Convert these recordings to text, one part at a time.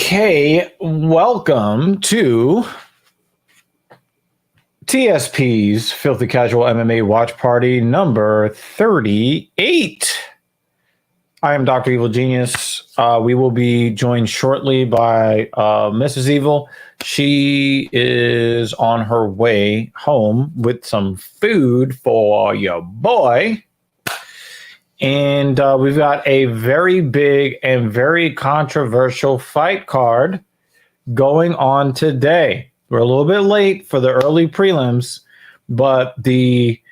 Okay, welcome to TSP's Filthy Casual MMA Watch Party number 38. I am Dr. Evil Genius. We will be joined shortly by Mrs. Evil. She is on her way home with some food for your boy. And we've got a very big and very controversial fight card going on today. We're a little bit late for the early prelims, but the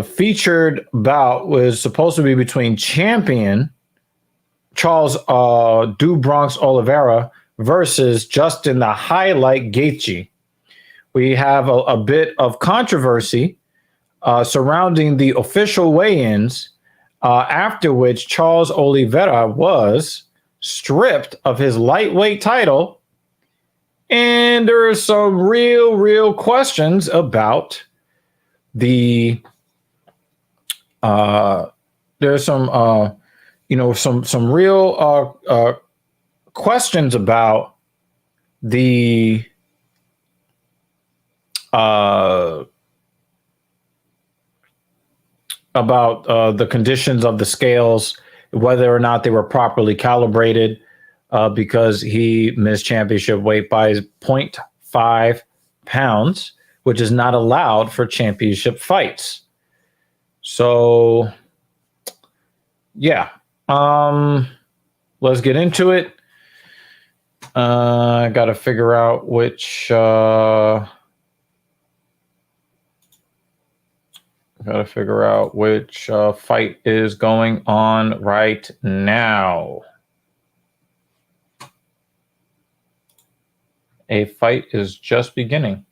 featured bout was supposed to be between champion Charles Do Bronx Oliveira versus Justin the Highlight Gaethje. We have a bit of controversy surrounding the official weigh-ins, after which Charles Oliveira was stripped of his lightweight title. And there are some real questions about the there's some some real questions about the the conditions of the scales, whether or not they were properly calibrated, because he missed championship weight by 0.5 pounds, which is not allowed for championship fights. So, yeah, let's get into it. I got to figure out which... fight is going on right now. A fight is just beginning.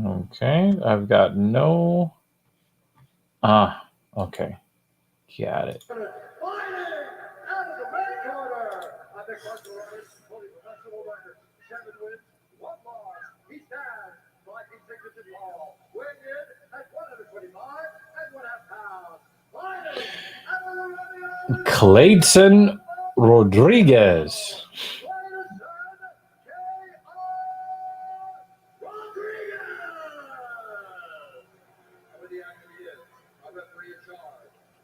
Okay, I've got no... okay. Got it. Clayton Rodriguez.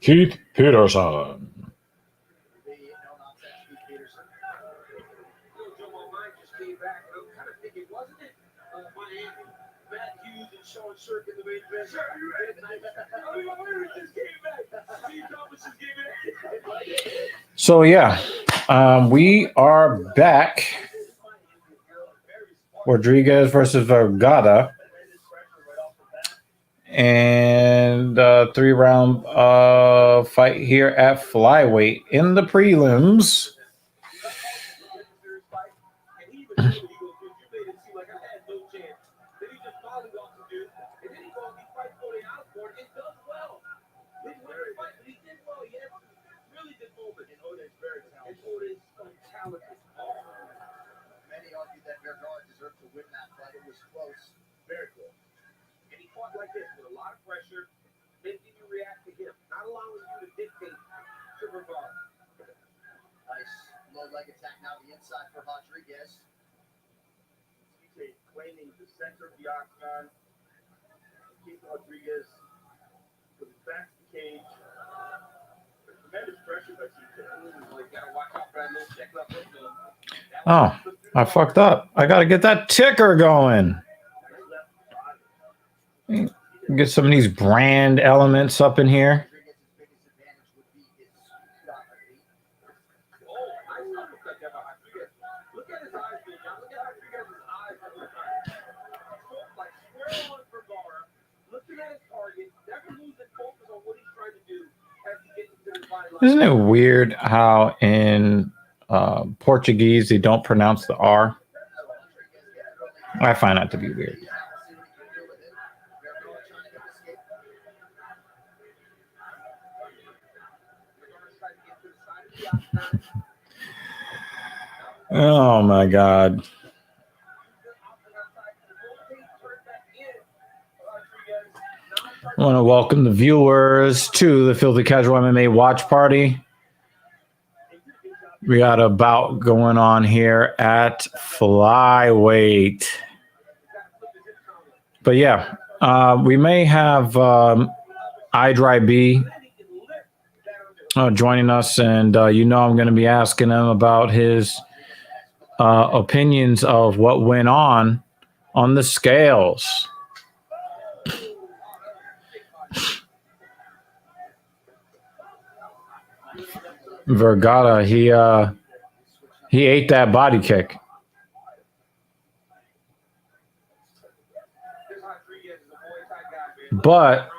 Keith Peterson. So yeah, we are back. Rodriguez versus Vergara. And 3-round fight here at flyweight in the prelims. Leg attack now the inside for Rodriguez. He's claiming the center of the octagon. Keith Rodriguez with his back to the cage. Tremendous pressure by TJ. Like, gotta watch out for that little check left hook. Oh, I fucked up. I gotta get that ticker going. Get some of these brand elements up in here. Isn't it weird how in Portuguese they don't pronounce the R? I find that to be weird. Oh my God. I want to welcome the viewers to the Filthy Casual MMA watch party. We got a bout going on here at flyweight. But yeah, we may have iDry B joining us, and I'm going to be asking him about his opinions of what went on the scales. Vergara, he ate that body kick. But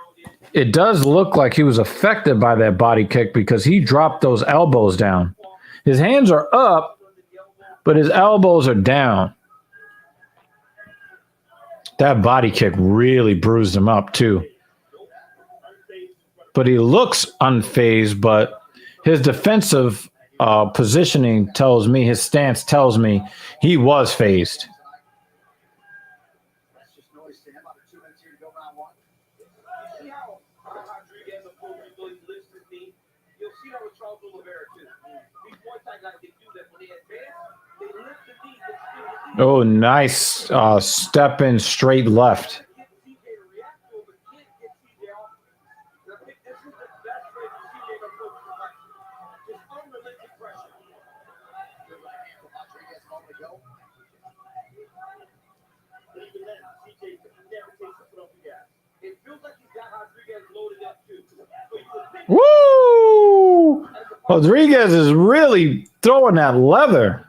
it does look like he was affected by that body kick because he dropped those elbows down. His hands are up, but his elbows are down. That body kick really bruised him up too. But he looks unfazed, but his defensive positioning tells me, his stance tells me he was phased. Oh, nice step in straight left. Woo! Rodriguez is really throwing that leather.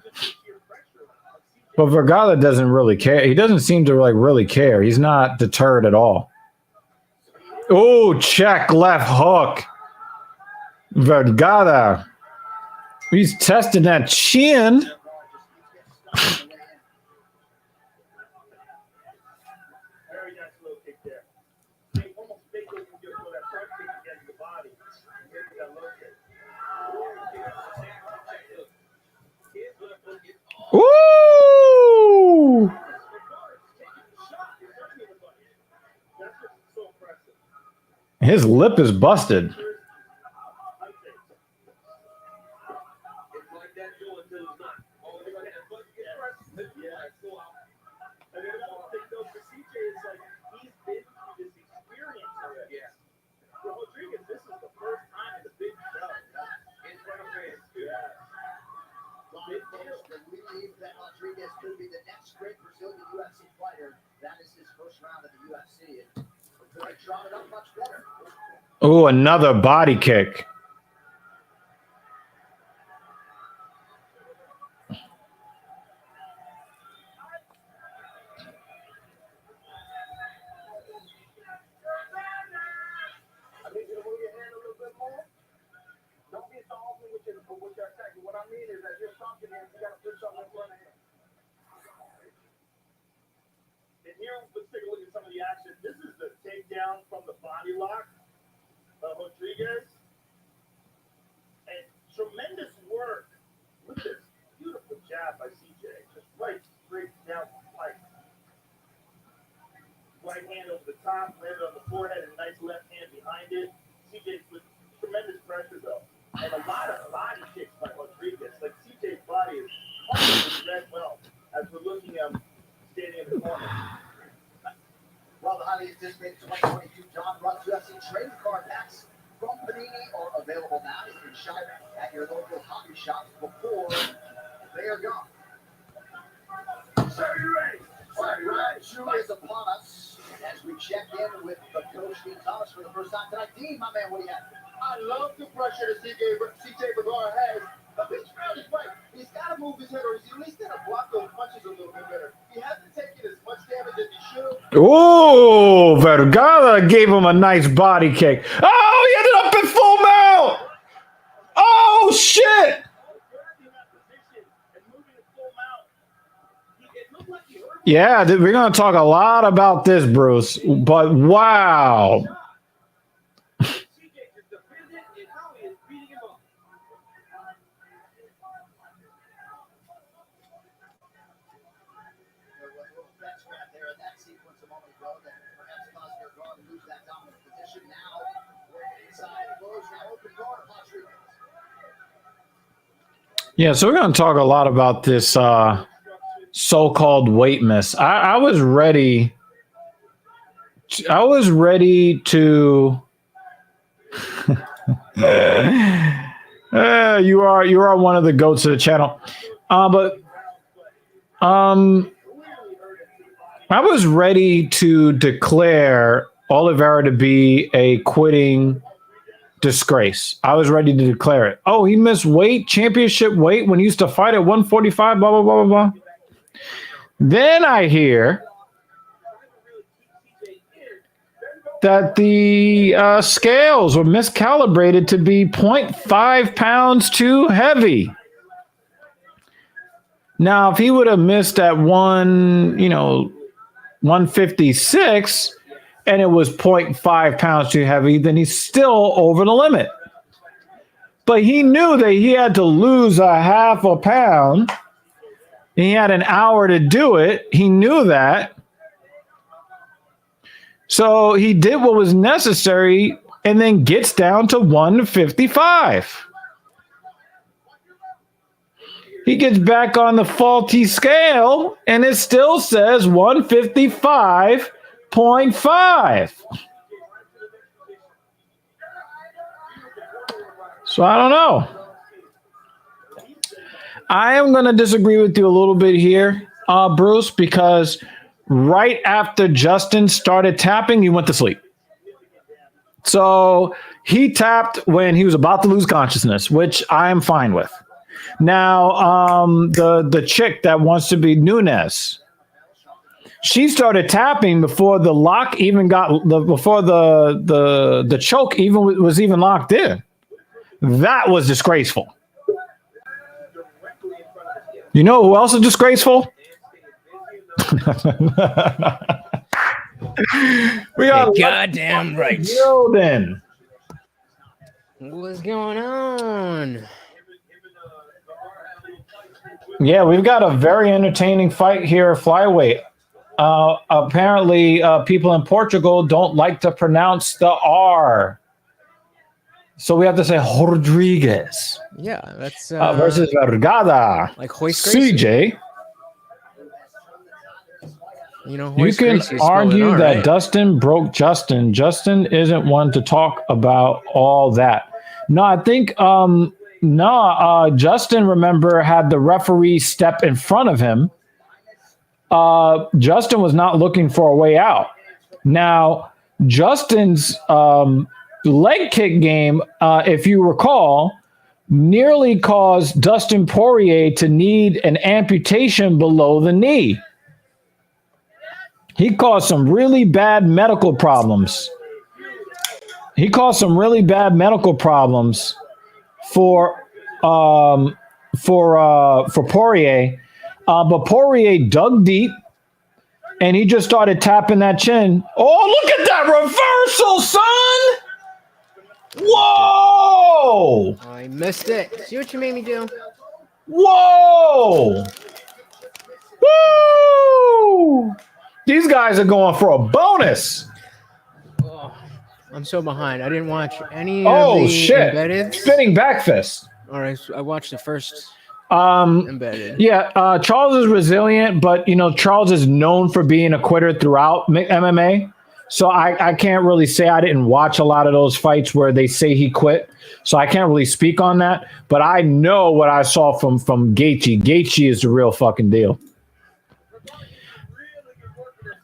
But Vergara doesn't really care. He doesn't seem to really care. He's not deterred at all. Oh, check left hook. Vergara. He's testing that chin. Ooh! His lip is busted. Oh, another body kick. Rodriguez, and tremendous work with this beautiful jab by CJ, just right straight down the pipe. Right hand over the top, landed on the forehead, and nice left hand behind it. CJ with tremendous pressure though, and a lot of body kicks by Rodriguez. Like CJ's body is completely red well as we're looking at him standing in the corner. Well, the highly anticipated 2022 John Russ UFC trading card packs from Panini are available now. You can shop at your local hobby shops before they are gone. So you ready? Right, True is upon us as we check in with the coach, Dean Thomas, for the first time tonight. Dean, my man, what do you have? I love the pressure that CJ Vergara has. But he's right. He's got to move his head, or he's at least got to block those punches a little bit better. He hasn't taken as much damage as he should. Oh, Vergara gave him a nice body kick. Oh, he ended up in full mount. Oh, shit. Yeah, we're going to talk a lot about this, Bruce. But wow. Yeah, so we're going to talk a lot about this so-called weight miss. I was ready. I was ready to. You are one of the goats of the channel, but I was ready to declare Oliveira to be a quitting disgrace. I was ready to declare it. Oh, he missed weight, championship weight when he used to fight at 145. Blah blah blah blah blah. Then I hear that the scales were miscalibrated to be 0.5 pounds too heavy. Now, if he would have missed at 156 and it was 0.5 pounds too heavy, then he's still over the limit. But he knew that he had to lose a half a pound. He had an hour to do it. He knew that. So he did what was necessary and then gets down to 155. He gets back on the faulty scale and it still says 155.5. So I don't know. I am going to disagree with you a little bit here, Bruce, because right after Justin started tapping, he went to sleep. So he tapped when he was about to lose consciousness, which I am fine with. Now, the chick that wants to be Nunes, she started tapping before the lock even before the choke even was even locked in. That was disgraceful. You know who else is disgraceful? We got goddamn right. Then What's going on? yeah, we've got a very entertaining fight here, flyweight. Apparently, people in Portugal don't like to pronounce the R, so we have to say Rodriguez. Yeah, that's versus Vergada. like Hoist Gracie. CJ. You know, You Hoist can Gracie is argue spelled that right. Dustin broke Justin. Justin isn't one to talk about all that. No, I think Justin, remember, had the referee step in front of him. Justin was not looking for a way out. Now, Justin's leg kick game, if you recall, nearly caused Dustin Poirier to need an amputation below the knee. He caused some really bad medical problems. For Poirier, but Poirier dug deep, and he just started tapping that chin. Oh, look at that reversal, son! Whoa! I missed it. See what you made me do? Whoa! Woo! These guys are going for a bonus. Oh, I'm so behind. I didn't watch any Oh of the shit! embedded. Spinning back fist. All right, so I watched the first embedded. Yeah, Charles is resilient, but Charles is known for being a quitter throughout MMA. So I can't really say I didn't watch a lot of those fights where they say he quit. So I can't really speak on that. But I know what I saw from Gaethje. Gaethje is the real fucking deal.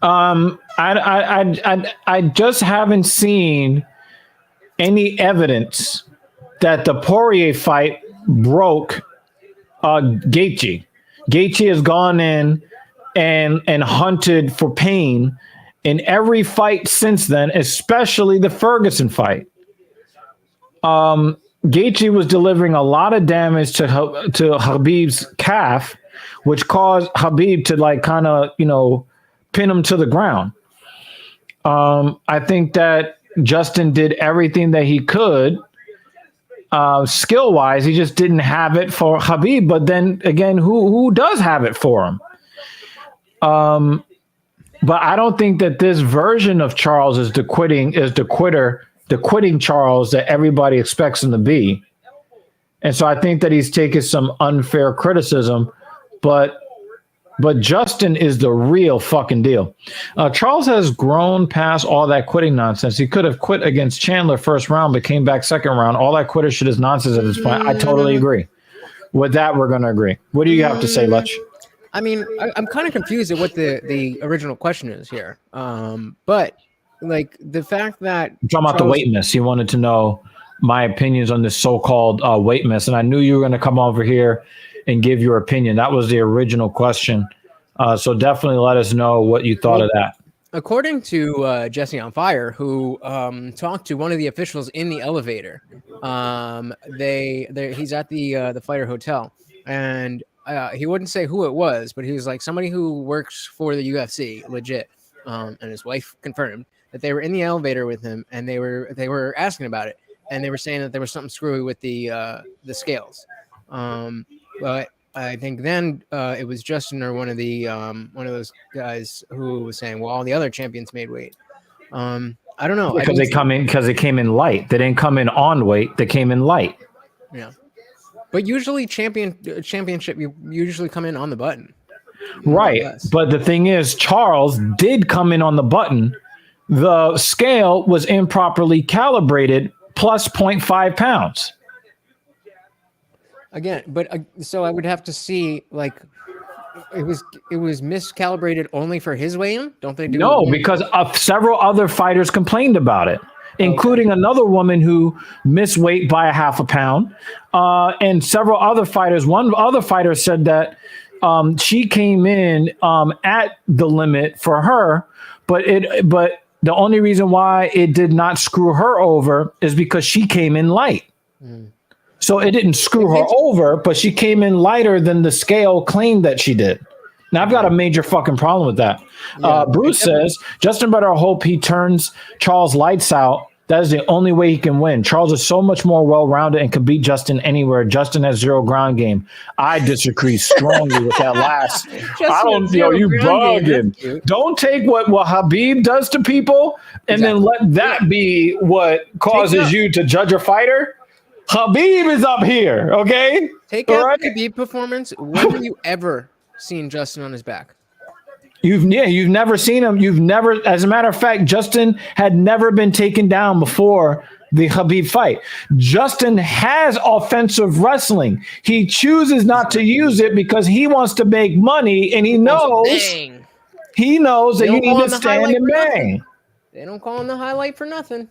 I just haven't seen any evidence that the Poirier fight broke Gaethje. Gaethje has gone in and hunted for pain in every fight since then, especially the Ferguson fight. Gaethje was delivering a lot of damage to Khabib's calf, which caused Khabib to kind of pin him to the ground. I think that Justin did everything that he could skill-wise. He just didn't have it for Khabib. But then again, who does have it for him? But I don't think that this version of Charles is the quitting Charles that everybody expects him to be. And so I think that he's taken some unfair criticism, but Justin is the real fucking deal. Charles has grown past all that quitting nonsense. He could have quit against Chandler first round, but came back second round. All that quitter shit is nonsense at this point. I totally agree. With that, we're going to agree. What do you have to say, Lutch? I mean, I'm kind of confused at what the original question is here. But like the fact that I'm talking about the weight miss. He wanted to know my opinions on this so-called weight miss, and I knew you were going to come over here and give your opinion. That was the original question. So definitely let us know what you thought of that. According to Jesse on Fire, who talked to one of the officials in the elevator, he's at the Fighter Hotel, and he wouldn't say who it was, but he was like somebody who works for the UFC, legit. And his wife confirmed that they were in the elevator with him, and they were asking about it, and they were saying that there was something screwy with the scales. But I think then it was Justin or one of those guys who was saying, well, all the other champions made weight. I don't know. Because they came in light. They didn't come in on weight. They came in light. Yeah. But usually championship, you usually come in on the button. Right. But the thing is, Charles did come in on the button. The scale was improperly calibrated plus 0.5 pounds. Again, but so I would have to see like it was miscalibrated only for his weigh-in. Don't they do? No, because several other fighters complained about it, including another woman who missed weight by 0.5 pound, and several other fighters. One other fighter said that she came in at the limit for her, but the only reason why it did not screw her over is because she came in light. So it didn't screw her over, but she came in lighter than the scale claimed that she did. Now, I've got a major fucking problem with that. Yeah, Bruce says, Justin better hope he turns Charles lights out. That is the only way he can win. Charles is so much more well-rounded and can beat Justin anywhere. Justin has zero ground game. I disagree strongly with that last. I don't know. You bugging. Don't take what Khabib does to people and then let that be what causes you to judge a fighter. Khabib is up here, okay? Take out the Khabib performance. When have you ever seen Justin on his back? You've never seen him. You've never, as a matter of fact, Justin had never been taken down before the Khabib fight. Justin has offensive wrestling. He chooses not to use it because he wants to make money, and he knows that you need to stand and bang. They don't call him the highlight for nothing.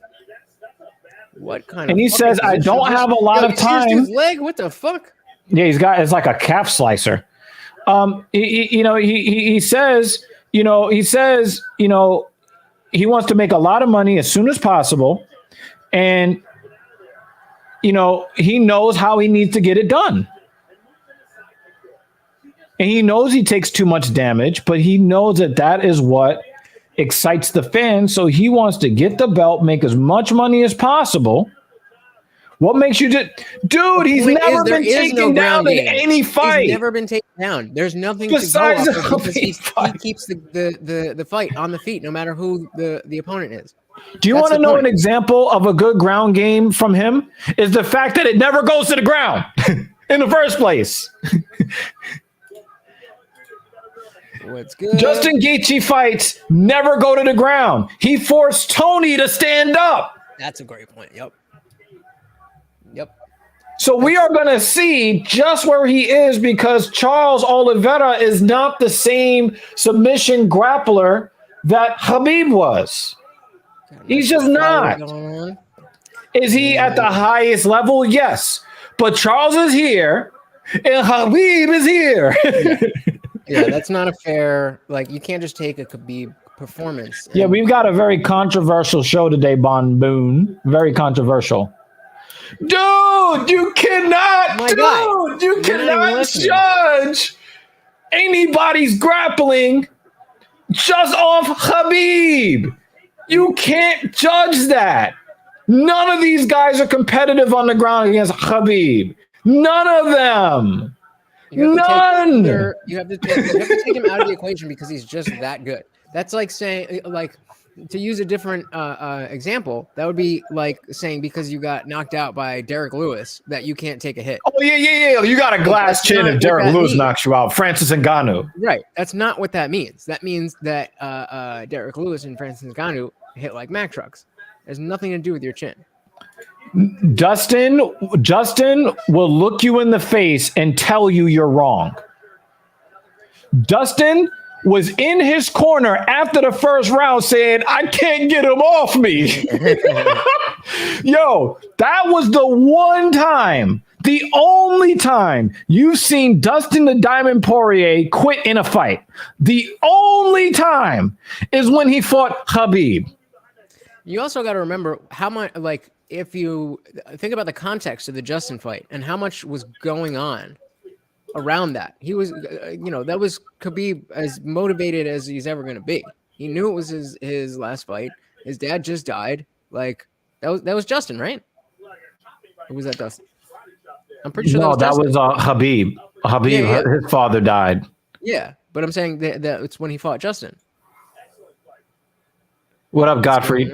What kind of? And he says, "I don't have a lot of time." His leg? What the fuck? Yeah, it's like a calf slicer. He says, he wants to make a lot of money as soon as possible, and he knows how he needs to get it done. And he knows he takes too much damage, but he knows that is what excites the fans, so he wants to get the belt, make as much money as possible. What makes you just, dude? He's never been taken down in any fight. He's never been taken down. There's nothing besides to go off of because he keeps the fight on the feet, no matter who the opponent is. Do you want to know an example of a good ground game from him? Is the fact that it never goes to the ground in the first place. What's good? Justin Gaethje fights never go to the ground. He forced Tony to stand up. That's a great point. Yep. So we are going to see just where he is because Charles Oliveira is not the same submission grappler that Khabib was. He's just not. Is he at the highest level? Yes. But Charles is here and Khabib is here. Yeah, that's not a fair, you can't just take a Khabib performance. Yeah, we've got a very controversial show today, Bon Boone. Very controversial. Dude, you cannot judge anybody's grappling just off Khabib. You can't judge that. None of these guys are competitive on the ground against Khabib. None of them. None. You have to take him out of the equation because he's just that good. That's like saying, like, to use a different example, that would be like saying because you got knocked out by Derek Lewis that you can't take a hit. Oh, yeah. You got a glass chin if Derek Lewis knocks you out. Francis Ngannou. Right. That's not what that means. That means that Derek Lewis and Francis Ngannou hit like Mack trucks. There's nothing to do with your chin. Justin will look you in the face and tell you you're wrong. Dustin was in his corner after the first round saying, I can't get him off me. Yo, that was the one time, the only time you've seen Dustin the Diamond Poirier quit in a fight. The only time is when he fought Khabib. You also got to remember how much, like, if you think about the context of the Justin fight and how much was going on around that. He was, that was Khabib as motivated as he's ever going to be. He knew it was his last fight. His dad just died. Like, that was Justin, right? Or was that Dustin? I'm pretty sure that was Khabib. Khabib, his father died. Yeah, but I'm saying that it's when he fought Justin. What up, Godfrey?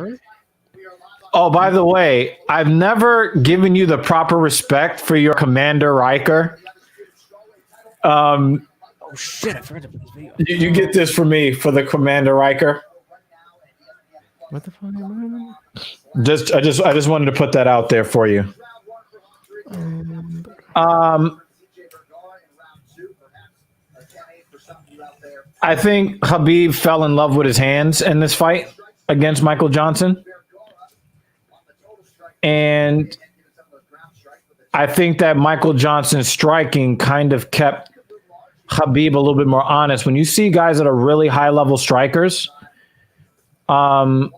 Oh, by the way, I've never given you the proper respect for your Commander Riker. Oh shit! I forgot to put this video. You get this for me for the Commander Riker. What the fuck? I just wanted to put that out there for you. I think Khabib fell in love with his hands in this fight against Michael Johnson. And I think that Michael Johnson's striking kind of kept Khabib a little bit more honest. When you see guys that are really high-level strikers, I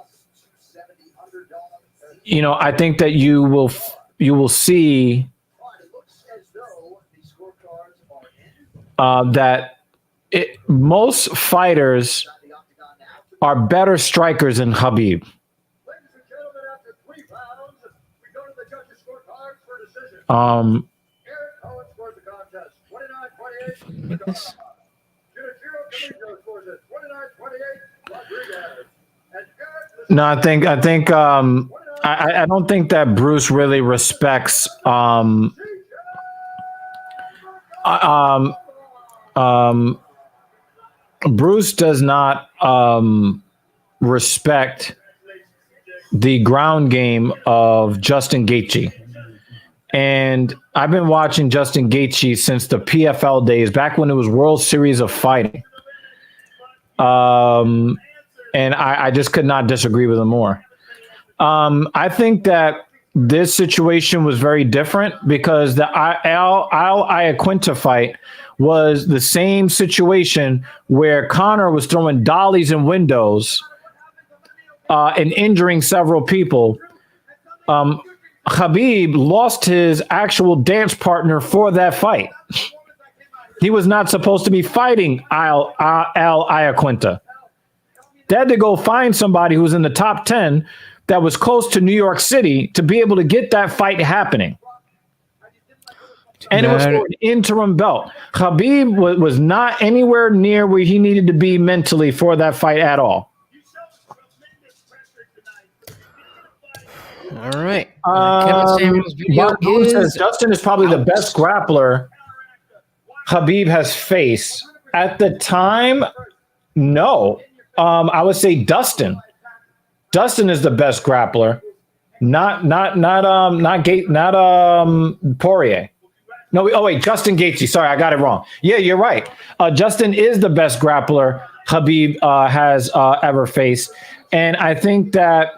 think that you will see that most fighters are better strikers than Khabib. No, I don't think that Bruce really respects Bruce does not respect the ground game of Justin Gaethje. And I've been watching Justin Gaethje since the PFL days, back when it was World Series of Fighting. And I just could not disagree with him more. I think that this situation was very different because the Al Iaquinta fight was the same situation where Conor was throwing dollies and windows and injuring several people. Khabib lost his actual dance partner for that fight. He was not supposed to be fighting Al Iaquinta. They had to go find somebody who was in the top 10 that was close to New York City to be able to get that fight happening. And it was for an interim belt. Khabib was not anywhere near where he needed to be mentally for that fight at all. All right. Kevin Samuels' video says Justin is probably the best grappler Khabib has faced. At the time, no. I would say Dustin. Dustin is the best grappler, not Poirier. No, Justin Gaethje. Sorry, I got it wrong. Yeah, you're right. Justin is the best grappler Khabib has ever faced, and I think that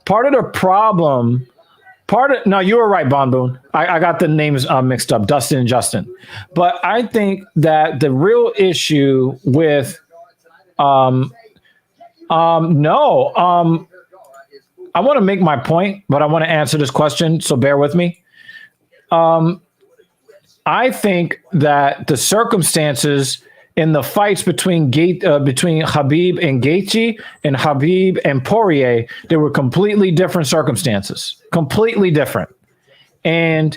part of the problem, no, you were right, Bon Boon. I got the names mixed up, Dustin and Justin. But I think that the real issue with I want to make my point, but I want to answer this question, so bear with me. I think that the circumstances in the fights between Khabib and Gaethje and Khabib and Poirier, they were completely different circumstances, completely different. And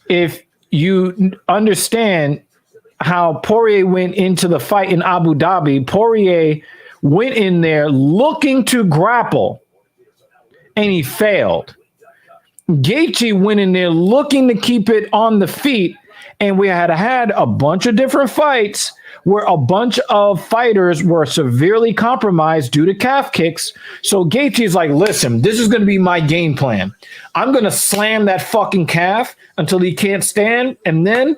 if you understand how Poirier went into the fight in Abu Dhabi, Poirier went in there looking to grapple, and he failed. Gaethje went in there looking to keep it on the feet, and we had a bunch of different fights where a bunch of fighters were severely compromised due to calf kicks. So Gaethje's like, listen, this is going to be my game plan. I'm going to slam that fucking calf until he can't stand, and then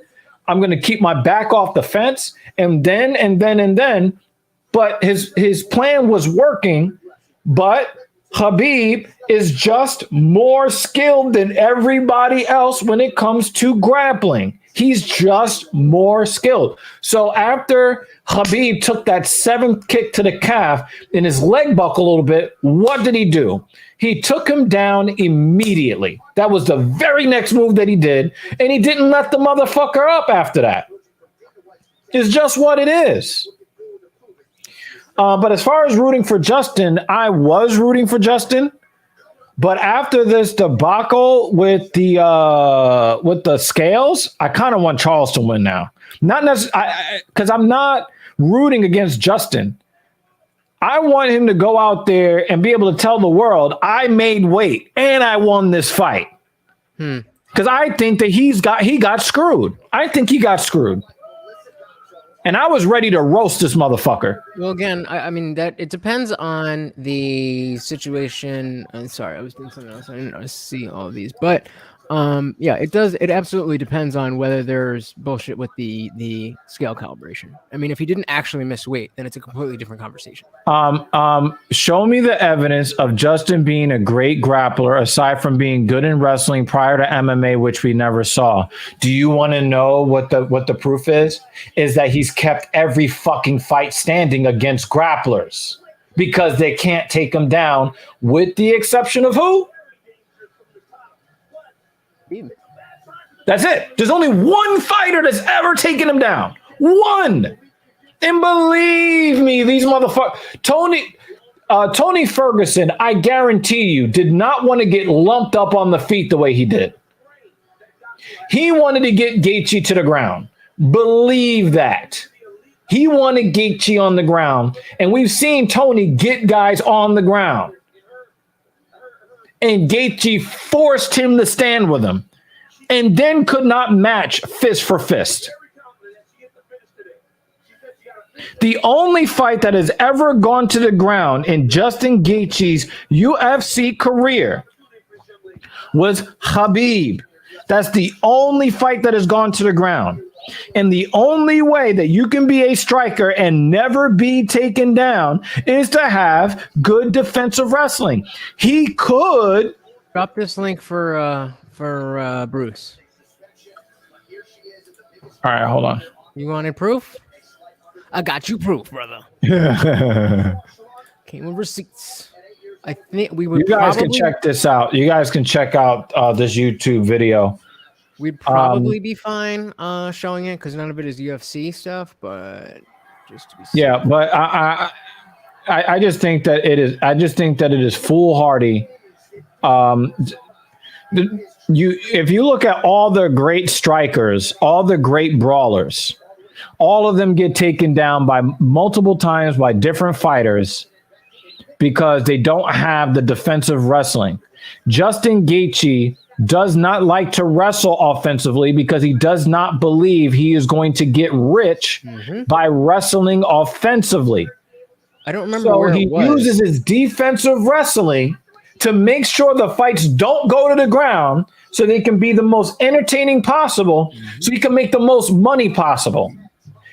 I'm going to keep my back off the fence, and then. But his plan was working, but Khabib is just more skilled than everybody else when it comes to grappling. He's just more skilled. So after Khabib took that seventh kick to the calf and his leg buckled a little bit, what did he do? He took him down immediately. That was the very next move that he did, and he didn't let the motherfucker up after that. It's just what it is. But as far as rooting for Justin, I was rooting for Justin. But after this debacle with the scales, I kind of want Charles to win now. Not necessarily because I'm not rooting against Justin. I want him to go out there and be able to tell the world, I made weight and I won this fight. Because I think that he got screwed. I think he got screwed. And I was ready to roast this motherfucker. Well, again, I mean that it depends on the situation. I'm sorry, I was doing something else. I didn't see all of these, but yeah, it does. It absolutely depends on whether there's bullshit with the scale calibration. I mean, if he didn't actually miss weight, then it's a completely different conversation. Show me the evidence of Justin being a great grappler, aside from being good in wrestling prior to MMA, which we never saw. Do you want to know what the proof is? Is that he's kept every fucking fight standing against grapplers because they can't take him down, with the exception of who? That's it. There's only one fighter that's ever taken him down. One. And believe me, these motherfuckers, Tony Ferguson, I guarantee you, did not want to get lumped up on the feet the way he did. He wanted to get Gaethje to the ground. Believe that. He wanted Gaethje on the ground. And we've seen Tony get guys on the ground. And Gaethje forced him to stand with him, and then could not match fist for fist. The only fight that has ever gone to the ground in Justin Gaethje's UFC career was Khabib. That's the only fight that has gone to the ground. And the only way that you can be a striker and never be taken down is to have good defensive wrestling. He could drop this link for Bruce. All right, hold on. You wanted proof? I got you proof, brother. Came with receipts. I think we would. You guys can check this out. You guys can check out this YouTube video. We'd probably be fine showing it because none of it is UFC stuff, but just to be safe. Yeah, but I just think that it is. I just think that it is foolhardy. If you look at all the great strikers, all the great brawlers, all of them get taken down by multiple times by different fighters because they don't have the defensive wrestling. Justin Gaethje does not like to wrestle offensively because he does not believe he is going to get rich by wrestling offensively. I don't remember so where he it was. uses his defensive wrestling to make sure the fights don't go to the ground so they can be the most entertaining possible, so he can make the most money possible.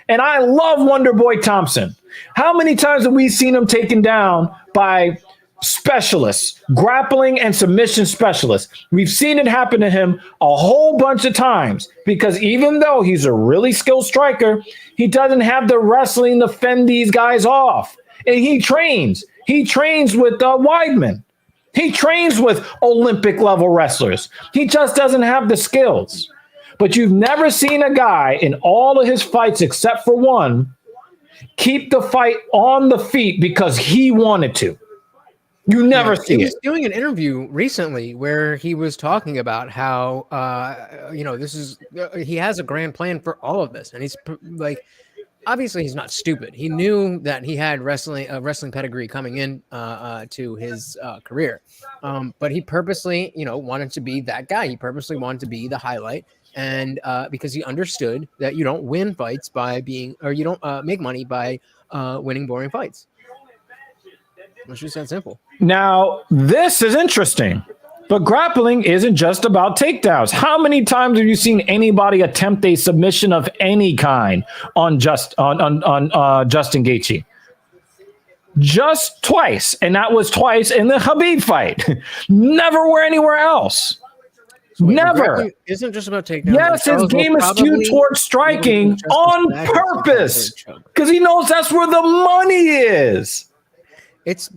And I love Wonder Boy Thompson. How many times have we seen him taken down by specialists, grappling and submission specialists? We've seen it happen to him a whole bunch of times because even though he's a really skilled striker, he doesn't have the wrestling to fend these guys off. And he trains. He trains with Weidman. He trains with Olympic level wrestlers. He just doesn't have the skills. But you've never seen a guy in all of his fights, except for one, keep the fight on the feet because he wanted to. You never see it. He was doing an interview recently where he was talking about how, this is, he has a grand plan for all of this. And he's like, obviously he's not stupid. He knew that he had wrestling pedigree coming in to his career, but he purposely, wanted to be that guy. He purposely wanted to be the highlight, and because he understood that you don't win fights by being, or you don't make money by winning boring fights. It's just that simple. Now, this is interesting. But grappling isn't just about takedowns. How many times have you seen anybody attempt a submission of any kind on Justin Gaethje? Just twice, and that was twice in the Khabib fight. Never were anywhere else. So Never. Isn't just about takedowns. Yes, his game is skewed towards striking on purpose because he knows that's where the money is. It's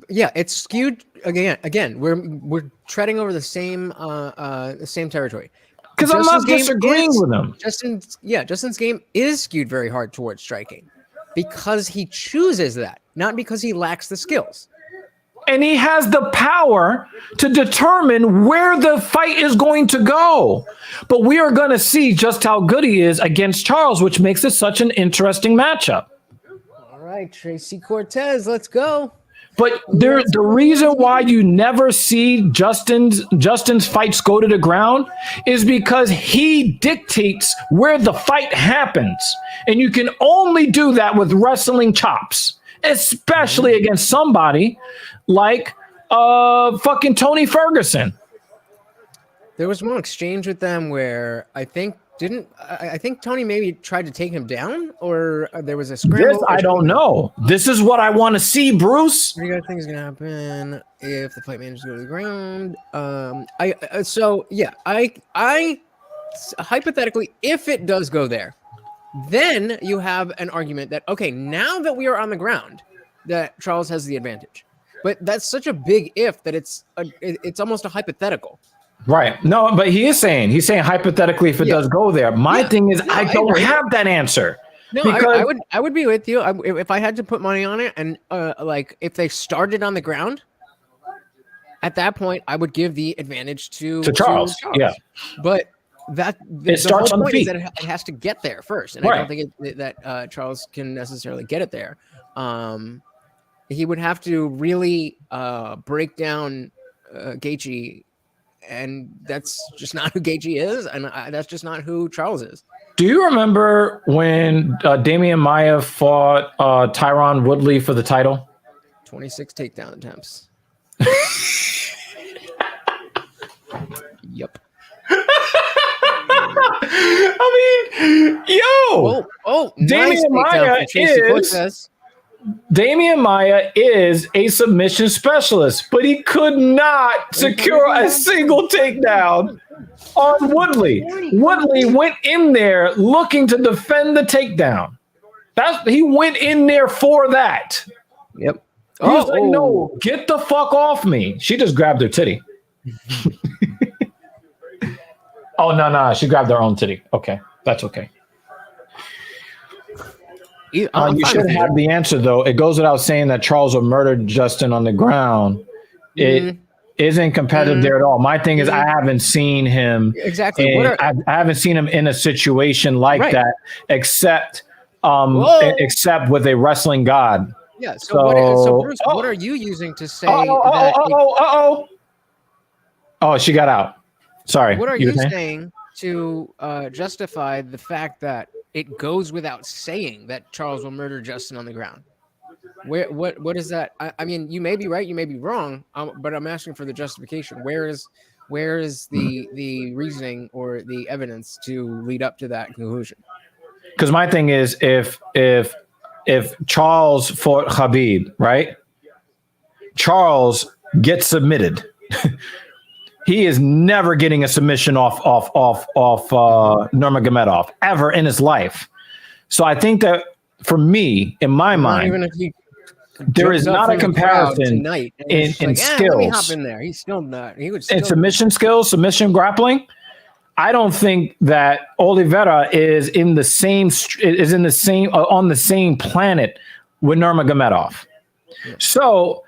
skewed again. We're treading over the same territory. Because I'm not disagreeing with him. Justin's game is skewed very hard towards striking because he chooses that, not because he lacks the skills. And he has the power to determine where the fight is going to go. But we are going to see just how good he is against Charles, which makes it such an interesting matchup. All right, Tracy Cortez, let's go. But the reason why you never see Justin's fights go to the ground is because he dictates where the fight happens. And you can only do that with wrestling chops, especially against somebody like fucking Tony Ferguson. There was one exchange with them where I think Tony maybe tried to take him down, or there was a scramble. This I don't know. This is what I want to see, Bruce. What do you guys think is going to happen if the fight manages to go to the ground? I hypothetically, if it does go there, then you have an argument that, okay, now that we are on the ground, that Charles has the advantage. But that's such a big if that it's almost a hypothetical. Right. No, but he's saying hypothetically if it does go there. My thing is I don't have that answer. No, I would be with you if I had to put money on it, and like if they started on the ground, at that point I would give the advantage to Charles. Yeah, but it starts on the feet. Is that it has to get there first, and right. I don't think that Charles can necessarily get it there. He would have to really break down Gaethje. And that's just not who Gaethje is, and that's just not who Charles is. Do you remember when Damian Maia fought Tyron Woodley for the title? 26 takedown attempts. Yep. I mean, Damian Maia is a submission specialist, but he could not secure a single takedown on Woodley. Woodley went in there looking to defend the takedown. He went in there for that. Yep. He was like, no, get the fuck off me. She just grabbed her titty. Oh, no. She grabbed her own titty. Okay. That's okay. You should have the answer, though. It goes without saying that Charles will murder Justin on the ground. It isn't competitive there at all. My thing is I haven't seen him. Exactly. I haven't seen him in a situation like that, except with a wrestling god. Yeah. So Bruce, what are you using to say Oh, she got out. Sorry. What are you saying to justify the fact that it goes without saying that Charles will murder Justin on the ground? What is that? I mean, you may be right, you may be wrong, but I'm asking for the justification. Where is the reasoning or the evidence to lead up to that conclusion? Because my thing is, if Charles fought Khabib, right? Charles gets submitted. He is never getting a submission off Nurmagomedov ever in his life. So I think that for me, in my mind, even if he there is not a comparison tonight in skills. Let me hop in there. He's still not. He would still in submission skills, submission grappling. I don't think that Oliveira is on the same planet with Nurmagomedov. Yeah. So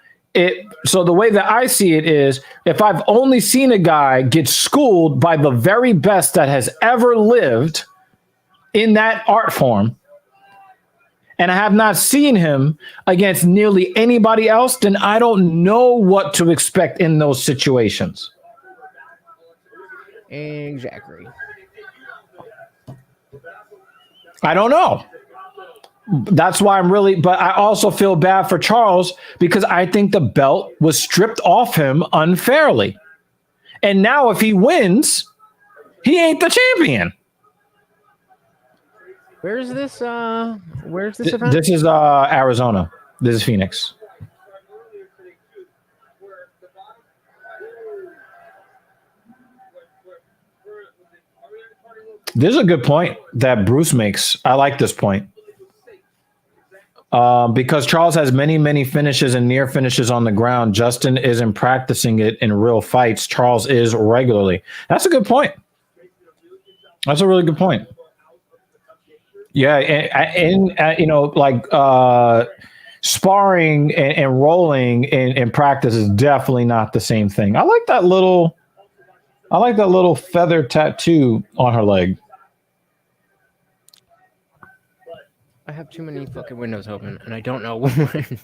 the way that I see it is, if I've only seen a guy get schooled by the very best that has ever lived in that art form, and I have not seen him against nearly anybody else, then I don't know what to expect in those situations. Exactly. I don't know. That's why but I also feel bad for Charles because I think the belt was stripped off him unfairly. And now if he wins, he ain't the champion. Where's this event? This is Arizona. This is Phoenix. This is a good point that Bruce makes. I like this point. Because Charles has many finishes and near finishes on the ground. Justin isn't practicing it in real fights. Charles is regularly. That's a good point. That's a really good point. Yeah, and sparring and rolling in practice is definitely not the same thing. I like that little feather tattoo on her leg. I have too many fucking windows open, and I don't know when.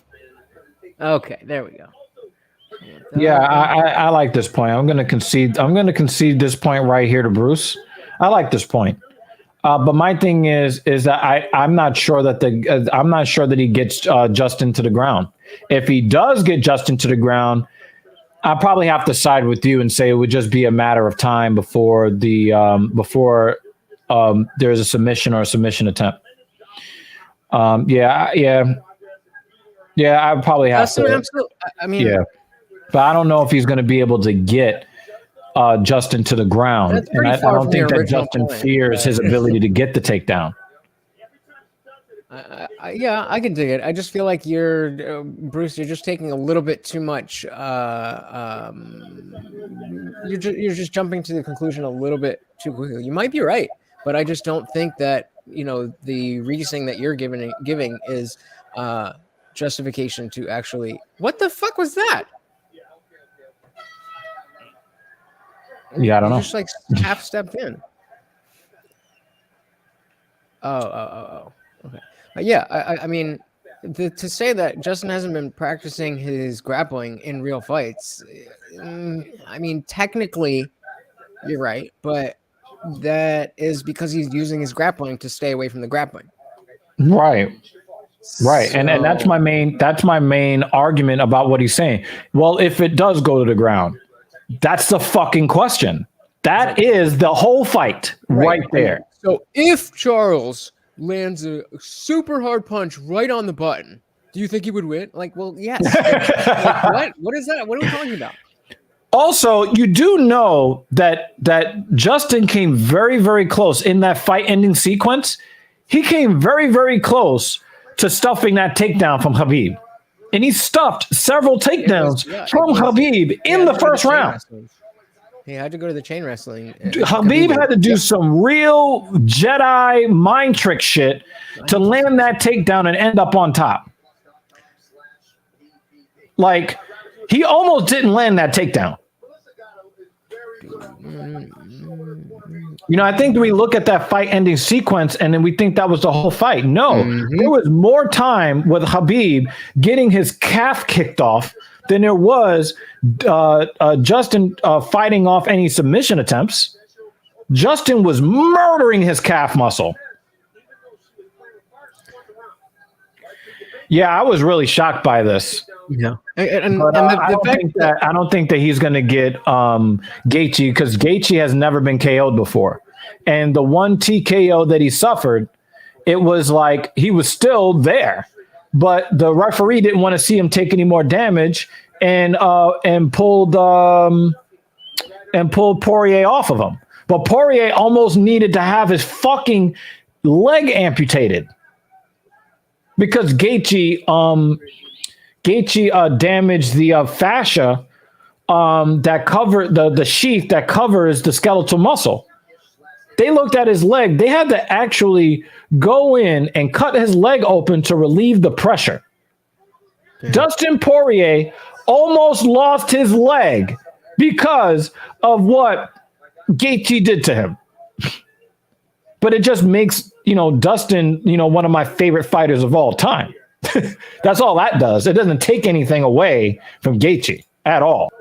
Okay, there we go. Yeah, I like this point. I'm going to concede this point right here to Bruce. I like this point. But my thing is that I'm not sure that he gets Justin to the ground. If he does get Justin to the ground, I probably have to side with you and say it would just be a matter of time before there's a submission or a submission attempt. Yeah. I would probably have to. Absolutely. I mean, yeah, but I don't know if he's going to be able to get Justin to the ground, and I don't think that Justin fears his ability to get the takedown. Yeah, I can dig it. I just feel like Bruce. You're just taking a little bit too much. You're just jumping to the conclusion a little bit too quickly. You might be right, but I just don't think that the reasoning that you're giving is justification to actually. What the fuck was that? Yeah, I don't know. Just like half stepped in. Oh. Okay. Yeah, I mean, to say that Justin hasn't been practicing his grappling in real fights, I mean, technically, you're right, but that is because he's using his grappling to stay away from the grappling. Right. So, And that's my main argument about what he's saying. Well, if it does go to the ground, that's the fucking question. That is the whole fight right there. So if Charles lands a super hard punch right on the button, do you think he would win? Like, well, yes. What? What is that? What are we talking about? Also, you do know that Justin came very, very close in that fight-ending sequence. He came very, very close to stuffing that takedown from Khabib. And he stuffed several takedowns from Khabib in the first round. He had to go to the chain wrestling. Khabib had to do some real Jedi mind trick shit to land that takedown and end up on top. Like, he almost didn't land that takedown. I think we look at that fight ending sequence and then we think that was the whole fight. No, there was more time with Khabib getting his calf kicked off than there was Justin fighting off any submission attempts. Justin was murdering his calf muscle. Yeah, I was really shocked by this. Yeah, I don't think that he's going to get Gaethje because Gaethje has never been KO'd before, and the one TKO that he suffered, it was like he was still there, but the referee didn't want to see him take any more damage and pulled Poirier off of him. But Poirier almost needed to have his fucking leg amputated because Gaethje damaged the fascia that covered the sheath that covers the skeletal muscle. They looked at his leg. They had to actually go in and cut his leg open to relieve the pressure. Yeah. Dustin Poirier almost lost his leg because of what Gaethje did to him. But it just makes Dustin, one of my favorite fighters of all time. That's all that does. It doesn't take anything away from Gaethje at all.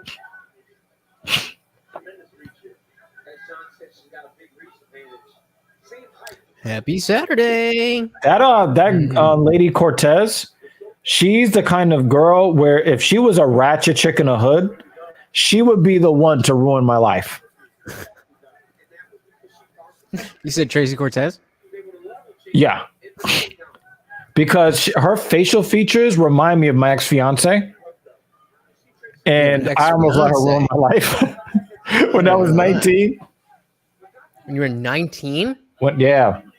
Happy Saturday. That Lady Cortez, she's the kind of girl where if she was a ratchet chick in a hood, she would be the one to ruin my life. You said Tracy Cortez? Yeah. Because her facial features remind me of my ex-fiance. And I almost let her ruin my life when I was 19. When you were 19?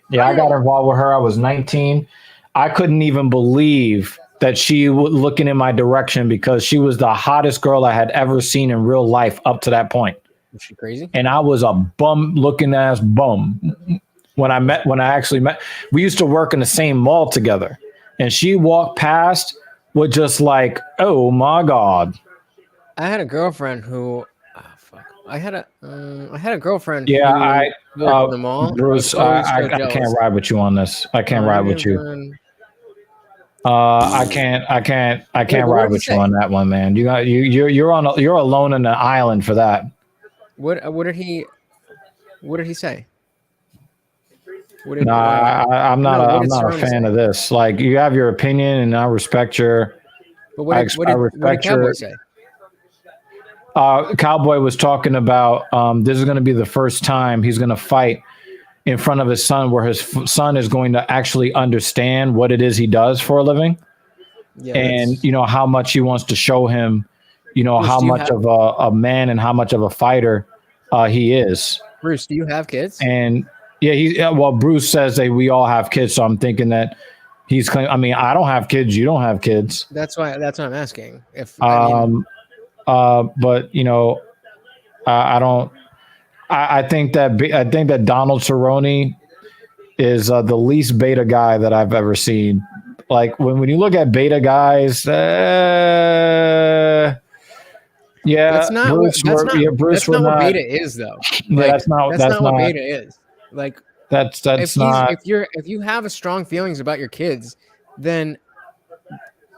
Yeah, I got involved with her. I was 19. I couldn't even believe that she was looking in my direction because she was the hottest girl I had ever seen in real life up to that point. Was she crazy? And I was a bum-looking ass bum when I actually met. We used to work in the same mall together, and she walked past with just like, oh my God. I had a girlfriend who. I had a girlfriend. Yeah, in the mall. Bruce, I can't ride with you on this. I can't ride with you. I can't ride with you on that one, man. You're alone in an island for that. What did he say? I'm not a fan of this. Like, you have your opinion, and I respect your. But what did Cowboy say? Cowboy was talking about this is going to be the first time he's going to fight in front of his son, where his son is going to actually understand what it is he does for a living, and how much he wants to show him, Bruce, how much of a man and how much of a fighter he is. Bruce, do you have kids? And Bruce says that we all have kids, so I'm thinking that he's claiming. I mean, I don't have kids. You don't have kids. That's why I'm asking. But I don't. I think that Donald Cerrone is the least beta guy that I've ever seen. Like when you look at beta guys, That's not Bruce. what beta is, though. Like, that's not what beta is. Like that's not. If you have a strong feelings about your kids, then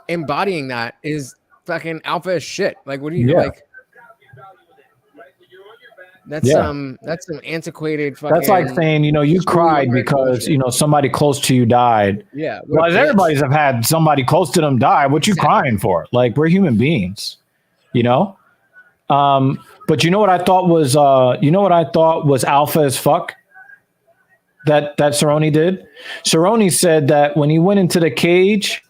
embodying that is fucking alpha as shit. Like, what do you like? That's some antiquated fucking. That's like saying, you cried because somebody close to you died. Yeah. Well, everybody's have had somebody close to them die. What you crying for? Like, we're human beings, But you know what I thought was alpha as fuck? That Cerrone did. Cerrone said that when he went into the cage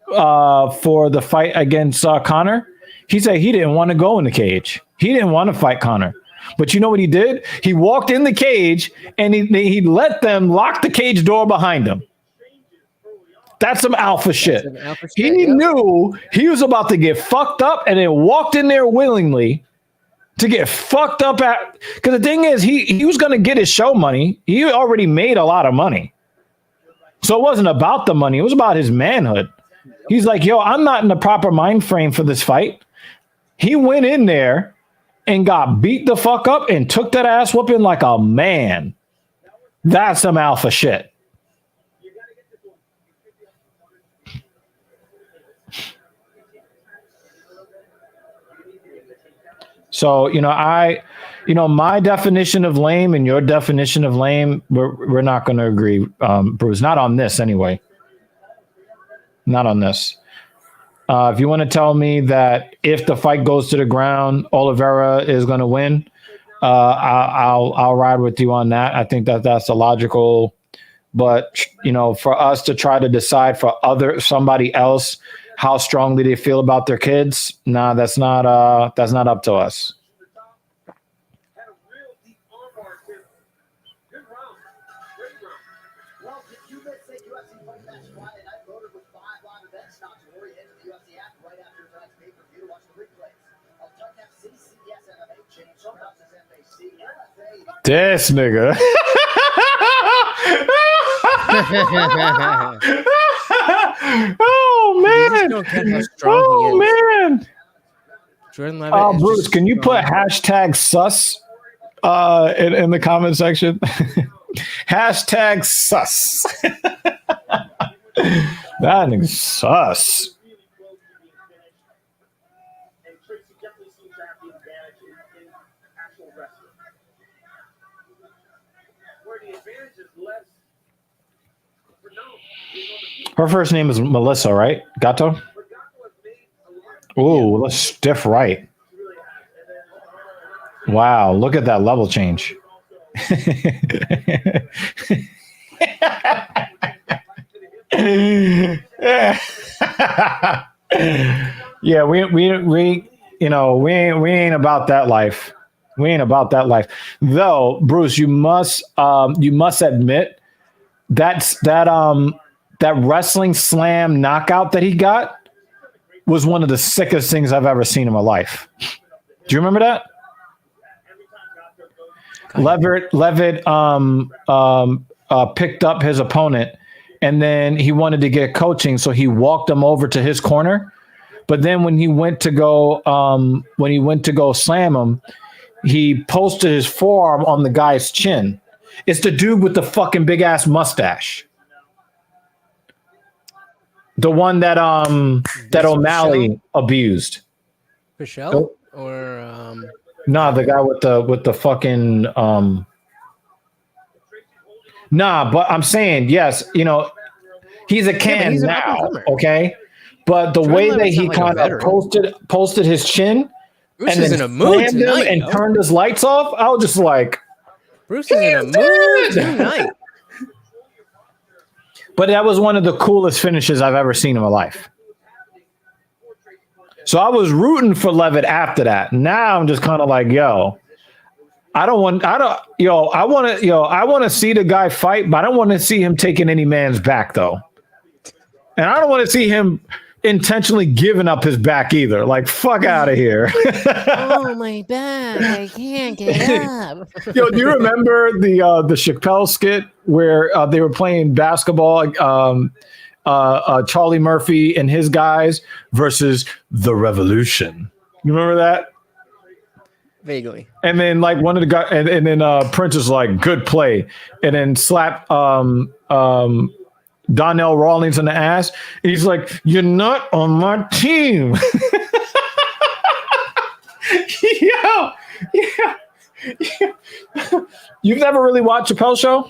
for the fight against Conor, he said he didn't want to go in the cage. He didn't want to fight Conor. But you know what he did? He walked in the cage and he let them lock the cage door behind him. That's some alpha shit. He knew he was about to get fucked up and then walked in there willingly to get fucked up at. Because the thing is, he was going to get his show money. He already made a lot of money. So it wasn't about the money. It was about his manhood. He's like, yo, I'm not in the proper mind frame for this fight. He went in there and got beat the fuck up and took that ass whooping like a man. That's some alpha shit. So, my definition of lame and your definition of lame, we're not going to agree, Bruce. Not on this anyway. Not on this. If you want to tell me that if the fight goes to the ground, Oliveira is going to win, I'll ride with you on that. I think that's a logical. But for us to try to decide for somebody else how strongly they feel about their kids, that's not up to us. This nigga. Oh man. Man. Jordan Levitt Bruce, can you put hashtag sus in the comment section? Hashtag sus. That nigga's sus. Really close to being finished. And Tracy definitely seems to have the advantage in actual wrestling. Where the advantage is less for no. Her first name is Melissa, right? Gato? But Gato has made a lot Ooh, let's stiff right. to really have. And then Wow, look at that level change. Yeah, we ain't about that life. We ain't about that life. Though, Bruce, you must admit that wrestling slam knockout that he got was one of the sickest things I've ever seen in my life. Do you remember that? Levitt picked up his opponent, and then he wanted to get coaching, so he walked him over to his corner. But then when he went to go slam him, he posted his forearm on the guy's chin. It's the dude with the fucking big ass mustache. The one that O'Malley abused. Michelle or Nah, the guy with the fucking Nah, but I'm saying yes. He's a can he's an now. up-and-comer. Okay, but the way that he kind of posted his chin Bruce and is then in a mood slammed him tonight, and yo. turned his lights off, I was just like, Bruce is in a mood tonight. but that was one of the coolest finishes I've ever seen in my life. So I was rooting for Levitt after that. Now I'm just kind of like, I want to see the guy fight, but I don't want to see him taking any man's back though. And I don't want to see him intentionally giving up his back either. Like, fuck out of here. Oh, my back. I can't get up. Yo, do you remember the Chappelle skit where they were playing basketball, Charlie Murphy and his guys versus the Revolution? You remember that? Vaguely. And then like one of the guys, and then Prince is like, good play, and then slap Donnell Rawlings in the ass, and he's like, "You're not on my team." Yeah. You've never really watched Chappelle Show?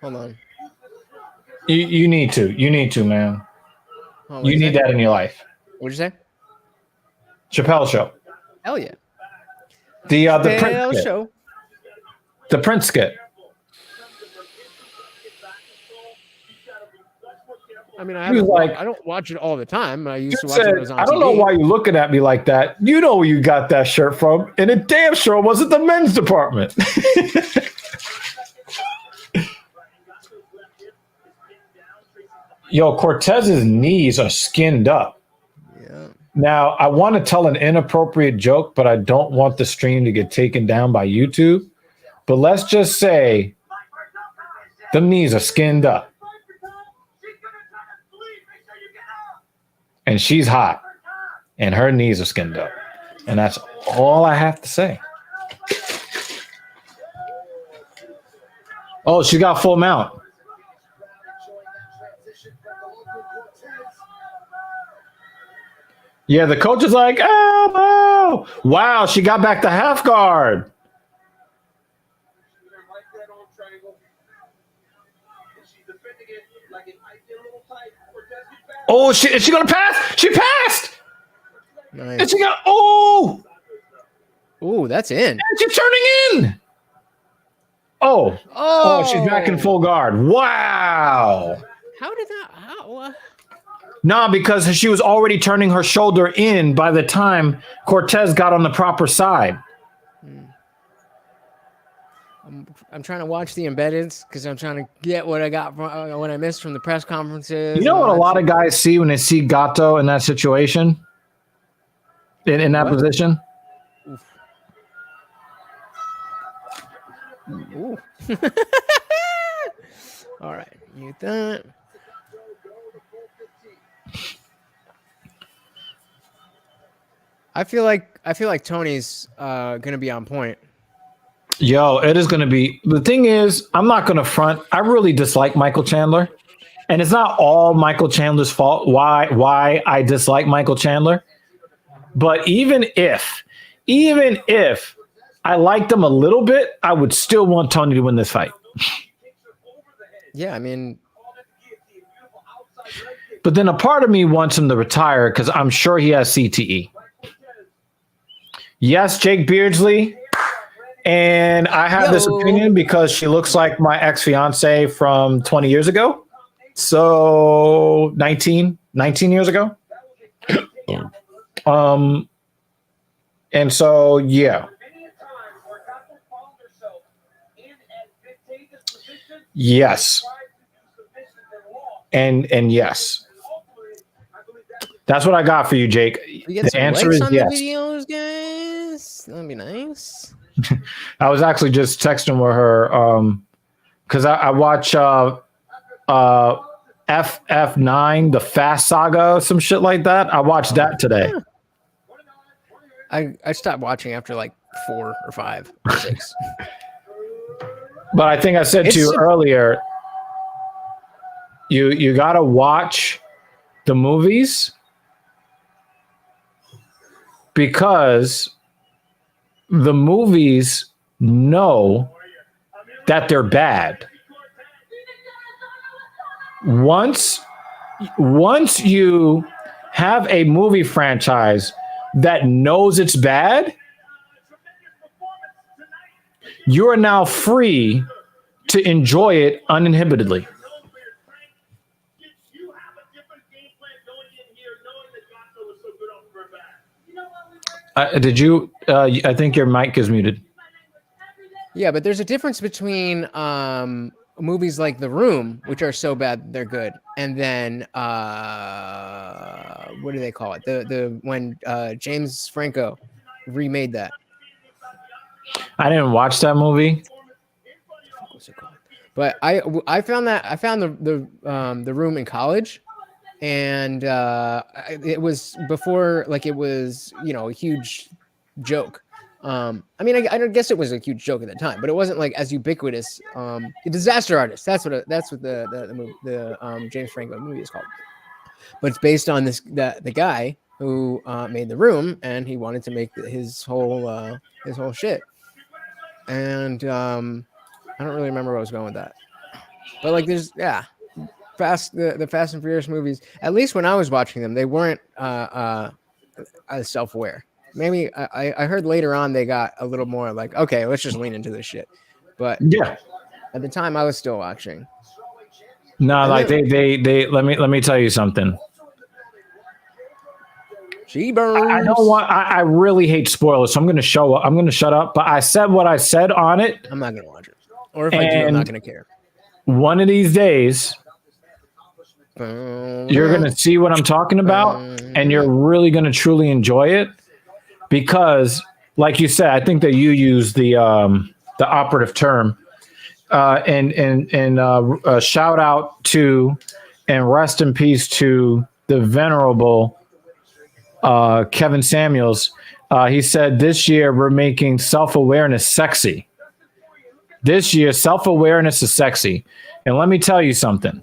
Hold on. You need to. You need to, man. Oh, You need that in your life. What'd you say? Chappelle Show. Hell yeah. The Chappelle Prince skit. Show. The Prince skit. I mean, He was like, I don't watch it all the time. I used to watch said, it when it was on I don't know TV. why you're looking at me like that. You know where you got that shirt from, and it damn sure wasn't the men's department. Yo, Cortez's knees are skinned up. Yeah. Now, I want to tell an inappropriate joke, but I don't want the stream to get taken down by YouTube. But let's just say the knees are skinned up. And she's hot. And her knees are skinned up. And that's all I have to say. Oh, she got full mount. Yeah, the coach is like, oh, no. Wow, she got back to half guard. Oh, is she going to pass? She passed. Nice. And she got, oh. Ooh, that's in. And she's turning in. Oh, she's back in full guard. Wow. How did that? How? Nah, because she was already turning her shoulder in by the time Cortez got on the proper side. I'm trying to watch the embeddeds because I'm trying to get what I got from what I missed from the press conferences. You know what a lot of guys see when they see Gato in that situation? In that position? Ooh. All right, mute that. I feel like Tony's gonna be on point. Yo, it is going to be. The thing is, I'm not going to front. I really dislike Michael Chandler, and it's not all Michael Chandler's fault. Why I dislike Michael Chandler, but even if I liked him a little bit, I would still want Tony to win this fight. Yeah, I mean, But then a part of me wants him to retire because I'm sure he has CTE. Yes, Jake Beardsley. And I have this opinion because she looks like my ex-fiance from 20 years ago. So 19 years ago. And so, yeah. Yes. And yes. That's what I got for you, Jake. we get The some answer likes is on yes. the videos, guys. That'd be nice. I was actually just texting with her because I watch FF9, the Fast Saga, some shit like that. I watched that today. I stopped watching after like 4 or 5 or 6. But I think I said to you earlier, you got to watch the movies because the movies know that they're bad. Once you have a movie franchise that knows it's bad, you are now free to enjoy it uninhibitedly. Did you? I think your mic is muted. Yeah, but there's a difference between movies like The Room, which are so bad they're good, and then what do they call it? The when James Franco remade that. I didn't watch that movie. What's it called? But I found the Room in college, and it was before like it was a huge joke. I mean, I guess it was a huge joke at the time, but it wasn't like as ubiquitous. The Disaster Artist. That's what the James Franco movie is called. But it's based on the guy who made The Room, and he wanted to make his whole shit. And I don't really remember where I was going with that. But like, there's the Fast and Furious movies. At least when I was watching them, they weren't as self-aware. Maybe I heard later on they got a little more like, okay, let's just lean into this shit. But yeah, at the time I was still watching. No, and like they let me tell you something. She burns. I don't want. I really hate spoilers, so I'm going to show up. I'm going to shut up. But I said what I said on it. I'm not going to watch it, or if I do, I'm not going to care. One of these days, you're going to see what I'm talking about, and you're really going to truly enjoy it. Because, like you said, I think that you use the operative term, and shout out to and rest in peace to the venerable Kevin Samuels. He said this year we're making self-awareness sexy. This year, self-awareness is sexy, and let me tell you something.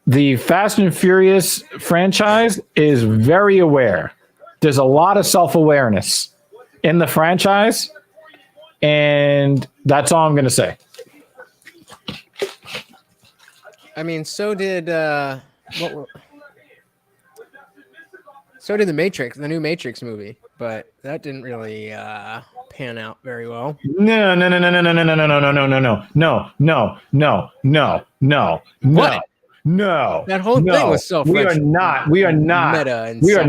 The Fast and Furious franchise is very aware. There's a lot of self-awareness in the franchise, and that's all I'm going to say. I mean, so did the Matrix, the new Matrix movie, but that didn't really pan out very well. No. What? No, that whole thing was self-referential. We are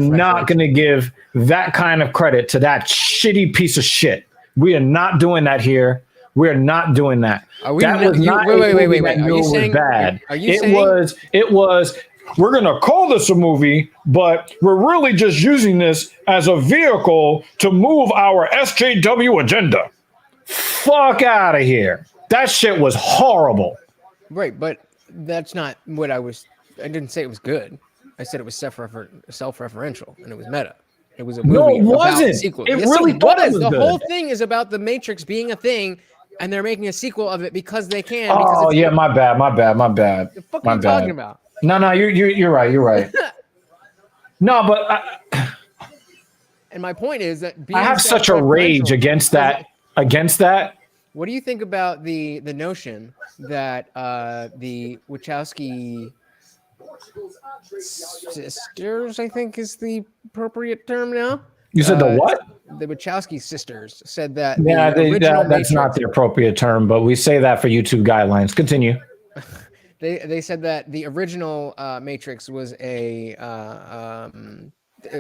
not going to give that kind of credit to that shitty piece of shit. We are not doing that here. We are not doing that. Wait. Are you saying bad? It was. We're going to call this a movie, but we're really just using this as a vehicle to move our SJW agenda. Fuck out of here. That shit was horrible. Right, but that's not what I didn't say it was good. I said it was self-referential and it was meta. It was a No, movie it about wasn't. a sequel. It Yes, really it thought it was. was The good. whole thing is about the Matrix being a thing, and they're making a sequel of it because they can. Oh yeah, my bad. The fuck are you talking about? No, you're right. You're right. No, but And my point is that I have such a rage against that. What do you think about the notion that the Wachowski sisters, I think is the appropriate term now? You said the what? The Wachowski sisters said that Yeah, the original that's not the appropriate term, but we say that for YouTube guidelines. Continue. They said that the original Matrix was it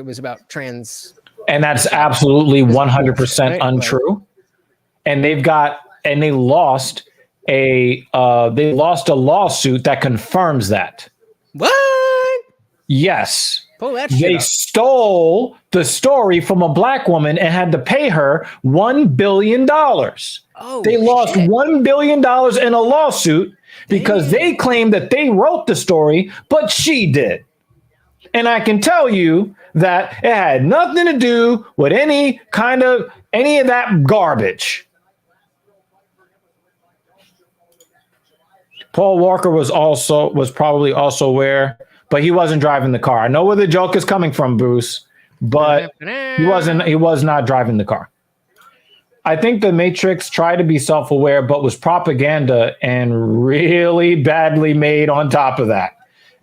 was about trans, And that's absolutely 100% untrue. And they lost a lawsuit that confirms that. What? Yes. Pull that shit They up. stole the story from a black woman and had to pay her $1 billion. Oh, they lost shit. $1 billion in a lawsuit because they claimed that they wrote the story, but she did. And I can tell you that it had nothing to do with any of that garbage. Paul Walker was probably also aware, but he wasn't driving the car. I know where the joke is coming from, Bruce, but he was not driving the car. I think the Matrix tried to be self-aware, but was propaganda and really badly made on top of that.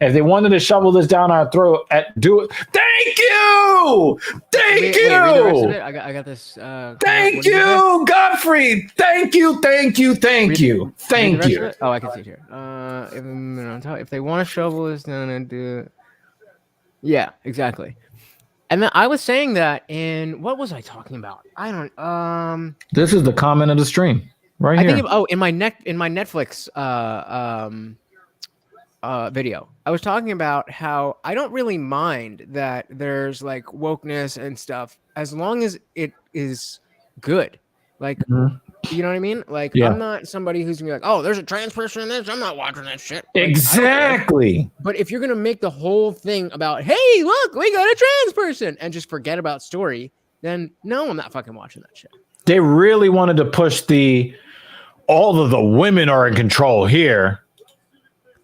If they wanted to shovel this down our throat, do it. Thank you. Thank you. Wait, read the rest of it. I got this. Thank you, Godfrey. Thank you. Thank you. Thank you. Thank you. Oh, I can see it here. If they want to shovel this down and do it. Yeah, exactly. And then I was saying that in what was I talking about? I don't. This is the comment of the stream right here. I think in my Netflix video, I was talking about how I don't really mind that there's like wokeness and stuff as long as it is good. Like, you know what I mean? Like, Yeah. I'm not somebody who's gonna be like, oh, there's a trans person in this. I'm not watching that shit. Like, Exactly. but if you're gonna make the whole thing about, hey, look, we got a trans person, and just forget about story, then no, I'm not fucking watching that shit. They really wanted to push all of the women are in control here.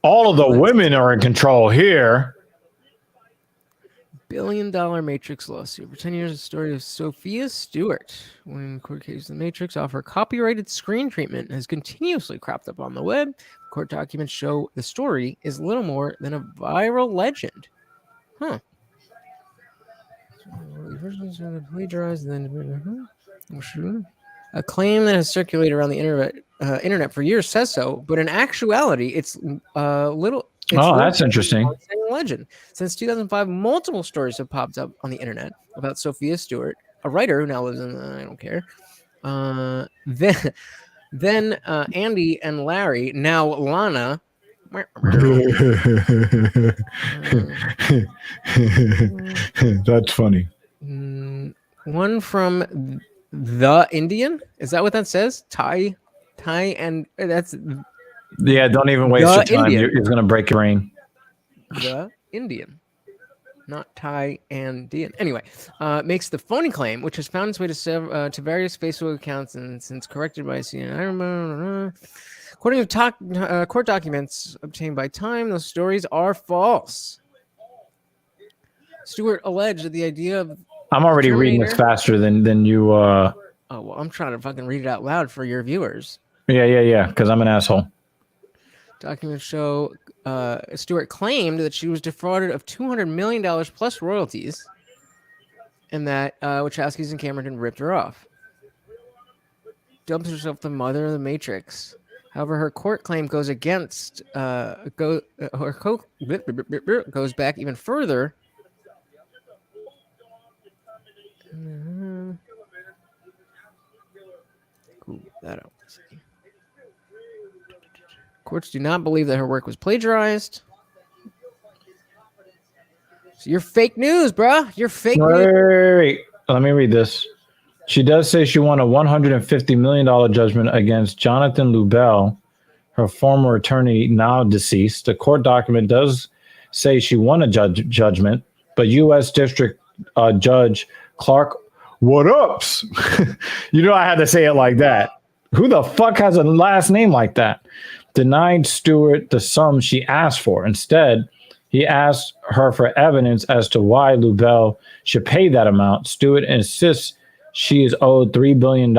All of the women are in control here. $1 billion Matrix lawsuit. For 10 years, the story of Sophia Stewart, when court case The Matrix offer copyrighted screen treatment, has continuously cropped up on the web. Court documents show the story is little more than a viral legend. Huh. A claim that has circulated around the internet for years says so, but in actuality, it's little. That's interesting. Legend. Since 2005, multiple stories have popped up on the internet about Sophia Stewart, a writer who now lives in I don't care. Then Andy and Larry, now Lana. That's funny. One from the Indian. Is that what that says? Thai, and that's. Yeah, don't even waste your time. It's going to break your brain. The Indian, not Thai and Dian. Anyway, makes the phony claim, which has found its way to various Facebook accounts and since corrected by CNN. According to court documents obtained by Time, those stories are false. Stewart alleged that the idea of I'm already reading this faster than you. Oh well, I'm trying to fucking read it out loud for your viewers. Yeah. Because I'm an asshole. Documents show Stewart claimed that she was defrauded of $200 million plus royalties, and that Wachowski's and Cameron ripped her off. Dubs herself the mother of the Matrix. However, her court claim goes against goes back even further. That out. Courts do not believe that her work was plagiarized. So you're fake news, bro. You're fake news. Wait. Let me read this. She does say she won a $150 million judgment against Jonathan Lubell, her former attorney, now deceased. The court document does say she won a judgment, but U.S. District Judge Clark, what ups? You know, I had to say it like that. Who the fuck has a last name like that? Denied Stewart the sum she asked for. Instead, he asked her for evidence as to why Lubell should pay that amount. Stewart insists she is owed $3 billion.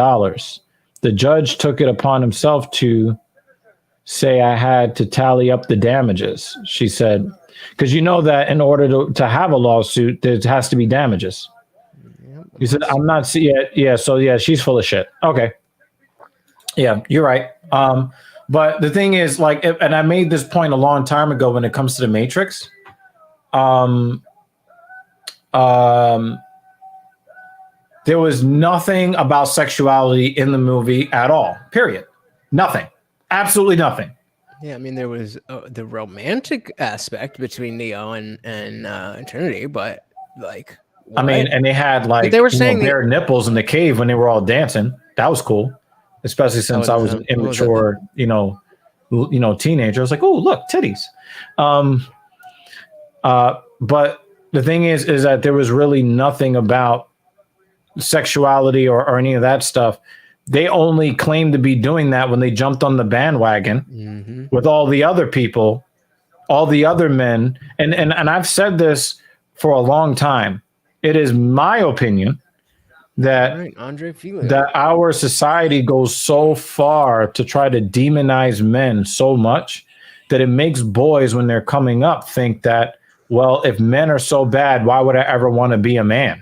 The judge took it upon himself to say I had to tally up the damages, she said. Because you know that in order to have a lawsuit, there has to be damages. He said, I'm not see yeah, so yeah, she's full of shit. Okay. Yeah, you're right. But the thing is, like, and I made this point a long time ago when it comes to the Matrix. There was nothing about sexuality in the movie at all. Period. Nothing. Absolutely nothing. Yeah, I mean, there was the romantic aspect between Neo and Trinity, but like, I mean, and they had like they were saying bare nipples in the cave when they were all dancing. That was cool, especially since I was an immature, teenager. I was like, oh, look, titties. But the thing is that there was really nothing about sexuality or any of that stuff. They only claimed to be doing that when they jumped on the bandwagon with all the other people, all the other men. And I've said this for a long time. It is my opinion that that our society goes so far to try to demonize men so much that it makes boys, when they're coming up, think that, well, if men are so bad, why would I ever want to be a man?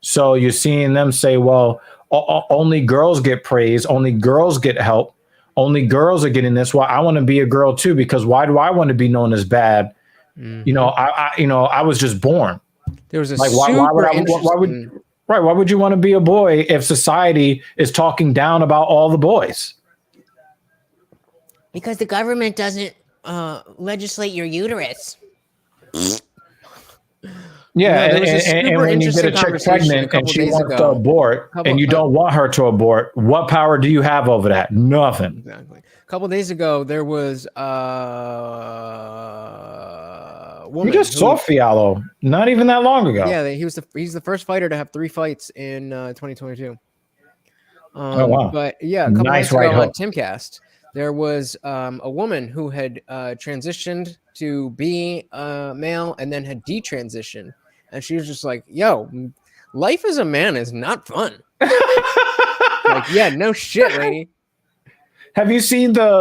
So you're seeing them say, well, only girls get praise, only girls get help, only girls are getting this. Well, I want to be a girl too, because why do I want to be known as bad? You know, I was just born. There was a like, why would you want to be a boy if society is talking down about all the boys? Because the government doesn't legislate your uterus. Yeah, and when you get a chick pregnant and she wants to abort and you don't want her to abort, what power do you have over that? Nothing. Exactly. A couple of days ago, there was woman. You just saw Fiallo not even that long ago. Yeah, he's the first fighter to have 3 fights in 2022. Oh wow! But yeah, a couple nice nights ago on Timcast, there was a woman who had transitioned to be male and then had detransitioned, and she was just like, "Yo, life as a man is not fun." Like, yeah, no shit, lady. Have you seen the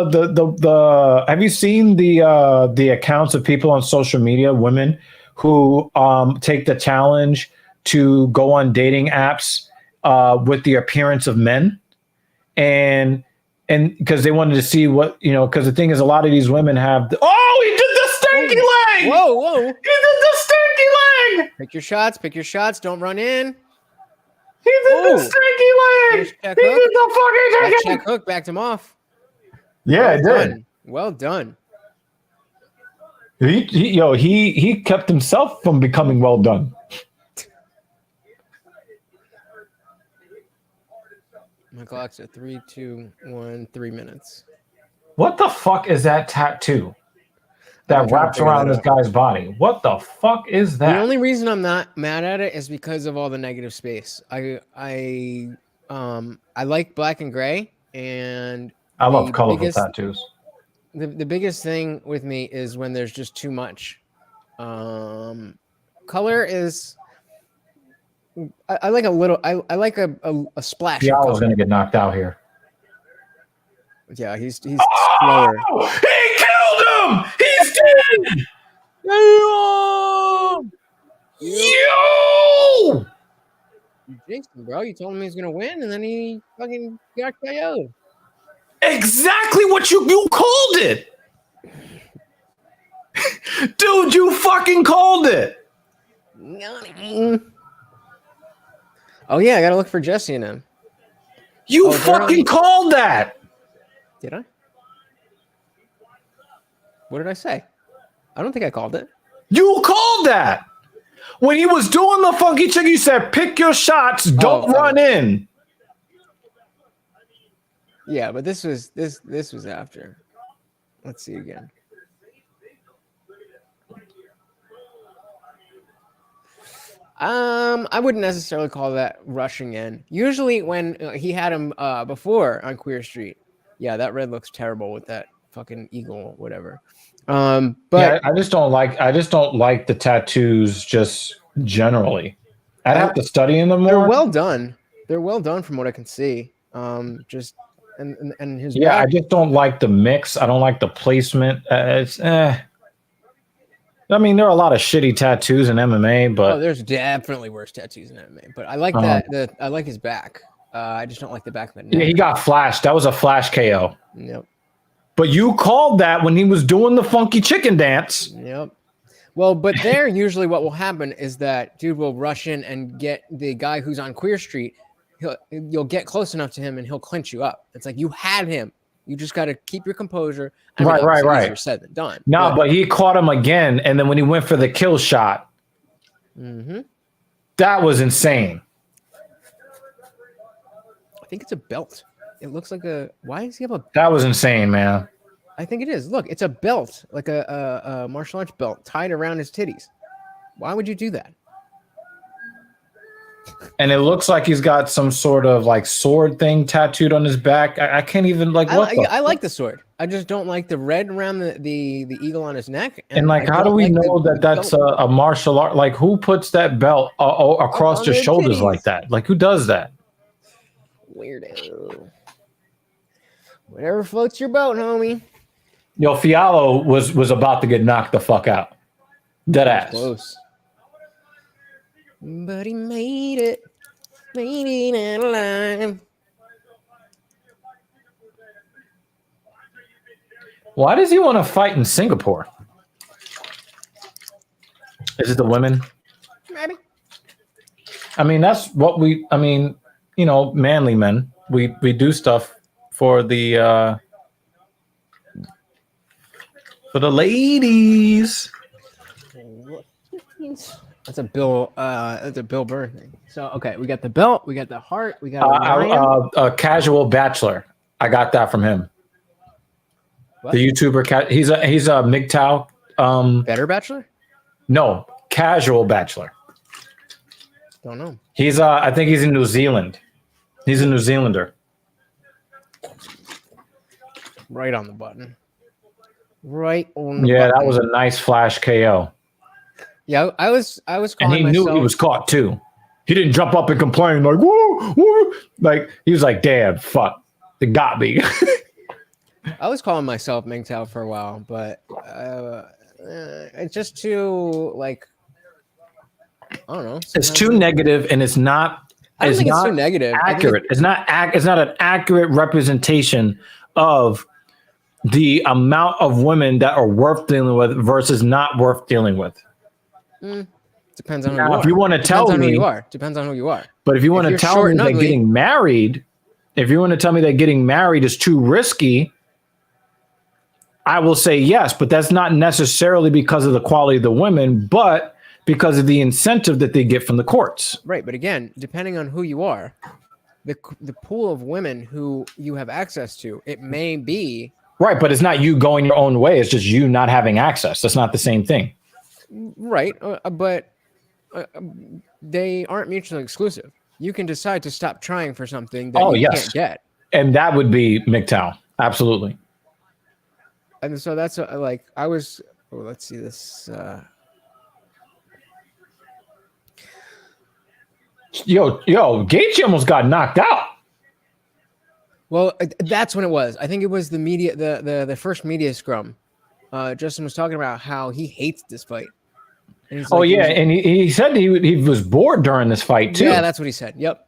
accounts of people on social media, women who take the challenge to go on dating apps with the appearance of men, and because they wanted to see what, because the thing is, a lot of these women have he did the stinky leg. Whoa. He did the stinky leg. Pick your shots, don't run in. He did the stinky leg. He did the fucking check hook, backed him off. Yeah, it did. Well done. He kept himself from becoming well done. My clock's at 3, 2, 1, 3 minutes. What the fuck is that tattoo that wraps around this guy's body? What the fuck is that? The only reason I'm not mad at it is because of all the negative space. I like black and gray, and I love colorful tattoos. The biggest thing with me is when there's just too much. Color is. I like a little. I like a splash. Yeah, I was gonna get knocked out here. Yeah, he's slower. He killed him. He's dead. Yo! Jason, bro, you told him he was gonna win, and then he fucking got KO'd. Exactly what you called it. Dude, you fucking called it. Oh yeah, I gotta look for Jesse and him. You fucking called that. Did I? What did I say? I don't think I called it. You called that. When he was doing the funky chick, you said, pick your shots, don't run in. Yeah, but this was after. Let's see again. I wouldn't necessarily call that rushing in. Usually, when he had him before on Queer Street, yeah, that red looks terrible with that fucking eagle, whatever. But yeah, I just don't like the tattoos just generally. I'd have to study them they're more. well done. They're well done from what I can see. Just and his Yeah, I back. just don't like the mix. I don't like the placement. I mean, there are a lot of shitty tattoos in MMA, Oh, but there's definitely worse tattoos in MMA. But I like Uh-huh. that. I like his back. I just don't like the back of the yeah, neck. he got flashed. That was a flash KO. Yep. But you called that when he was doing the funky chicken dance. Yep. Well, but there usually what will happen is that dude will rush in and get the guy who's on Queer Street. You'll get close enough to him and he'll clinch you up. It's like you had him. You just got to keep your composure. I mean, Right. Easier said than done. No, but he caught him again, and then when he went for the kill shot, that was insane. I think it's a belt. It looks like a. Why does he have a? That was insane, man. I think it is. Look, it's a belt, like a martial arts belt tied around his titties. Why would you do that? And it looks like he's got some sort of like sword thing tattooed on his back. I can't even like what. I like the sword. I just don't like the red around the eagle on his neck. And like, how do we know that that's a martial art? Like, who puts that belt across their shoulders like that? Like, who does that? Weirdo. Whatever floats your boat, homie. Yo, Fialo was about to get knocked the fuck out. Dead ass. Close. But he made it. Made it alive. Why does he want to fight in Singapore? Is it the women? Maybe. I mean, that's what manly men. We do stuff for the ladies. That's a Bill Burr thing. So okay, we got the belt, we got the heart, we got a casual bachelor. I got that from him. What? The YouTuber. He's a MGTOW. Better Bachelor? No, casual bachelor. Don't know. He's I think he's in New Zealand. He's a New Zealander. Right on the button. Right on the Yeah, button. that was a nice flash KO. Yeah, I was And calling he myself, knew he was caught too. He didn't jump up and complain like, woo, woo. Like he was like, damn, fuck. They got me. I was calling myself MGTOW for a while, but it's just too like I don't know. It's too negative and it's not I don't think it's not too negative. accurate. It's not an accurate representation of the amount of women that are worth dealing with versus not worth dealing with. Depends on who Now, you are. if you want to tell Depends on me, who you are. Depends on who you are. but if you want to you're tell short me and that ugly- getting married, if you want to tell me that getting married is too risky, I will say yes, but that's not necessarily because of the quality of the women, but because of the incentive that they get from the courts. Right, but again, depending on who you are, the pool of women who you have access to, it may be Right, but it's not you going your own way. It's just you not having access. That's not the same thing. right, but they aren't mutually exclusive. You can decide to stop trying for something that you can't get. And that would be MGTOW. Absolutely. And so that's like I was. Oh, let's see this. Yo, Gaethje almost got knocked out. Well, that's when it was. I think it was the media, the first media scrum. Justin was talking about how he hates this fight. And he's like, and he said he was bored during this fight too. Yeah, that's what he said. Yep.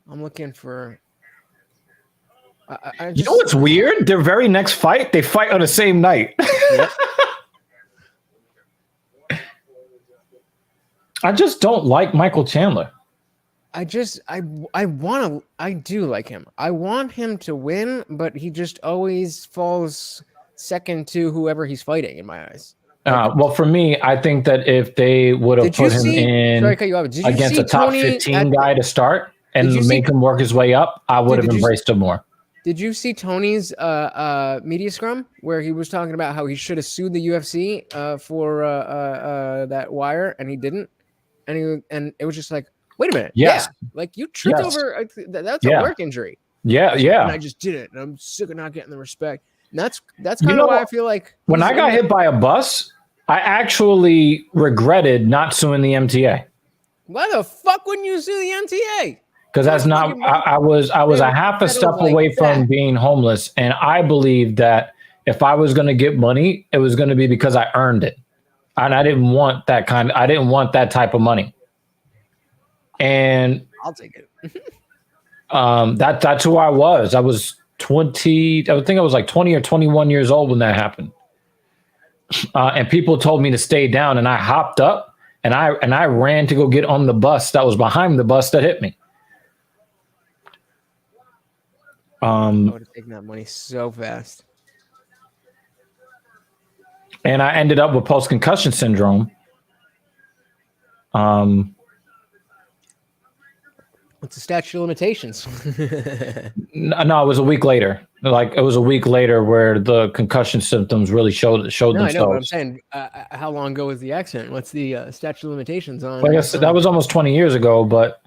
I'm looking for. I just, You know what's weird? Their very next fight, they fight on the same night. Yep. I just don't like Michael Chandler. I do like him. I want him to win, but he just always falls second to whoever he's fighting in my eyes. Well, for me, I think that if they would have put him in against a top 15 guy to start and make him work his way up, I would have embraced him more. Did you see Tony's media scrum where he was talking about how he should have sued the UFC for that wire and he didn't, and it was just like, wait a minute, Yes. yeah, like you tripped Yes. over that's Yeah. a work injury. Yeah, And I yeah. just did it, and I'm sick of not getting the respect. And that's You kind know of why I what? feel like When I got hit by a bus, I actually regretted not suing the MTA. Why the fuck wouldn't you sue the MTA? Because that's not. I was a half a step away from being homeless, and I believed that if I was going to get money, it was going to be because I earned it, and I didn't want that I didn't want that type of money. And I'll take it. that's who I was. I was 20. I think I was like 20 or 21 years old when that happened. And people told me to stay down, and I hopped up and I ran to go get on the bus that was behind the bus that hit me. I would have taken that money so fast. And I ended up with post-concussion syndrome. What's the statute of limitations? No, it was a week later. Like it was a week later where the concussion symptoms really showed No, themselves. I know, but I'm saying, how long ago was the accident? What's the statute of limitations on? Well, I guess that was almost 20 years ago, but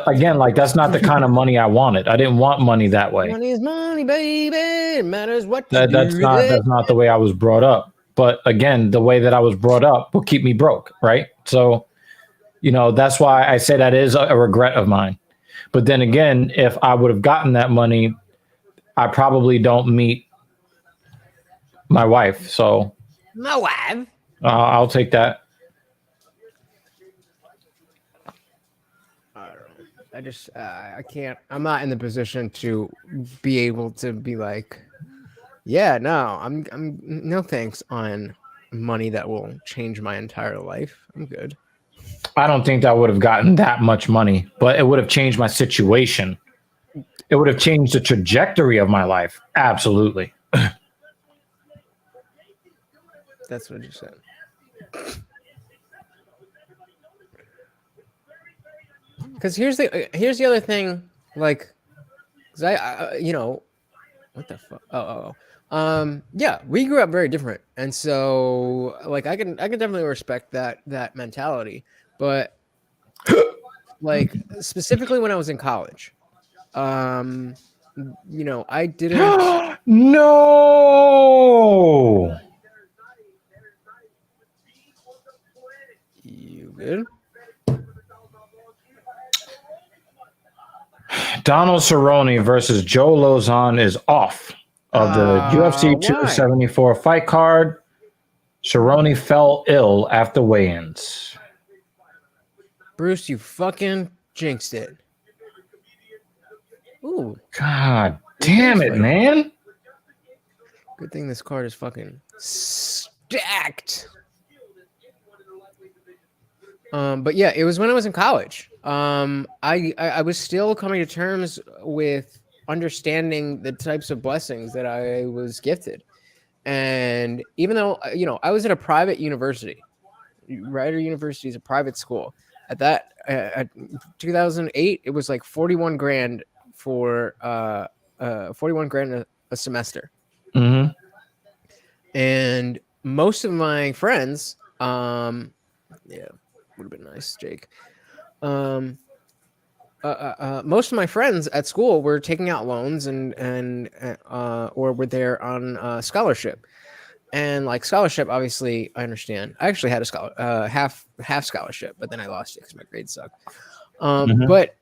again, like that's not the kind of money I wanted. I didn't want money that way. Money is money, baby. It matters what you do That's with not it. that's not the way I was brought up. But again, the way that I was brought up will keep me broke, right? So, that's why I say that is a regret of mine. But then again, if I would have gotten that money, I probably don't meet my wife. So My wife. I'll take that. I don't know. I just I can't. I'm not in the position to be able to be like, yeah, no, I'm no thanks on money that will change my entire life. I'm good. I don't think that would have gotten that much money, but it would have changed my situation. It would have changed the trajectory of my life. Absolutely. That's what you said. Because here's the other thing, like, because I what the fuck? Yeah, we grew up very different, and so like I can definitely respect that mentality, but like specifically when I was in college, I didn't. No. You good? Donald Cerrone versus Joe Lozon is off of the UFC 274 fight card. Cerrone fell ill after weigh-ins. Bruce, you fucking jinxed it. Ooh. God damn it, man. Good thing this card is fucking stacked. But yeah, it was when I was in college. I was still coming to terms with understanding the types of blessings that I was gifted. And even though, I was at a private university, Rider University is a private school. At 2008, it was like 41 grand for 41 grand a semester. Mm-hmm. And most of my friends, yeah, would have been nice, Jake. Most of my friends at school were taking out loans and or were there on scholarship. And like scholarship, obviously, I understand. I actually had a half scholarship, but then I lost it because my grades suck. But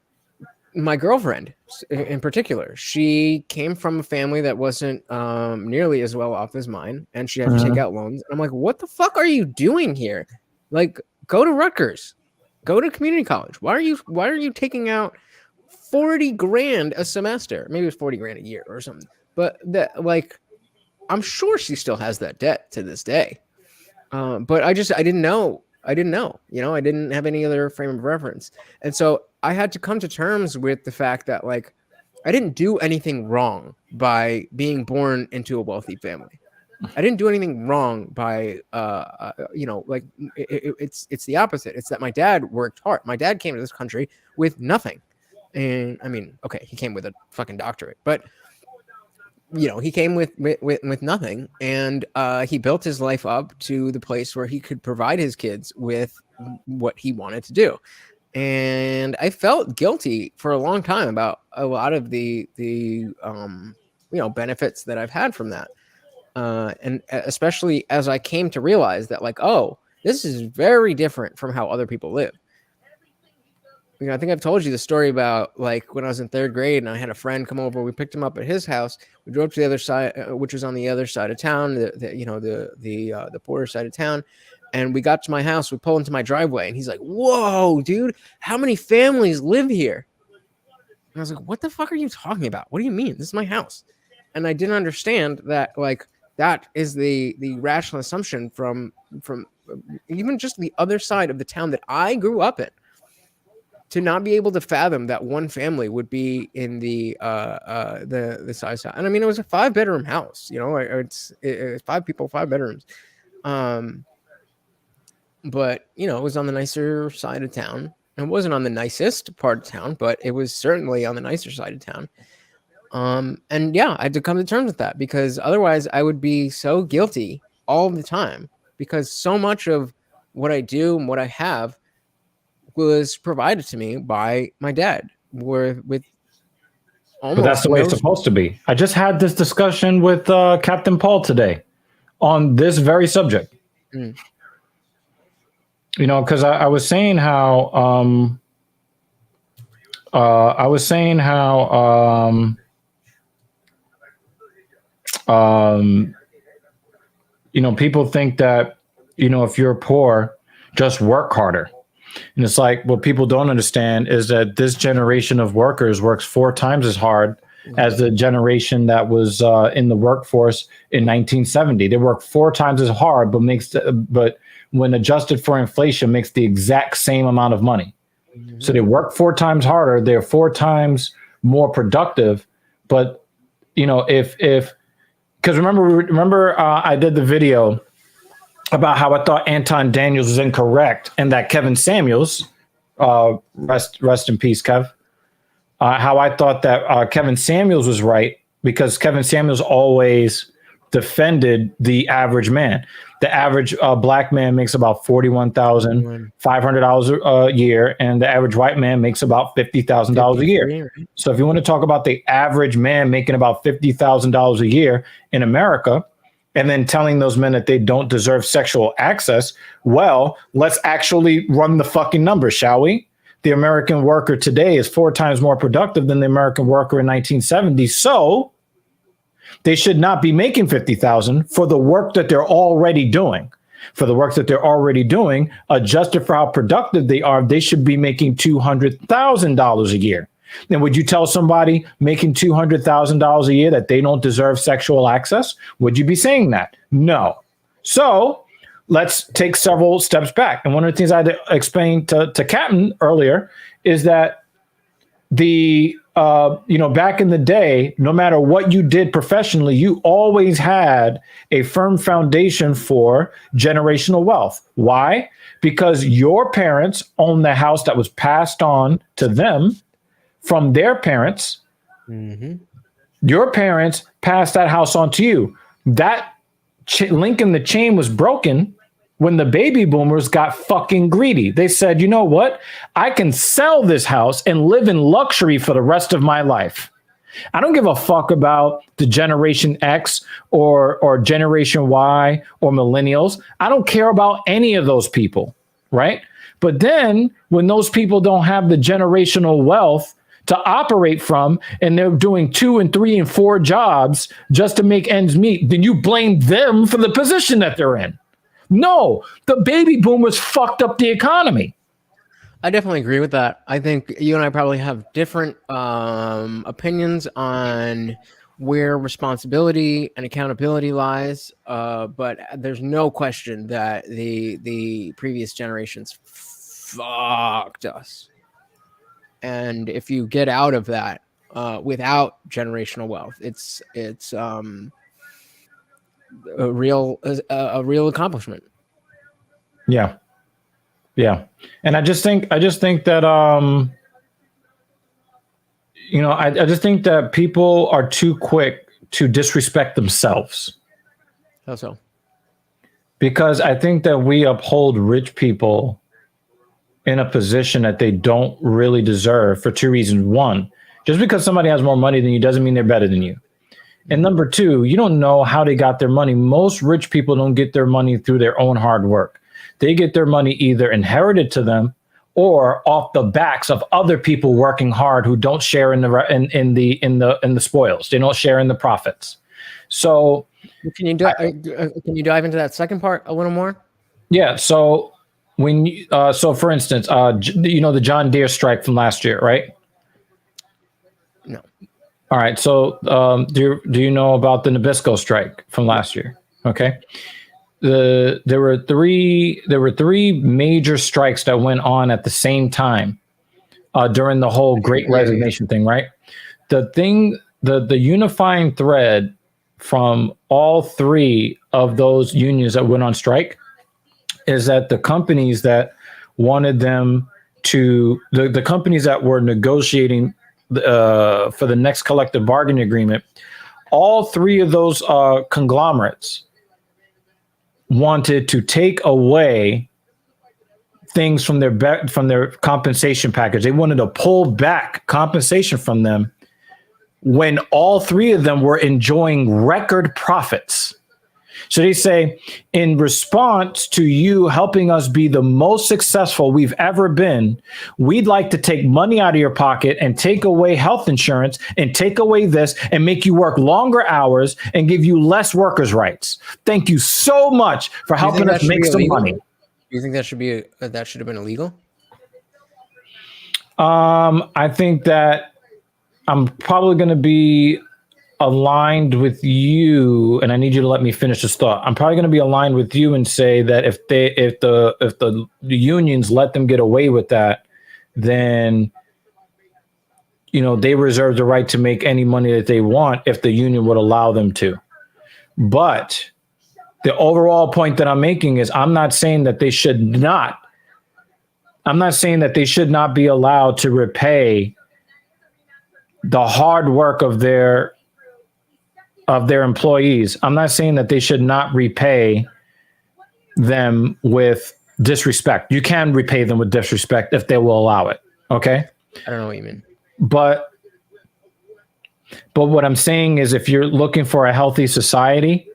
my girlfriend, in particular, she came from a family that wasn't nearly as well off as mine, and she had to take out loans. And I'm like, what the fuck are you doing here? Like, go to Rutgers, go to community college. Why are you taking out 40 grand a semester? Maybe it was 40 grand a year or something. But that, like, I'm sure she still has that debt to this day. But I didn't know. I didn't have any other frame of reference. And so I had to come to terms with the fact that, like, I didn't do anything wrong by being born into a wealthy family. I didn't do anything wrong by, it's the opposite. It's that my dad worked hard. My dad came to this country with nothing. And I mean, okay, he came with a fucking doctorate, but he came with nothing, and he built his life up to the place where he could provide his kids with what he wanted to do. And I felt guilty for a long time about a lot of the benefits that I've had from that. And especially as I came to realize that, like, oh, this is very different from how other people live. I think I've told you the story about, like, when I was in third grade and I had a friend come over. We picked him up at his house. We drove to the other side, which was on the other side of town, the poorer side of town. And we got to my house. We pulled into my driveway, and he's like, "Whoa, dude, how many families live here?" And I was like, "What the fuck are you talking about? What do you mean? This is my house." And I didn't understand that, like, that is the rational assumption from even just the other side of the town that I grew up in. To not be able to fathom that one family would be in the size, and I mean, it was a 5-bedroom house. It's 5 people, 5 bedrooms. But it was on the nicer side of town. It wasn't on the nicest part of town, but it was certainly on the nicer side of town. And yeah, I had to come to terms with that, because otherwise I would be so guilty all the time, because so much of what I do and what I have was provided to me by my dad. With almost, but that's the way it's supposed to be. I just had this discussion with Captain Paul today on this very subject. Because I was saying how people think that if you're poor, just work harder. And it's like, what people don't understand is that this generation of workers works 4 times as hard as the generation that was in the workforce in 1970. They work 4 times as hard, but when adjusted for inflation, makes the exact same amount of money. Mm-hmm. So they work 4 times harder. They're 4 times more productive. But because remember, I did the video about how I thought Anton Daniels was incorrect and that Kevin Samuels, rest in peace, Kev, how I thought that Kevin Samuels was right, because Kevin Samuels always defended the average man. The average black man makes about $41,500 a year, and the average white man makes about $50,000 a year. So if you want to talk about the average man making about $50,000 a year in America, and then telling those men that they don't deserve sexual access, well, let's actually run the fucking numbers, shall we? The American worker today is 4 times more productive than the American worker in 1970. So they should not be making $50,000 for the work that they're already doing. For the work that they're already doing, adjusted for how productive they are, they should be making $200,000 a year. Then would you tell somebody making $200,000 a year that they don't deserve sexual access? Would you be saying that? No. So let's take several steps back. And one of the things I had to explain to Captain earlier is that back in the day, no matter what you did professionally, you always had a firm foundation for generational wealth. Why? Because your parents owned the house that was passed on to them from their parents. Mm-hmm. Your parents passed that house on to you. That link in the chain was broken when the baby boomers got fucking greedy. They said, you know what? I can sell this house and live in luxury for the rest of my life. I don't give a fuck about the Generation X or Generation Y or millennials. I don't care about any of those people, right? But then when those people don't have the generational wealth to operate from, and they're doing 2 and 3 and 4 jobs just to make ends meet, then you blame them for the position that they're in. No, the baby boomers fucked up the economy. I definitely agree with that. I think you and I probably have different opinions on where responsibility and accountability lies, but there's no question that the previous generations fucked us. And if you get out of that without generational wealth, it's a real accomplishment. Yeah. And I just think that I just think that people are too quick to disrespect themselves. How so? Because I think that we uphold rich people in a position that they don't really deserve for two reasons. One, just because somebody has more money than you doesn't mean they're better than you. And number two, you don't know how they got their money. Most rich people don't get their money through their own hard work. They get their money either inherited to them or off the backs of other people working hard who don't share in the spoils. They don't share in the profits. So can you dive into that second part a little more? Yeah. So for instance, the John Deere strike from last year, right? No. All right. So do you know about the Nabisco strike from last year? Okay. There were three major strikes that went on at the same time during the whole Great Resignation thing, right? The unifying thread from all three of those unions that went on strike is that the companies that wanted them to, the companies that were negotiating for the next collective bargaining agreement, all three of those conglomerates wanted to take away things from their compensation package. They wanted to pull back compensation from them when all three of them were enjoying record profits. So they say, in response to you helping us be the most successful we've ever been, we'd like to take money out of your pocket and take away health insurance and take away this and make you work longer hours and give you less workers' rights. Thank you so much for helping us make some money. Do you think that should have been illegal? I think that I'm probably going to be aligned with you, and I need you to let me finish this thought. I'm probably going to be aligned with you and say that if the unions let them get away with that, then they reserve the right to make any money that they want if the union would allow them to. But the overall point that I'm making is I'm not saying that they should not be allowed to repay the hard work of their employees. I'm not saying that they should not repay them with disrespect. You can repay them with disrespect if they will allow it. Okay? I don't know what you mean. But what I'm saying is, if you're looking for a healthy society,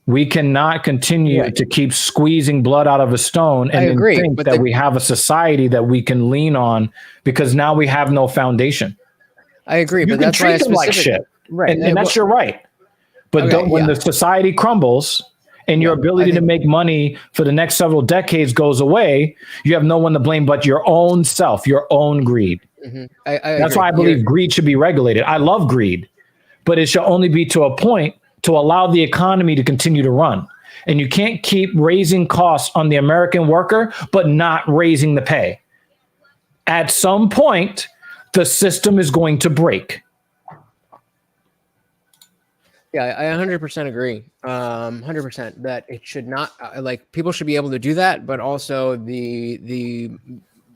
we cannot continue to keep squeezing blood out of a stone and think that we have a society that we can lean on, because now we have no foundation. I agree, but that's why I treat them like shit. Right. And that's your right. But when the society crumbles and your ability to make money for the next several decades goes away, you have no one to blame but your own self, your own greed. Mm-hmm. That's why I believe greed should be regulated. I love greed, but it should only be to a point to allow the economy to continue to run. And you can't keep raising costs on the American worker, but not raising the pay. At some point, the system is going to break. Yeah, I 100% agree. 100% that it should not, people should be able to do that, but also the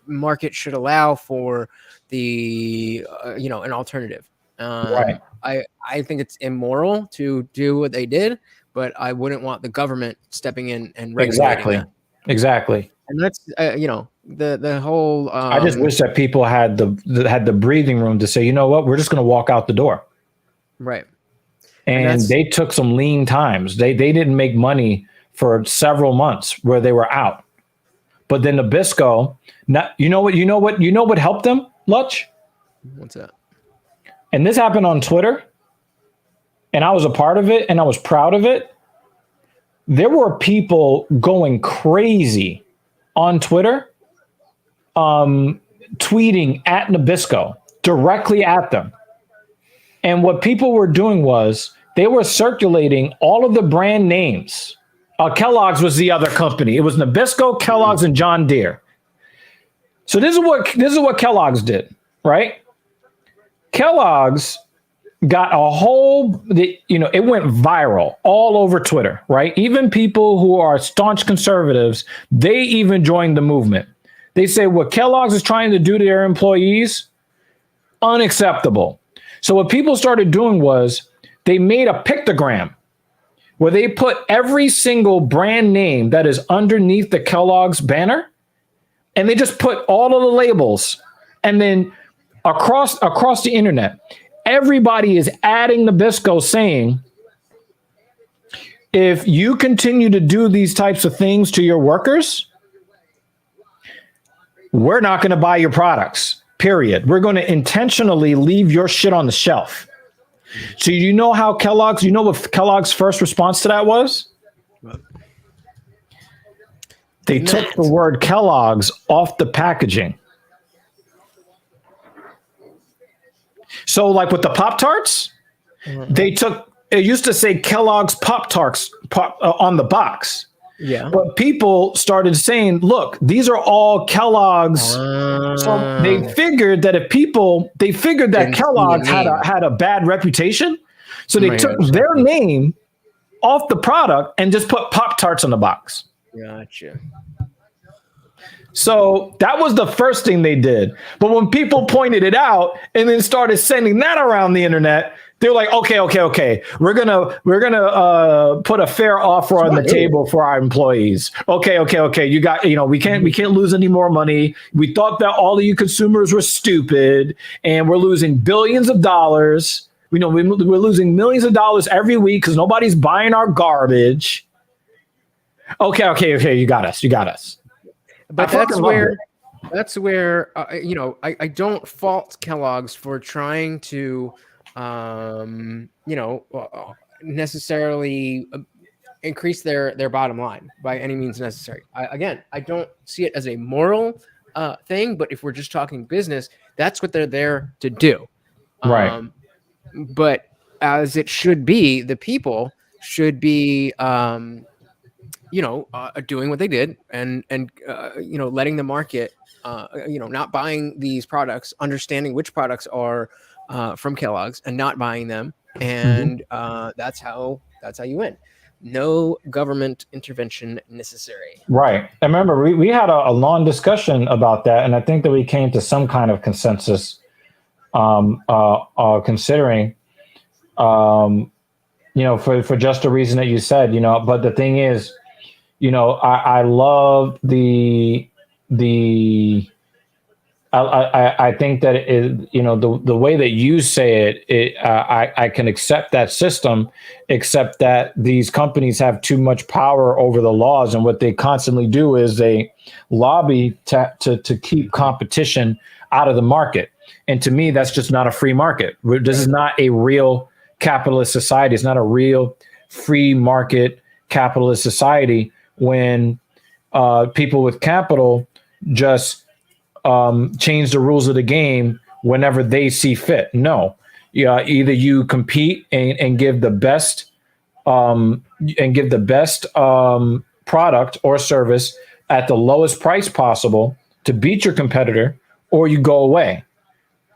market should allow for an alternative. Right. I think it's immoral to do what they did, but I wouldn't want the government stepping in and regulating that. Exactly. And that's the whole. I just wish that people had the breathing room to say, you know what, we're just going to walk out the door. Right. And they took some lean times. They didn't make money for several months where they were out. But then Nabisco, you know what helped them, Lutch? What's that? And this happened on Twitter, and I was a part of it, and I was proud of it. There were people going crazy on Twitter, tweeting at Nabisco, directly at them. And what people were doing was they were circulating all of the brand names. Kellogg's was the other company. It was Nabisco, Kellogg's, and John Deere. So this is what Kellogg's did, right? Kellogg's got it went viral all over Twitter, right? Even people who are staunch conservatives, they even joined the movement. They say what Kellogg's is trying to do to their employees, unacceptable. So what people started doing was they made a pictogram where they put every single brand name that is underneath the Kellogg's banner, and they just put all of the labels, and then across the internet, everybody is adding Nabisco saying, if you continue to do these types of things to your workers, we're not going to buy your products, period. We're going to intentionally leave your shit on the shelf. So you know how you know what Kellogg's first response to that was? They took the word Kellogg's off the packaging. So like with the Pop-Tarts, it used to say Kellogg's Pop-Tarts on the box. Yeah. But people started saying, look, these are all Kellogg's. So they figured that Kellogg's had a bad reputation. So they took their name off the product and just put Pop-Tarts on the box. Gotcha. So that was the first thing they did. But when people pointed it out and then started sending that around the internet, they're like, okay. We're gonna put a fair offer on the table for our employees. Okay. You got, we can't lose any more money. We thought that all of you consumers were stupid, and we're losing billions of dollars. We're losing millions of dollars every week because nobody's buying our garbage. Okay. You got us. But that's where I don't fault Kellogg's for trying to necessarily increase their bottom line by any means necessary. I don't see it as a moral thing, but if we're just talking business, that's what they're there to do. Right. But as it should be, the people should be doing what they did and letting the market, not buying these products, understanding which products are from Kellogg's and not buying them. And that's how you win. No government intervention necessary. Right. I remember we had a long discussion about that, and I think that we came to some kind of consensus considering, for just the reason that you said, but the thing is, I love I think that it is, the way that you say it, I can accept that system, except that these companies have too much power over the laws, and what they constantly do is they lobby to keep competition out of the market. And to me, that's just not a free market. This is not a real capitalist society. It's not a real free market capitalist society when people with capital just change the rules of the game whenever they see fit. No, either you compete and give the best product or service at the lowest price possible to beat your competitor, or you go away.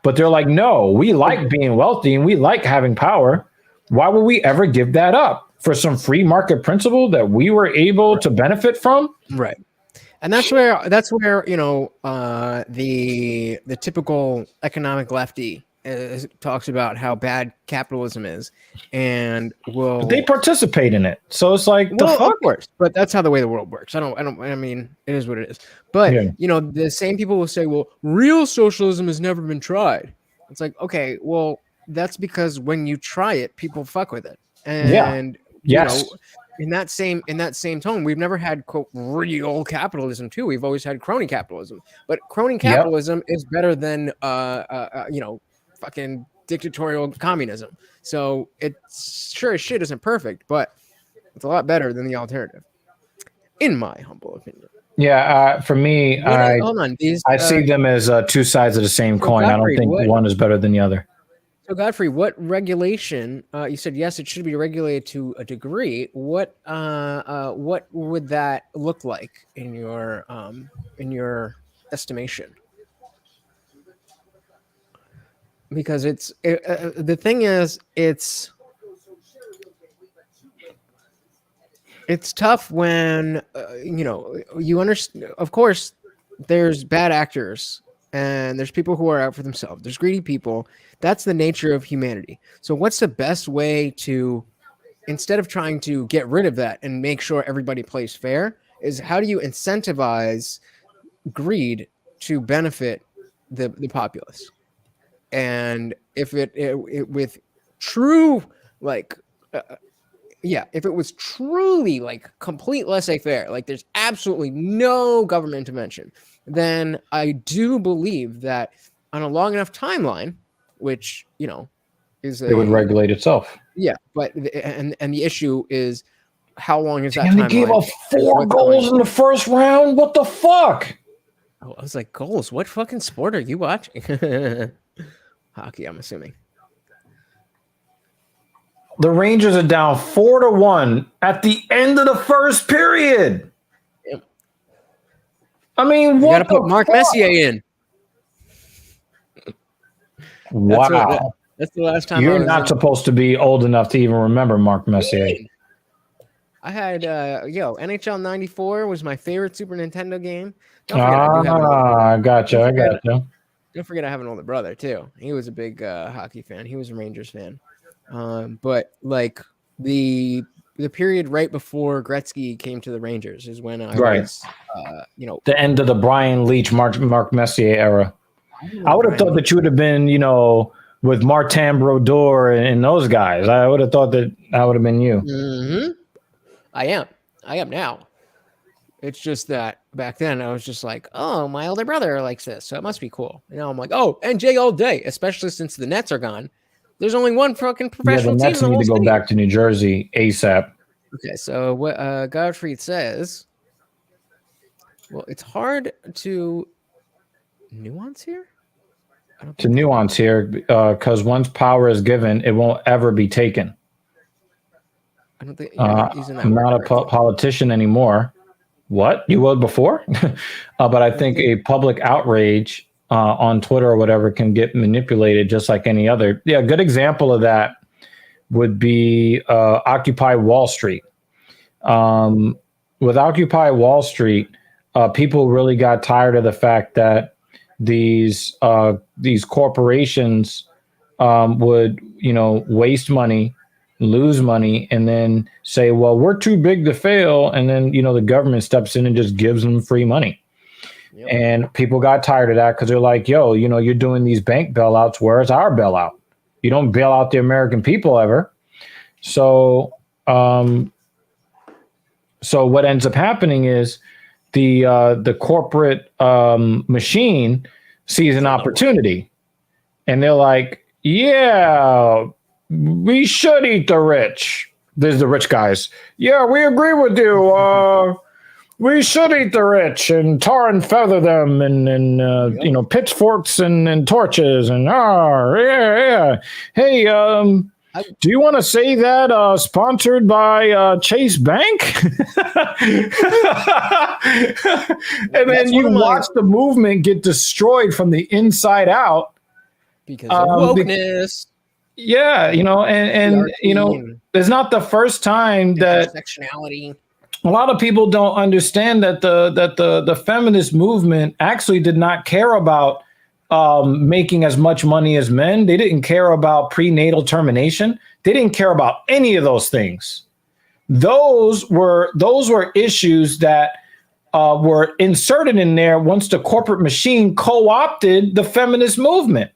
But they're like, no, we like being wealthy and we like having power. Why would we ever give that up for some free market principle that we were able to benefit from? Right. And that's where the typical economic lefty talks about how bad capitalism is, and but they participate in it. So it's like, the fuck? Of course, but that's how the way the world works. I mean, it is what it is. But the same people will say, well, real socialism has never been tried. It's like, okay, well, that's because when you try it, people fuck with it. And in that same tone, we've never had, quote, real capitalism too. We've always had crony capitalism, but crony capitalism is better than fucking dictatorial communism. So it's sure as shit isn't perfect, but it's a lot better than the alternative, in my humble opinion. Yeah, for me, I see them as two sides of the same coin. Godfrey, I don't think one is better than the other. So Godfrey, what regulation? You said yes, it should be regulated to a degree. What would that look like in your estimation? Because the thing is, it's tough when you understand. Of course, there's bad actors and there's people who are out for themselves. There's greedy people. That's the nature of humanity. So what's the best way to, instead of trying to get rid of that and make sure everybody plays fair, is how do you incentivize greed to benefit the populace? And if it with true, like, if it was truly like complete laissez-faire, like there's absolutely no government intervention, then I do believe that on a long enough timeline, which is It would regulate itself. Yeah, but and the issue is how long is that And they timeline? gave up 4 goals in the first round. What the fuck? Oh, I was like, goals? What fucking sport are you watching? Hockey, I'm assuming. The Rangers are down 4-1 at the end of the first period. Yep. I mean, You what? got to put Mark Messier in. Wow. That's the last time. You're not supposed to be old enough to even remember Mark Messier. I had NHL 94 was my favorite Super Nintendo game. Don't forget, Gotcha. Don't forget I have an older brother too. He was a big hockey fan. He was a Rangers fan. But like the period right before Gretzky came to the Rangers is when I was the end of the Brian Leach, Mark Messier era. I would have thought that you would have been, with Martin Brodeur and those guys. I would have thought that would have been you. Mm-hmm. I am now. It's just that back then I was just like, oh, my older brother likes this, so it must be cool. And now I'm like, oh, NJ all day, especially since the Nets are gone. There's only one fucking professional the team. Nets need to go back to New Jersey ASAP. Okay, so what Gottfried says, well, it's hard to nuance here. Because once power is given, it won't ever be taken. I don't think I'm not a politician anymore. What? You were before? But I think a public outrage on Twitter or whatever can get manipulated just like any other. Yeah, a good example of that would be Occupy Wall Street. With Occupy Wall Street, people really got tired of the fact that these corporations would waste money, lose money, and then say, well, we're too big to fail, and then the government steps in and just gives them free money. Yep. And people got tired of that because they're like, yo, you're doing these bank bailouts, where's our bailout? You don't bail out the American people ever. So what ends up happening is the corporate machine sees an opportunity, and they're like, yeah, we should eat the rich. There's the rich guys. Yeah, we agree with you. We should eat the rich and tar and feather them and pitchforks and torches and yeah. Hey, do you want to say that sponsored by Chase Bank? And then you watch the movement get destroyed from the inside out because of wokeness. It's not the first time that intersectionality. A lot of people don't understand that the feminist movement actually did not care about making as much money as men. They didn't care about prenatal termination. They didn't care about any of those things. Those were issues that were inserted in there once the corporate machine co-opted the feminist movement.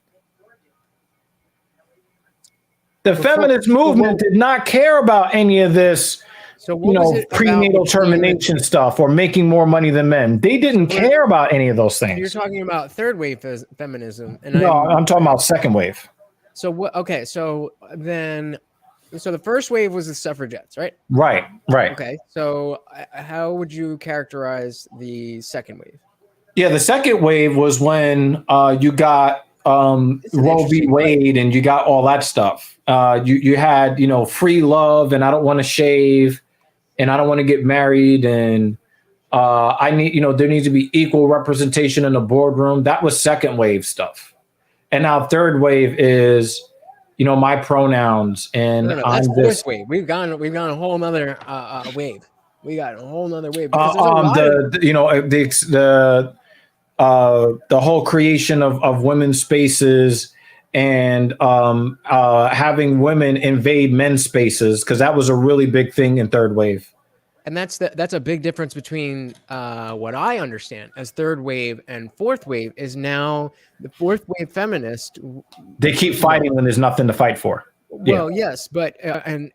The feminist movement did not care about any of this, prenatal termination stuff or making more money than men. They didn't care about any of those things. You're talking about third wave feminism. And no, I'm talking about second wave. So what? Okay, so the first wave was the suffragettes, right? Right. Okay, so how would you characterize the second wave? Yeah, the second wave was when you got Roe v. Wade and you got all that stuff. You had, free love and I don't want to shave and I don't want to get married and I need, there needs to be equal representation in the boardroom. That was second wave stuff. And now third wave is, my pronouns and that's fourth wave. We've gone a whole nother wave. We got a whole nother wave. the whole creation of women's spaces and having women invade men's spaces, because that was a really big thing in third wave. And that's a big difference between what I understand as third wave and fourth wave is now the fourth wave feminist. They keep fighting when there's nothing to fight for. Well, yes, but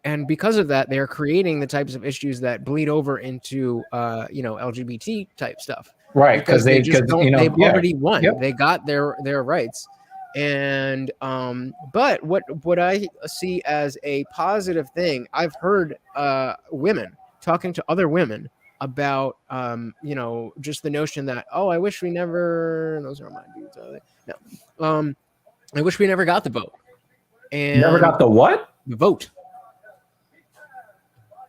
and because of that, they're creating the types of issues that bleed over into LGBT type stuff. Right, because they've already won. Yep. They got their rights. And but what I see as a positive thing, I've heard women talking to other women about just the notion that, oh, I wish we never, those are my dudes, are they? No. I wish we never got the vote. And never got the what? The vote.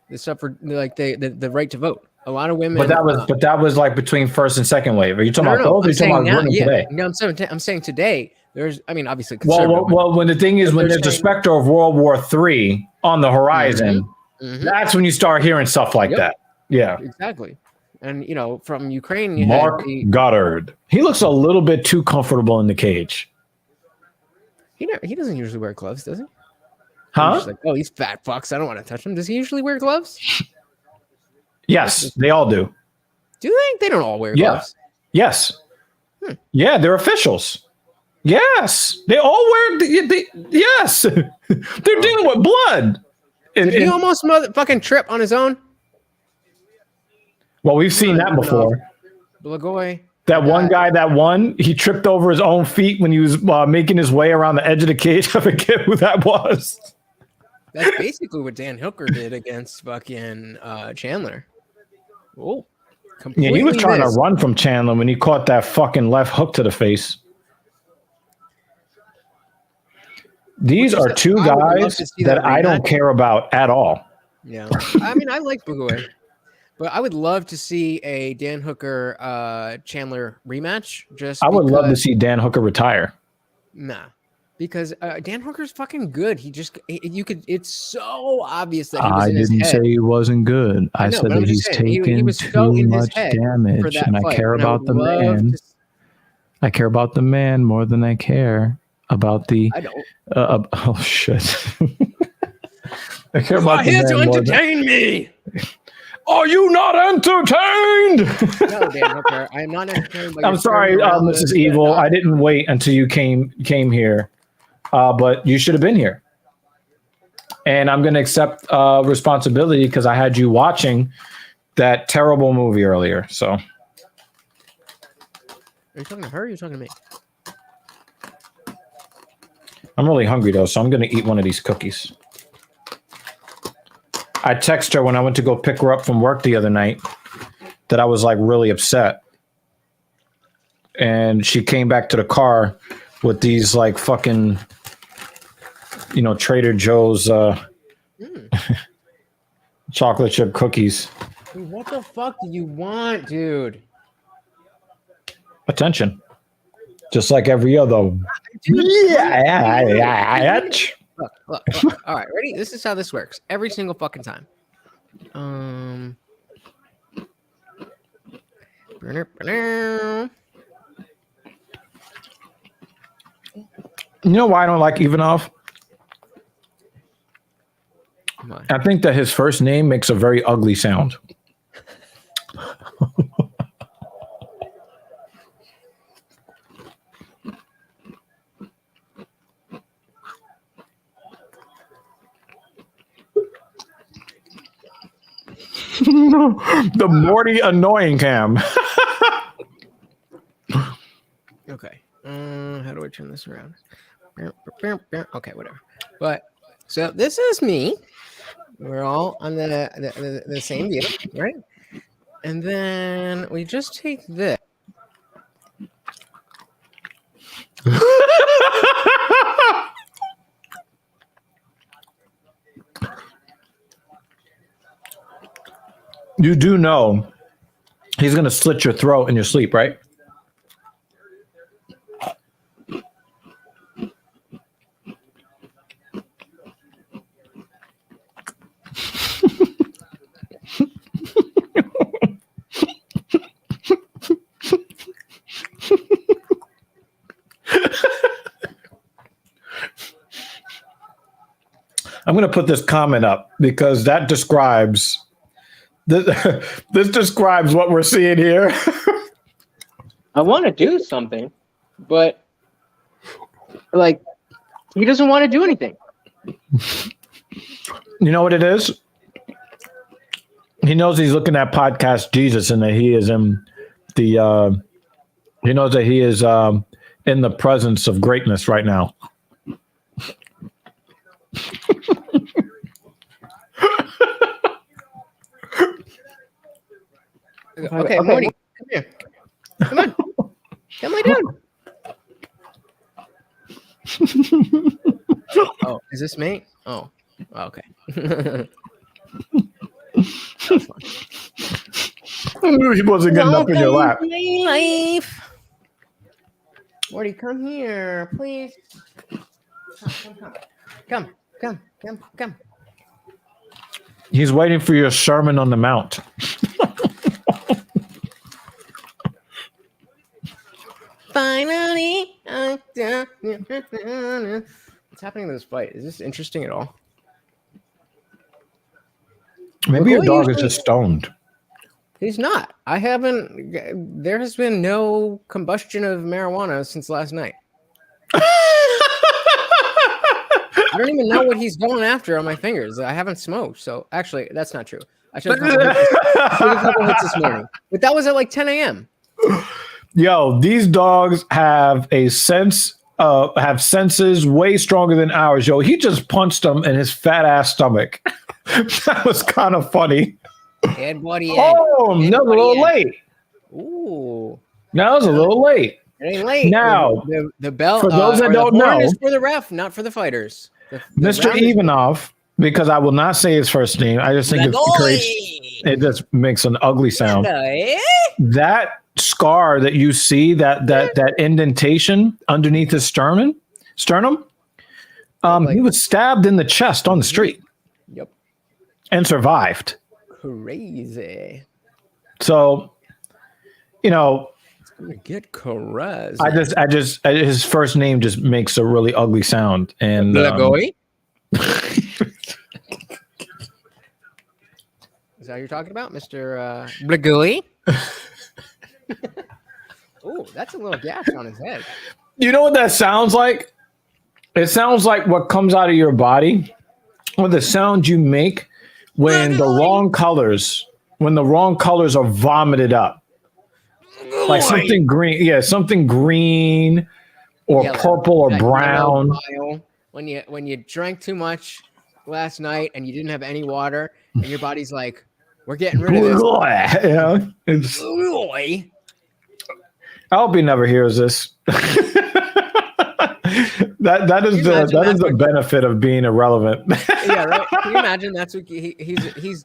The stuff for like the right to vote. A lot of women. But that was like between first and second wave. Are you talking about those? Or are you talking about women today? No, I'm saying today. There's, I mean, obviously. Well, when the thing is, when there's the specter of World War III on the horizon, that's when you start hearing stuff like that. Yeah, exactly. And from Ukraine, Mark Goddard. He looks a little bit too comfortable in the cage. He doesn't usually wear gloves, does he? Huh? He's like, oh, he's fat fucks. I don't want to touch him. Does he usually wear gloves? Yes, they all do. Do they? They don't all wear gloves. Yes. Yeah, they're officials. Yes, they all wear. Yes, they're dealing with blood. Did he almost fucking trip on his own? Well, we've seen that before. Blagoy. That one guy that won, he tripped over his own feet when he was making his way around the edge of the cage. I forget who that was. That's basically what Dan Hooker did against fucking Chandler. Oh, yeah, he was trying to run from Chandler when he caught that fucking left hook to the face. These are two guys that I don't care about at all. Yeah, I mean, I like Blagoy. But I would love to see a Dan Hooker Chandler rematch. I would love to see Dan Hooker retire. Nah, because Dan Hooker's fucking good. It's so obvious that he was in his head. I didn't say he wasn't good. I said that he's taken too much damage, and I care about the man. I care about the man more than I care about the. I don't. Oh shit! I care about the man to entertain me. Are you not entertained? No, Dan Hooker, I am not entertained. I'm sorry, Mrs. Evil. I didn't wait until you came here, but you should have been here. And I'm going to accept responsibility because I had you watching that terrible movie earlier. So, are you talking to her? Or are you talking to me? I'm really hungry though, so I'm going to eat one of these cookies. I texted her when I went to go pick her up from work the other night that I was like really upset. And she came back to the car with these like fucking, Trader Joe's chocolate chip cookies. Dude, what the fuck do you want, dude? Attention. Just like every other. Yeah. Look. All right, ready? This is how this works every single fucking time. You know why I don't like Ivanov? Why? I think that his first name makes a very ugly sound. The Morty annoying cam. Okay. How do I turn this around? Okay, whatever. But so this is me. We're all on the same view, right? And then we just take this. You do know he's going to slit your throat in your sleep, right? I'm going to put this comment up because that describes this, this describes what we're seeing here. I want to do something, but like he doesn't want to do anything. You know what it is? He knows he's looking at podcast Jesus and that he is in the he knows that he is in the presence of greatness right now. Okay, Morty, come here. Come on. Come lay down. Oh, is this me? Oh, okay. He wasn't getting up in your lap. Life. Morty, come here, please. Come. He's waiting for your Sermon on the Mount. Finally, what's happening to this fight? Is this interesting at all? Maybe your dog is just stoned. He's not. I haven't. There has been no combustion of marijuana since last night. I don't even know what he's going after on my fingers. I haven't smoked, so actually, that's not true. I should have a couple hits this morning, but that was at like 10 a.m. Yo, these dogs have a sense, have senses way stronger than ours. Yo, he just punched him in his fat ass stomach. That was kind of funny. Head body. Oh, that was a little late. Ooh, That was a little late. it ain't late. Now, the bell. for those that don't know, is for the ref, not for the fighters. The Mr. Ivanov, because I will not say his first name. I just think it just makes an ugly sound. That scar that you see, that indentation underneath his sternum, he was stabbed in the chest on the street. Yep. And survived. Crazy. So, you know, it's gonna get crazy. I just his first name just makes a really ugly sound. And Blagoy? Is that what you're talking about, Mr. Blagoy? Oh, that's a little gash on his head. You know what that sounds like? It sounds like what comes out of your body, or the sound you make when the wrong colors are vomited up. Like something green, something green or Yellow. purple or That brown. When you drank too much last night and you didn't have any water, and your body's like, we're getting rid of this. I hope he never hears this. that is the benefit of being irrelevant. Yeah, right. Can you imagine? That's what he's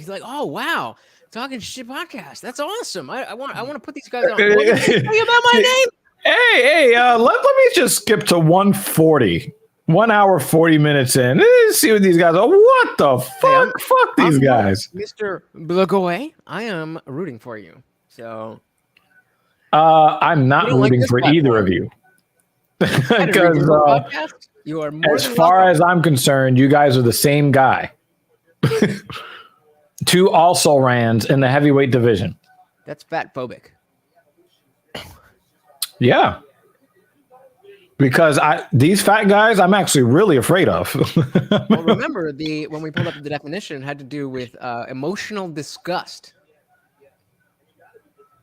like, oh wow, talking shit podcast. That's awesome. I want to put these guys on. What did you say about my name? Hey, let me just skip to 140. 1 hour 40 minutes in. Let's see what these guys are. What the fuck? Fuck these guys. Mr. Blagoy, I am rooting for you. So I'm not rooting for either of you. Because you are more as far as I'm concerned, you guys are the same guy. Two also rans in the heavyweight division. That's fat phobic. Yeah. Because these fat guys, I'm actually really afraid of. Well, remember when we pulled up the definition, it had to do with emotional disgust.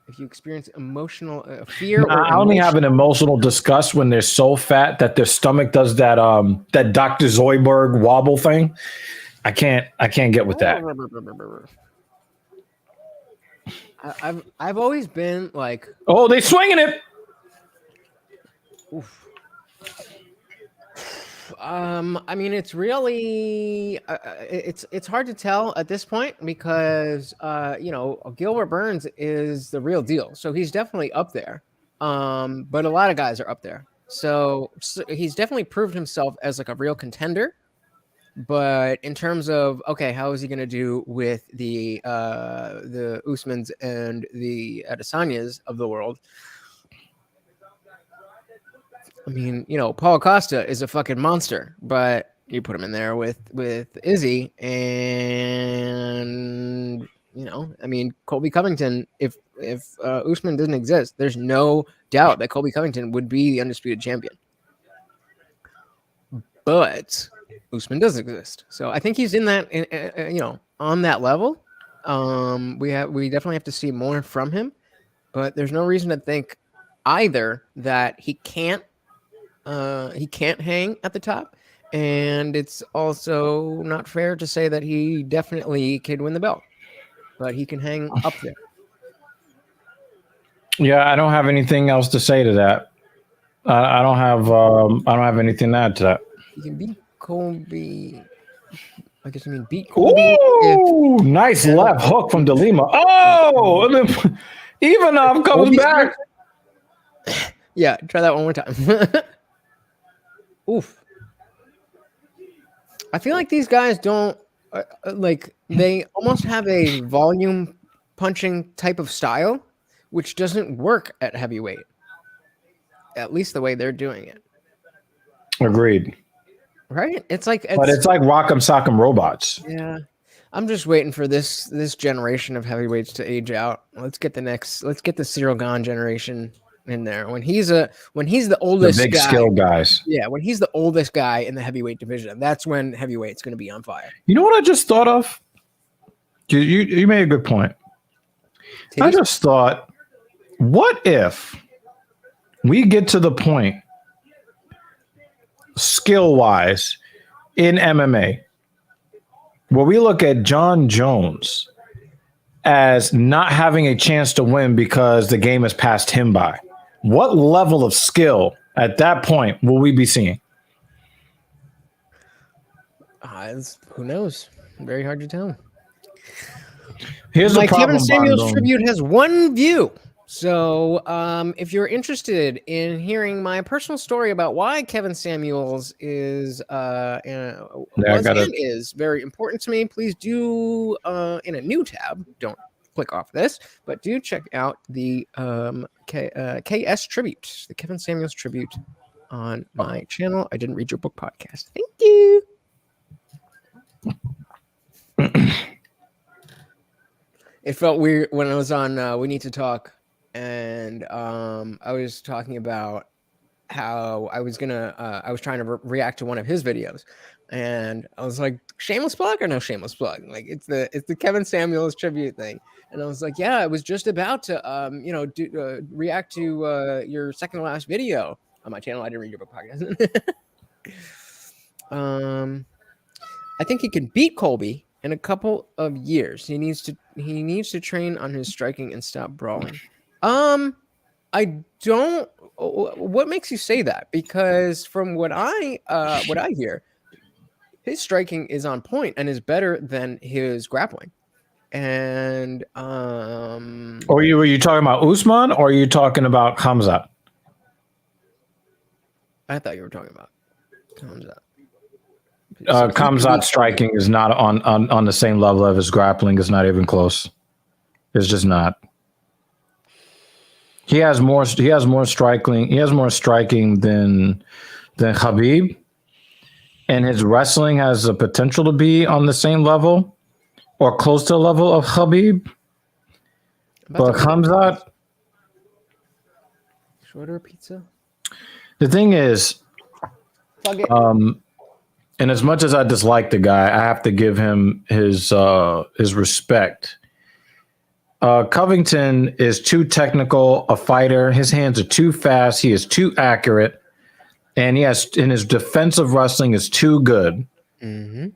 If you experience emotional fear, I only have an emotional disgust when they're so fat that their stomach does that Dr. Zoidberg wobble thing. I can't get with that. I've always been like, oh, they swinging it. Oof. I mean, it's really it's hard to tell at this point because Gilbert Burns is the real deal, so he's definitely up there. But a lot of guys are up there, so he's definitely proved himself as like a real contender. But in terms of how is he going to do with the Usmans and the Adesanyas of the world? I mean, Paul Costa is a fucking monster, but You put him in there with Izzy, and I mean, Colby Covington. If Usman doesn't exist, there's no doubt that Colby Covington would be the undisputed champion. But Usman does exist, so I think he's in that, on that level. We definitely have to see more from him, but there's no reason to think either that he can't hang at the top, and it's also not fair to say that he definitely could win the belt, but he can hang up there. Yeah, I don't have anything else to say to that. I don't have anything to add to that. He can beat Colby. I guess beat Colby. Ooh, nice left hook from DeLima. Oh, Ivanov comes back. Yeah, try that one more time. Oof. I feel like these guys don't they almost have a volume punching type of style, which doesn't work at heavyweight. At least the way they're doing it. Agreed. Right? It's like Rock'em Sock'em Robots. Yeah. I'm just waiting for this generation of heavyweights to age out. Let's get the Cyril Gane generation in there. When he's the oldest the big guy, skill guys. Yeah, when he's the oldest guy in the heavyweight division, that's when heavyweight's going to be on fire. You know what I just thought of? You made a good point. I just thought, what if we get to the point, skill-wise, in MMA, where we look at John Jones as not having a chance to win because the game has passed him by? What level of skill at that point will we be seeing? Who knows? Very hard to tell. Here's my the problem, Kevin Samuels Bondo. tribute has one view. So if you're interested in hearing my personal story about why Kevin Samuels is is very important to me, please do in a new tab. Don't click off this, but do check out the KS tribute, the Kevin Samuels tribute on my channel. I Didn't Read Your Book podcast. Thank you. It felt weird when I was on We Need to Talk, and I was talking about how I was trying to react to one of his videos, and I was like, shameless plug or no shameless plug? Like it's the Kevin Samuels tribute thing, and I was like, yeah, I was just about to react to your second to last video on my channel. I Didn't Read Your Book podcast. I think he can beat Colby in a couple of years. He needs to train on his striking and stop brawling. I don't. What makes you say that? Because from what I hear, his striking is on point and is better than his grappling. And were you talking about Usman or are you talking about Khamzat? I thought you were talking about Khamzat. Khamzat's striking is not on the same level of his grappling. It's not even close. It's just not. He has more striking. He has more striking than Khabib, and his wrestling has the potential to be on the same level or close to the level of Khabib. But Khamzat, shorter pizza. The thing is, and as much as I dislike the guy, I have to give him his respect. Covington is too technical a fighter. His hands are too fast. He is too accurate, and his defensive wrestling is too good. Mm-hmm.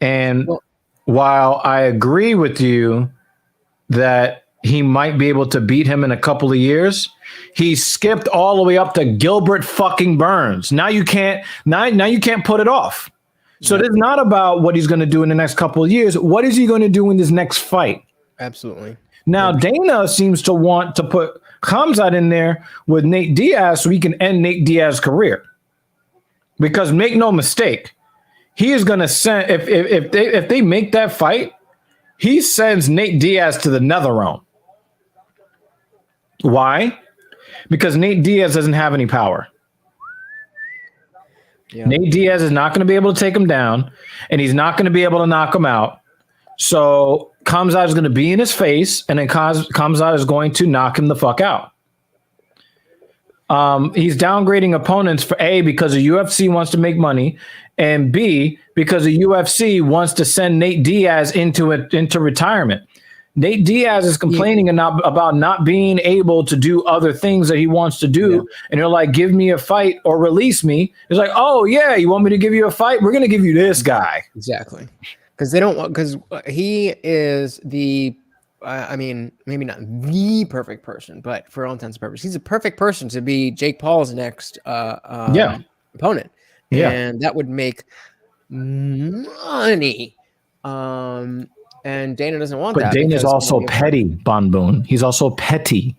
And while I agree with you that he might be able to beat him in a couple of years, he skipped all the way up to Gilbert fucking Burns. Now you can't put it off. So It's not about what he's going to do in the next couple of years. What is he going to do in this next fight? Absolutely. Now, Dana seems to want to put Khamzat in there with Nate Diaz so he can end Nate Diaz's career. Because make no mistake, he is going to send if they make that fight, he sends Nate Diaz to the nether realm. Why? Because Nate Diaz doesn't have any power. Yeah. Nate Diaz is not going to be able to take him down, and he's not going to be able to knock him out. So Khamzat is going to be in his face, and then Khamzat is going to knock him the fuck out. He's downgrading opponents for A, because the UFC wants to make money, and B, because the UFC wants to send Nate Diaz into retirement. Nate Diaz is complaining about not being able to do other things that he wants to do. And they're like, give me a fight or release me. It's like, oh, yeah, you want me to give you a fight? We're going to give you this guy. Exactly. Because they don't want, because he is the, I mean, maybe not the perfect person, but for all intents and purposes, he's a perfect person to be Jake Paul's next opponent. Yeah. And that would make money. And Dana doesn't want that. But Dana's also petty, Bon Boon. He's also petty.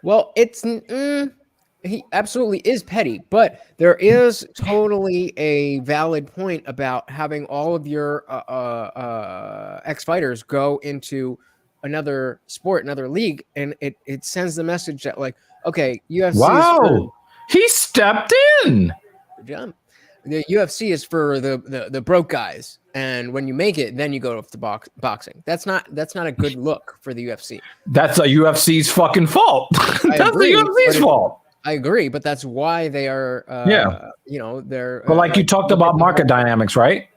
Well, he absolutely is petty, but there is totally a valid point about having all of your ex-fighters go into another sport, another league, and it sends the message that, like, okay, UFC. Wow, he stepped in. Good job. The UFC is for the broke guys, and when you make it, then you go to boxing. That's not a good look for the UFC. That's a UFC's fucking fault. That's the UFC's fault. I agree, but that's why they are. They're. But like you talked about market dynamics, right?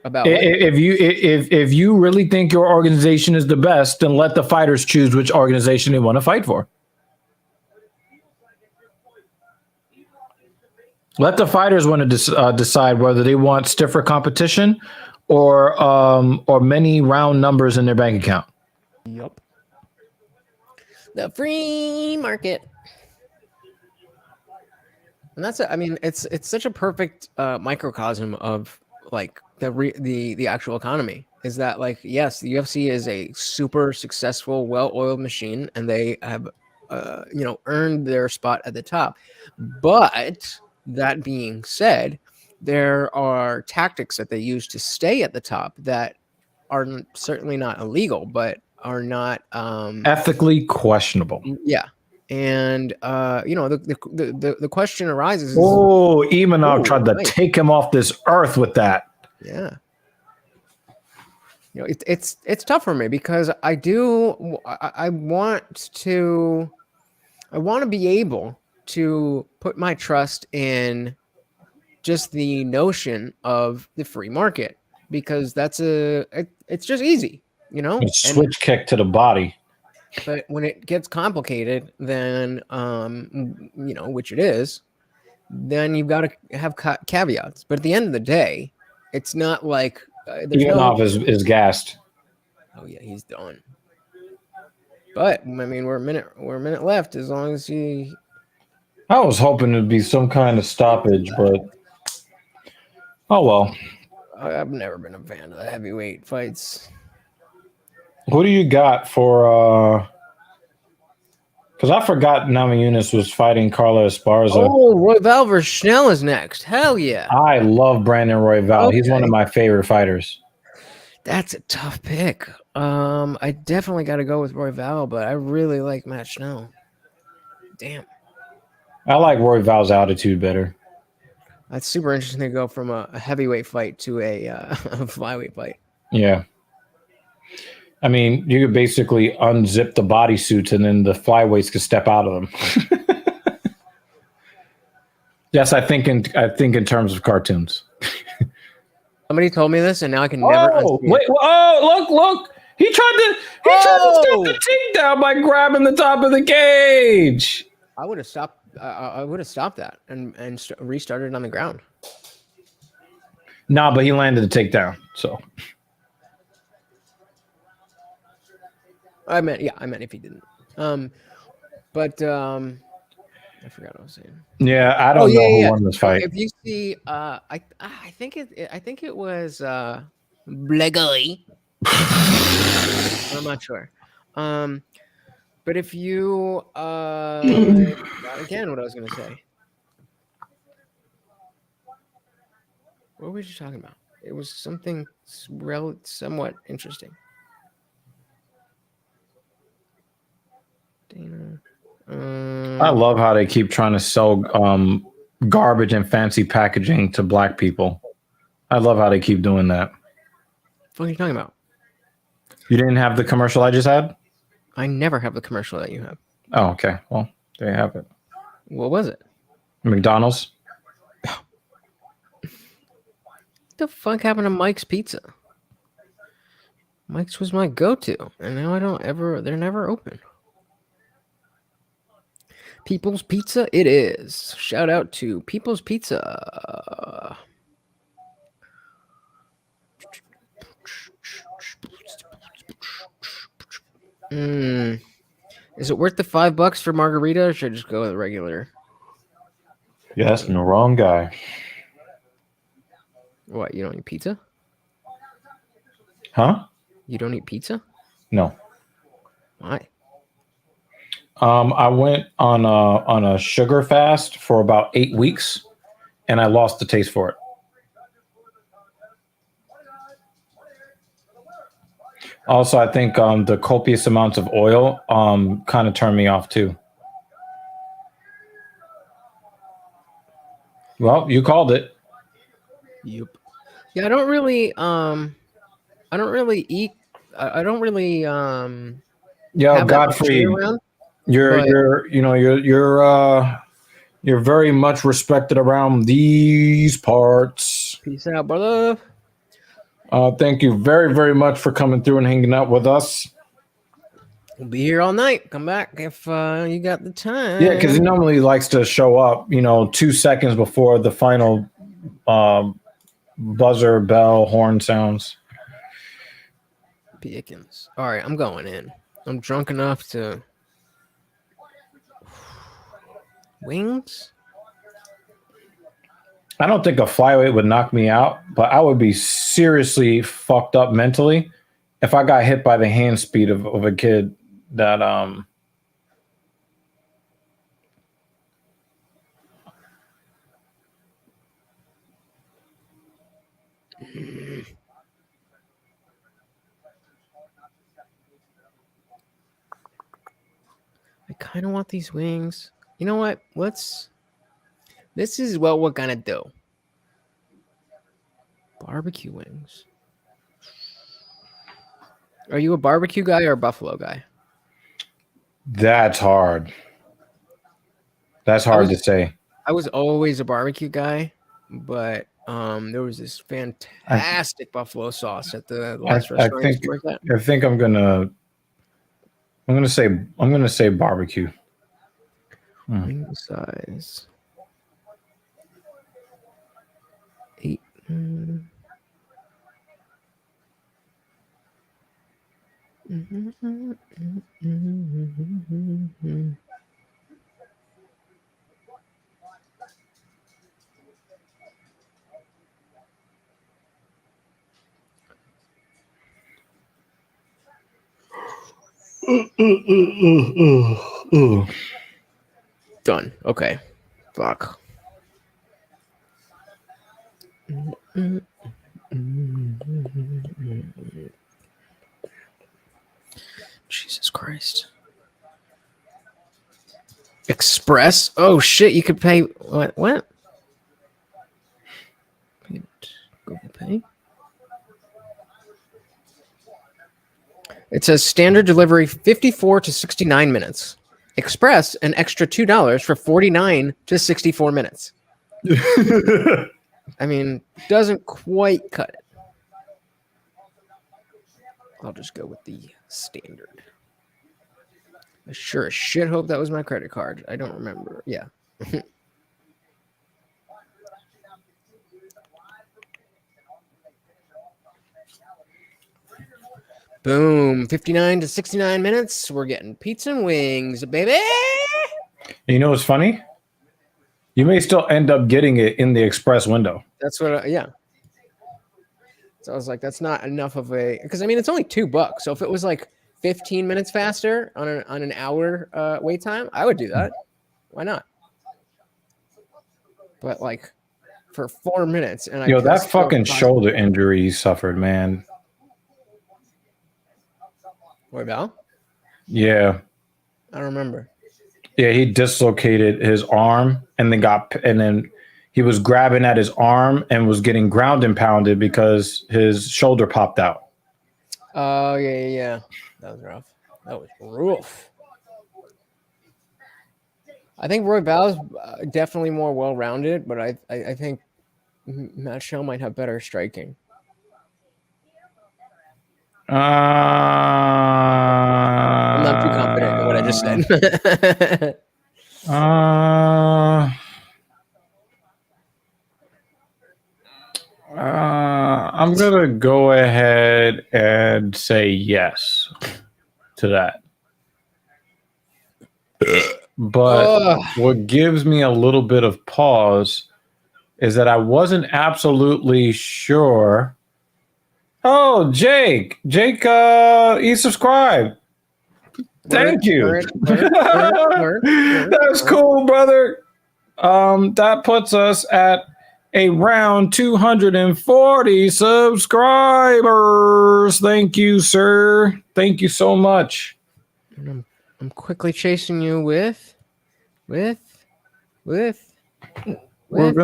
About if you really think your organization is the best, then let the fighters choose which organization they want to fight for. Let the fighters want to decide whether they want stiffer competition or many round numbers in their bank account. Yep. The free market. And that's it. I mean, it's such a perfect microcosm of like the actual economy. Is that, like, yes, the UFC is a super successful, well-oiled machine, and they have earned their spot at the top. But that being said, there are tactics that they use to stay at the top that are certainly not illegal, but are not ethically questionable. Yeah. And the question arises. Oh, Imanov tried to take him off this earth with that. Yeah. It's tough for me because I want to be able to put my trust in just the notion of the free market, because it's just easy, Switch kick to the body. But when it gets complicated, then which it is, then you've got to have caveats. But at the end of the day, it's not like Ivanov is gassed. Oh yeah, he's done. But I mean, we're a minute left. As long as he. I was hoping it'd be some kind of stoppage, but oh well. I've never been a fan of the heavyweight fights. Who do you got for? Because I forgot Namajunas was fighting Carla Esparza. Oh, Royval versus Schnell is next. Hell yeah! I love Brandon Royval. Okay. He's one of my favorite fighters. That's a tough pick. I definitely got to go with Royval, but I really like Matt Schnell. Damn. I like Royval's attitude better. That's super interesting to go from a heavyweight fight to a flyweight fight. Yeah. I mean, you could basically unzip the bodysuits and then the flyweights could step out of them. Yes, I think in terms of cartoons. Somebody told me this, and now I can never. Wait! Oh, look! He tried to stop the takedown by grabbing the top of the cage. I would have stopped. I would have stopped that and restarted on the ground. Nah, but he landed the takedown. So. I meant if he didn't. I forgot what I was saying. Yeah, I don't know who won this fight. If you see, I think it was Blegoy. I'm not sure. But if you again, what I was gonna say. What were you talking about? It was something somewhat interesting. I love how they keep trying to sell garbage and fancy packaging to black people. I love how they keep doing that. What are you talking about? You didn't have the commercial I just had? I never have the commercial that you have. Oh, okay. Well, there you have it. What was it? McDonald's. What the fuck happened to Mike's Pizza? Mike's was my go-to, and now I don't ever. They're never open. People's Pizza, it is. Shout out to People's Pizza. Is it worth the $5 for margarita, or should I just go with regular? Yes, and the wrong guy. What, you don't eat pizza? Huh? You don't eat pizza? No. Why? I went on a sugar fast for about 8 weeks, and I lost the taste for it. Also, I think the copious amounts of oil kind of turned me off too. Well, you called it. Yep. Yeah, I don't really eat. I don't really Yo, have that much Godfrey, around. you're very much respected around these parts. Peace out, brother. Thank you very, very much for coming through and hanging out with us. We'll be here all night. Come back if you got the time. Yeah, because he normally likes to show up, 2 seconds before the final buzzer, bell, horn sounds. Pickens. All right, I'm going in. I'm drunk enough to wings. I don't think a flyweight would knock me out, but I would be seriously fucked up mentally if I got hit by the hand speed of a kid that I kind of want these wings. You know what? This is what we're gonna do. Barbecue wings. Are you a barbecue guy or a buffalo guy? that's hard. That's hard to say. I was always a barbecue guy, but there was this fantastic buffalo sauce at the last restaurant. I think I'm gonna say barbecue. Wing size 8. Done. Okay. Fuck. Jesus Christ. Express? Oh shit, you could pay what? Google Pay. It says standard delivery 54 to 69 minutes. Express an extra $2 for 49 to 64 minutes. I mean, doesn't quite cut it. I'll just go with the standard. I sure as shit hope that was my credit card. I don't remember. Yeah. Boom. 59 to 69 minutes. We're getting pizza and wings, baby. You know what's funny? You may still end up getting it in the express window. That's what, yeah. So I was like, that's not enough of a, because I mean, it's only $2. So if it was like 15 minutes faster on an hour wait time, I would do that. Why not? But like for 4 minutes, and that fucking shoulder injury he suffered, man. What about? Yeah. I don't remember. Yeah, he dislocated his arm and then he was grabbing at his arm and was getting ground and pounded because his shoulder popped out. Oh yeah. That was rough. That was rough. I think Roy Bow's definitely more well-rounded, but I think Matt Shell might have better striking. I'm not too confident in what I just said. I'm gonna go ahead and say yes to that. But what gives me a little bit of pause is that I wasn't absolutely sure. Oh, Jake, he subscribed. Thank you. That's cool, brother. That puts us at around 240 subscribers. Thank you, sir. Thank you so much. I'm quickly chasing you with. We've been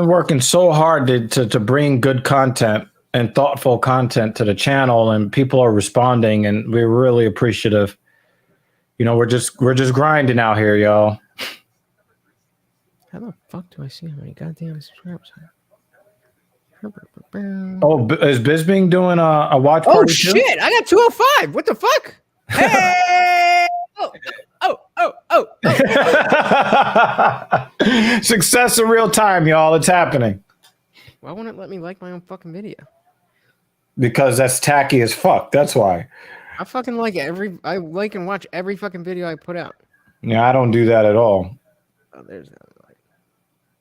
working so hard to bring good content and thoughtful content to the channel, and people are responding, and we're really appreciative. You know, we're just grinding out here, y'all. How the fuck do I see how many goddamn subscribers? Oh, is Bisbing doing a watch party? Oh shit! Too? I got 205. What the fuck? Hey! Oh. Success in real time, y'all. It's happening. Why won't it let me like my own fucking video? Because that's tacky as fuck. That's why. I fucking I like and watch every fucking video I put out. Yeah, I don't do that at all. Oh, there's that.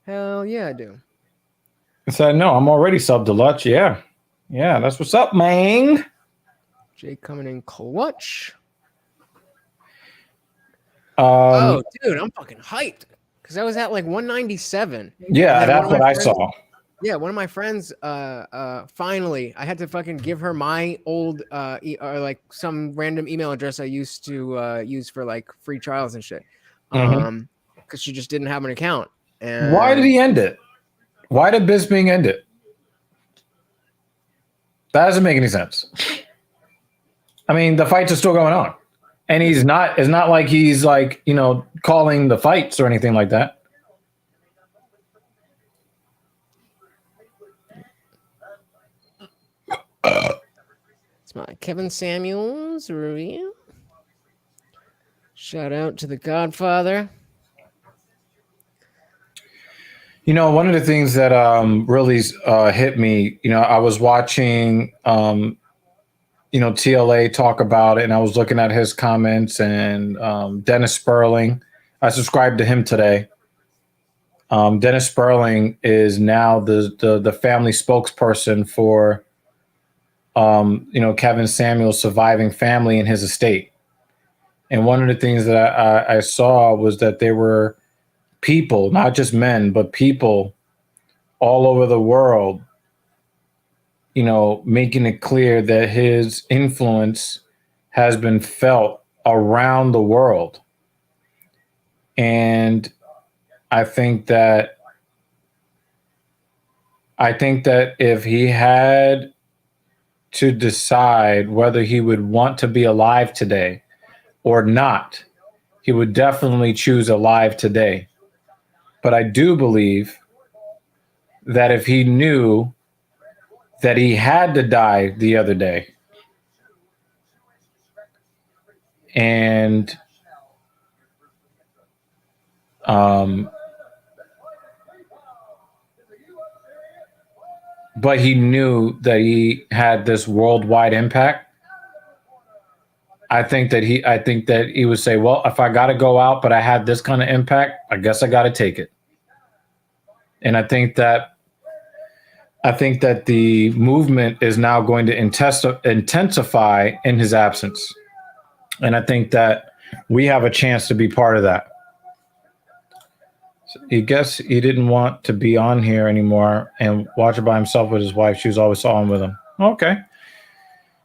Hell yeah, I do. I said, no, I'm already subbed to Lutch. Yeah, that's what's up, man. Jake coming in clutch. Oh, dude, I'm fucking hyped because I was at like 197. Yeah, that's what I saw. Yeah, one of my friends, finally, I had to fucking give her my old, or like some random email address I used to use for like free trials and shit, because she just didn't have an account. And why did he end it? Why did Bisping end it? That doesn't make any sense. I mean, the fights are still going on, and it's not like he's like, you know, calling the fights or anything like that. It's my Kevin Samuels review. Shout out to the Godfather. You know, one of the things that really hit me, you know, I was watching, you know, TLA talk about it, and I was looking at his comments, and Dennis Sperling, I subscribed to him today. Dennis Sperling is now the family spokesperson for, you know, Kevin Samuel's surviving family and his estate. And one of the things that I saw was that there were people, not just men, but people all over the world, you know, making it clear that his influence has been felt around the world. And I think that if he had to decide whether he would want to be alive today or not, he would definitely choose alive today. But I do believe that if he knew that he had to die the other day, and but he knew that he had this worldwide impact, I think that he would say, well, if I got to go out, but I had this kind of impact, I guess I got to take it. And I think that the movement is now going to intensify in his absence. And I think that we have a chance to be part of that. So I guess he didn't want to be on here anymore and watch it by himself with his wife. She was always on with him. Okay.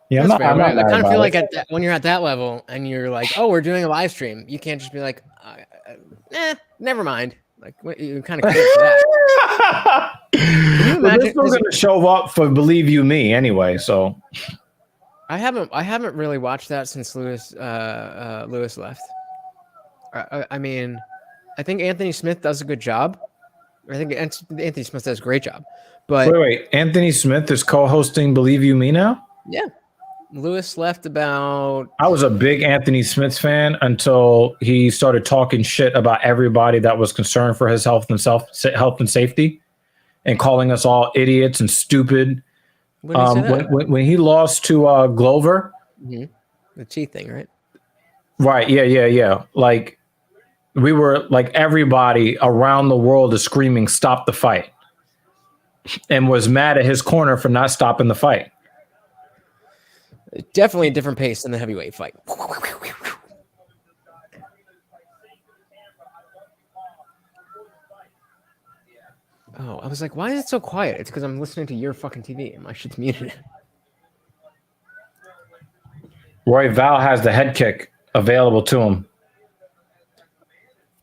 Yeah, I'm not I kind of feel like when you're at that level and you're like, oh, we're doing a live stream, you can't just be like, never mind. Like you kind of cared for that. Can you Well, imagine? they're still going to show up for Believe You Me anyway. So I haven't really watched that since Lewis left. I mean, I think Anthony Smith does a good job. I think Anthony Smith does a great job. But wait, Anthony Smith is co-hosting Believe You Me now? yeah, Lewis left about. I was a big Anthony Smith fan until he started talking shit about everybody that was concerned for his health and safety, and calling us all idiots and stupid. When did he say that? When he lost to Glover, The teeth thing, right? right? Yeah. Like we were like everybody around the world is screaming, "Stop the fight!" and was mad at his corner for not stopping the fight. Definitely a different pace than the heavyweight fight. Oh, I was like, why is it so quiet? It's because I'm listening to your fucking TV and my shit's muted. Roy Val has the head kick available to him.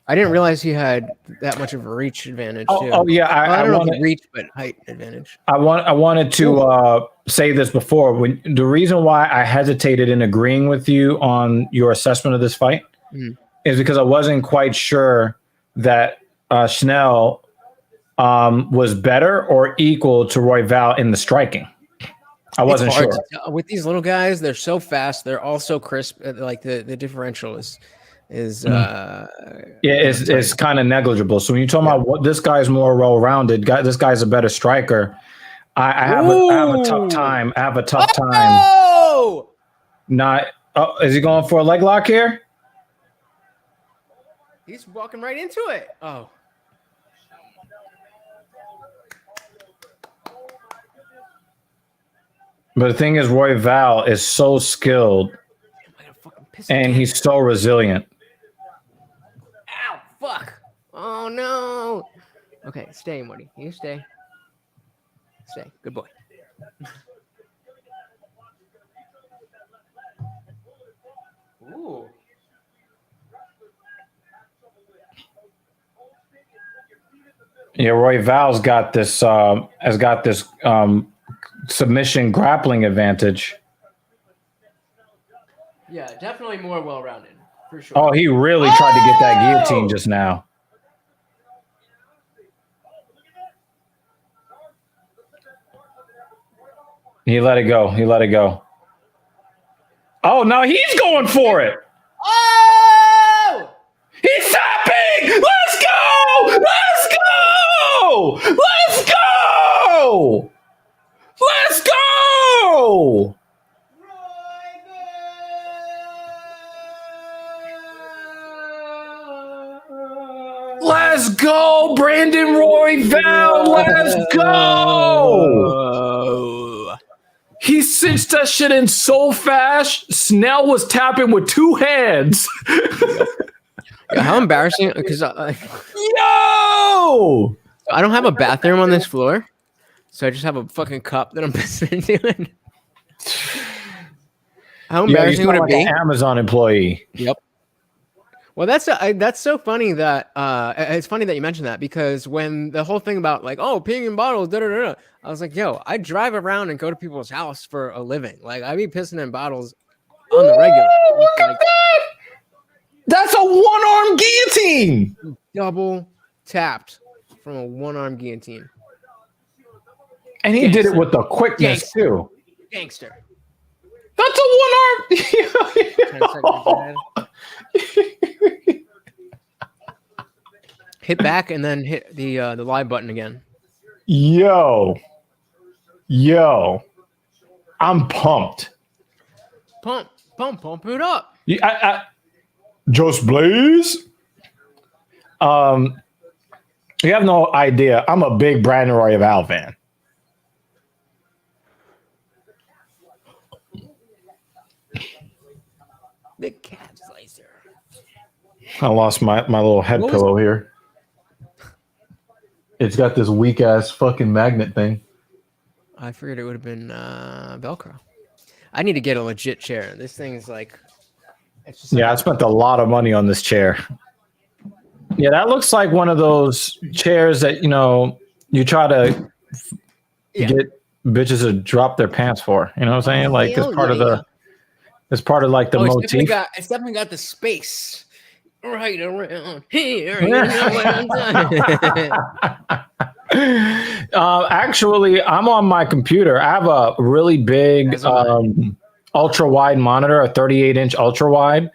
I didn't realize he had that much of a reach advantage too. Oh yeah, I don't know if reach, but height advantage. I wanted to say this before. The reason why I hesitated in agreeing with you on your assessment of this fight is because I wasn't quite sure that Schnell was better or equal to Roy Val in the striking. I wasn't sure. With these little guys, they're so fast. They're all so crisp. Like the differential is it's kind of negligible. So when you're talking about what this guy's more well-rounded, this guy's a better striker. I have a tough time. Oh! Not. Oh, is he going for a leg lock here? He's walking right into it. Oh. But the thing is, Roy Val is so skilled, and he's so resilient. Ow! Fuck! Oh no! Okay, stay, Woody. You stay. Stay. Good boy. Ooh. Yeah, Roy Val's got this. Has got this submission grappling advantage. Yeah, definitely more well-rounded for sure. Oh, he really tried to get that guillotine just now. He let it go. Oh, now he's going for it. Oh! He's tapping. Let's go. Let's go, Brandon Royval. Let's go. He cinched that shit in so fast. Snell was tapping with two hands. Yeah, how embarrassing! Because Yo! I don't have a bathroom on this floor, so I just have a fucking cup that I'm pissing into. How embarrassing would it be? An Amazon employee. Yep. Well, that's so funny that it's funny that you mentioned that, because when the whole thing about like, oh, peeing in bottles, I was like, yo, I drive around and go to people's house for a living. Like, I be pissing in bottles on the regular. Look at that! That's a one-arm guillotine. Double tapped from a one-arm guillotine. And he did it with the quickness too. Gangster. That's a one-arm. Hit back and then hit the live button again. Yo, I'm pumped. Pump it up. Just Blaze. You have no idea. I'm a big Brandon Royval fan. The cat slicer. I lost my little head pillow here. It's got this weak ass fucking magnet thing. I figured it would have been Velcro. I need to get a legit chair. This thing is like, it's just I spent a lot of money on this chair. Yeah, that looks like one of those chairs that you try to Yeah. get bitches to drop their pants for. You know what I'm saying? Like it's Hell part of yeah. it's part of like the motif. It's definitely got the space right around here. You know what I'm saying? Actually, I'm on my computer. I have a really big As am I. ultra wide monitor, a 38-inch ultra wide.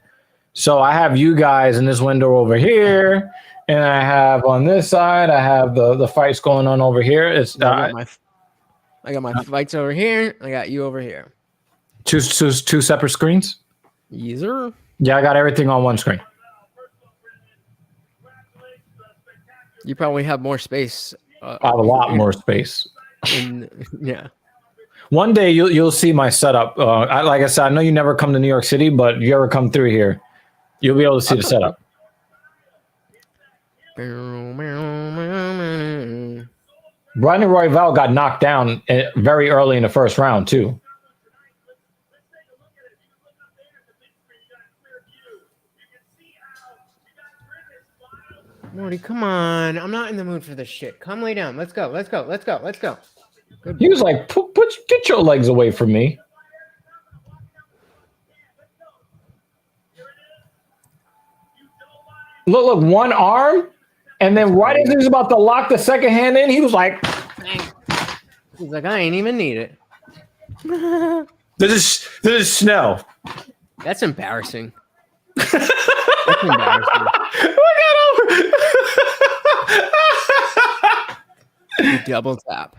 So I have you guys in this window over here, and I have on this side, I have the fights going on over here. It's I got my fights over here. I got you over here. two separate screens. Yes, sir. Yeah, I got everything on one screen. You probably have more space. I have a lot more space. Yeah. One day you'll see my setup. Like I said, I know you never come to New York City, but if you ever come through here, you'll be able to see the setup. Brandon Royval got knocked down very early in the first round too. Morty, come on. I'm not in the mood for this shit. Come lay down. Let's go. Good He boy. was like, get your legs away from me. Look, one arm, and then right as he was about to lock the second hand in, he was like, He's like, I ain't even need it. this is snow. That's embarrassing. That's embarrassing. Look at him. You double tap.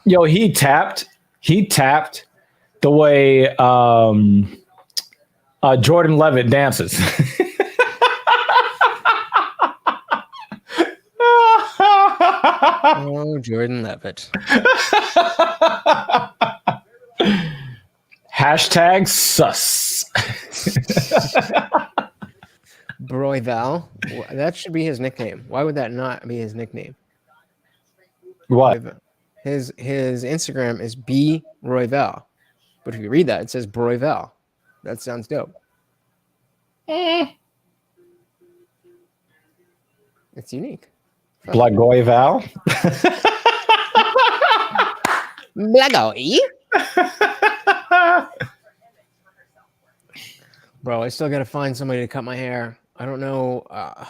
Yo, he tapped the way Jordan Levitt dances. Oh, Jordan Levitt. Hashtag sus. Broyval. That should be his nickname. Why would that not be his nickname? What? His Instagram is B Royval. But if you read that, it says Broyval. That sounds dope. It's unique. Blagoy-Val? Blagoy? Bro, I still gotta find somebody to cut my hair. I don't know. I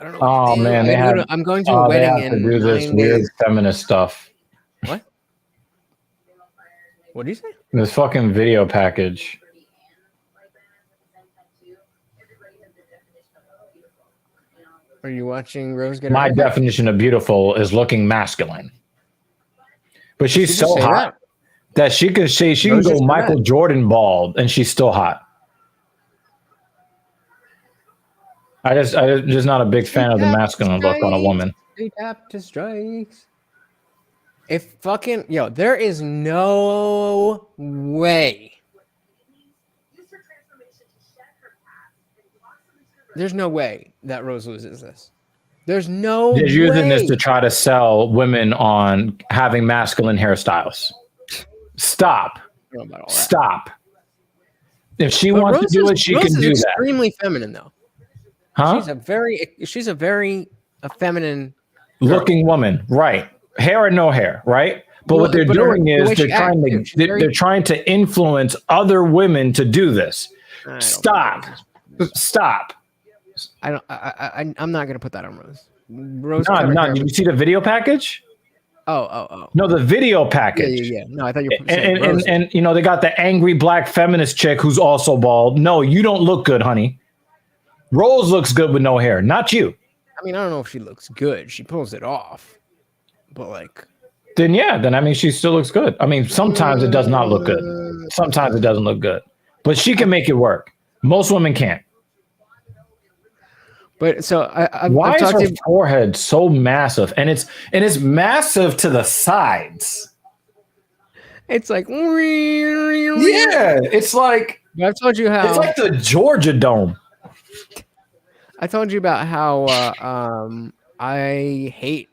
don't know. Oh man, I'm going to a wedding they have to in do this 9 weird days. feminist stuff. What? What do you say? This fucking video package. Are you watching Rose get? My definition of beautiful is looking masculine. But she's so hot that she can go Michael Jordan bald and she's still hot. I just not a big fan of the masculine look on a woman. They tap to strikes. If fucking there is no way. There's no way that Rose loses this. There's no way. They're using this to try to sell women on having masculine hairstyles. Stop. Stop. If she wants to do it, she can do that. Rose is extremely feminine, though. Huh? She's a very feminine looking woman, right? Hair or no hair, right? But what they're doing is they're trying to influence other women to do this. Stop. I'm not gonna put that on Rose. Rose. No. Did you see the video package? Oh. No, the video package. Yeah. No, I thought you were and they got the angry black feminist chick who's also bald. No, you don't look good, honey. Rose looks good with no hair, not you. I mean, I don't know if she looks good. She pulls it off, but then I mean, she still looks good. I mean, sometimes it does not look good. Sometimes it doesn't look good, but she can make it work. Most women can't. But so why is her forehead so massive? And it's massive to the sides. It's like it's like I've told you how it's like the Georgia Dome. I told you about how I hate.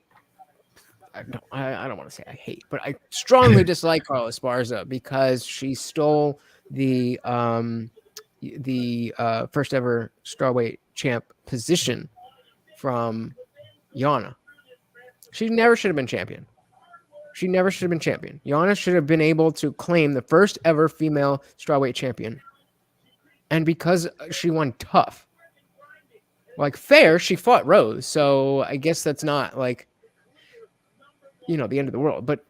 I don't want to say I hate, but I strongly dislike Carla Esparza because she stole the the first ever strawweight champ position from Yana. She never should have been champion. She never should have been champion. Yana should have been able to claim the first ever female strawweight champion. And because she won tough, like fair, she fought Rose. So I guess that's not like, you know, the end of the world. But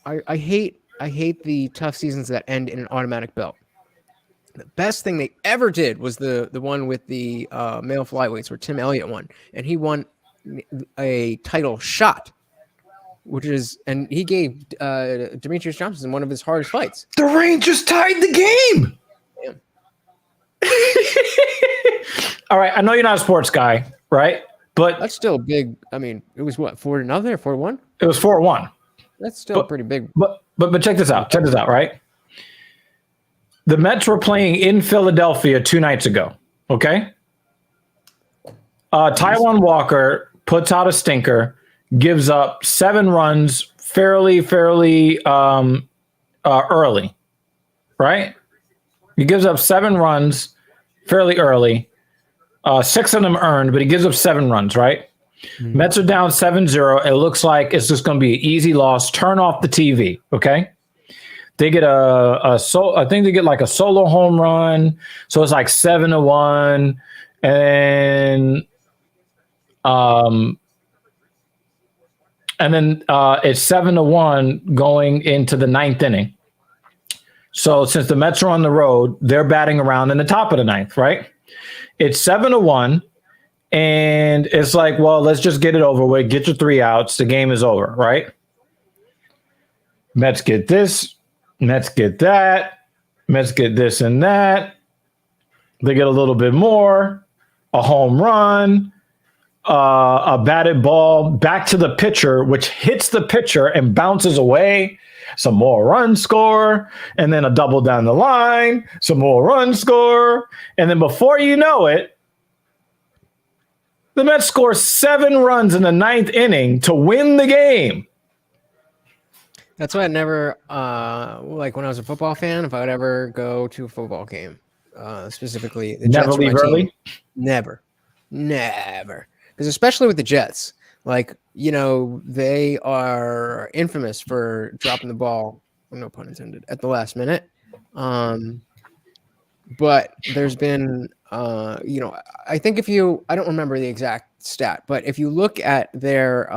I hate the tough seasons that end in an automatic belt. The best thing they ever did was the one with the male flyweights where Tim Elliott won, and he won a title shot, and he gave Demetrius Johnson one of his hardest fights. The Rangers tied the game. Damn. All right, I know you're not a sports guy, right? But That's still big. I mean, it was what, 4-0 there, 4-1? it was 4-1. That's still pretty big. But check this out. Check this out, right? The Mets were playing in Philadelphia 2 nights ago. Okay. Taiwan Walker puts out a stinker, gives up 7 runs fairly early, right? He gives up 7 runs fairly early. 6 of them earned, but he gives up 7 runs, right? Mm-hmm. Mets are down 7-0. It looks like it's just going to be an easy loss. Turn off the TV, okay? They get I think they get like a solo home run, so it's like 7-1, and then it's 7-1 going into the 9th inning. So since the Mets are on the road, they're batting around in the top of the 9th, right? It's 7-1, and it's like, well, let's just get it over with. Get your 3 outs. The game is over, right? Mets get this. Mets get that. Mets get this and that. They get a little bit more. A home run. A batted ball back to the pitcher, which hits the pitcher and bounces away. Some more runs score, and then a double down the line, some more runs score, and then before you know it, the Mets score 7 runs in the 9th inning to win the game. That's why I never, like when I was a football fan, if I would ever go to a football game, specifically the never Jets leave early? Never. Because especially with the Jets, like, you know, they are infamous for dropping the ball, no pun intended, at the last minute. But there's been, you know, I think I don't remember the exact stat, but if you look at their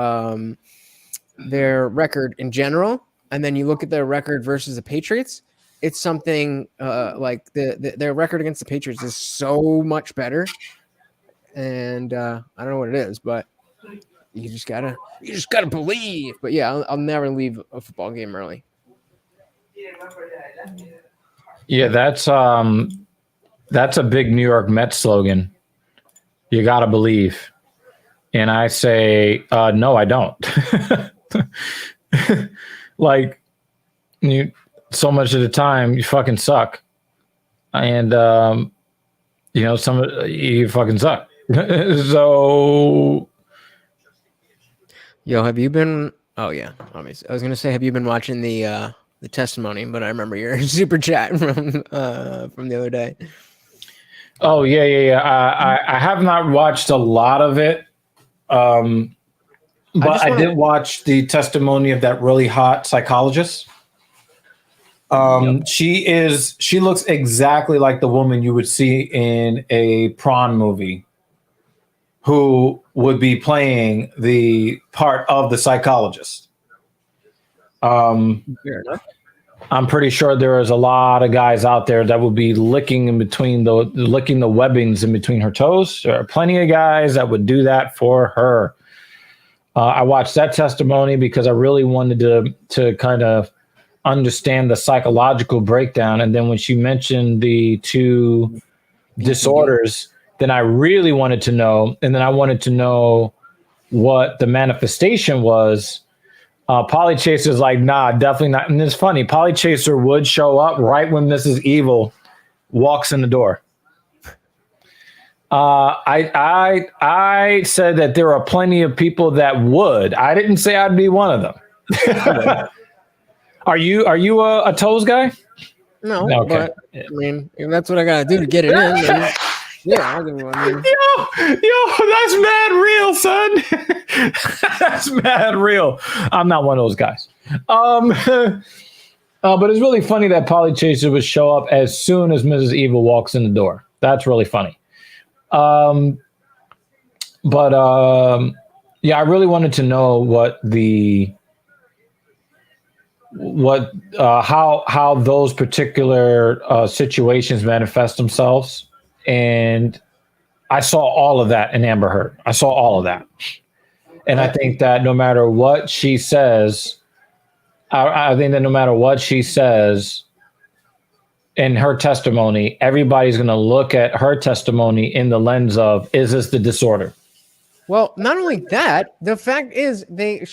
record in general, and then you look at their record versus the Patriots, it's something like their record against the Patriots is so much better. And I don't know what it is, but you just gotta believe. But yeah, I'll never leave a football game early. Yeah, that's a big New York Mets slogan. You gotta believe. And I say, no, I don't. Like, so much of the time you fucking suck, and you know, you fucking suck. So, yo, have you been? Oh yeah, obviously. I was gonna say, have you been watching the testimony? But I remember your super chat from the other day. Oh yeah. I have not watched a lot of it, but I did watch the testimony of that really hot psychologist. Yep. She looks exactly like the woman you would see in a prawn movie, who would be playing the part of the psychologist. Fair enough. I'm pretty sure there is a lot of guys out there that will be licking the webbings in between her toes. There are plenty of guys that would do that for her. I watched that testimony because I really wanted to kind of understand the psychological breakdown. And then when she mentioned the 2 disorders, then I really wanted to know. And then I wanted to know what the manifestation was. Polly Chaser's like, nah, definitely not. And it's funny. Polly Chaser would show up right when Mrs. Evil walks in the door. I said that there are plenty of people that would. I didn't say I'd be one of them. Are you a toes guy? No, Okay. but I mean, if that's what I gotta do to get it in, then yeah, I'll give you one. I mean, Yo, that's mad real, son. That's mad real. I'm not one of those guys. But it's really funny that Polly Chaser would show up as soon as Mrs. Evil walks in the door. That's really funny. Yeah, I really wanted to know how those particular situations manifest themselves, and I saw all of that in Amber Heard. I saw all of that, and I think that no matter what she says, I think that no matter what she says in her testimony, everybody's going to look at her testimony in the lens of, is this the disorder? well, not only that, the fact is I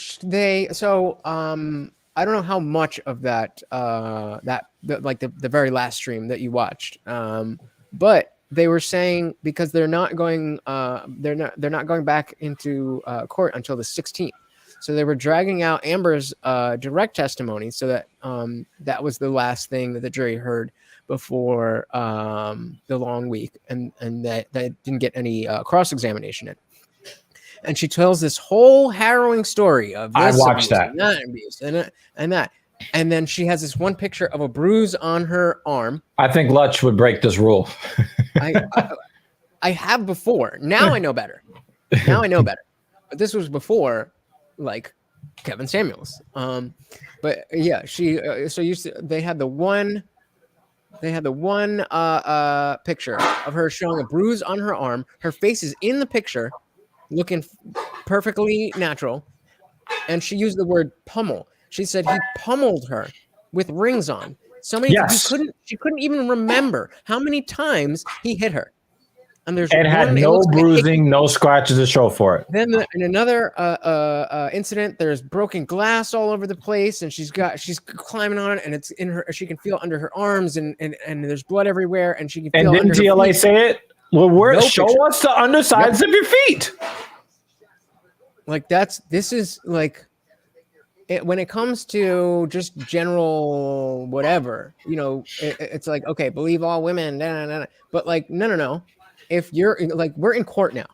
don't know how much of that the very last stream that you watched, but they were saying because they're not going back into court until the 16th. So they were dragging out Amber's direct testimony so that that was the last thing that the jury heard before the long week, and that didn't get any cross-examination in. And she tells this whole harrowing story of this I watched abuse that. and that abuse and that. And then she has this one picture of a bruise on her arm. I think Lutch would break this rule. I have before. Now I know better. But this was before, like Kevin Samuels. But yeah, she. They had the one picture of her showing a bruise on her arm. Her face is in the picture, looking perfectly natural, and she used the word pummel. She said he pummeled her with rings on. So many Yes. she couldn't even remember how many times he hit her. And there's Had no bruising, no scratches to show for it. Then in another incident, there's broken glass all over the place, and she's climbing on it, and it's in her. She can feel under her arms, and there's blood everywhere, and she can feel. And didn't under her TLA feet. say it? Well, show picture. us the undersides of your feet. Like this is like. When it comes to just general whatever, it's like, okay, believe all women, but like, no. If you're like, we're in court now.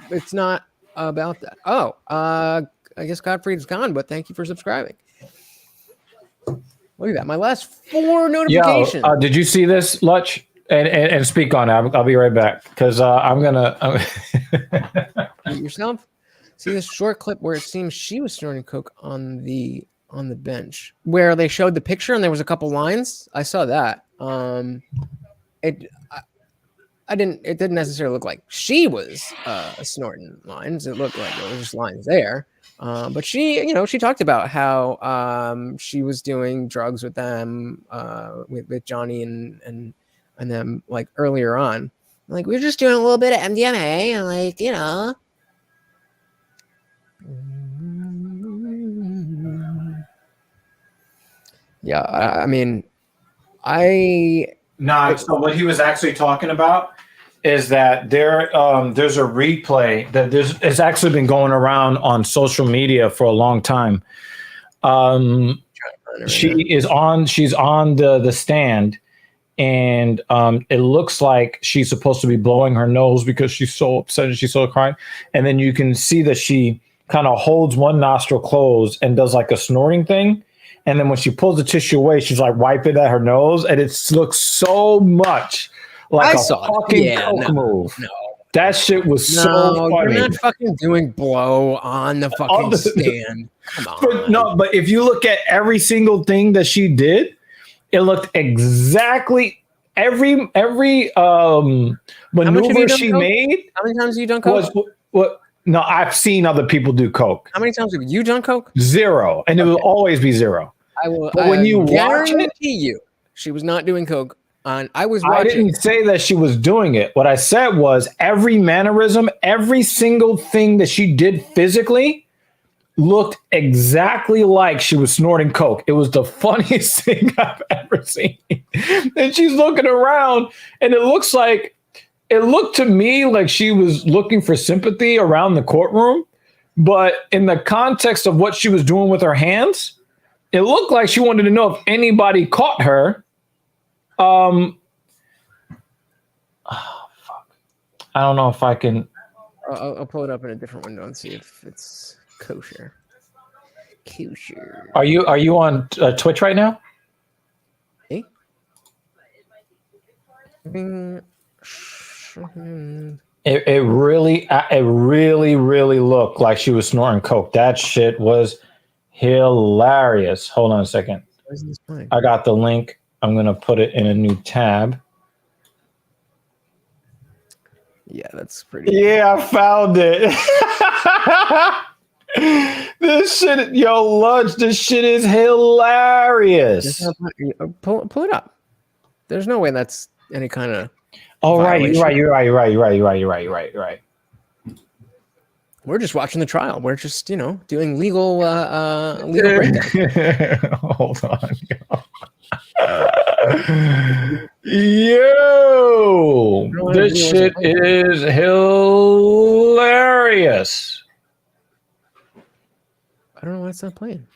It's not about that. Oh, I guess Godfrey's gone, but thank you for subscribing. Look at that. My last 4 notifications. Yo, did you see this, Lutch? And speak on it. I'll be right back because I'm gonna. Yourself. See this short clip where it seems she was snorting coke on the bench, where they showed the picture and there was a couple lines. I saw that. It didn't necessarily look like she was snorting lines. It looked like there was just lines there. But she talked about how she was doing drugs with them, with Johnny and them, like earlier on. Like, we were just doing a little bit of MDMA and like, Yeah, I mean, So what he was actually talking about is that there's a replay that it's actually been going around on social media for a long time. She's on the stand, and it looks like she's supposed to be blowing her nose because she's so upset and she's so crying. And then you can see that she kind of holds one nostril closed and does like a snorting thing. And then when she pulls the tissue away, she's like wiping at her nose, and it looks so much like a fucking coke move. No. That shit was so funny. You're not fucking doing blow on the fucking stand. Come on. But if you look at every single thing that she did, it looked exactly every maneuver she made. How many times have you done coke? No, I've seen other people do coke. How many times have you done coke? 0, and it will always be 0. But when you watch it, she was not doing coke. I didn't say that she was doing it. What I said was every mannerism, every single thing that she did physically looked exactly like she was snorting coke. It was the funniest thing I've ever seen. And she's looking around, and it looked to me like she was looking for sympathy around the courtroom. But in the context of what she was doing with her hands, it looked like she wanted to know if anybody caught her. Oh, fuck. I don't know if I can. I'll pull it up in a different window and see if it's kosher. Kosher. Are you on Twitch right now? Hey? It really looked like she was snorting coke. That shit was hilarious. Hold on a second. I got the link. I'm gonna put it in a new tab. Yeah, that's pretty. Yeah, I found it. This shit, yo, Lunch, this shit is hilarious. Pull it up. There's no way that's any kind of. Oh, right, violation. you're right. We're just watching the trial. We're just, doing legal breakdown. Hold on. Yo, this shit is hilarious. I don't know why it's not playing.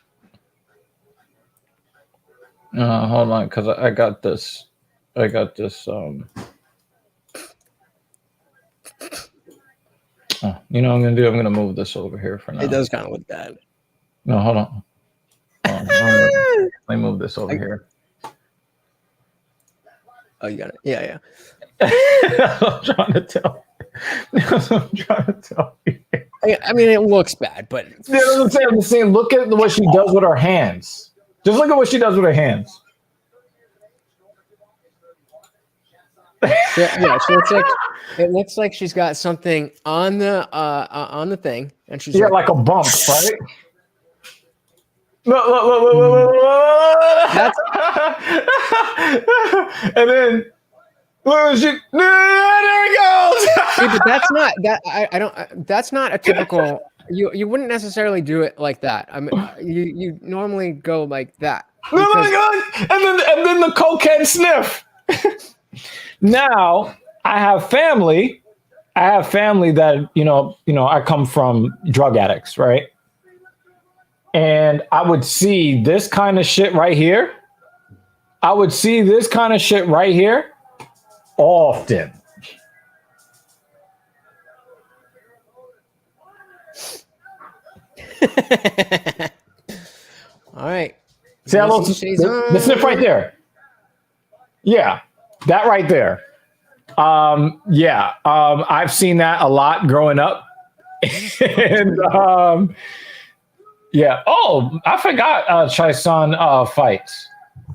Hold on, because I got this. You know what I'm gonna do? I'm gonna move this over here for now. It does kind of look bad. No, hold on. Let me move this over here. Oh, you got it. Yeah. I'm trying to tell you. I mean, it looks bad, but Yeah, I'm saying. Look at what she does with her hands. Just look at what she does with her hands. Yeah. So it looks like she's got something on the thing, and she's like a bump, right? Look. And then there he goes. See, but that's not that. I don't. That's not a typical. You wouldn't necessarily do it like that. I mean, you normally go like that. And then the cokehead sniff. Now I have family. That I come from drug addicts, right? And I would see this kind of shit right here. Often. All right. See that little the sniff right there? Yeah, that right there. I've seen that a lot growing up. And oh, I forgot Chai-san fights.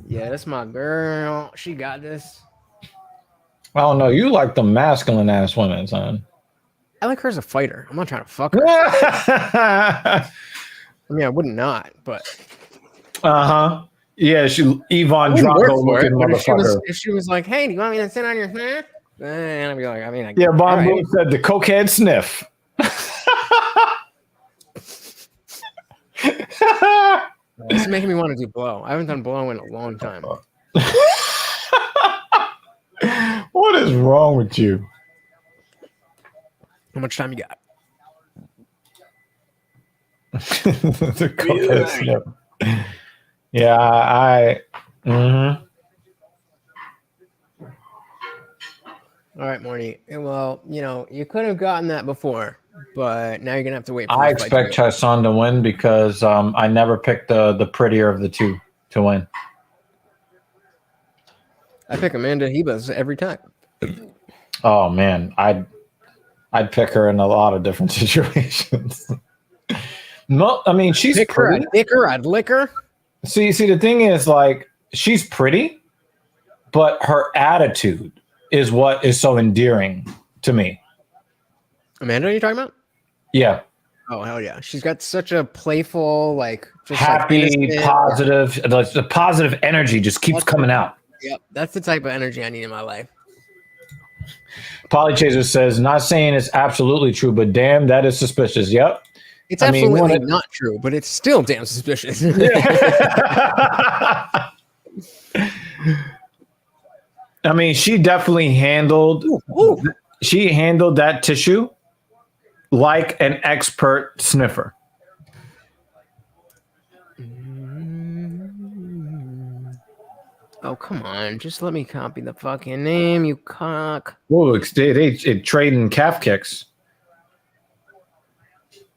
Yeah, that's my girl. She got this. I don't know. You like the masculine ass women, son. I like her as a fighter. I'm not trying to fuck her. I mean, I wouldn't not, but. Yeah, she Yvonne Drago looking motherfucker. If she was like, "Hey, do you want me to sit on your hand?" Then I'd be like, Bon Boom said the cokehead sniff. It's making me want to do blow. I haven't done blow in a long time. What is wrong with you? How much time you got? The cokehead sniff. Yeah, All right, Morty. Well, you could have gotten that before, but now you're gonna have to wait. I expect Chai-san to win because I never picked the prettier of the two to win. I pick Amanda Hebas every time. Oh man, I'd pick her in a lot of different situations. No, I mean she's pretty. I'd lick her. See, the thing is, like, she's pretty, but her attitude is what is so endearing to me. Amanda, are you talking about? Yeah. Oh, hell yeah. She's got such a playful, just happy, positive, the positive energy just keeps coming out. Yep. That's the type of energy I need in my life. Polychaser says, not saying it's absolutely true, but damn, that is suspicious. Yep. It's absolutely not true, but it's still damn suspicious. I mean, she definitely handled that tissue like an expert sniffer. Oh, come on. Just let me copy the fucking name, you cock. Whoa, they trading calf kicks.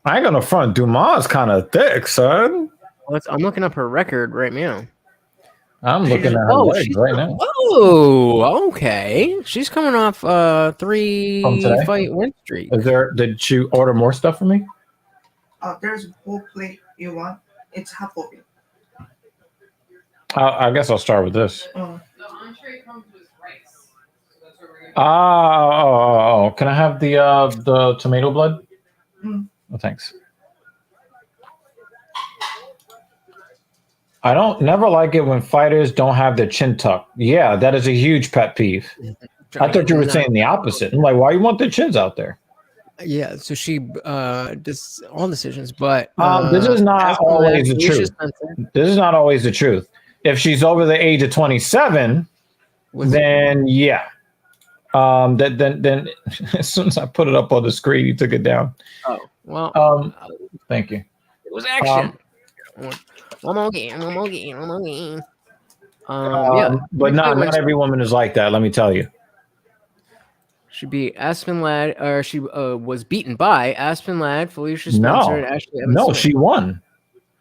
I ain't gonna front. Dumas kind of thick, son. I'm looking up her record right now. I'm looking at her legs right now. Oh, okay. She's coming off From 3 today? fight win streak. Did you order more stuff for me? There's a whole plate you want. It's half of it. I guess I'll start with this. Oh, The entree comes with rice. So that's what we're gonna Can I have the tomato blood? Mm. Oh, thanks. I don't never like it when fighters don't have their chin tucked. Yeah, that is a huge pet peeve. I thought you were saying the opposite. I'm like, why you want their chins out there? Yeah, so she does all decisions, but This is not always the Felicia truth. Spencer This is not always the truth. If she's over the age of 27, then yeah. Then as soon as I put it up on the screen, you took it down. Oh, well, Thank you. it was action. One more game. Yeah, But not every woman is like that. Let me tell you. She beat Aspen Ladd, or she was beaten by Aspen Ladd, Felicia Spencer, and Ashley Evans. No, she won.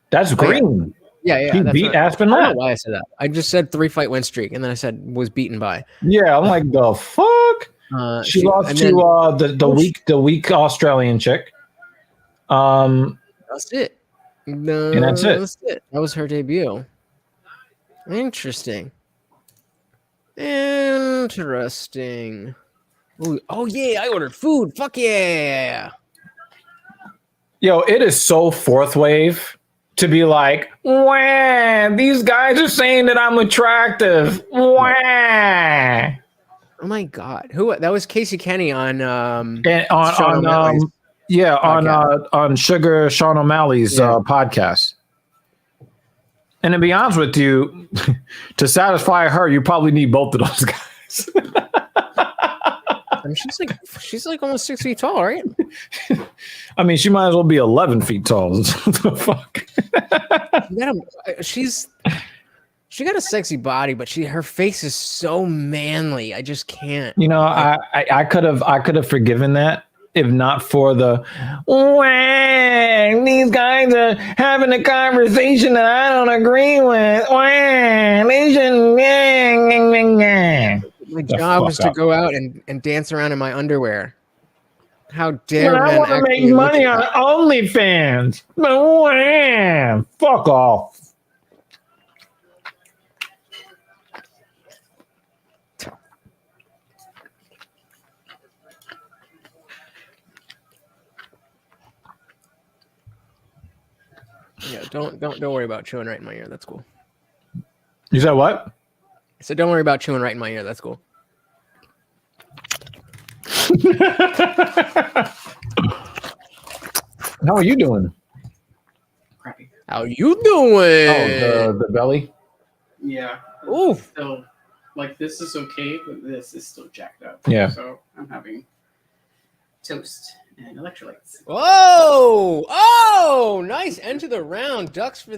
That's green. Yeah. She that's beat Aspen I don't Ladd. know why I said that. I just said 3 fight win streak, and then I said was beaten by. Yeah, I'm like, the fuck. She lost to the weak Australian chick. That's it. No, And that's it. That's it. That was her debut. Interesting. Ooh, oh yeah, I ordered food. Fuck yeah. Yo, it is so fourth wave to be like, wah, these guys are saying that I'm attractive. Wah. Oh my god. Who that was Casey Kenny on And Sean O'Malley's on Sugar Sean O'Malley's podcast. And to be honest with you, to satisfy her, you probably need both of those guys. I mean, she's like almost 6 feet tall, right? I mean, she might as well be 11 feet tall. What the fuck? She got a sexy body, but her face is so manly. I just can't. You know, I could have forgiven that if not for the these guys are having a conversation that I don't agree with. My job was to go out and dance around in my underwear. How dare I want to make money on OnlyFans. Fuck off. Yeah, don't worry about chewing right in my ear. That's cool. You said what? I said don't worry about chewing right in my ear. That's cool. How are you doing? crappy. How you doing? Oh, the belly. Yeah. Ooh. Still, like this is okay, but this is still jacked up. Yeah. So I'm having toast and electrolytes. Oh, nice end to the round. Ducks under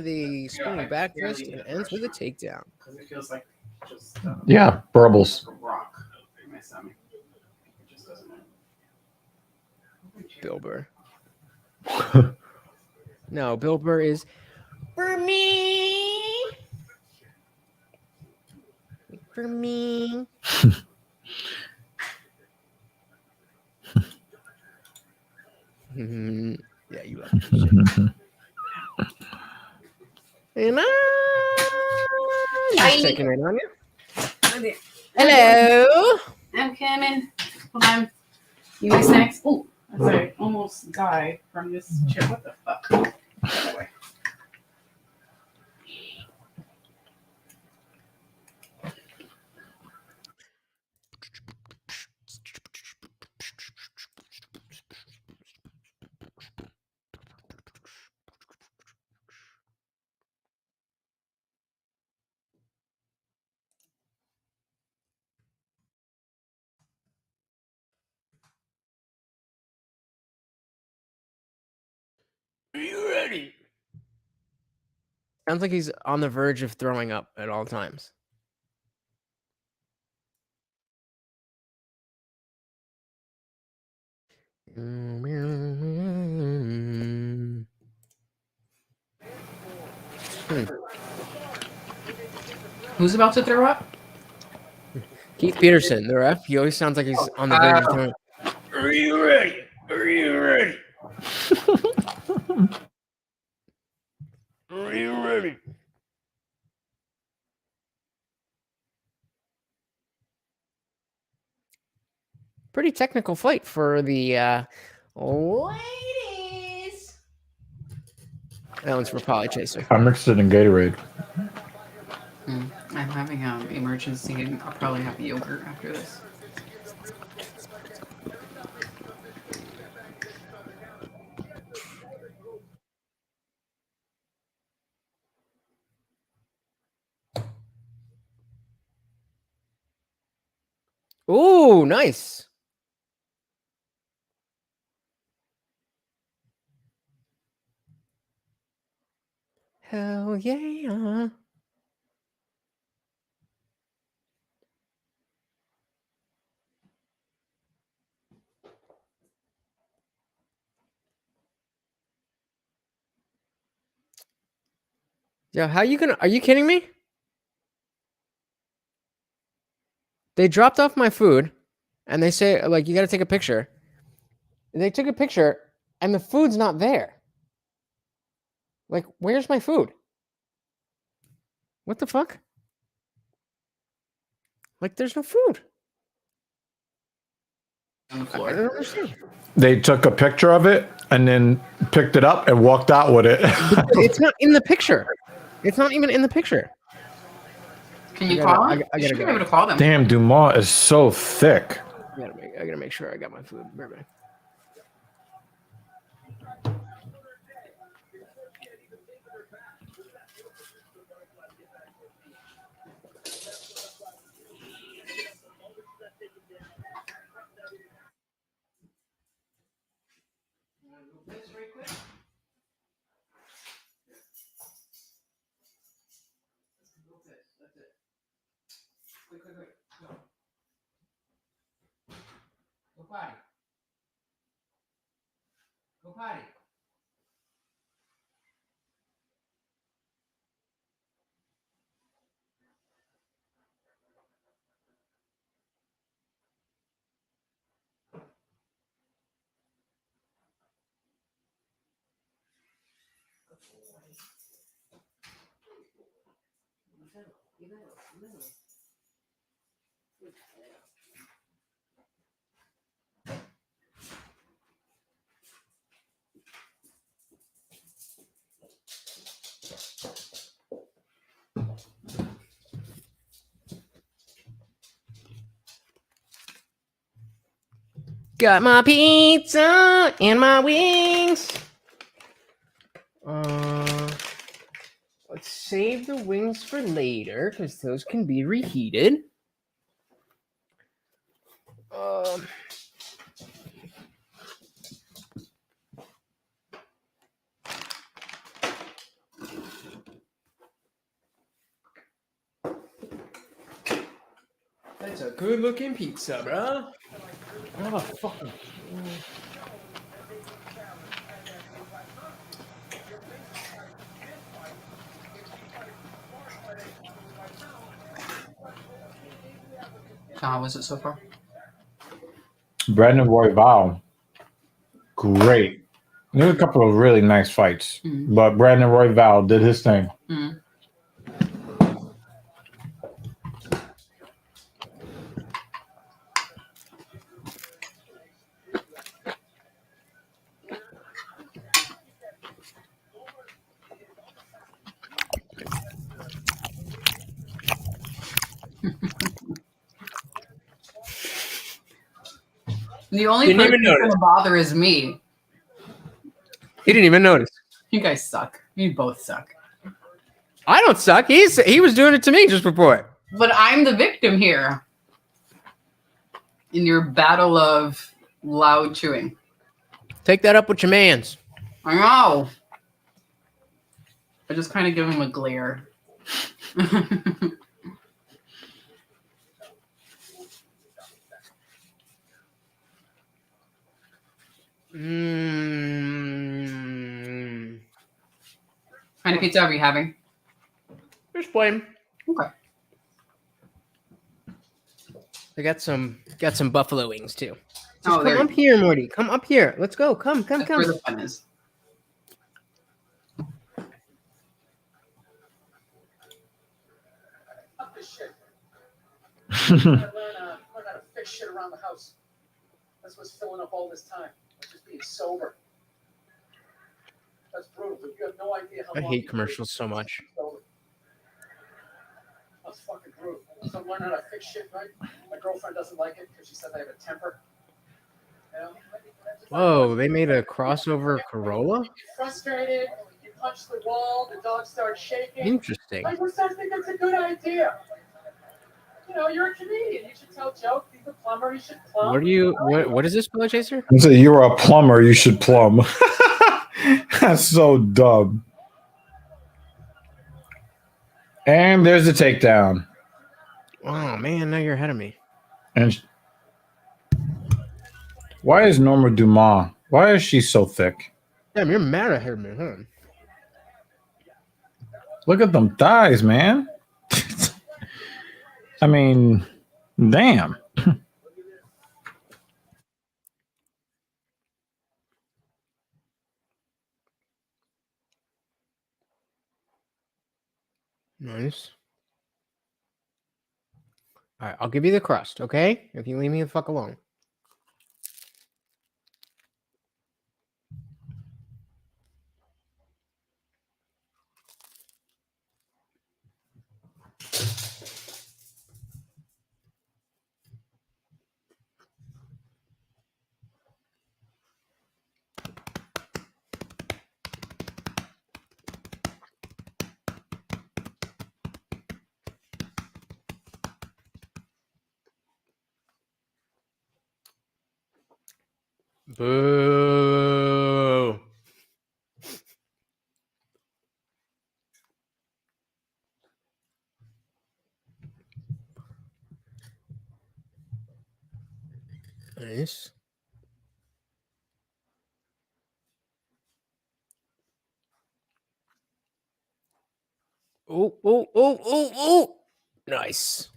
the spinning back fist and ends with a takedown. Because it feels like just Yeah, burbles. a rock in my stomach. It just doesn't matter. Bill Burr. No, Bill Burr is for me. For me. Yeah, you love this shit. And I'm just checking in on you. Okay. Hello. I'm coming. Hold on. You need snacks? Oh, I almost died from this chip. What the fuck? Get away. Are you ready? Sounds like he's on the verge of throwing up at all times. Who's about to throw up? Keith Peterson, the ref. He always sounds like he's on the verge of throwing. Are you ready? Are you ready? Are you ready? Pretty technical fight for the Ladies. that one's for Polly Chaser. I mixed it in Gatorade. I'm having emergency, and I'll probably have yogurt after this. Ooh, nice. Hell yeah. Yo, how you gonna? Are you kidding me? They dropped off my food, and they say like you got to take a picture. And they took a picture, and the food's not there. Like, where's my food? What the fuck? Like, there's no food. On the I floor. don't understand. They took a picture of it and then picked it up and walked out with it. It's not in the picture. It's not even in the picture. Can you I gotta- call I them? gotta You should be go. able to call them. Damn, Dumas is so thick. I gotta make sure I got my food. Bear with me. Go potty. Go potty. Got my pizza and my wings. Let's save the wings for later because those can be reheated. That's a good-looking pizza, bro. I have a fucking. How was it so far? Brandon Royval, great. There were a couple of really nice fights, but Brandon Royval did his thing. Mm. The only Didn't person even that's notice. gonna bother is me. He didn't even notice. You guys suck. You both suck. I don't suck. He was doing it to me just before. But I'm the victim here. In your battle of loud chewing. Take that up with your mans. I know. I just kind of give him a glare. What kind of pizza are we having? Just plain. Okay. I got some buffalo wings too. Just Oh, come there. up here, Morty. Come up here. Let's go. Come. That's where the fun is. Fuck this shit. Learn how to fix shit around the house. That's what's filling up all this time. Just being sober. That's brutal. But you have no idea how I long hate you commercials so much. sober. That's fucking brutal. So learn how to fix shit right. My girlfriend doesn't like it because she said I have a temper. You know? Whoa, they made a crossover Corolla? You get frustrated, you punch the wall, the dog starts shaking. Interesting. Like, who says think it's a good idea? You know, you're a comedian. You should tell jokes. He's a plumber. You should plumb. What is this, Pillow Chaser? I say you're a plumber. You should plumb. That's so dumb. And there's the takedown. Oh man, now you're ahead of me. And why is Norma Dumas? Why is she so thick? Damn, you're mad ahead of me, huh? Look at them thighs, man. I mean, damn. Nice. All right, I'll give you the crust, okay? If you leave me the fuck alone. Boo. Nice. Oh. Nice.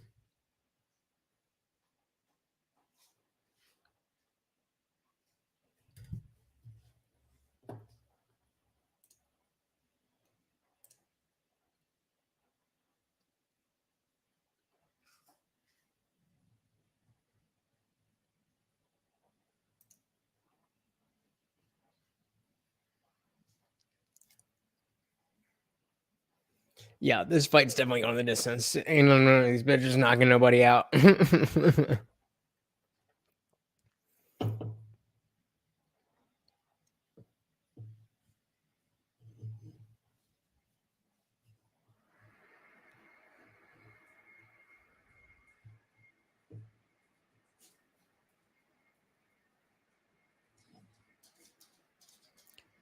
Yeah, this fight's definitely going the distance. Ain't none of these bitches knocking nobody out.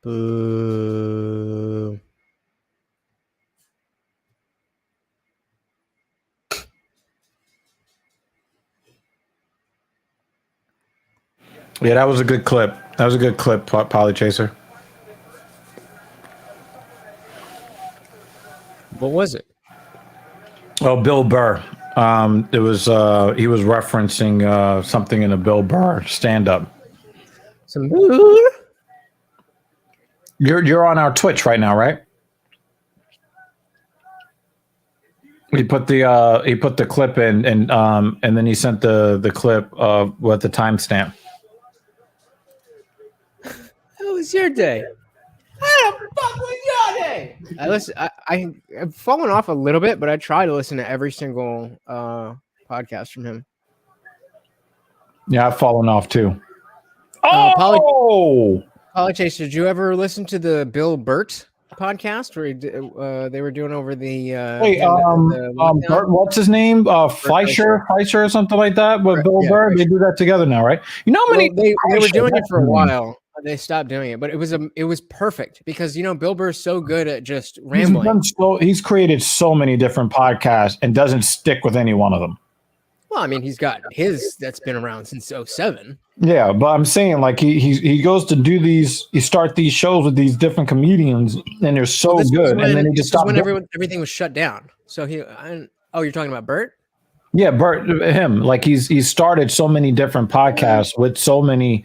Boo. Yeah, that was a good clip. That was a good clip, Poly Chaser. What was it? Oh, Bill Burr. It was he was referencing something in a Bill Burr stand-up. Some boo. You're on our Twitch right now, right? He put the clip in, and then he sent the clip with the timestamp. How was your day? How the fuck was your day? I've fallen off a little bit, but I try to listen to every single podcast from him. Yeah, I've fallen off too. Poly Chaser, did you ever listen to the Bill Burt podcast where they were doing over the Burt, what's his name? Fleischer or something like that with Bill Burr. Fleischer. They do that together now, right? You know how many they were doing it for a while They stopped doing it, but it was perfect because Bill Burr's so good at just rambling. He's created so many different podcasts and doesn't stick with any one of them. Well, I mean, he's got his that's been around since 2007. Yeah, but I'm saying like he goes to do these, he start these shows with these different comedians, and they're so good, and then he just stopped. When everything was shut down. So you're talking about Bert? Yeah, Bert, him. Like he's started so many different podcasts with so many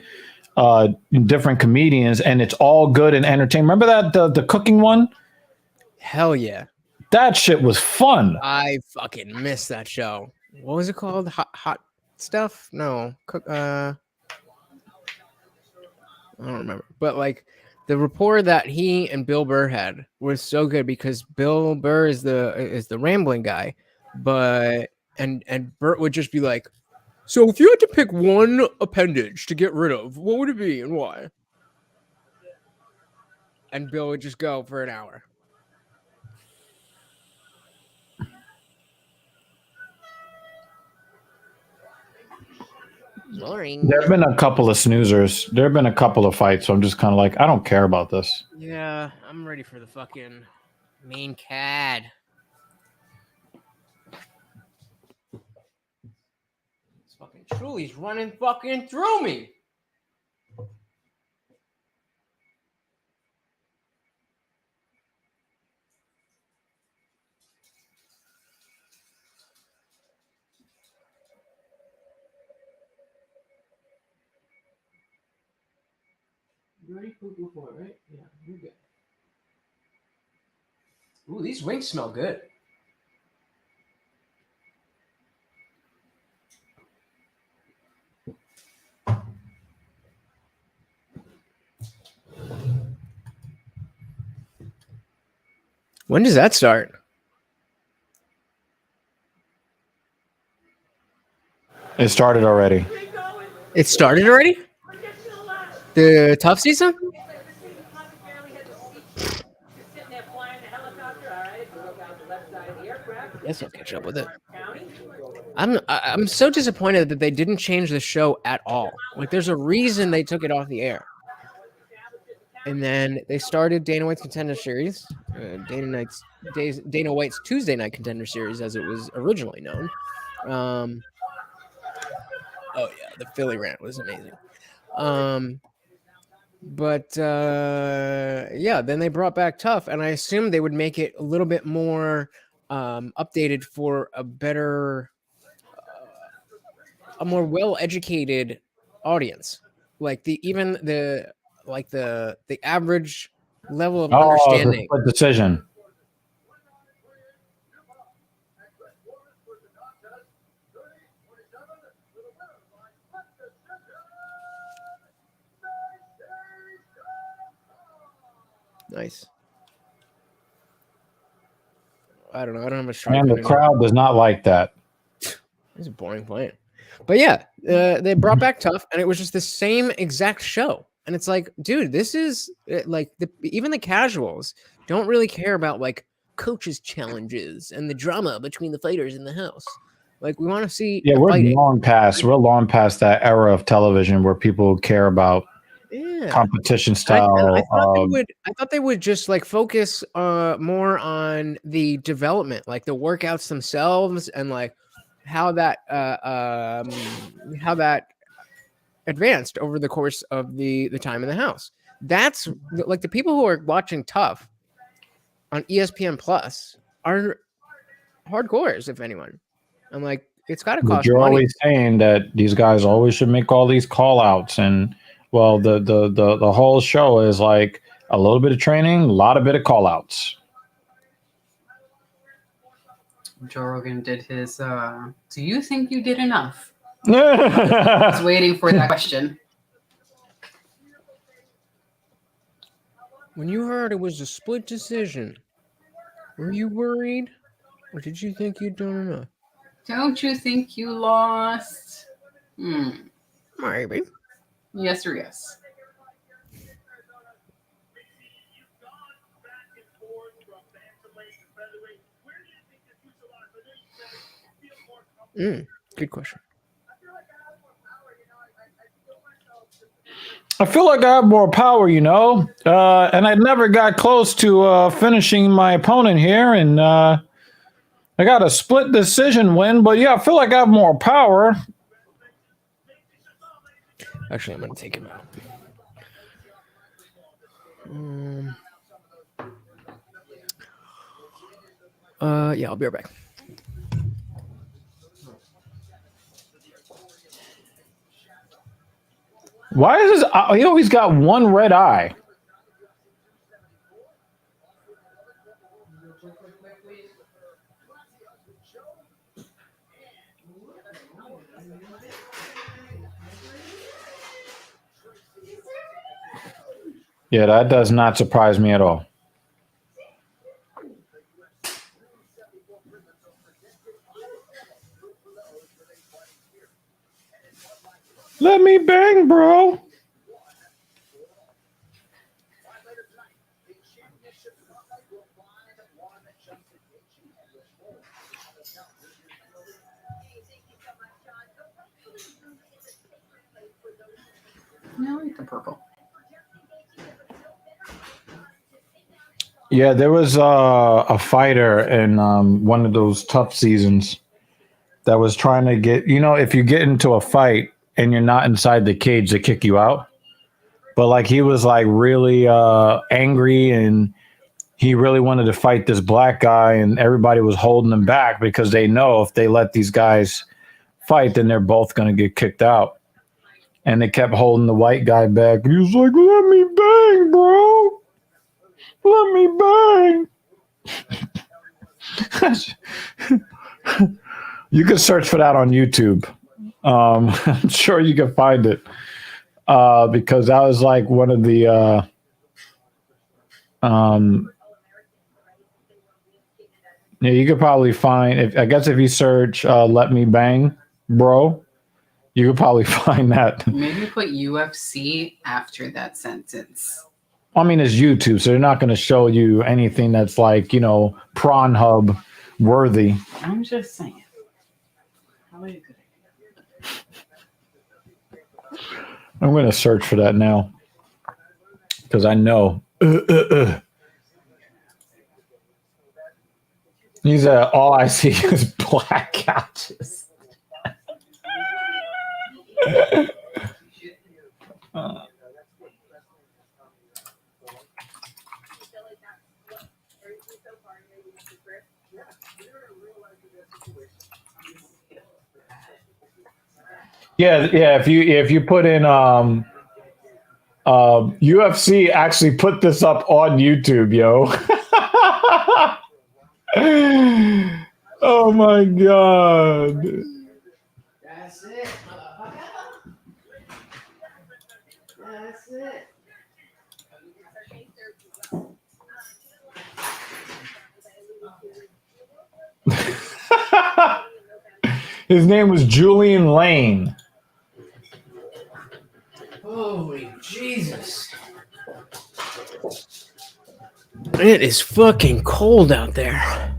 different comedians, and it's all good and entertaining. Remember that the cooking one? Hell yeah, that shit was fun. I fucking missed that show. What was it called? Hot stuff? No, I don't remember. But like the rapport that he and Bill Burr had was so good because Bill Burr is the rambling guy, but and Bert would just be like, so if you had to pick one appendage to get rid of, what would it be and why? And Bill would just go for an hour. Boring. There have been a couple of snoozers. There have been a couple of fights, so I'm just kind of like, I don't care about this. Yeah, I'm ready for the fucking main cad. It's fucking Truly's running fucking through me. You already pooped before, right? Yeah, you're good. Ooh, these wings smell good. When does that start? It started already. It started already? The tough season? Guess I'll catch up with it. I'm so disappointed that they didn't change the show at all. Like, there's a reason they took it off the air. And then they started Dana White's Contender Series, Dana White's Tuesday Night Contender Series, as it was originally known. Oh yeah, the Philly rant was amazing. But yeah, then they brought back Tough, and I assumed they would make it a little bit more updated for a better, a more well-educated audience. Like the average level of understanding. The decision. Nice. I don't know. I don't have much. And the crowd does not like that. It's a boring point. But yeah, they brought back Tough, and it was just the same exact show. And it's like, dude, this is like even the casuals don't really care about like coaches' challenges and the drama between the fighters in the house. Like, we want to see. Yeah, we're fighting. long past that era of television where people care about competition style. I thought they would just like focus more on the development, like the workouts themselves, and like how that advanced over the course of the time in the house. That's like the people who are watching Tough on ESPN Plus are hardcores, if anyone. I'm like, it's got to cost You're money. always saying that these guys always should make all these call outs, and well, the whole show is like a little bit of training, a lot of bit of call outs. Joe Rogan did his do you think you did enough? I was waiting for that question. When you heard it was a split decision, were you worried? Or did you think you'd done enough? Don't you think you lost? Maybe. Yes or yes? Good question. I feel like I have more power, you know, and I never got close to finishing my opponent here, and I got a split decision win. But yeah, I feel like I have more power. Actually, I'm gonna take him out. Yeah, I'll be right back. Why is this? He always got one red eye. Yeah, that does not surprise me at all. Let me bang, bro. I like the purple. Yeah, there was a fighter in one of those tough seasons that was trying to get, you know, if you get into a fight and you're not inside the cage, they kick you out. But like he was like really angry and he really wanted to fight this black guy and everybody was holding him back because they know if they let these guys fight, then they're both going to get kicked out. And they kept holding the white guy back. He was like, let me bang, bro. Let me bang. You can search for that on YouTube. I'm sure you can find it because that was like one of the yeah, you could probably find if I guess if you search "Let Me Bang, Bro," you could probably find that. Maybe put UFC after that sentence. I mean, it's YouTube, so they're not going to show you anything that's like, you know, Prawn Hub worthy. I'm just saying. Probably a good idea. I'm going to search for that now because I know. He's all I see is black couches. Yeah, yeah. If you put in UFC, actually put this up on YouTube, yo. Oh my god. That's it, motherfucker. That's it. His name was Julian Lane. Holy Jesus. It is fucking cold out there.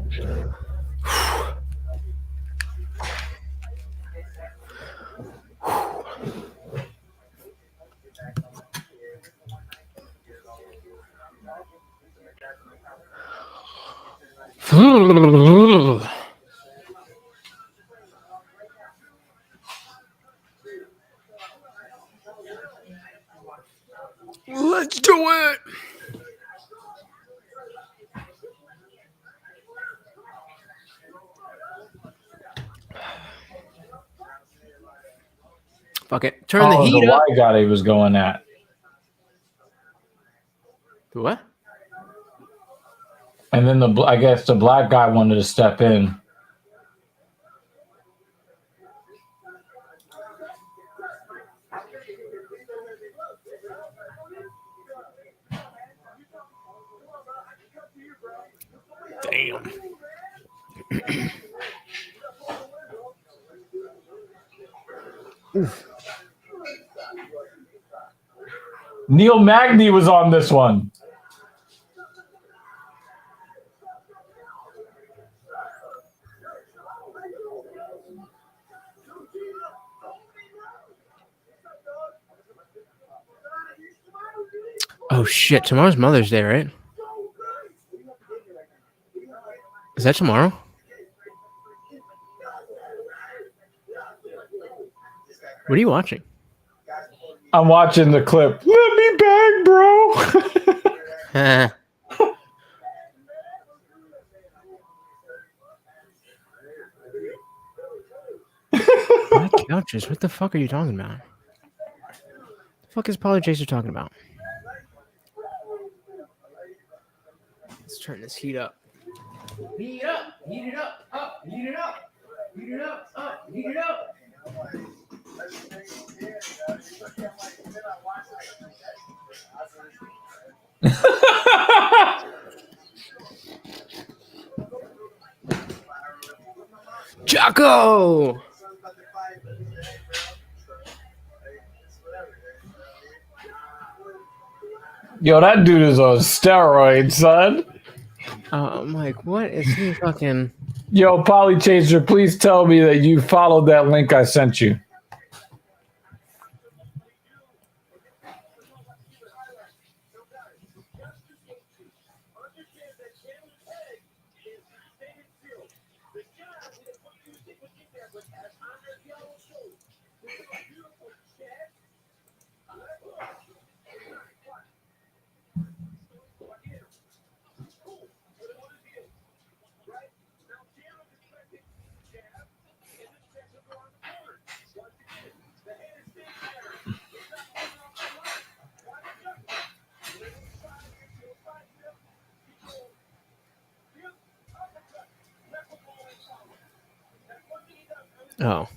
Let's do it. Fuck it. Turn the heat the up. white guy he was going at. The what? And then I guess the black guy wanted to step in. Damn. Neil Magny was on this one. Oh shit! Tomorrow's Mother's Day, right? Is that tomorrow? What are you watching? I'm watching the clip. Let me bang, bro. Black couches. What the fuck are you talking about? The fuck is Polly Chaser talking about? Let's turn this heat up. Heat it up, heat it up, heat it up, heat it up, heat it up. Jocko! Yo, that dude is on steroids, son. I'm like, what is he fucking... Yo, Polly Chaser, please tell me that you followed that link I sent you. Oh.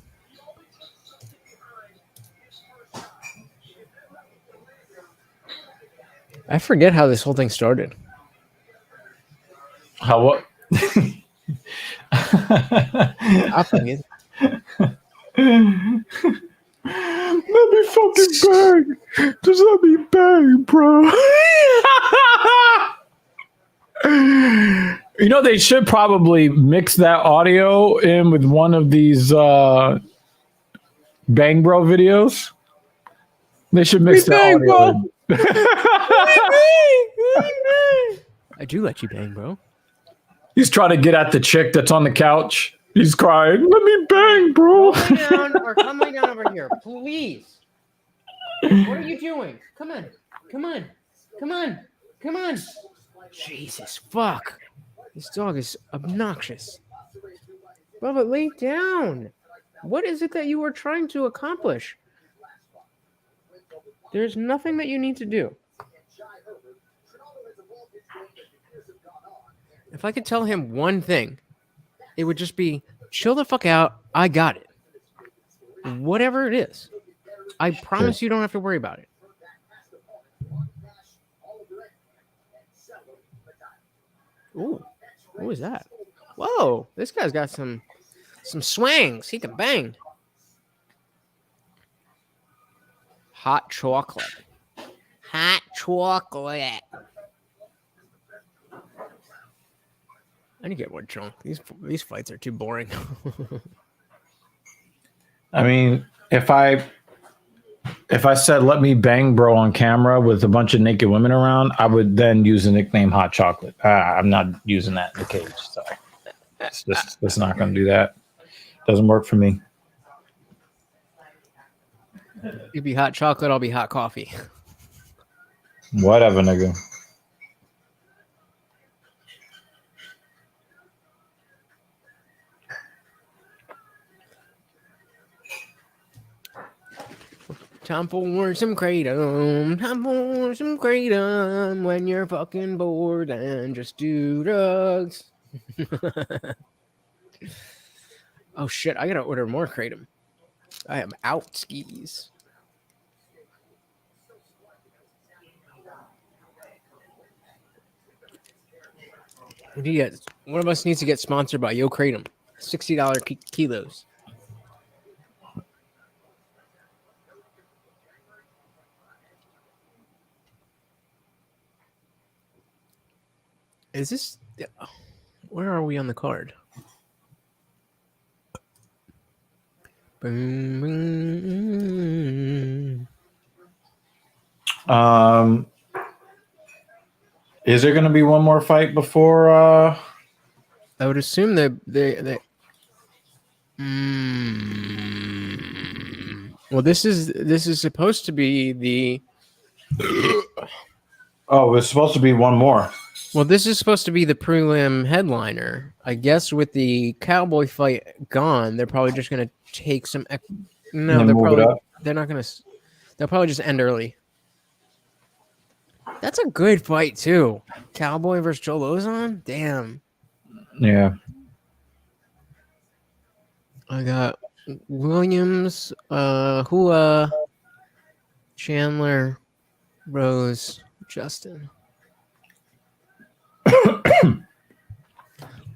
I forget how this whole thing started. How what? Stopping it. Let me fucking bang. Just let me bang, bro. You know, they should probably mix that audio in with one of these Bang Bro videos. They should mix that bang, audio bro. in. I do let you bang, bro. He's trying to get at the chick that's on the couch. He's crying, let me bang, bro. Lay down or come lay down over here, please. What are you doing? Come on. Come on. Come on. Come on. Jesus, fuck. This dog is obnoxious. Bubba, lay down. What is it that you are trying to accomplish? There's nothing that you need to do. If I could tell him one thing, it would just be, chill the fuck out. I got it. Whatever it is. I promise you don't have to worry about it. Ooh, what was that? Whoa, this guy's got some swangs. He can bang. Hot chocolate. Hot chocolate. I need to get more drunk. These fights are too boring. I mean, if I said let me bang bro on camera with a bunch of naked women around, I would then use the nickname Hot Chocolate. I'm not using that in the cage. Sorry. It's not going to do that. Doesn't work for me. You be hot chocolate, I'll be hot coffee. Whatever, nigga. Time for some kratom. Time for some kratom when you're fucking bored and just do drugs. Oh shit, I gotta order more kratom. I am out skis. One of us needs to get sponsored by Yo Kratom. $60 kilos. Is this... Where are we on the card? Boom, boom. Is there going to be one more fight before? I would assume they Well, this is supposed to be the. Oh, it's supposed to be one more. Well, this is supposed to be the prelim headliner. I guess with the Cowboy fight gone, they're probably just gonna take some. No, And they're move it probably up. they're not gonna. They'll probably just end early. That's a good fight too. Cowboy versus Joe Lozon. Damn. Yeah. I got Williams, Hua, Chandler, Rose, Justin. Let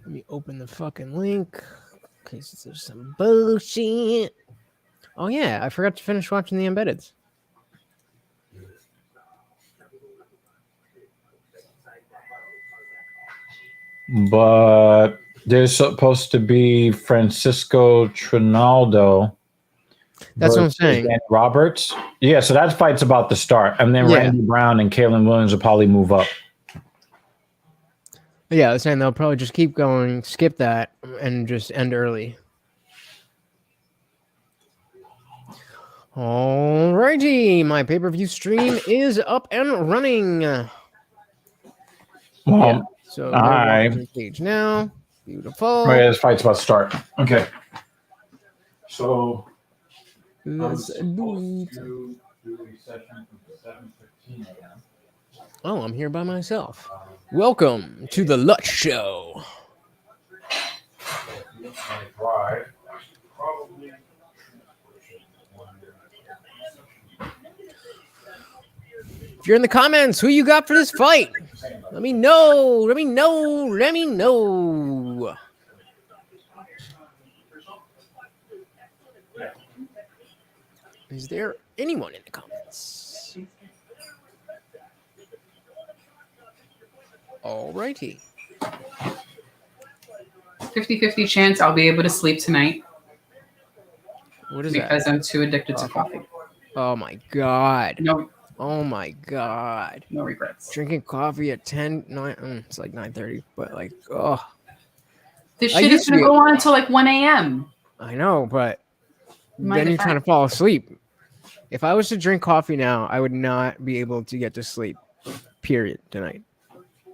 me open the fucking link in case there's some bullshit. Oh yeah, I forgot to finish watching the Embeddeds. But there's supposed to be Francisco Trinaldo. That's what I'm versus saying. Dan Roberts. Yeah, so that fight's about to start. And then Yeah. Randy Brown and Kalen Williams will probably move up. Yeah, I was saying they'll probably just keep going, skip that, and just end early. Alrighty, my pay-per-view stream is up and running. Well, Yeah, so they're I- watching page now. Beautiful. oh, yeah, this fight's about to start. Okay. So Let's do it. Oh, I'm here by myself. Welcome to the Lutz Show. If you're in the comments, who you got for this fight? Let me know. Let me know. Let me know. Is there anyone in the comments? Alrighty. 50-50 chance I'll be able to sleep tonight What is because that? I'm too addicted to coffee. Oh my god. No, Oh my god. no regrets. Drinking coffee at 10, 9, it's like 9:30, but like, oh, This I shit used is to gonna be- go on until like 1 a.m. I know, but Mind then if you're trying I- to fall asleep. If I was to drink coffee now, I would not be able to get to sleep, period, tonight.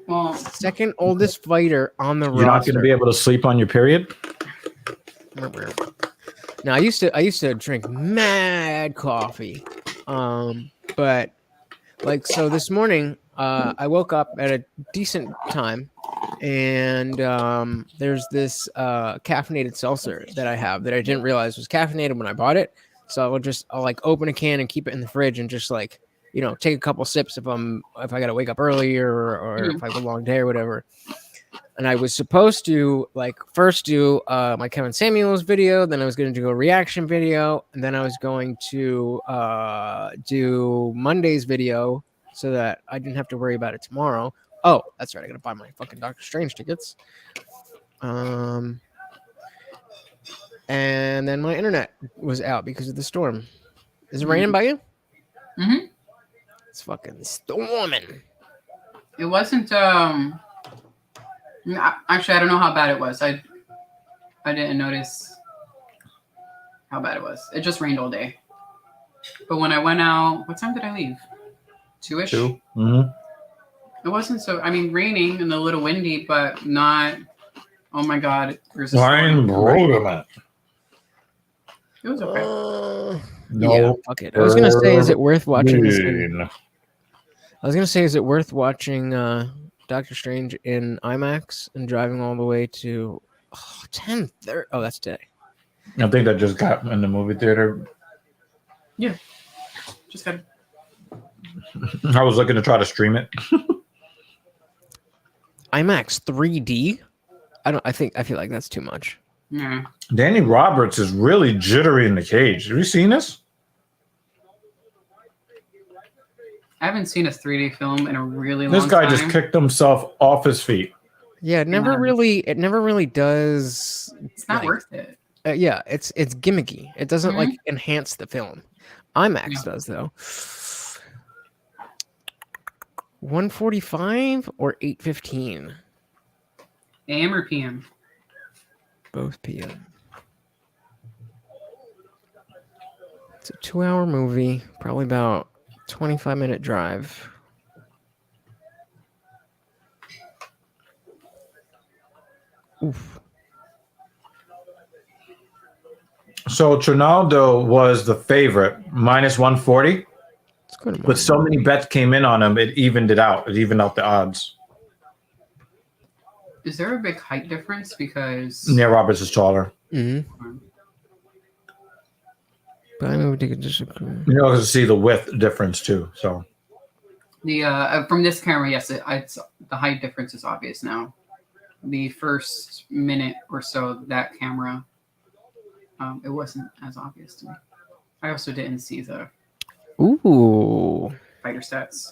Well, Second oldest fighter on the you're not roster. going to be able to sleep on your period? Now I used to drink mad coffee, but like so this morning I woke up at a decent time, and there's this caffeinated seltzer that I have that I didn't realize was caffeinated when I bought it. So I'll like open a can and keep it in the fridge and just like take a couple sips if I gotta wake up early or if I have a long day or whatever. And I was supposed to like first do my Kevin Samuels video, then I was going to do a reaction video, and then I was going to do Monday's video so that I didn't have to worry about it tomorrow. Oh, that's right. I got to buy my fucking Doctor Strange tickets. And then my internet was out because of the storm. Is it raining by you? Mm-hmm. It's fucking storming. It wasn't. Actually, I don't know how bad it was. I didn't notice how bad it was. It just rained all day. But when I went out, what time did I leave? 2-ish? 2. Mm-hmm. It wasn't so. I mean, raining and a little windy, but not. Oh my god! There's a Ryan storm. Broderman. It was okay. No. Yeah, fuck it. I was gonna say, is it worth watching this? I was gonna say, is it worth watching Doctor Strange in IMAX and driving all the way to 10:30? Oh, that's today. I think that just got in the movie theater. Just got. I was looking to try to stream it. IMAX 3D. I feel like that's too much. Yeah. Danny Roberts is really jittery in the cage. Have you seen this? I haven't seen a 3D film in a really long This time. guy just kicked himself off his feet. Yeah, it never really does. It's not like, worth it. Yeah, it's gimmicky. It doesn't Mhm. like enhance the film. IMAX Yeah. does though. 1:45 or 8:15? AM or PM? Both PM. It's a 2-hour movie, probably about 25-minute drive. Oof. So Trinaldo was the favorite, minus 140. It's good. But so many bets came in on him, it evened it out. It evened out the odds. Is there a big height difference? Because Yeah, Roberts is taller. Mm-hmm. But I mean, we could disagree. You know, to see the width difference too. So the from this camera, yes, it's the height difference is obvious now. The first minute or so that camera, it wasn't as obvious to me. I also didn't see the Ooh. fighter stats,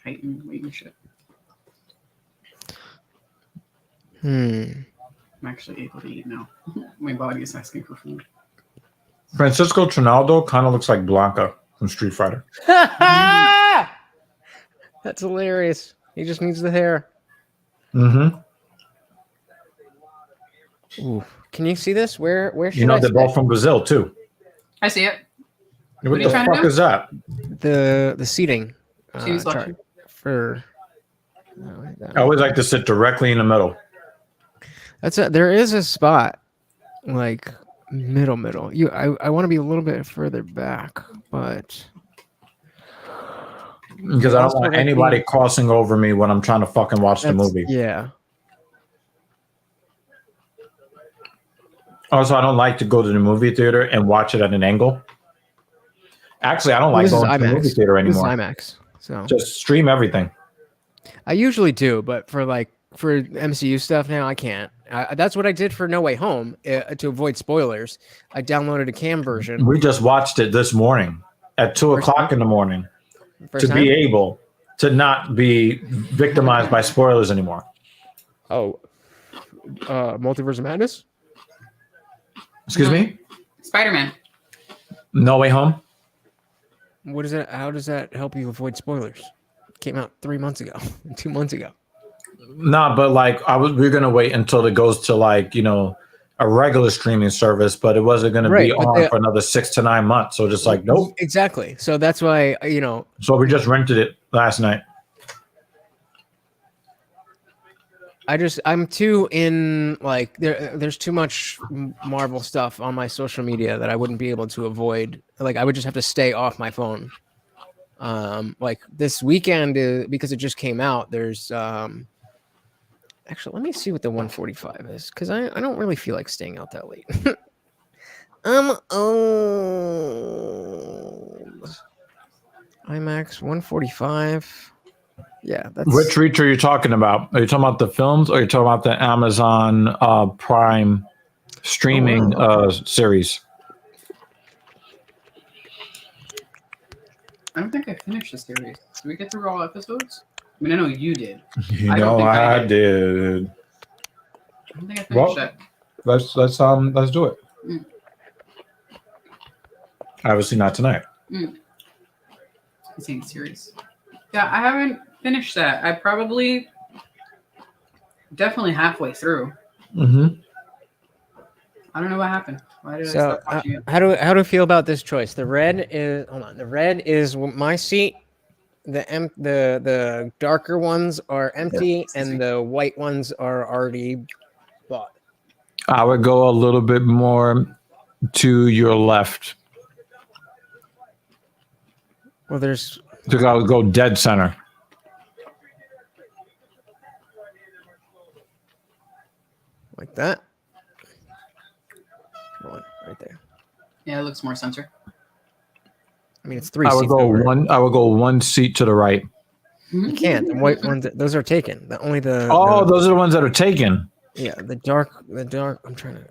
height and weight and shit. I'm actually able to eat now. My body is asking for food. Francisco Trinaldo kind of looks like Blanca from Street Fighter. That's hilarious. He just needs the hair. Mm-hmm. Ooh. Can you see this? Where should You know, I they're both from Brazil too. I see it. What are you the trying to fuck do? is that? the seating Seating selection? chart for I always like to sit directly in the middle. there is a spot like middle. I want to be a little bit further back, but Because I don't want anybody crossing over me when I'm trying to fucking watch the movie. Yeah. Also, I don't like to go to the movie theater and watch it at an angle. Actually, I don't like This is going to the IMAX. movie theater This is anymore. IMAX. So Just stream everything. I usually do, but for MCU stuff now, I can't. That's what I did for No Way Home to avoid spoilers. I downloaded a cam version. We just watched it this morning at 2 o'clock in the morning to be able to not be victimized by spoilers anymore. Oh, Multiverse of Madness? Excuse me? Spider-Man. No Way Home? What is that? How does that help you avoid spoilers? It came out 3 months ago, 2 months ago. Nah, but we're gonna wait until it goes to a regular streaming service, but it wasn't gonna be on for another 6 to 9 months. So just nope. Exactly. So that's why So we just rented it last night. I'm too in there's too much Marvel stuff on my social media that I wouldn't be able to avoid. I would just have to stay off my phone. This weekend because it just came out. There's actually, let me see what the 145 is because I don't really feel like staying out that late. I'm old. IMAX 145. Yeah, that's Which reach are you talking about? Are you talking about the films or are you talking about the Amazon Prime streaming series? I don't think I finished the series. Did we get through all episodes? I mean, I know you did. You know I did. I don't think I finished that. Let's do it. Obviously not tonight. I'm seeing the series. Yeah, I haven't finished that. I definitely halfway through. Mm-hmm. I don't know what happened. Why did I stop watching it? How do I feel about this choice? The red is my seat. The darker ones are empty, and the white ones are already bought. I would go a little bit more to your left. Well, I would go dead center. Like that. One right there. Yeah, it looks more center. I mean, it's 3 I would seats go over. I would go one seat to the right. You can't. The white ones, those are taken. Those are the ones that are taken. Yeah, the dark. I'm trying to.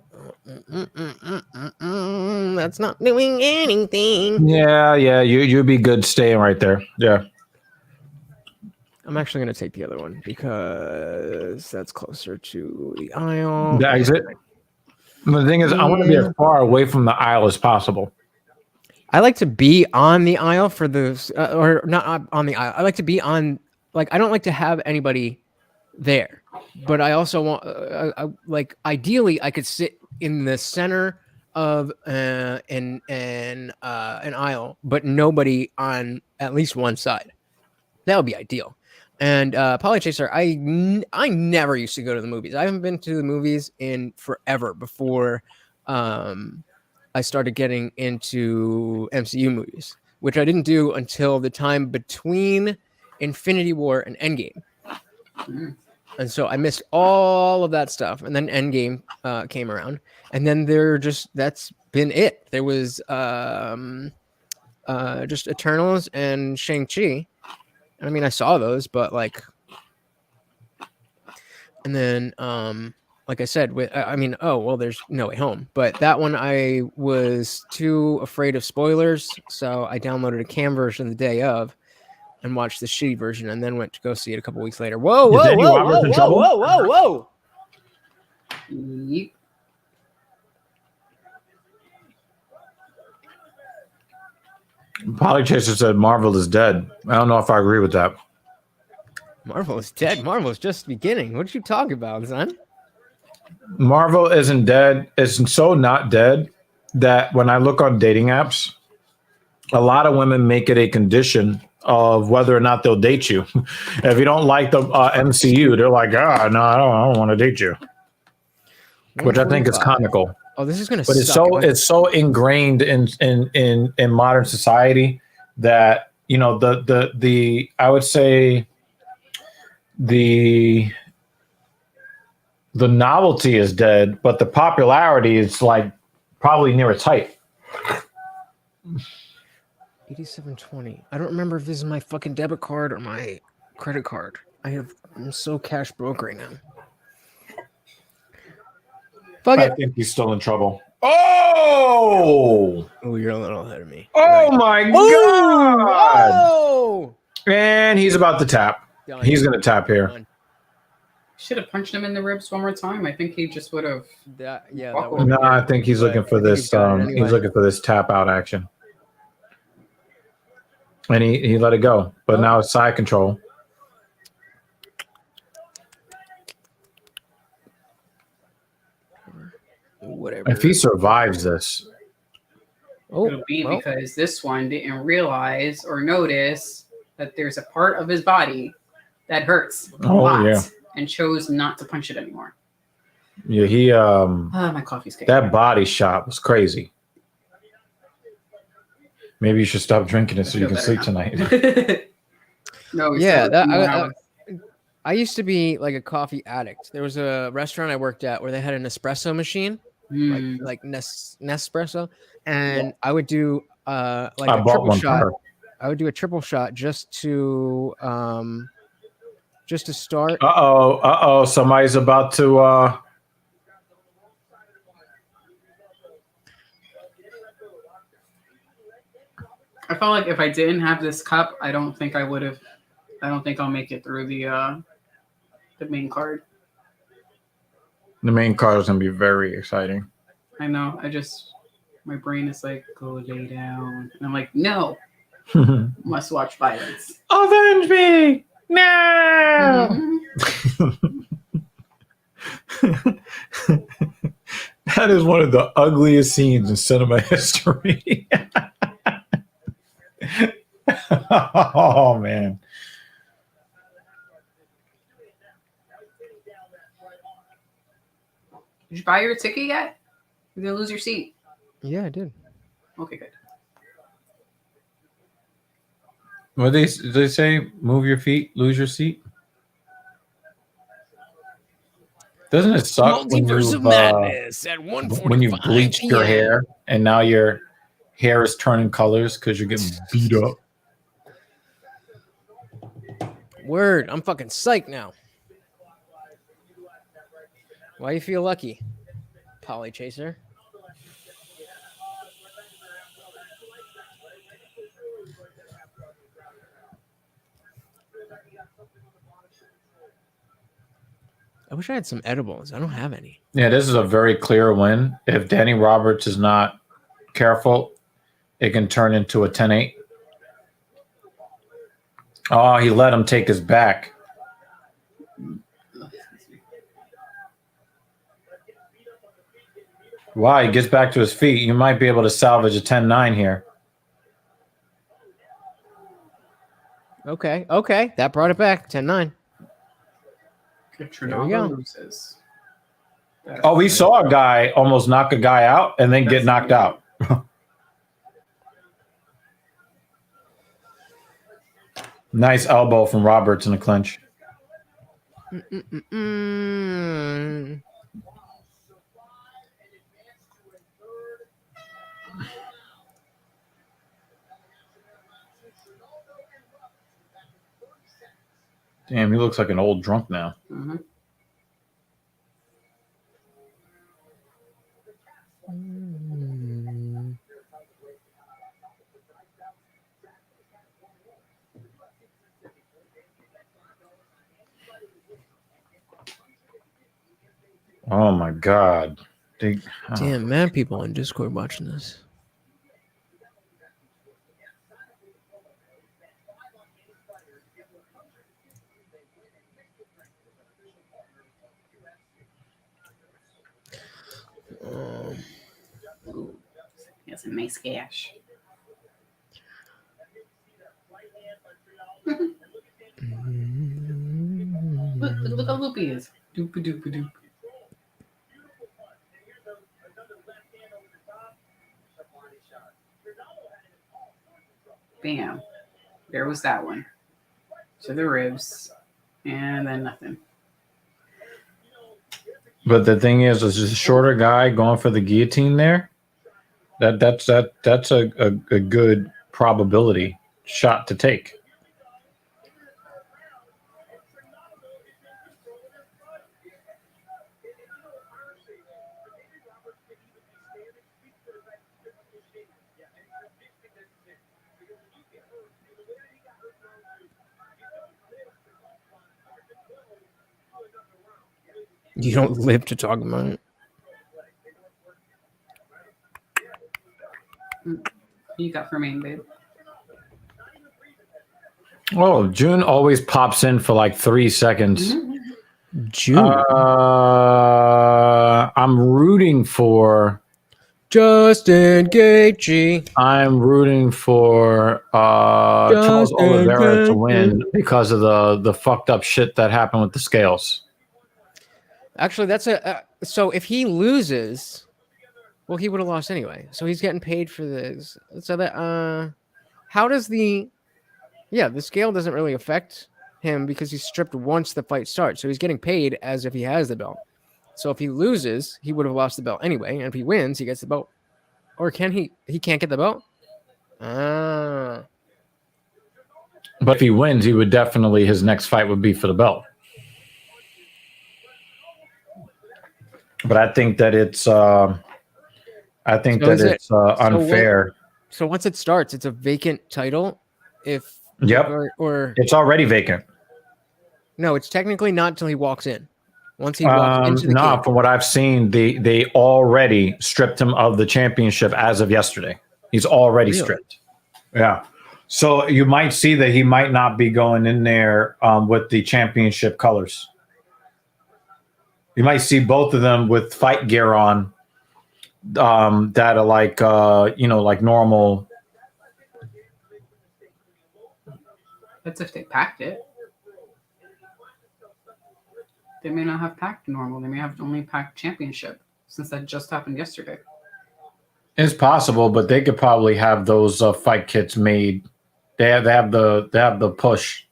That's not doing anything. Yeah. You'd be good staying right there. Yeah. I'm actually going to take the other one because that's closer to the aisle. The exit. The thing is, I want to be as far away from the aisle as possible. I like to be on the aisle for the or not on the aisle. I like to be on like I don't like to have anybody there, but I also want like ideally I could sit in the center of an aisle, but nobody on at least one side. That would be ideal. And Polychaser, I never used to go to the movies. I haven't been to the movies in forever before I started getting into MCU movies, which I didn't do until the time between Infinity War and Endgame. And so I missed all of that stuff. And then Endgame came around. And then that's been it. There was just Eternals and Shang-Chi. I mean, I saw those, but like, and then, like I said, there's No Way Home, but that one I was too afraid of spoilers, so I downloaded a cam version the day of and watched the shitty version, and then went to go see it a couple weeks later. Whoa! Is Danny Roberts in trouble? Whoa! Yep. Polychaser said Marvel is dead. I don't know if I agree with that. Marvel is dead. Marvel's just beginning. What you talking about, son? Marvel isn't dead. It's so not dead that when I look on dating apps, a lot of women make it a condition of whether or not they'll date you. If you don't like the MCU, they're like, no, I don't want to date you, which I think is comical. Oh, this is gonna. But it's so ingrained in modern society that the I would say the novelty is dead, but the popularity is like probably near its height. 8720. I don't remember if this is my fucking debit card or my credit card. I'm so cash broke right now. Fuck it. I think he's still in trouble. Oh! Oh, you're a little ahead of me. Oh my God! Oh! And he's about to tap. Done. He's going to tap here. Done. Should have punched him in the ribs one more time. I think he just would have. That Oh, would've No, been I good. think he's looking But for I think this. he's got it anyway. He's looking for this tap out action. And he let it go. But Oh. now it's side control. Whatever. If he survives this, It'll be well, because this one didn't realize or notice that there's a part of his body that hurts a lot yeah. and chose not to punch it anymore. yeah, he My coffee's kicking. that body shot was crazy. Maybe you should stop drinking it so you can sleep tonight. No, we Yeah, still- I used to be like a coffee addict. There was a restaurant I worked at where they had an espresso machine, like Nespresso, and I would do like I a bought triple one shot. for her. I would do a triple shot just to start. Uh-oh. Somebody's about to I felt like if I didn't have this cup, I don't think I would have. I don't think I'll make it through the main card. the main card is gonna be very exciting. I know. My brain is like, go lay down, and I'm like, no, must watch violence. Avenge me! No! That is one of the ugliest scenes in cinema history. Oh man. Did you buy your ticket yet? You're gonna lose your seat. Yeah, I did. Okay, good. What did they say? Move your feet, lose your seat. Doesn't it suck when Multiverse you of Madness at 1:45 when you bleach your PM. hair and now your hair is turning colors because you're getting beat up? Word, I'm fucking psyched now. Why you feel lucky, Polychaser? I wish I had some edibles. I don't have any. Yeah, this is a very clear win. If Danny Roberts is not careful, it can turn into a 10-8. Oh, he let him take his back. Wow, he gets back to his feet. You might be able to salvage a 10-9 here. Okay. That brought it back. 10-9. There we go. Loses. Oh, we saw a guy almost knock a guy out and then get knocked out. Nice elbow from Roberts in the clinch. Damn, he looks like an old drunk now. Mm-hmm. Oh my God. Damn, mad people on Discord watching this. He has a nice gash. Look how loopy he is. Doop doop doop. Bam. There was that one. To the ribs. And then nothing. But the thing is a shorter guy going for the guillotine there. That's a good probability shot to take. You don't live to talk about it. What you got for me, babe? Oh, June always pops in for like 3 seconds. June. I'm rooting for Justin Gaethje. I'm rooting for Charles Oliveira to win because of the fucked up shit that happened with the scales. Actually, that's so if he loses, well, he would have lost anyway. So he's getting paid for this. So that how does the scale doesn't really affect him because he's stripped once the fight starts. So he's getting paid as if he has the belt. So if he loses, he would have lost the belt anyway. And if he wins, he gets the belt. Or can he? He can't get the belt? But if he wins, he would definitely, his next fight would be for the belt. But I think that it's unfair. So once it starts, it's a vacant title. Yep. Or it's already vacant. No, it's technically not until he walks in. Once he walks into the cage. From what I've seen, they already stripped him of the championship as of yesterday. He's already stripped. Yeah. So you might see that he might not be going in there with the championship colors. You might see both of them with fight gear on that are like, like normal. That's if they packed it. They may not have packed normal. They may have only packed championship since that just happened yesterday. It's possible, but they could probably have those fight kits made. They have the push.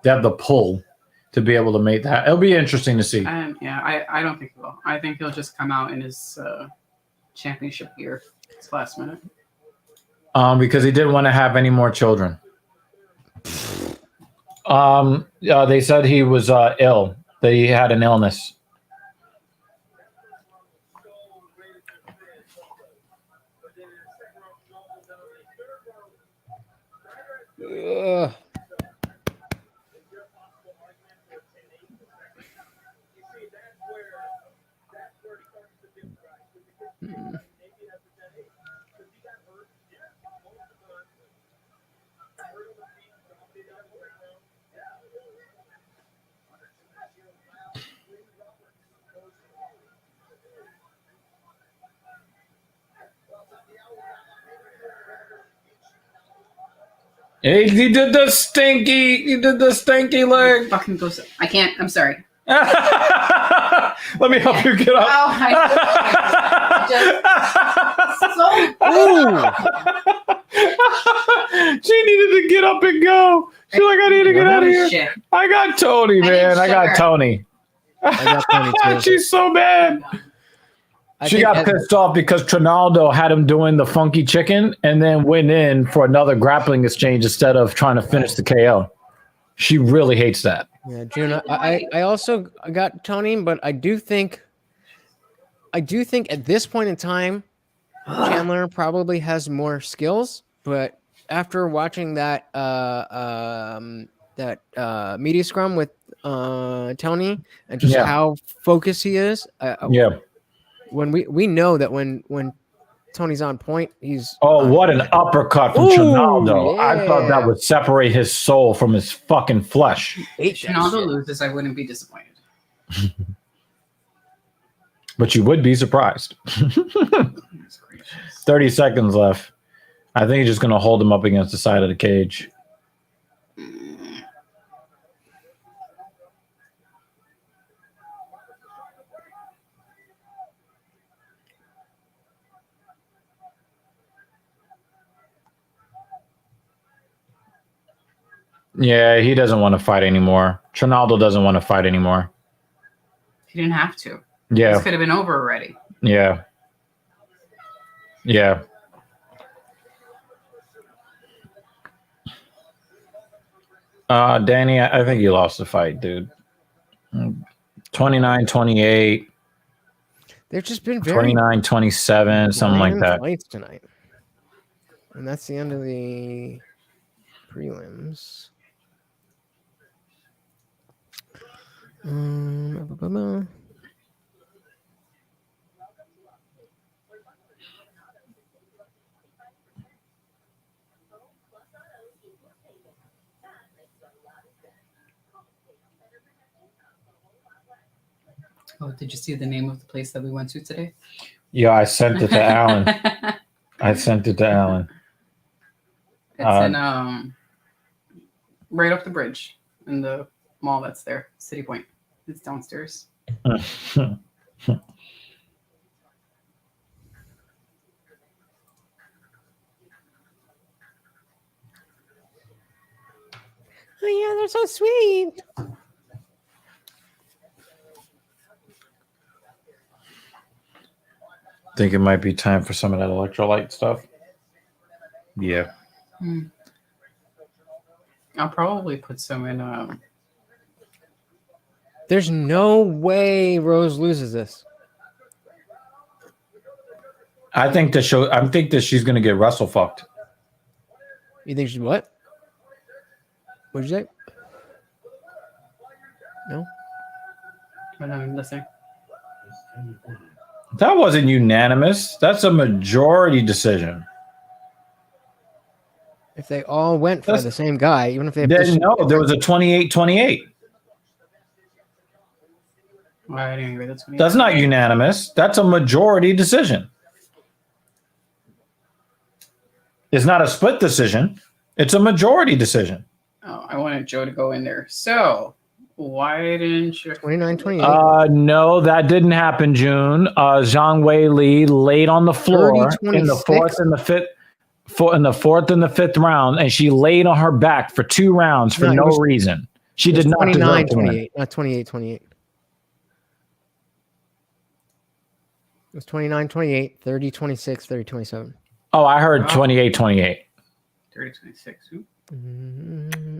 They have the pull to be able to make that. It'll be interesting to see. I don't think he will. I think he'll just come out in his championship gear. It's last minute. Because he didn't want to have any more children. They said he was ill. That he had an illness. He did the stinky leg. Fucking goes. I can't. I'm sorry. Let me help you get up. Oh, She needed to get up and go. She's like, I need to get out of here. Shit. I got Tony, man. I got Tony. I got Tony too. She's so mad. She got pissed off because Trinaldo had him doing the funky chicken and then went in for another grappling exchange instead of trying to finish the KO. She really hates that. Yeah, June. I also got Tony, but I do think at this point in time, Chandler probably has more skills. But after watching that media scrum with Tony and just how focused he is, when we know that when Tony's on point, he's what an uppercut from Trinaldo. Yeah. I thought that would separate his soul from his fucking flesh. If Ronaldo loses, I wouldn't be disappointed. But you would be surprised. 30 seconds left. I think he's just going to hold him up against the side of the cage. Yeah, he doesn't want to fight anymore. Trinaldo doesn't want to fight anymore. He didn't have to. Yeah. This could have been over already. Yeah. Yeah. Danny, I think you lost the fight, dude. 29-28. They've just been very 29-27, something like that. fights tonight. And that's the end of the prelims. Oh, did you see the name of the place that we went to today? Yeah, I sent it to Alan. It's in right up the bridge in the mall that's there, City Point. It's downstairs. Oh yeah, they're so sweet. think it might be time for some of that electrolyte stuff. Yeah. I'll probably put some in. There's no way Rose loses this. I think that she's gonna get wrestle fucked. You think she's what? What'd you say? No? But I'm listening. That wasn't unanimous. That's a majority decision. If they all went for the same guy, even if they there was a 28-28. I didn't agree. That's not unanimous. That's a majority decision. It's not a split decision. It's a majority decision. Oh, I wanted Joe to go in there. So why didn't you? 29-28. No, that didn't happen, June. Zhang Wei Li laid on the floor 30-26. in the fourth and the fifth round, and she laid on her back for 2 rounds for no reason. She did not deserve to win. Not 28-28. It was 29-28, 30-26, 30-27. Oh, I heard 28-28. 30-26.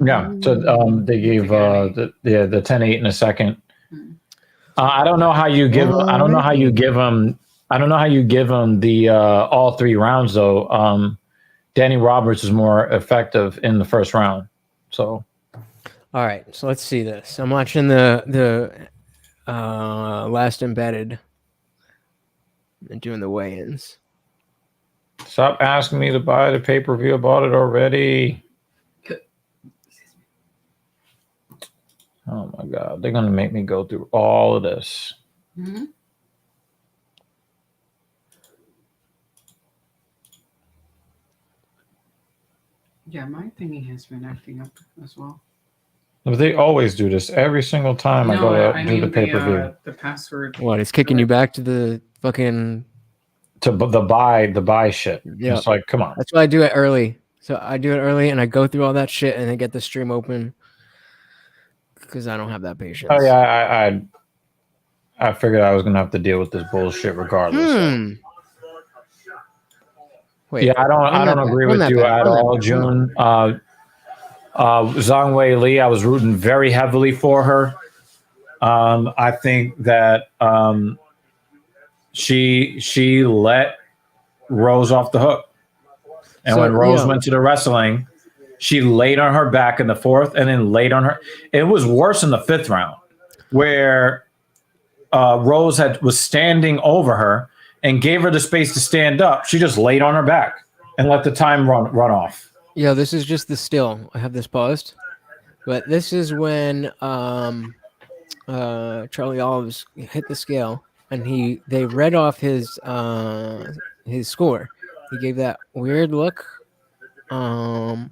Yeah, so they gave the 10-8 in a second. I don't know how you give. I don't know how you give them. I don't know how you give them the all 3 rounds though. Danny Roberts is more effective in the first round. So, all right. So let's see this. I'm watching the last embedded and doing the weigh-ins. Stop asking me to buy the pay-per-view. I bought it already. Oh my God. They're going to make me go through all of this. Mm-hmm. Yeah, my thingy has been acting up as well. But they always do this every single time I go to do the pay-per-view. The password. What? It's kicking you back to the fucking. To the buy shit. Yeah. It's like, come on. That's why I do it early. So I do it early, and I go through all that shit, and then get the stream open because I don't have that patience. Oh yeah, I figured I was gonna have to deal with this bullshit regardless. Wait, Yeah, I don't agree with you at all, June. Zhang Wei Li, I was rooting very heavily for her. I think that she let Rose off the hook, and So, when Rose yeah. went to the wrestling, she laid on her back in the fourth, and then laid on her. It was worse in the fifth round, where Rose was standing over her and gave her the space to stand up. She just laid on her back and let the time run off. Yeah, this is just the still. I have this paused, but this is when Charlie Olives hit the scale, and they read off his score. He gave that weird look, and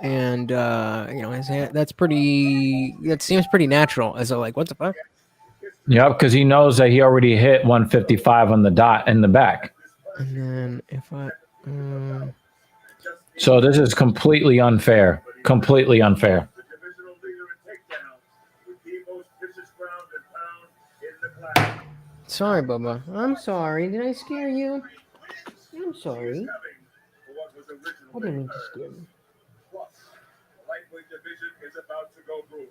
his hand. That seems pretty natural. As a like, what the fuck? Yeah, because he knows that he already hit 155 on the dot in the back. And then if I. So this is completely unfair. Completely unfair. Sorry, Bubba. I'm sorry. Did I scare you? I'm sorry. I didn't mean to scare you. The lightweight division is about to go boom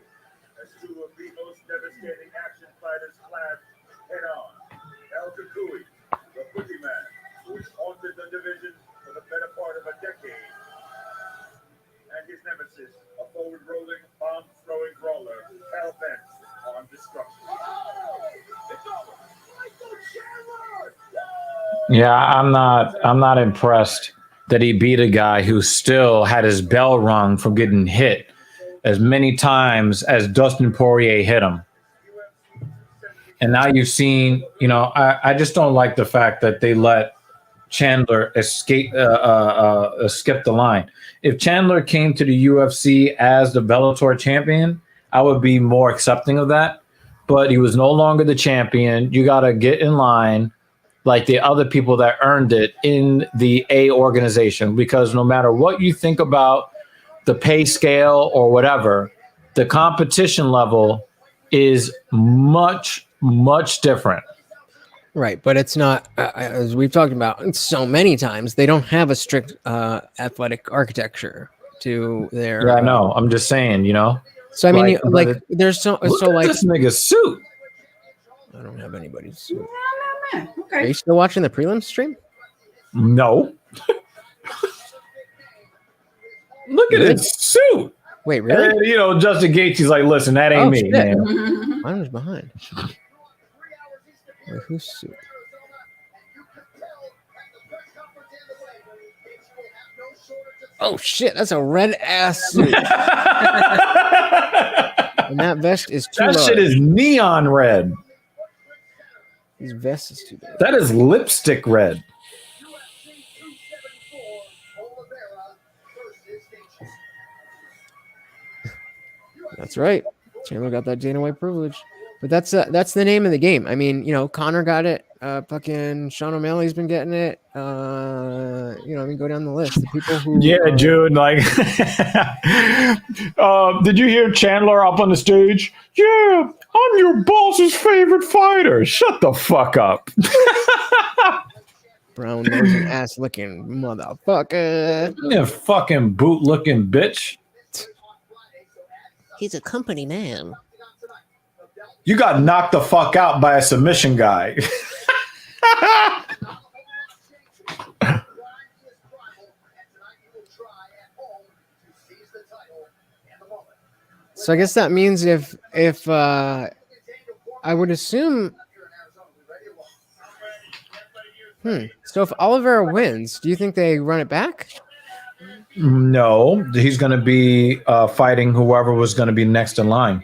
as two of the most devastating action fighters clash head on. El Kakui, the boogeyman, who has haunted the division for the better part of a decade, and his nemesis, a forward-rolling, bomb-throwing brawler, hell-bent on destruction. Yeah, I'm not impressed that he beat a guy who still had his bell rung from getting hit as many times as Dustin Poirier hit him. And now you've seen, I just don't like the fact that they let Chandler skip the line. If Chandler came to the UFC as the Bellator champion, I would be more accepting of that. But he was no longer the champion. You got to get in line like the other people that earned it in the A organization, because no matter what you think about the pay scale or whatever, the competition level is much, much different. Right, but it's not, as we've talked about so many times, they don't have a strict athletic architecture to their. Yeah, I know. I'm just saying, So I mean, there's look at this nigga's suit. I don't have anybody's suit. Okay. Are you still watching the prelim stream? No. Look at his suit. Wait, really? And, Justin Gaethje's like, listen, that ain't me, shit. man. Mine was behind. Wait, whose suit? Oh shit, that's a red ass suit. And that vest is too That large. shit is neon red. His vest is too big. That is lipstick red. That's right. Chandler got that Dana White privilege. But that's the name of the game. I mean, Connor got it. Fucking Sean O'Malley's been getting it. Go down the list. The people who Dude, like did you hear Chandler up on the stage? Yeah, I'm your boss's favorite fighter. Shut the fuck up. brown nose and ass licking motherfucker. You fucking boot looking bitch. He's a company man. You got knocked the fuck out by a submission guy. So I guess that means if I would assume. So if Oliveira wins, do you think they run it back? No, he's going to be fighting whoever was going to be next in line.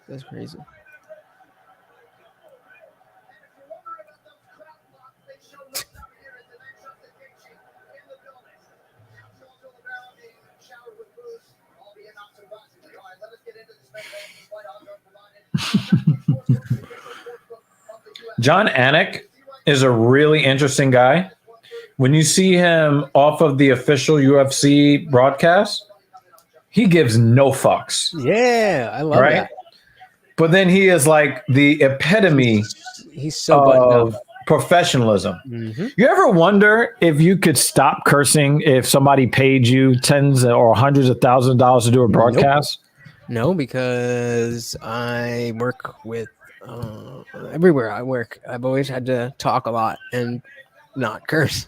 That's crazy. John Anik is a really interesting guy. When you see him off of the official UFC broadcast, he gives no fucks. Yeah, I love Right? that. But then he is like the epitome He's so buttoned of up. professionalism. Mhm. You ever wonder if you could stop cursing if somebody paid you tens or hundreds of thousands of dollars to do a broadcast? No, because I work with everywhere I work. I've always had to talk a lot and not curse.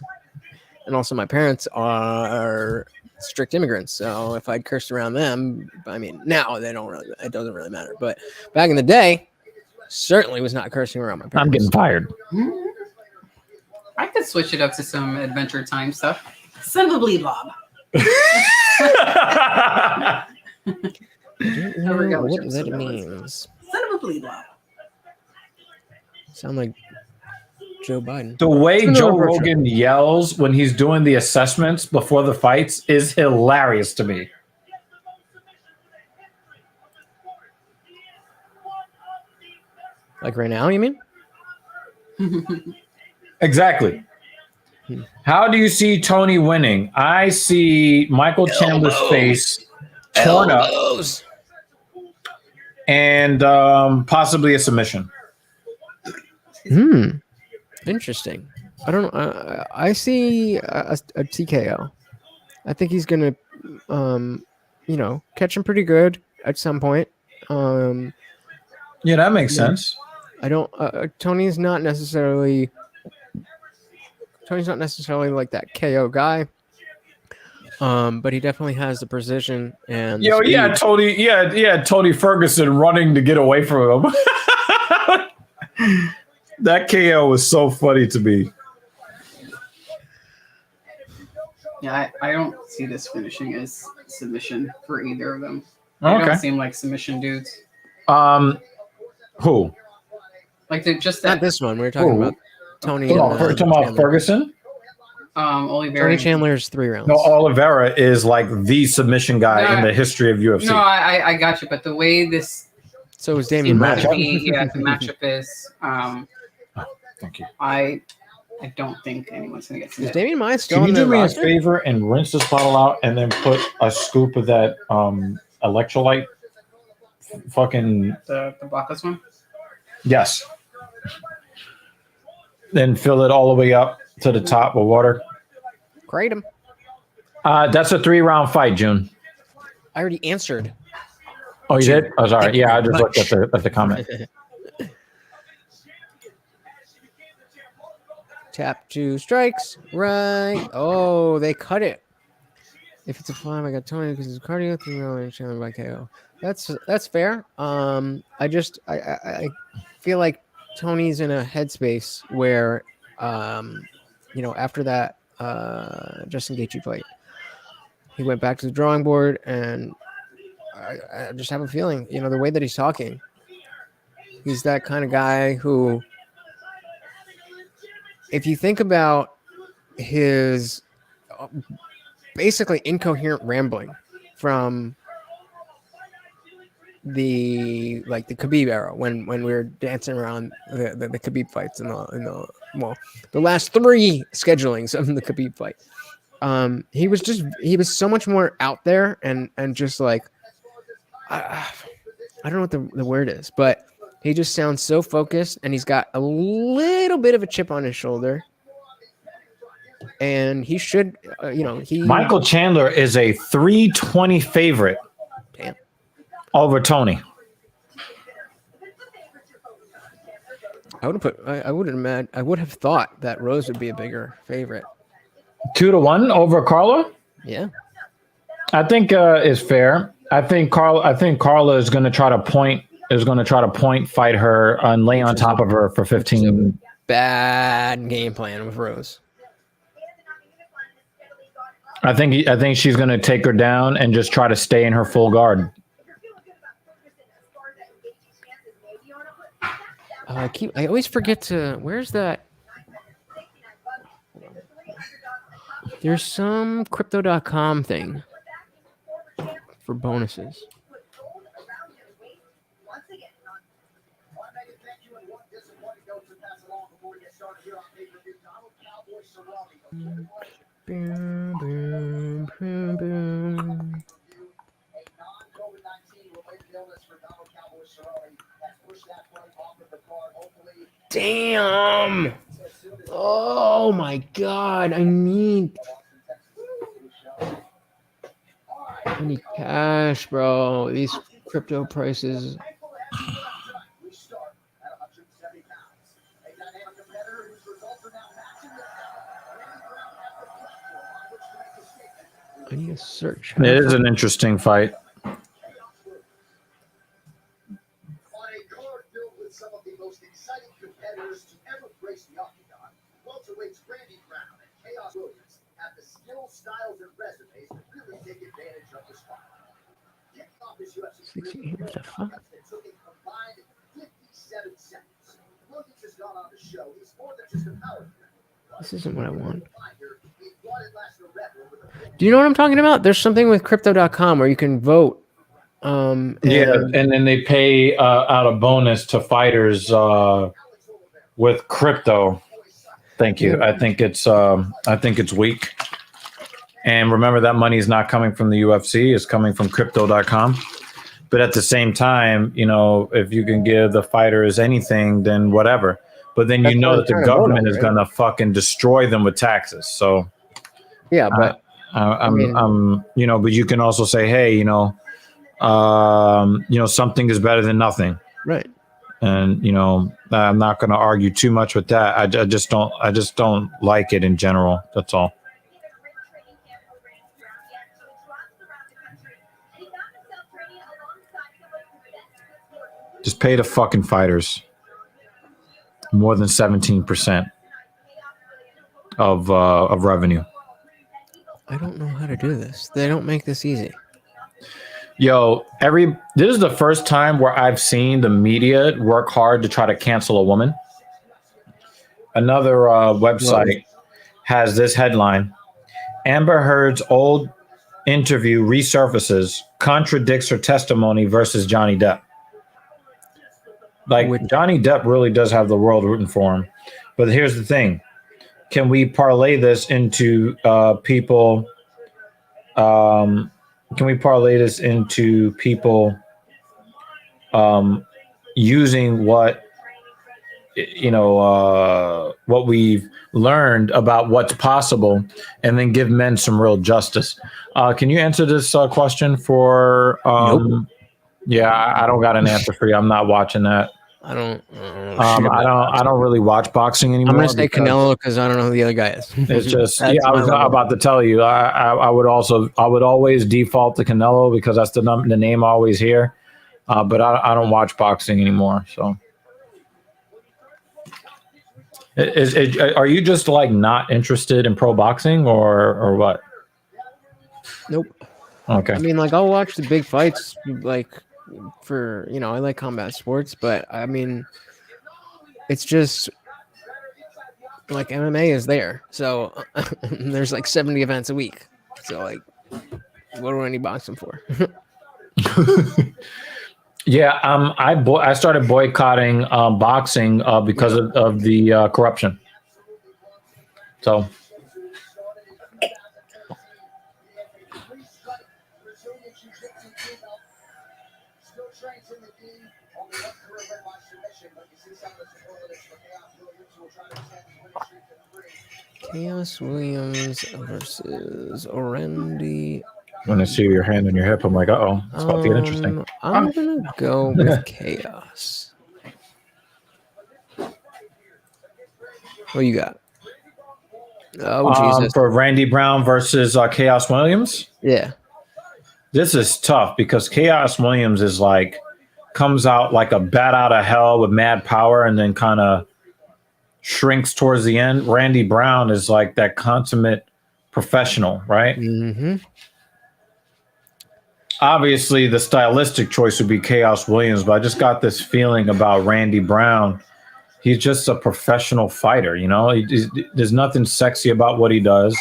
And also, my parents are strict immigrants, so if I'd cursed around them, I mean, now they don't really. It doesn't really matter. But back in the day, certainly was not cursing around my parents. I'm getting fired. I could switch it up to some Adventure Time stuff. Son of a bleed lob. I don't know forgot which what episode that that was. means. Son of a bleed lob. Sound like Joe Biden. The way Similar Joe approach. Rogan yells when he's doing the assessments before the fights is hilarious to me. Like right now, you mean? Exactly. How do you see Tony winning? I see Michael Chandler's face torn up and possibly a submission. Interesting. I don't know. I see a TKO. I think he's gonna, catch him pretty good at some point. Yeah, that makes sense. I don't. Tony's not necessarily like that KO guy. But he definitely has the precision and the speed. Tony Ferguson running to get away from him. That KO was so funny to me. Yeah, I don't see this finishing as submission for either of them. They Okay. don't seem like submission dudes. Who? Like they're just Not that. this one. We were talking Who? about Tony. Talking about Chandler. Ferguson? Oliveira. Tony Chandler's 3 rounds. No, Oliveira is like the submission guy No, in the history of UFC. No, I got you, but the way this So is Damian seems Maya. to be, the matchup is, Thank you. I don't think anyone's gonna get Is submitted. Damian Maya still Can you on the do me a roster? favor and rinse this bottle out and then put a scoop of that electrolyte fucking The Bacchus one? yes. Then fill it all the way up to the top with water. Grade him. That's a 3-round fight, June. I already answered. Oh, you did? Oh, sorry. Thank you Yeah, I very just looked at the comment. Tap 2 strikes. Right. Oh, they cut it. If it's a 5, I got Tony because his cardio 3 round Chandler by KO. That's fair. I feel like Tony's in a headspace where after that Justin Gaethje fight, he went back to the drawing board, and I just have a feeling, the way that he's talking, he's that kind of guy who, if you think about his basically incoherent rambling from the Khabib era when we were dancing around the Khabib fights in the last 3 schedulings of the Khabib fight, he was so much more out there and just like I don't know what the word is, but he just sounds so focused, and he's got a little bit of a chip on his shoulder. And he should, Michael Chandler is a 320 favorite. Damn. Over Tony. I would have thought that Rose would be a bigger favorite. 2-1 over Carla. Yeah. I think is fair. I think Carla is going to try to point fight her and lay on top of her for 15. Bad game plan with Rose. I think she's going to take her down and just try to stay in her full guard. I always forget to. Where's that? There's some crypto.com thing for bonuses. Disappointing note to pass along before we get started here on pay-per-view. Donald Cowboy Cerrone. Boom, boom, boom, boom. A non-COVID-19 related illness for Donald Cowboy Cerrone has pushed that fight off of the card. Hopefully, Damn! Oh my god! I need cash, bro. These crypto prices. we start at 170 pounds. A dynamic competitor whose results are now matching the talent. Randy Brown has the platform on which to make a statement. I need a search. It is an interesting fight. On a card filled with some of the most exciting competitors to ever grace the octagon, welterweights Randy Brown and Chaos Williams have the skills, styles, and resumes to really take advantage of the spotlight. Kicking off this UFC 68, what the fuck? that took a combined 57 seconds. Williams has gone on to show he's more than just a power threat. This isn't what I want. He fought it last November with a Do you know what I'm talking about? There's something with crypto.com where you can vote. And And then they pay out a bonus to fighters with crypto. Thank you. I think it's weak. And remember that money is not coming from the UFC, it's coming from crypto.com. But at the same time, you know, if you can give the fighters anything, then whatever. But then That's you know what that I'm the trying to vote government on, is right? gonna fucking destroy them with taxes. So yeah, but I'm you know, but you can also say, hey, you know, something is better than nothing. right. And you know, I'm not going to argue too much with that. I just don't like it in general. That's all. Just pay the fucking fighters more than 17% of revenue. I don't know how to do this. They don't make this easy. Yo, this is the first time where I've seen the media work hard to try to cancel a woman. Another website has this headline: Amber Heard's old interview resurfaces, contradicts her testimony versus Johnny Depp. Like, Johnny Depp really does have the world rooting for him. But here's the thing. Can we parlay this into people using what what we've learned about what's possible, and then give men some real justice? Can you answer this question for? Nope. Yeah, I don't got an answer for you. I'm not watching that. I don't. I don't really watch boxing anymore. I'm gonna say Canelo because I don't know who the other guy is. It's just That's I was my level. about to tell you. I would always default to Canelo because that's the name I always hear. But I don't watch boxing anymore. So, are you just like not interested in pro boxing or what? Nope. Okay. I mean, like, I'll watch the big fights, like, for, I like combat sports, but I mean, it's just like MMA is there. So there's like 70 events a week. So, like, what do I need boxing for? Yeah. I started boycotting boxing because of the corruption. So. Chaos Williams versus Randy. When I see your hand on your hip, I'm like, uh-oh, it's about to get interesting. I'm going to go with Chaos. What you got? Oh, Jesus. For Randy Brown versus Chaos Williams? Yeah. This is tough because Chaos Williams is like, comes out like a bat out of hell with mad power and then kind of shrinks towards the end. Randy Brown is like that consummate professional, right? Mm-hmm. Obviously, the stylistic choice would be Chaos Williams, but I just got this feeling about Randy Brown. He's just a professional fighter, there's nothing sexy about what he does.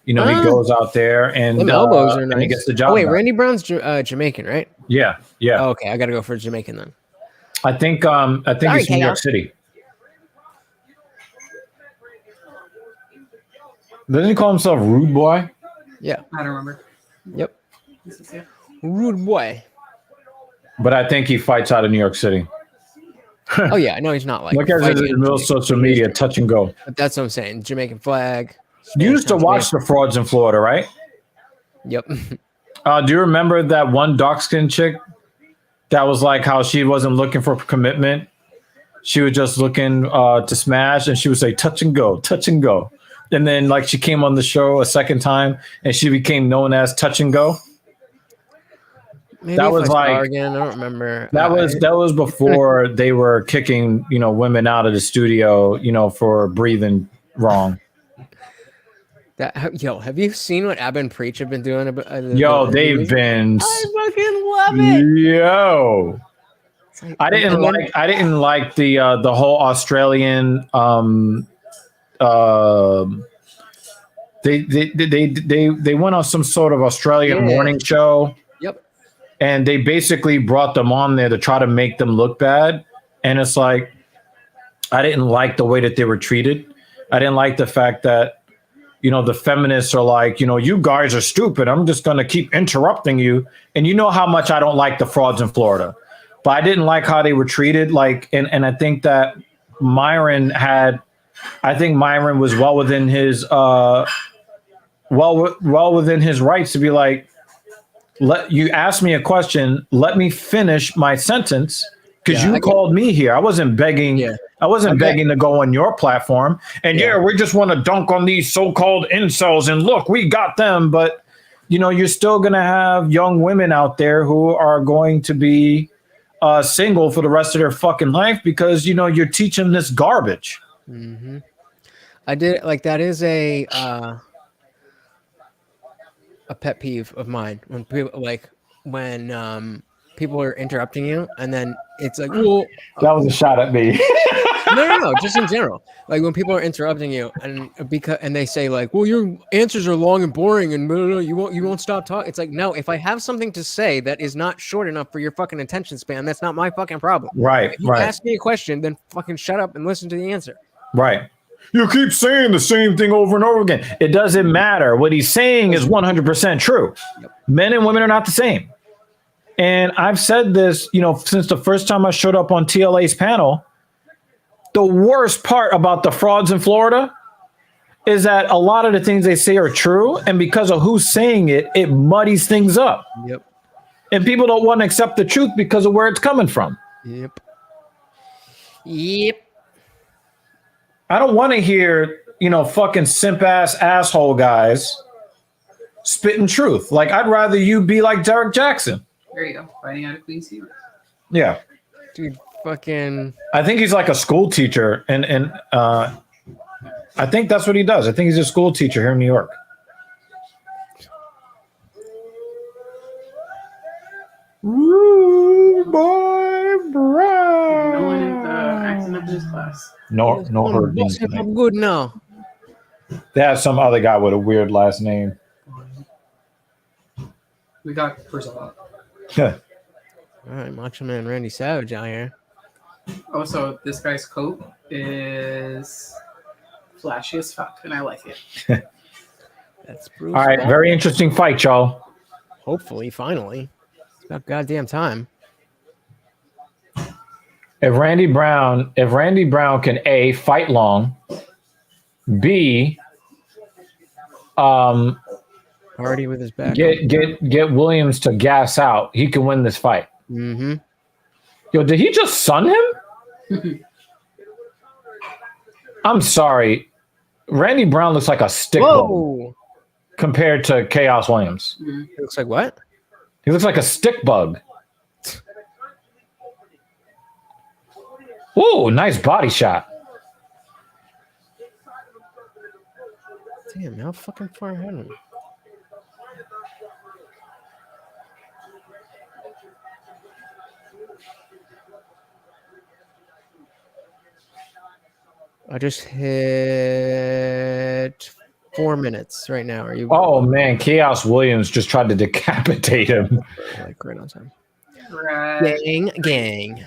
He goes out there and elbows are nice. And he gets the job. Oh, wait, done. Randy Brown's Jamaican, right? Yeah. Oh, okay, I got to go for Jamaican then. I think Sorry, he's from New York Chaos. City. Doesn't he call himself Rude Boy? Yeah. I don't remember. Yep. This is it. Rude boy. But I think he fights out of New York City. Oh yeah, no, he's not like. Look at his fighting in real Jamaica. social He is media, Jamaican. touch and go. But that's what I'm saying. Jamaican flag. You used to Spanish watch the frauds in Florida, right? Yep. Do you remember that one dark-skinned chick that was like how she wasn't looking for commitment? She was just looking to smash, and she would say touch and go, touch and go. And then like she came on the show a second time, and she became known as Touch and Go. Maybe That if was I saw her like- again. I don't remember. That was before they were kicking women out of the studio for breathing wrong. Yo, have you seen what Ab and Preach have been doing? Yo, they've been. I fucking love it. Yo. It's like- I didn't and then- like the whole Australian they went on some sort of Australian Yeah. morning show, Yep. and they basically brought them on there to try to make them look bad, and it's like I didn't like the way that they were treated. I didn't like the fact that the feminists are like, you guys are stupid, I'm just going to keep interrupting you, and you know how much I don't like the frauds in Florida. But I didn't like how they were treated. Like, and I think that Myron was well within his within his rights to be like, you asked me a question, let me finish my sentence, because Yeah, you I get- called me here. I wasn't begging. Yeah. I wasn't Okay. begging to go on your platform. And Yeah. we just want to dunk on these so-called incels. And look, we got them. But you're still going to have young women out there who are going to be single for the rest of their fucking life because you're teaching this garbage. Mm-hmm. I did like that is a pet peeve of mine when people are interrupting you and then it's like, well, That was a shot at me. no, just in general. Like when people are interrupting you and they say like, well, your answers are long and boring and blah, blah, blah, you won't stop talking. It's like, no, if I have something to say that is not short enough for your fucking attention span, that's not my fucking problem. Right, If you right, ask me a question, then fucking shut up and listen to the answer. right. You keep saying the same thing over and over again. It doesn't matter. What he's saying is 100% true. Yep. Men and women are not the same. And I've said this, since the first time I showed up on TLA's panel. The worst part about the frauds in Florida is that a lot of the things they say are true. And because of who's saying it, it muddies things up. Yep. And people don't want to accept the truth because of where it's coming from. Yep. I don't want to hear, fucking simp ass asshole guys spitting truth. Like, I'd rather you be like Derek Jackson. There you go. Fighting out of Queen City. Yeah. Dude, fucking. I think he's like a school teacher. And I think that's what he does. I think he's a school teacher here in New York. Rude boy Brown. No one in the accent of his class. No hurt beans tonight. I'm good now. They have some other guy with a weird last name. We got first of all. All right, Macho Man Randy Savage out here. Also, this guy's coat is flashy as fuck, and I like it. That's Bruce. All right, Ball. very interesting fight, y'all. Hopefully, finally. It's about goddamn time. If Randy Brown can A, fight long, B, Hardy with his back. get Williams to gas out, he can win this fight. Mm-hmm. Yo, did he just sun him? I'm sorry. Randy Brown looks like a stick bug Whoa! compared to Chaos Williams. It looks like what? He looks like a stick bug. Ooh, nice body shot. Damn, how fucking far ahead of me? I just hit 4 minutes right now. Are you? Oh man, Chaos Williams just tried to decapitate him. Like right on time. Right. Gang.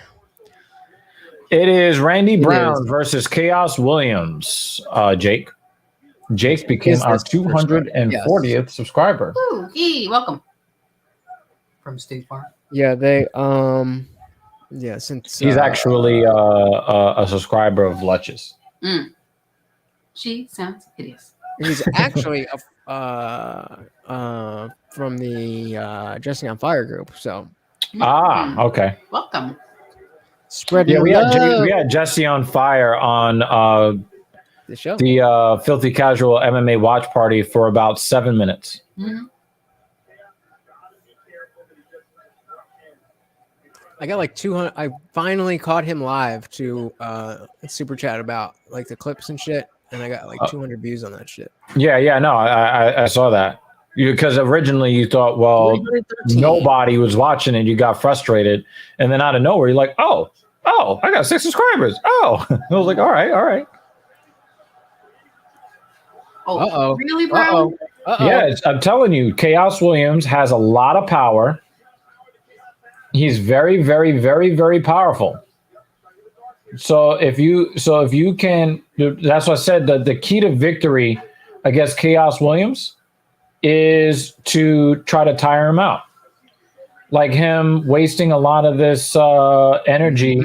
It is Randy It Brown is. versus Chaos Williams. Jake. Jake became Is our this the first one? 240th subscriber. Ooh, yay, welcome. From State Farm. Yeah, they yeah, since He's actually a subscriber of Lutch's. She sounds hideous. he's actually from the Dressing on Fire group. So Okay. Welcome. spreading Yeah, love. we had Jesse on fire on The show. the Filthy Casual MMA watch party for about 7 minutes. I got like 200. I finally caught him live to super chat about like the clips and shit, and I got like 200 views on that shit. Yeah, no, I saw that. Because originally you thought, well, 313. nobody was watching it. You got frustrated, and then out of nowhere, you're like, oh, I got 6 subscribers. Oh, I was like, all right. Uh-oh. Really, bro? Yeah, I'm telling you, Chaos Williams has a lot of power. He's very, very, very, very powerful. So if you can, that's what I said. The key to victory against Chaos Williams is to try to tire him out, like him wasting a lot of this energy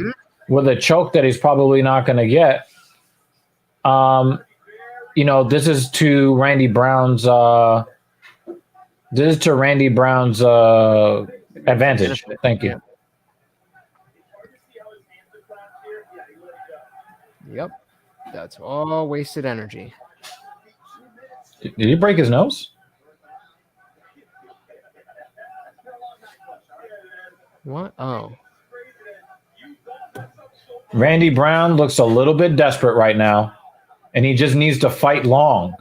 with a choke that he's probably not going to get. This is to Randy Brown's. Advantage. Thank you. Yep. That's all wasted energy. Did he break his nose? What? Oh. Randy Brown looks a little bit desperate right now, and he just needs to fight long.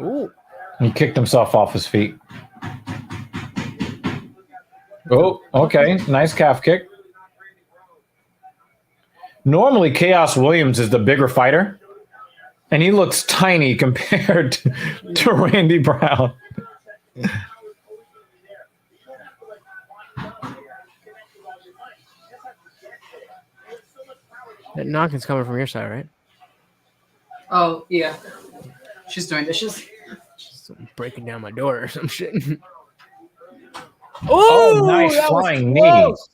Ooh. He kicked himself off his feet. Oh, okay. Nice calf kick. Normally, Chaos Williams is the bigger fighter, and he looks tiny compared to Randy Brown. That knocking's coming from your side, right? Oh, yeah. She's doing dishes. She's breaking down my door or some shit. Oh, nice that was flying knee. close.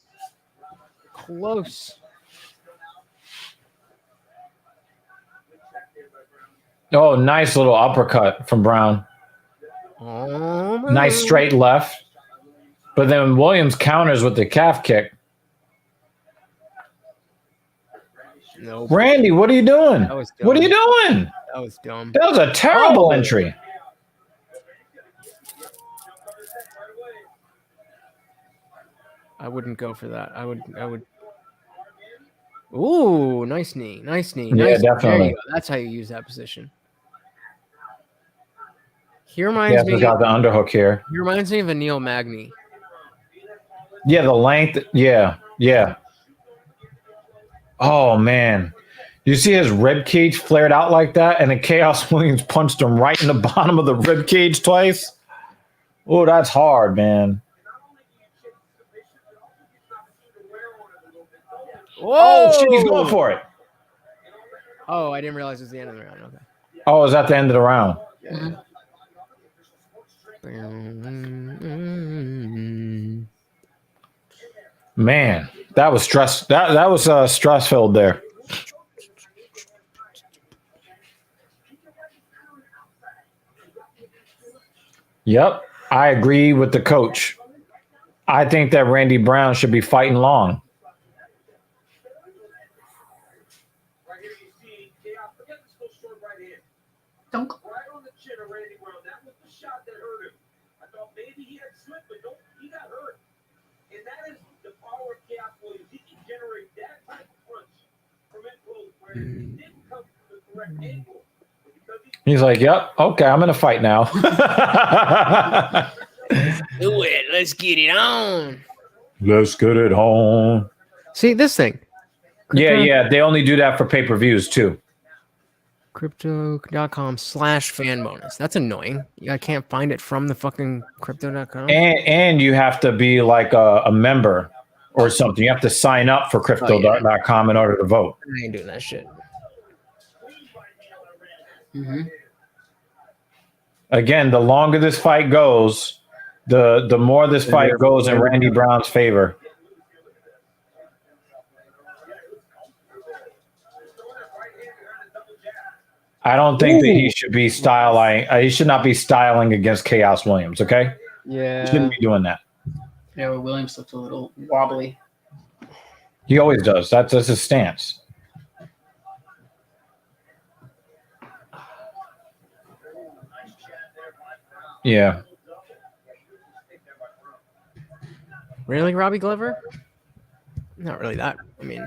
Close. Oh, nice little uppercut from Brown. Oh, Nice straight left. But then Williams counters with the calf kick. Nope. Randy, what are you doing? That was dumb. What are you doing? That was dumb. That was a terrible entry. I wouldn't go for that. I would. Ooh, nice knee. Nice knee. Yeah, Nice. There definitely. you go. That's how you use that position. He Yes, reminds we me. got the underhook here. He reminds me of a Neil Magny. Yeah, the length. Yeah. Oh, man. You see his rib cage flared out like that, and then Chaos Williams punched him right in the bottom of the rib cage twice. Oh, that's hard, man. Whoa! Oh, shit, he's going for it. Oh, I didn't realize it was the end of the round. Okay. Oh, it was at the end of the round. Man, that was stress. That was stress filled there. Yep, I agree with the coach. I think that Randy Brown should be fighting long. Right here you see Chaos. Forget this little short right hand. Don't. Right on the chin of Randy Brown. That was the shot that hurt him. I thought maybe he had slipped, but no, he got hurt. And that is the power of Chaos Williams. He can generate that type of punch from in close where it didn't come from the correct angle. He's like, "Yep, okay, I'm in a fight now." Do it. Let's get it on. Let's get it home. See this thing. Yeah. They only do that for pay-per-views too. Crypto.com/fan bonus. That's annoying. I can't find it from the fucking crypto.com. And you have to be like a member or something. You have to sign up for crypto.com in order to vote. I ain't doing that shit. Mm-hmm. Again, the longer this fight goes, the more this fight goes in Randy Brown's favor. I don't think that he should be styling. He should not be styling against Chaos Williams. Okay, Yeah. he shouldn't be doing that. Yeah, well, Williams looked a little wobbly. He always does. That's his stance. Yeah. Really, Robbie Glover? Not really that. I mean,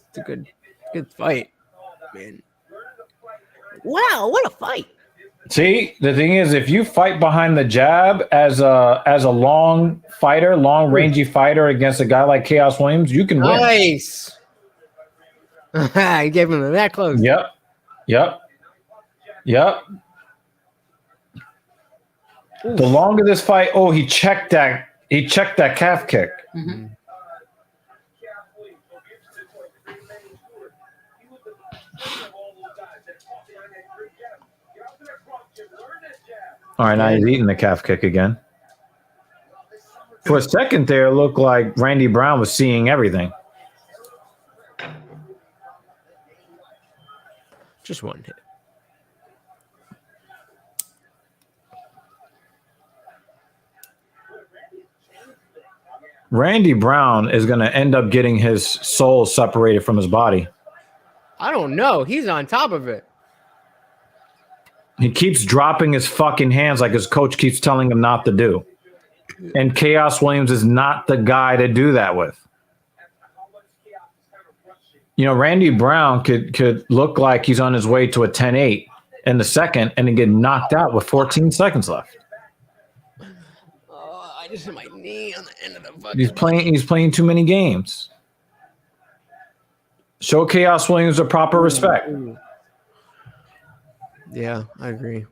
it's a good fight. I mean, wow, what a fight! See, the thing is, if you fight behind the jab as a long fighter, long rangy fighter against a guy like Chaos Williams, you can win. Nice. He gave him that close. Yep. The longer this fight, he checked that. He checked that calf kick. Mm-hmm. All right, now he's eating the calf kick again. For a second there, it looked like Randy Brown was seeing everything. Just one hit. Randy Brown is going to end up getting his soul separated from his body. I don't know. He's on top of it. He keeps dropping his fucking hands like his coach keeps telling him not to do. And Chaos Williams is not the guy to do that with. You know, Randy Brown could look like he's on his way to a 10-8 in the second and then get knocked out with 14 seconds left. Oh, I just hit my knee on the end of the fucking. He's playing too many games. Show Chaos Williams a proper respect. Yeah, I agree.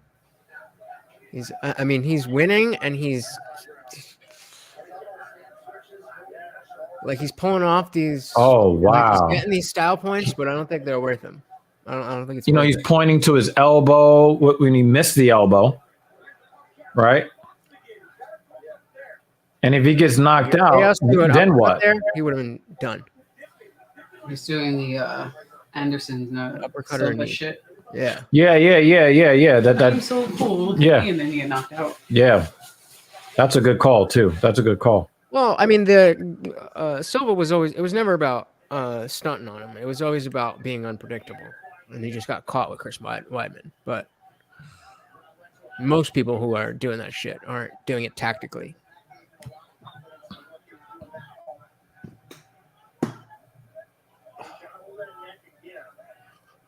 I mean, he's winning and he's pulling off these. Oh, wow. He's getting these style points, but I don't think they're worth him. I don't think it's. You know, he's pointing to his elbow when he missed the elbow, right? And if he gets knocked out, then what? He would have been done. He's doing the Anderson's uppercut Silva shit. Yeah. Yeah. That's so cool. Yeah. And then he get knocked out. Yeah. That's a good call too. That's a good call. Well, I mean, the Silva was always. It was never about stunting on him. It was always about being unpredictable, and he just got caught with Chris Weidman. But most people who are doing that shit aren't doing it tactically.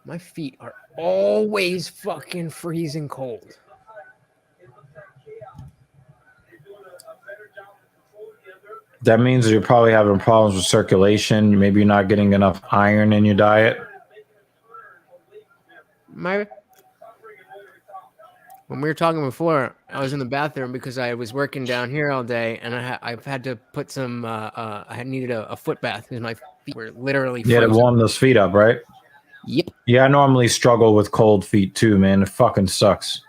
My feet are always fucking freezing cold. That means you're probably having problems with circulation. Maybe you're not getting enough iron in your diet. When we were talking before, I was in the bathroom because I was working down here all day, and I've had to put some. I had needed a foot bath because my feet were literally frozen. Yeah, to warm those feet up, right? Yep. Yeah, I normally struggle with cold feet too, man. It fucking sucks.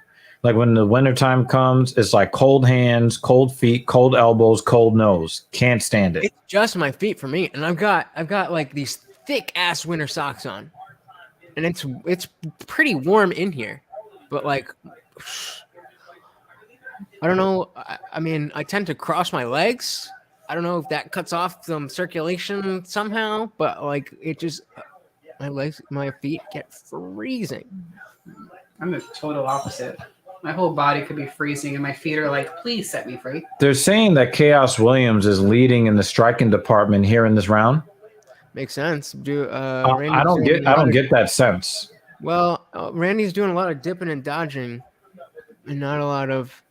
Like when the wintertime comes, it's like cold hands, cold feet, cold elbows, cold nose. Can't stand it. It's just my feet for me, and I've got like these thick ass winter socks on, and it's pretty warm in here, but like I don't know. I mean, I tend to cross my legs. I don't know if that cuts off some circulation somehow, but like it just. My feet get freezing. I'm the total opposite. My whole body could be freezing, and my feet are like, "Please set me free." They're saying that Chaos Williams is leading in the striking department here in this round. Makes sense. I don't get that sense. Well, Randy's doing a lot of dipping and dodging, and not a lot of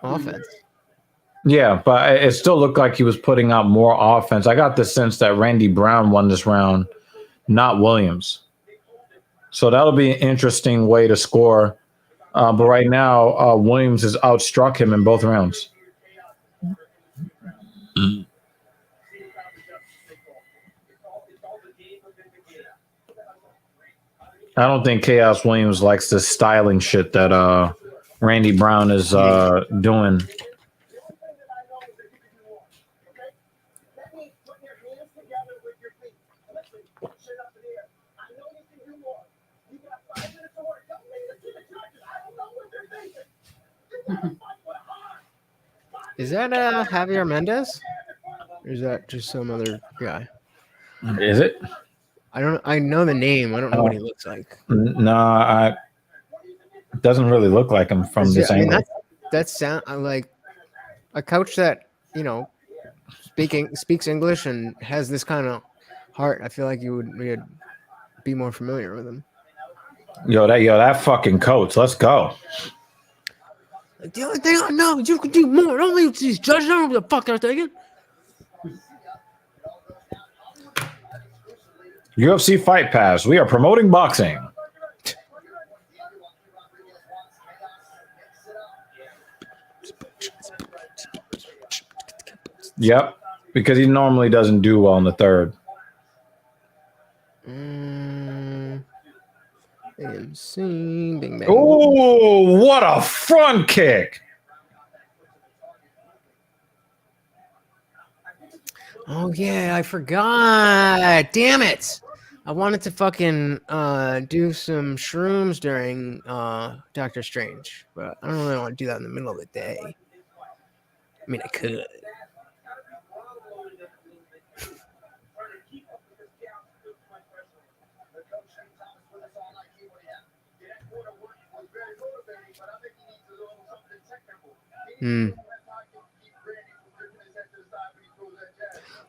offense. Yeah, but it still looked like he was putting out more offense. I got the sense that Randy Brown won this round. Not Williams. So that'll be an interesting way to score. But right now, Williams has outstruck him in both rounds. I don't think Chaos Williams likes this styling shit that Randy Brown is doing. Is that Javier Mendez? Or is that just some other guy? Is it? I know the name. I don't know what he looks like. No, it doesn't really look like him from this angle. That sound like a coach that speaks English and has this kind of heart. I feel like you would be more familiar with him. That fucking coach. Let's go. The only thing I know is you can do more. Don't leave these judges. I don't know what the fuck they're thinking. UFC Fight Pass. We are promoting boxing. Yep, because he normally doesn't do well in the third. AMC, bing bang. Oh, what a front kick! Oh yeah, I forgot. Damn it! I wanted to fucking do some shrooms during Doctor Strange, but I don't really want to do that in the middle of the day. I mean, I could.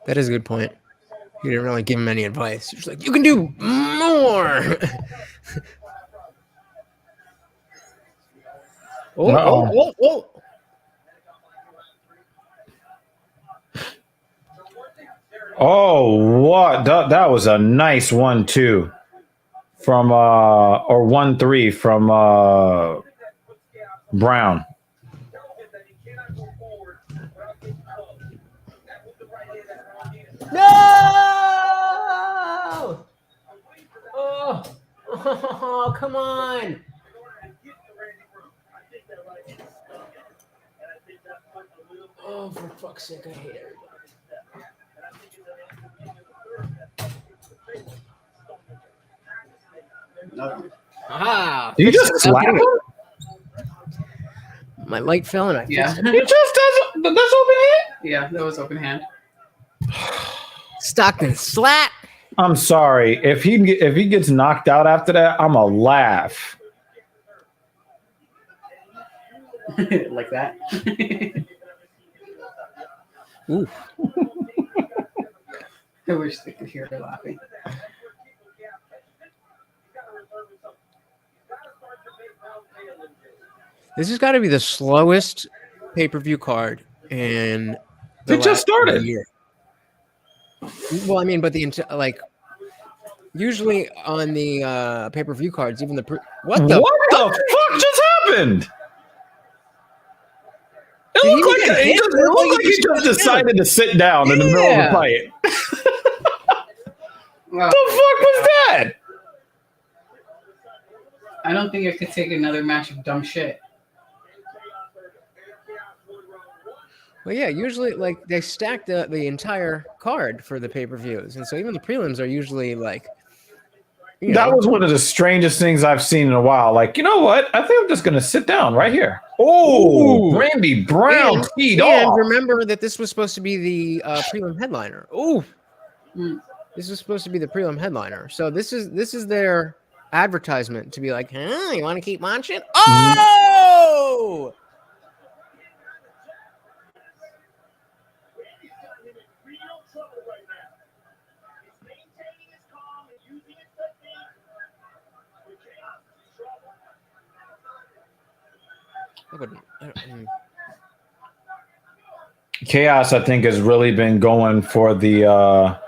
That is a good point. You didn't really give him any advice. You're just like, you can do more. Oh. Oh, what? That was a nice 1-2 from or 1-3 from Brown. No! Oh, come on. Oh, for fuck's sake, I hate everybody. Aha! You just slap him? My light fell and I Yeah. fixed it. He just doesn't. That's open hand? Yeah, that was open hand. Stockton slap. I'm sorry. If he gets knocked out after that, I'm a laugh. Like that. Ooh. I wish they could hear her laughing. This has got to be the slowest pay-per-view card in the It just last started. year. Well, I mean, but usually on the pay-per-view cards, even what the fuck just happened? It Did he looked get like hit? he just decided to sit down in the middle of the fight. Well, The fuck was that? I don't think I could take another match of dumb shit. Well, yeah, usually like they stack the entire card for the pay-per-views, and so even the prelims are usually like. That was one of the strangest things I've seen in a while. Like, you know what? I think I'm just gonna sit down right here. Oh, Randy Brown teed And off. remember that this was supposed to be the prelim headliner. Oh, this was supposed to be the prelim headliner. So this is their advertisement to be like, huh? You want to keep watching? Oh! Chaos, I think, has really been going for the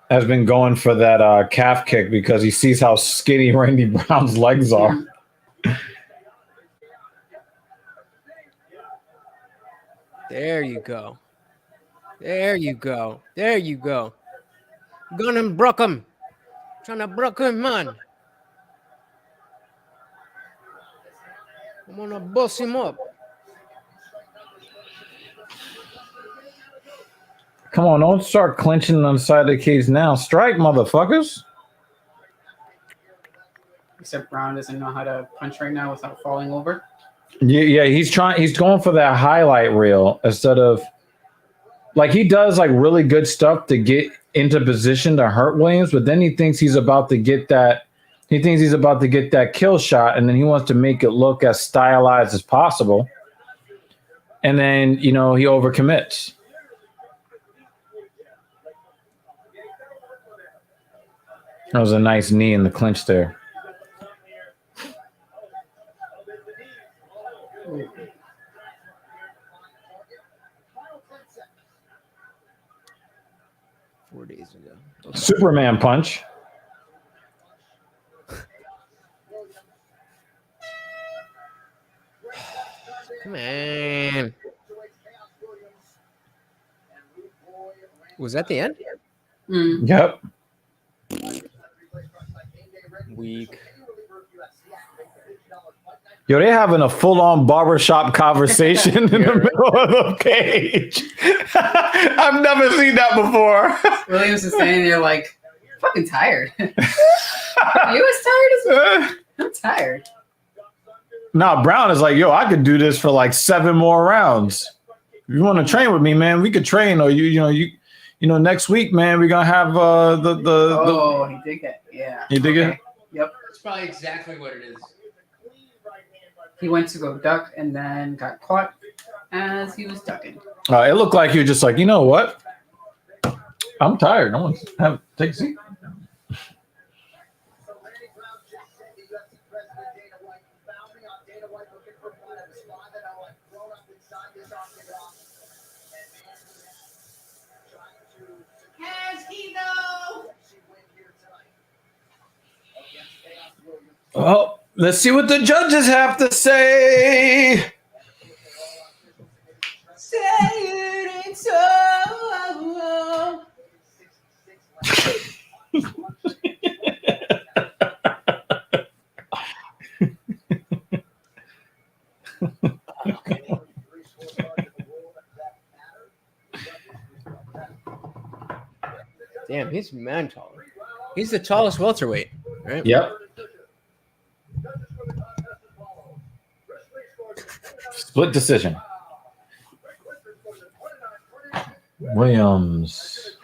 has been going for that calf kick because he sees how skinny Randy Brown's legs are. There you go. There you go. There you go. Gonna broke him. Trying to broke him, man. I'm gonna bust him up. Come on, don't start clinching on the side of the cage now. Strike, motherfuckers. Except Brown doesn't know how to punch right now without falling over. Yeah, he's going for that highlight reel instead of like he does like really good stuff to get into position to hurt Williams, but then he thinks he's about to get that kill shot, and then he wants to make it look as stylized as possible. And then, he overcommits. That was a nice knee in the clinch there. Days ago. Okay. Superman punch. Come on. Was that the end? Yep. Weak. Yo, they having a full-on barbershop conversation in the middle of the cage. I've never seen that before. Williams is standing there like, fucking tired. Are you as tired as me? I'm tired. Nah, Brown is like, yo, I could do this for like 7 more rounds. If you want to train with me, man, we could train. Or next week, man, we're gonna have he did it. Yeah. You dig it? Yep. That's probably exactly what it is. He went to go duck and then got caught as he was ducking. It looked like you're just like, you know what? I'm tired. I want to take a seat. Well, let's see what the judges have to say. Say it ain't so. Damn, he's man tall. He's the tallest welterweight, right? Yep. Split decision. Williams.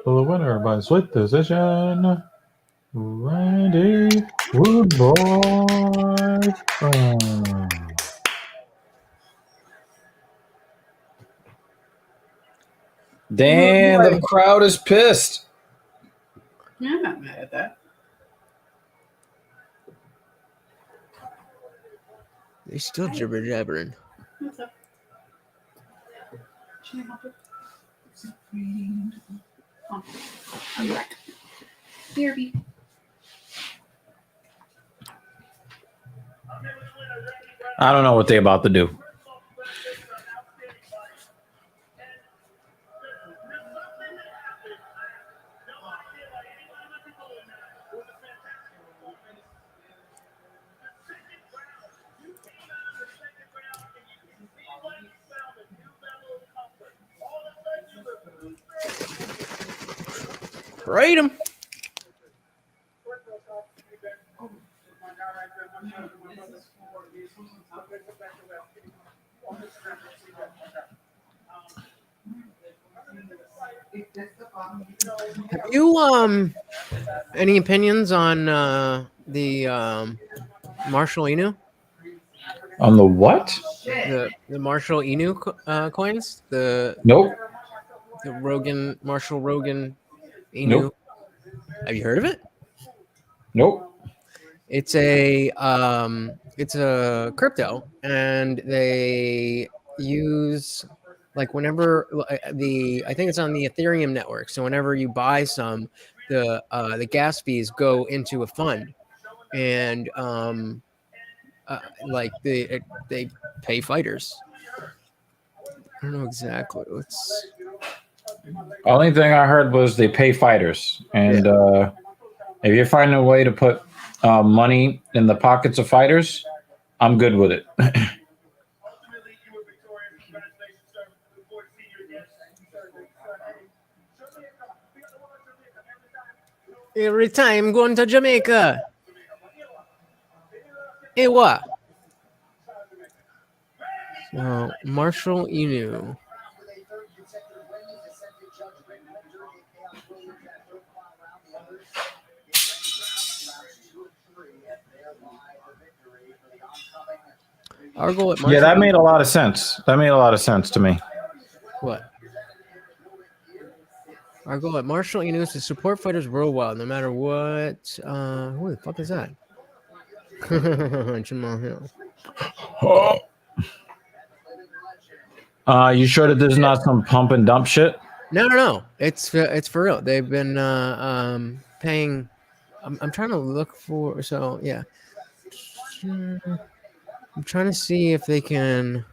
For the winner by split decision, Randy Woodboy. Damn, the crowd is pissed. Yeah, I'm not mad at that. They still jibber jabbering. What's up? Should I help you? Oh, I'm back. BRB. I don't know what they about to do. Rate him. Have you any opinions on the Marshall Inu? On the what? The Marshall Inu coins? Nope. The Marshall Rogan Inu. Nope. Have you heard of it? Nope. It's a crypto, and they use like whenever I think it's on the Ethereum network. So whenever you buy some, the gas fees go into a fund, and like they pay fighters. I don't know exactly. Let's. Only thing I heard was they pay fighters, and if you're finding a way to put money in the pockets of fighters, I'm good with it. Ultimately, you were victorious. Congratulations, sir. Look forward to seeing you again. Every time going to Jamaica. Hey, what? So Marshall Inu. Our goal at Marshall. Yeah, that made a lot of sense. That made a lot of sense to me. What? Our goal at Marshall Inu is to support fighters worldwide, no matter what. Who the fuck is that? Jamal Hill. You sure that this is not some pump and dump shit? No. It's for real. They've been paying. I'm trying to look for. So yeah, I'm trying to see if they can.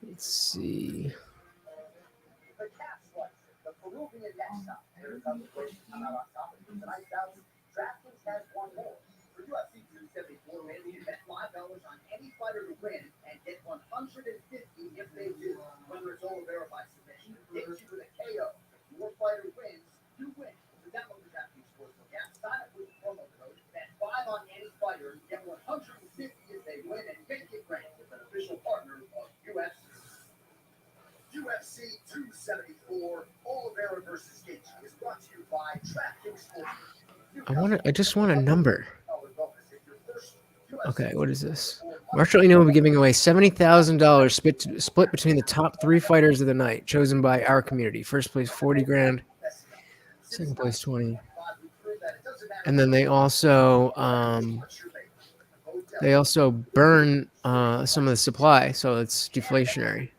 Let's see. On any fighter to win and get 150 if they do, whether it's Oliveira by submission, hits you with a KO. Your fighter wins, you win. So download the DraftKings Sportsbook app, sign up with the promo code, bet 5 on any fighter, get 150 if they win, and get ranked with an official partner of UFC. UFC 274, Oliveira versus Gaethje is brought to you by DraftKings Sportsbook. I just want a number. Okay, what is this? Marshall Inu will be giving away $70,000 split between the top 3 fighters of the night, chosen by our community. First place, 40 grand. Second place, 20. And then they also burn some of the supply, so it's deflationary.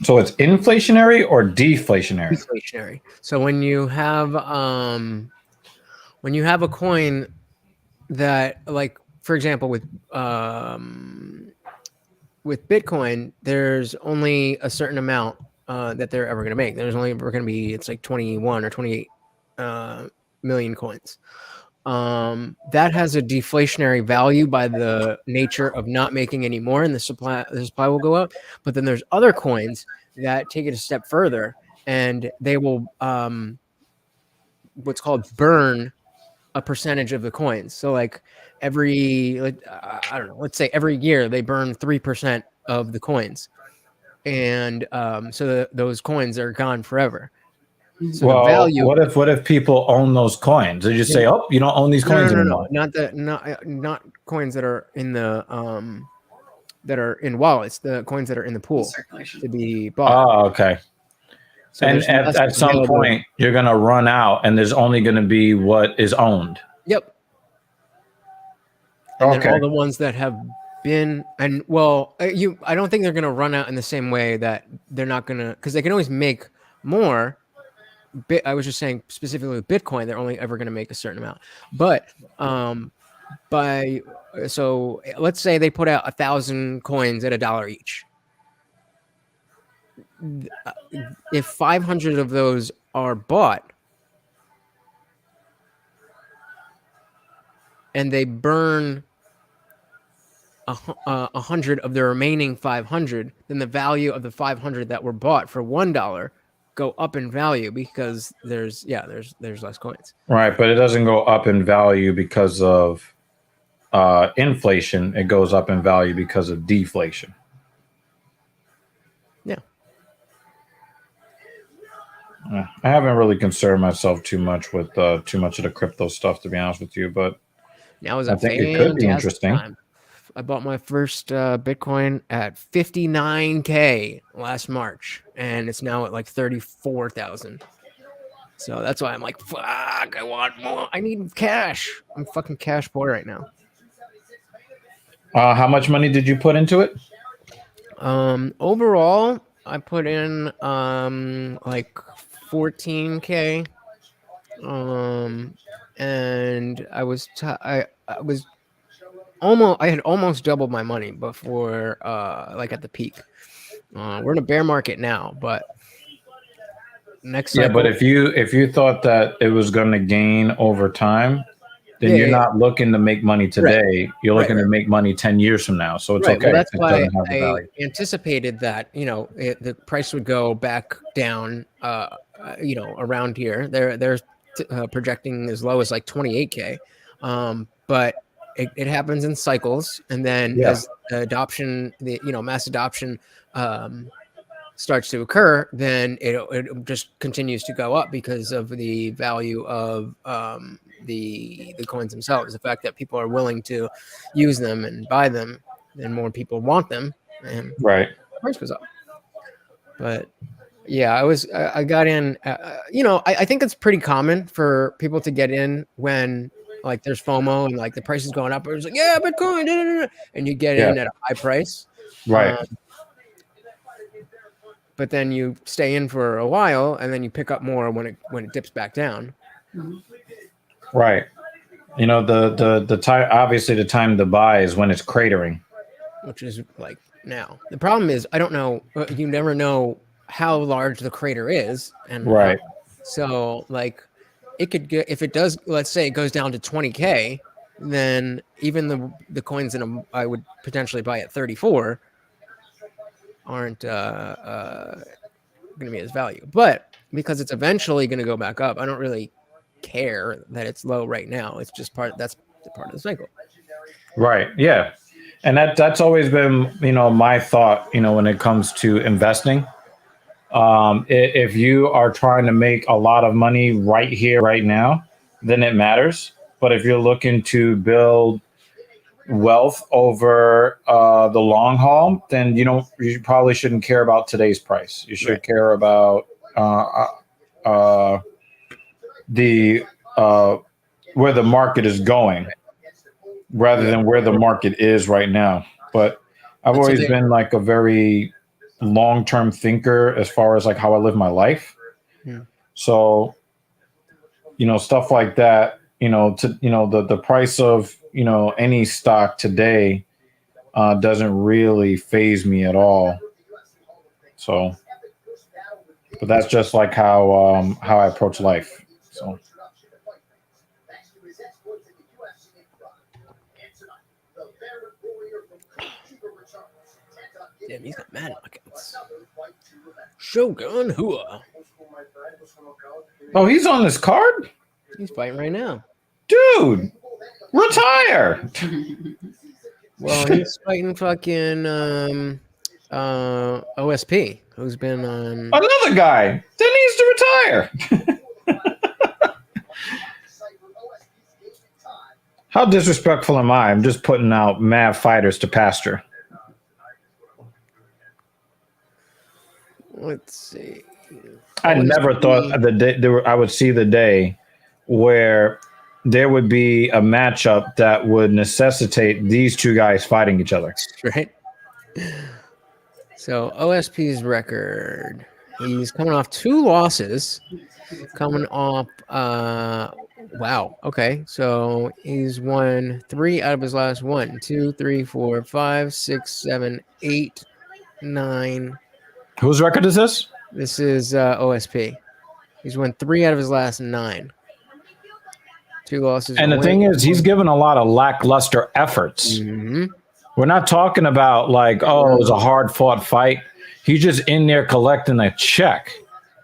So it's inflationary or deflationary? Deflationary. So when you have a coin that, like, for example, with Bitcoin, there's only a certain amount that they're ever going to make. There's only ever going to be, it's like 21 or 28 million coins. That has a deflationary value by the nature of not making any more, and the supply will go up. But then there's other coins that take it a step further, and they will what's called burn a percentage of the coins. So like I don't know, let's say every year they burn 3% of the coins, and so those coins are gone forever. So well, the value. What if people own those coins? They just say, "Oh, you don't own these coins anymore." Not coins that are in the that are in wallets. The coins that are in the pool Circulation. to be bought. Oh, okay. So and at some point, you're going to run out, and there's only going to be what is owned. Yep. And then all the ones that have been, and well, I don't think they're going to run out in the same way that they're not going to, because they can always make more. I was just saying specifically with Bitcoin, they're only ever going to make a certain amount. But so let's say they put out 1,000 coins at $1 each. If 500 of those are bought and they burn 100 of the remaining 500, then the value of the 500 that were bought for $1 go up in value because there's less coins. Right, but it doesn't go up in value because of inflation. It goes up in value because of deflation. Yeah. I haven't really concerned myself too much with too much of the crypto stuff, to be honest with you, but now I think it could be interesting. Time. I bought my first Bitcoin at 59K last March, and it's now at like 34,000. So that's why I'm like, fuck, I want more. I need cash. I'm fucking cash poor right now. How much money did you put into it? Overall, I put in like 14K. And I was I was I had almost doubled my money before like at the peak. We're in a bear market now, but next Yeah, but cycle. if you thought that it was going to gain over time, then you're Yeah. not looking to make money today. You're Right, looking to make money 10 years from now. So it's Right. okay. Well, that's It why doesn't have the I value. anticipated that the price would go back down. Around here, they're projecting as low as like 28K, but it happens in cycles, and then Yeah. as adoption, mass adoption, starts to occur, then it just continues to go up because of the value of the coins themselves. The fact that people are willing to use them and buy them, and more people want them, and Right. the price goes up. But yeah, I got in. I think it's pretty common for people to get in when like there's FOMO and like the price is going up. It's like, yeah, Bitcoin, da, da, da, da, and you get Yeah. in at a high price. Right. But then you stay in for a while, and then you pick up more when it dips back down. Right. You know, the time, obviously the time to buy is when it's cratering. Which is like now. The problem is I don't know. You never know how large the crater is, and Right. so like it could get, if it does. Let's say it goes down to 20K, then even the coins that I would potentially buy at 34 aren't going to be as value. But because it's eventually going to go back up, I don't really care that it's low right now. It's just that's the part of the cycle. Right. Yeah. And that's always been, my thought, when it comes to investing. If you are trying to make a lot of money right here, right now, then it matters. But if you're looking to build wealth over the long haul, then you probably shouldn't care about today's price. You should Right. care about the where the market is going, rather than where the market is right now. But I've And so always been like a very long-term thinker as far as like how I live my life. Hmm. So, stuff like that, the price of, any stock today doesn't really phase me at all. So, but that's just like how I approach life. So, Damn, he's got mad knockouts. Shogun Hua. oh, he's on this card, He's fighting right now. dude. Retire. Well, he's fighting fucking OSP, who's been on. Another guy that needs to retire. How disrespectful am I? I'm just putting out mad fighters to pasture. Let's see. I never thought I would see the day where there would be a matchup that would necessitate these two guys fighting each other. Right. So OSP's record. He's coming off 2 losses. Coming off. Wow. Okay. So he's won 3 out of his last 1, 2, 3, 4, 5, 6, 7, 8, 9. Whose record is this? This is OSP. He's won 3 out of his last 9. 2 losses. And the thing is, he's given a lot of lackluster efforts. Mm-hmm. We're not talking about like, oh, it was a hard fought fight. He's just in there collecting a check.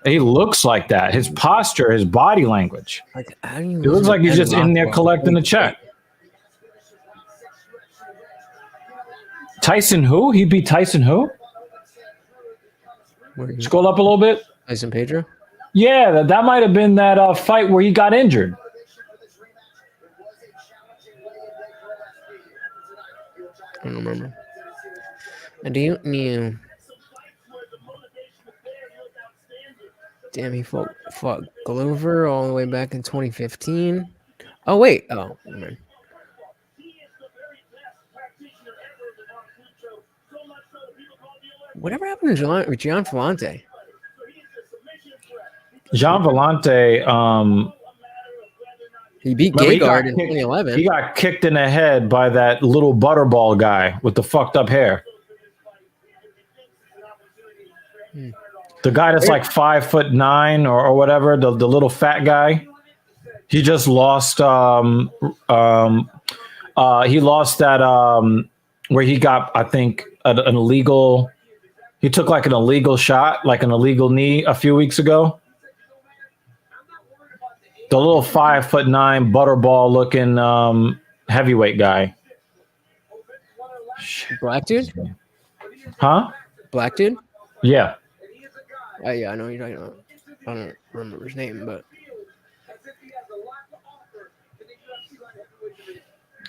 He looks like that. His posture, his body language. Like, how do you It looks like he's just in there collecting a check. Tyson who? He beat Tyson who? Scroll up a little bit. Tyson Pedro? Yeah, that might have been that fight where he got injured. I don't remember. I don't know. Damn, he fought Glover all the way back in 2015. Oh wait, oh, never mind. Whatever happened to Gian Vellante? Jean Vellante, He beat remember, Gegard in 2011. he got kicked in the head by that little butterball guy with the fucked up hair. The guy that's like 5'9" or whatever, the little fat guy. He just lost. He lost that where he got, I think, an illegal. He took like an illegal shot, like an illegal knee, a few weeks ago. The little 5'9" butterball looking heavyweight guy. Black dude? Huh? Black dude? Yeah. Yeah, I know you're talking about. I don't remember his name, but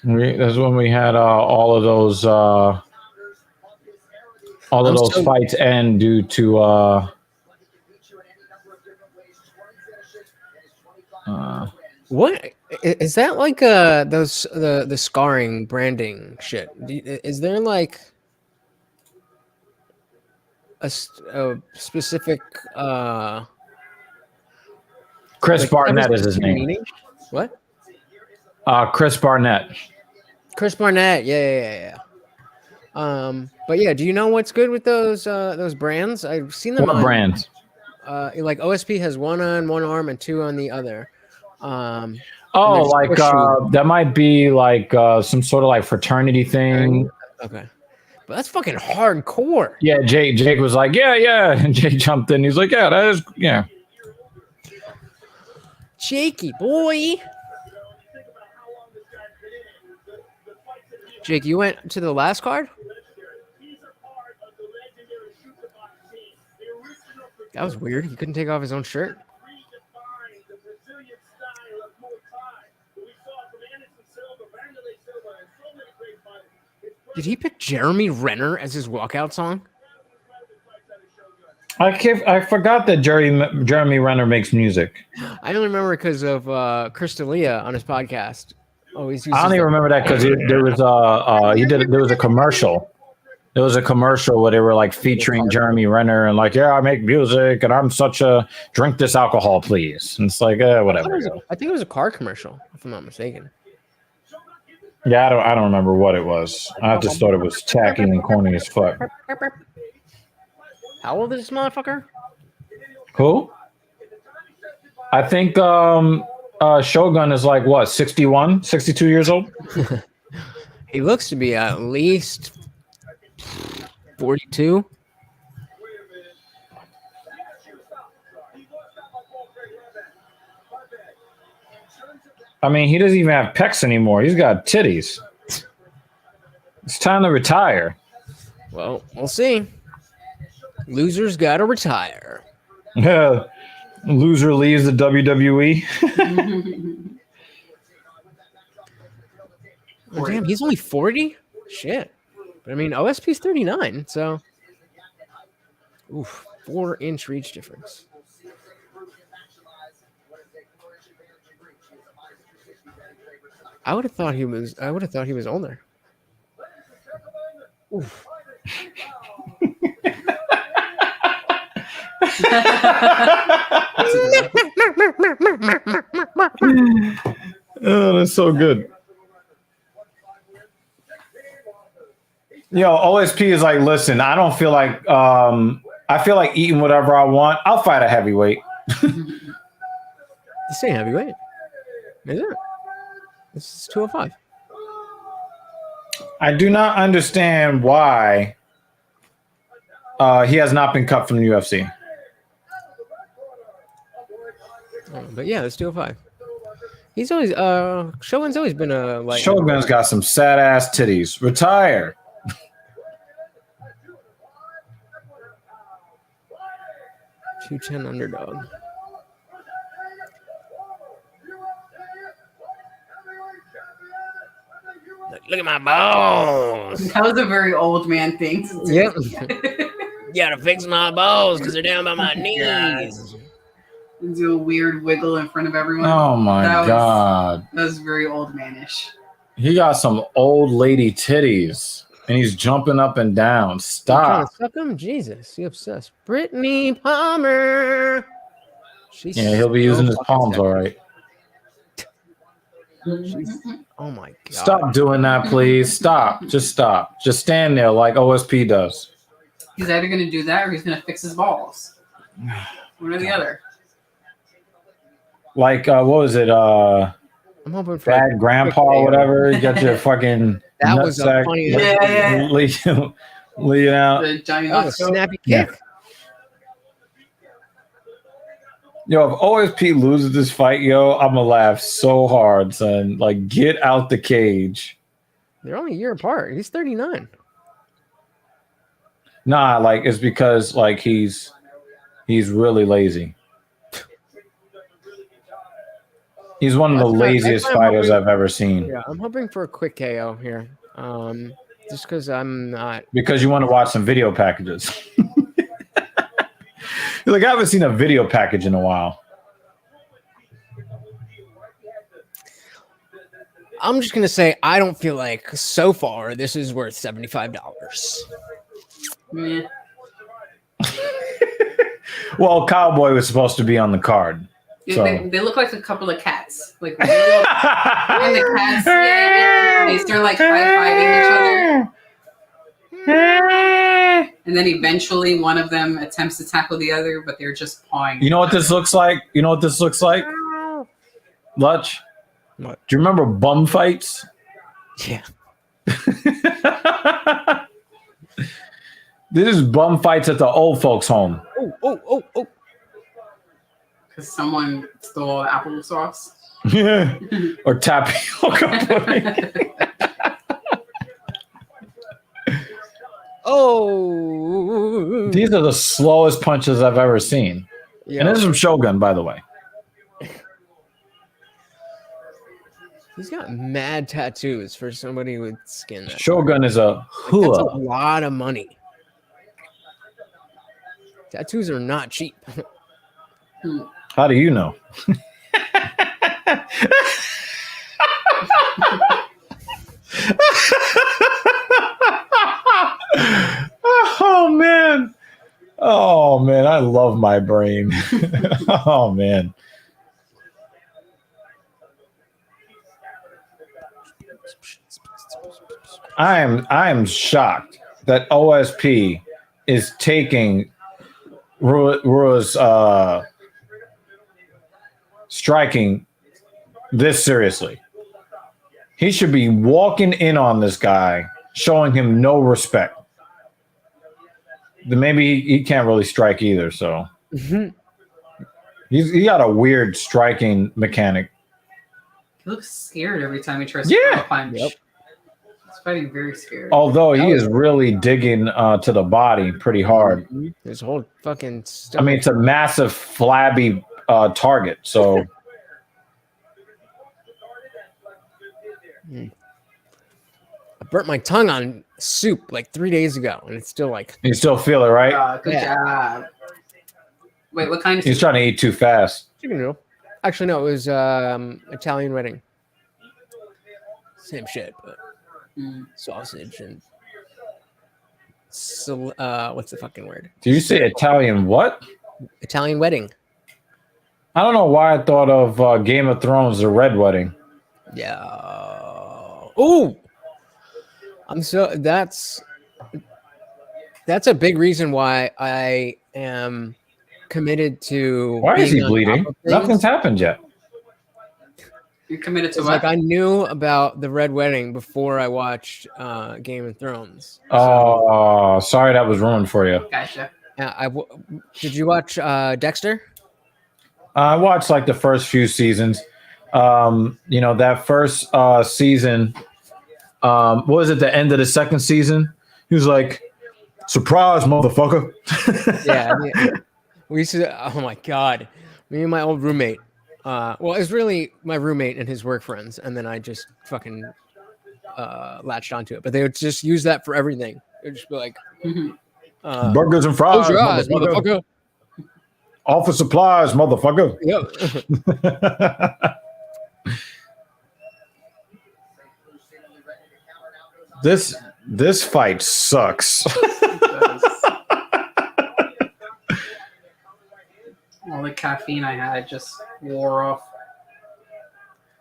That's when we had all of those fights end due to what is that like? Those the scarring branding shit. Is there like a specific Chris like, Barnett is his name. meaning? What? Chris Barnett. Chris Barnett. Yeah. But yeah, do you know what's good with those brands? I've seen them What on brands? like OSP has one on one arm and two on the other. Oh, there's like horseshoe. that might be like some sort of like fraternity thing. Okay. But that's fucking hardcore. Yeah, Jake was like, yeah. And Jake jumped in. He's like, yeah, that is, yeah. Jakey boy. Jake, you went to the last card? That was weird. He couldn't take off his own shirt. Did he pick Jeremy Renner as his walkout song? I forgot that Jeremy Renner makes music. I only remember because of Chris D'Elia on his podcast. Always I don't even remember that because there was a commercial. There was a commercial where they were like featuring Jeremy Renner and like, yeah, I make music and I'm such a drink this alcohol, please. And it's like, whatever. I think it was a car commercial, if I'm not mistaken. Yeah, I don't remember what it was. I just thought it was tacky and corny as fuck. How old is this motherfucker? Who? I think Shogun is like what, 61, 62 years old? He looks to be at least 42. I mean, he doesn't even have pecs anymore. He's got titties. It's time to retire. Well, we'll see. Loser's got to retire. Loser leaves the WWE. Oh, damn, he's only 40? Shit. But I mean, OSP's 39, so. Oof, 4-inch reach difference. I would have thought he was older. Oof. Oh, that's so good. Yo, OSP is like, listen, I don't feel like I feel like eating whatever I want. I'll fight a heavyweight. This ain't heavyweight. Is it? This is 205. I do not understand why he has not been cut from the UFC. But yeah, it's 205. He's always Shogun's always been a like. Shogun's got some sad ass titties. Retire. $210 underdog. Look at my balls. That was a very old man thing to do. Yep. You gotta fix my balls because they're down by my knees. Do a weird wiggle in front of everyone. Oh my God. That was very old manish. He got some old lady titties and he's jumping up and down. You trying Stop. to suck him? Jesus, you obsessed. Brittany Palmer. She's Yeah, he'll be so using his fucking palms sexy. all right. Oh my God. Stop doing that, please. Stop. Just stop. Just stand there like OSP does. He's either going to do that or he's going to fix his balls. One or the other. Like, what was it? I'm hoping for Bad grandpa or whatever. You got your fucking that was a nutsack funny Yeah. leading out. The Johnny that was a Knoxville. snappy Yeah. kick. Yo, if OSP loses this fight, yo, I'm gonna laugh so hard, son. Like, get out the cage. They're only a year apart. He's 39. Nah, like it's because like he's really lazy. He's one of the That's why- laziest that's why I'm fighters hoping- I've ever seen. Yeah, I'm hoping for a quick KO here. Just because I'm not. Because you want to watch some video packages. You're like, I haven't seen a video package in a while. I'm just gonna say I don't feel like so far this is worth $75. Meh. Well, Cowboy was supposed to be on the card. So. They look like a couple of cats. Like, really and the cats, they start like high-fiving each other. And then eventually one of them attempts to tackle the other, but they're just pawing. You know what this looks like? You know what this looks like? Lutch? What? Do you remember bum fights? Yeah. This is bum fights at the old folks' home. Oh. Because someone stole applesauce. Or tapioca pudding. Oh. These are the slowest punches I've ever seen. Yeah. And this is from Shogun, by the way. He's got mad tattoos for somebody with skin. That Shogun is a that's a hula. lot of money. Tattoos are not cheap. How do you know? Oh man. Oh man, I love my brain. Oh man. I am shocked that OSP is taking Rua's striking this seriously. He should be walking in on this guy, showing him no respect. Then maybe he can't really strike either, so he got a weird striking mechanic. He looks scared every time he tries to throw a punch. Yep. He's fighting very scared. Although he is really digging to the body pretty hard. His whole fucking stuff. I mean, it's a massive flabby target, so I burnt my tongue on soup like 3 days ago, and it's still like. you still feel it, right? Good job. Wait, what kind of He's trying to eat too fast. Chicken noodle. Actually, no, it was Italian wedding. Same shit, but sausage and what's the fucking word? Did you say Italian what? Italian wedding. I don't know why I thought of Game of Thrones, the Red Wedding. Yeah. Oh, that's a big reason why I am committed to. Why is being he on bleeding? top of things. Nothing's happened yet. You're committed to It's what? like I knew about the Red Wedding before I watched Game of Thrones. Oh, sorry that was ruined for you. Gotcha. Did you watch Dexter? I watched like the first few seasons. That first season, what was it, the end of the second season? He was like, surprise, motherfucker. Yeah. We used to, oh my God. Me and my old roommate. Well, it was really my roommate and his work friends. And then I just fucking latched onto it. But they would just use that for everything. It would just be like, Mhm. Burgers and fries. close your eyes, motherfucker. motherfucker. Office supplies, motherfucker. Yep. This fight sucks. All the caffeine I had just wore off.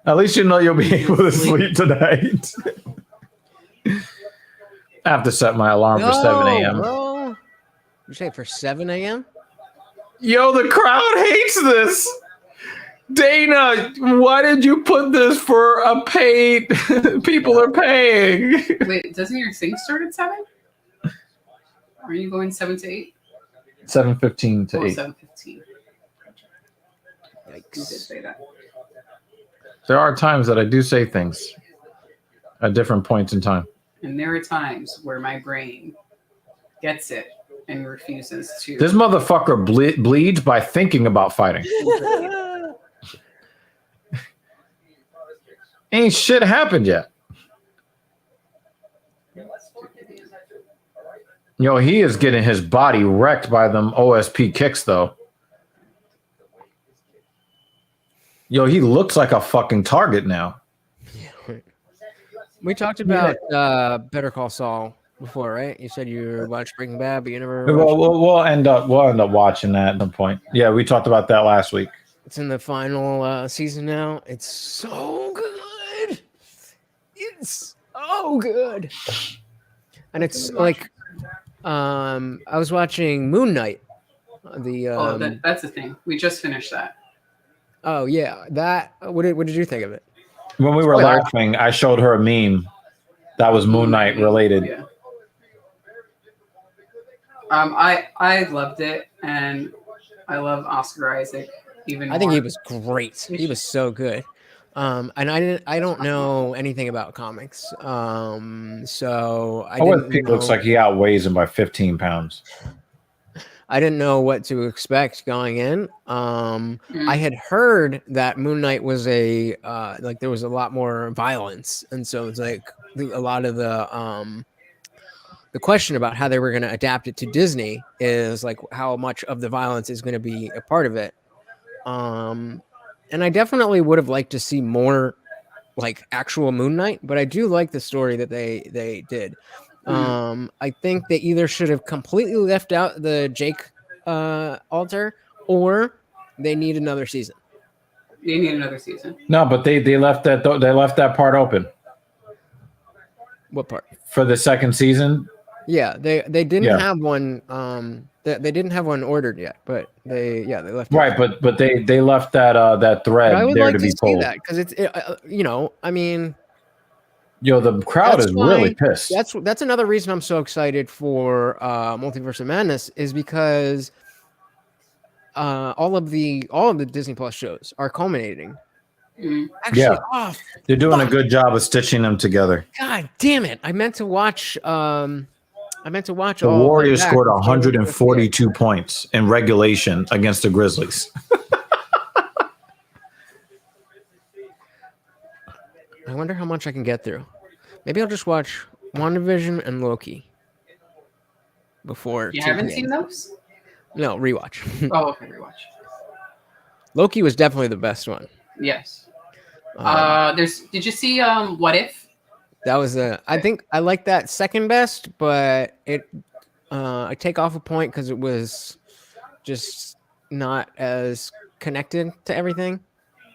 At least you know you'll be able to sleep tonight. I have to set my alarm for 7 a.m. Bro. You say for 7 a.m.? Yo, the crowd hates this. Dana, why did you put this for a paid? People are paying. Wait, doesn't your thing start at 7? Are you going 7 to 8? 7:15 to 8. 7:15. You did Yikes. say that. There are times that I do say things at different points in time. And there are times where my brain gets it and refuses to. This motherfucker bleeds by thinking about fighting. Ain't shit happened yet. Yo, he is getting his body wrecked by them OSP kicks, though. Yo, he looks like a fucking target now. We talked about Better Call Saul before, right? You said you watched Breaking Bad, but you never. We'll end up watching that at some point. Yeah, we talked about that last week. It's in the final season now. It's so good. It's so good. And it's like, I was watching Moon Knight. That's the thing. We just finished that. Oh yeah, that. What did you think of it? When we were laughing, I showed her a meme that was Moon Knight related. Yeah. I loved it, and I love Oscar Isaac even more. I think he was great. He was so good. And I don't know anything about comics. So I didn't OSP looks like he outweighs him by 15 pounds. I didn't know what to expect going in. I had heard that Moon Knight was like there was a lot more violence, and so it's like a lot of the question about how they were going to adapt it to Disney is like how much of the violence is going to be a part of it. And I definitely would have liked to see more like actual Moon Knight, but I do like the story that they did. I think they either should have completely left out the Jake altar, or they need another season. They need another season. No, but they left that part open. What part? For the second season? Yeah, they didn't have one. They didn't have one ordered yet, but they left. Right, but they left that thread I would there like to be see pulled. that because I mean. Yo, the crowd is really pissed. That's another reason I'm so excited for Multiverse of Madness is because all of the Disney Plus shows are culminating. Actually, they're doing a good job of stitching them together. God damn it! I meant to watch. The Warriors scored 142 points in regulation against the Grizzlies. I wonder how much I can get through. Maybe I'll just watch WandaVision and Loki before. You haven't seen those? No, rewatch. Oh, okay, rewatch. Loki was definitely the best one. Yes. Did you see What If? That was I think I like that second best, but I take off a point because it was just not as connected to everything.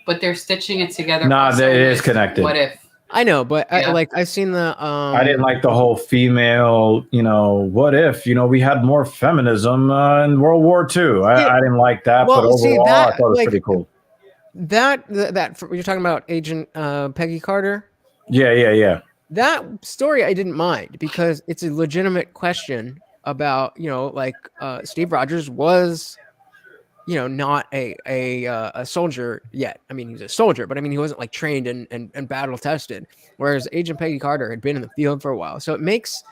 But they're stitching it together. Nah, it is connected. What If? I know, but I've seen the. I didn't like the whole female. What if we had more feminism in World War II? I didn't like that, but overall, I thought it was pretty cool. That you're talking about Agent Peggy Carter. Yeah. That story I didn't mind because it's a legitimate question about Steve Rogers was not a soldier yet. I mean, he's a soldier, but I mean, he wasn't like trained and battle tested. Whereas Agent Peggy Carter had been in the field for a while, so it makes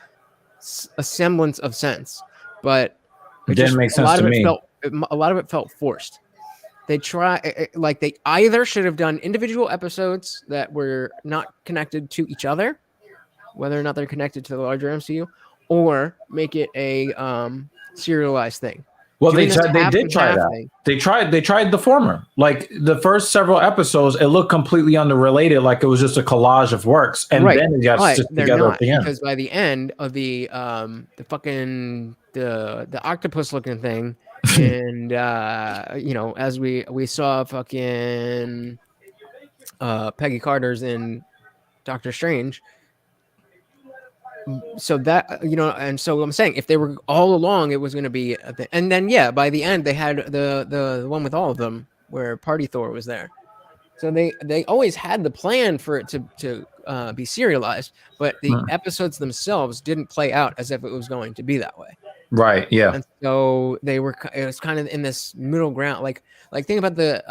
a semblance of sense. But it didn't make sense to me. A lot of it felt forced. They either should have done individual episodes that were not connected to each other, whether or not they're connected to the larger MCU, or make it a serialized thing. Well, doing they this said they half did and try half that. thing. They tried the former. Like the first several episodes, it looked completely unrelated, like it was just a collage of works, and Right, then it got but stitched they're together not, at the end. because by the end of the fucking the octopus looking thing, and you know, as we saw fucking Peggy Carter's in Doctor Strange. So that, you know, and so I'm saying if they were all along, it was going to be and then yeah, by the end they had the one with all of them where Party Thor was there. So they always had the plan for it to be serialized, but the episodes themselves didn't play out as if it was going to be that way. Right. Yeah. And so it was kind of in this middle ground, like think about the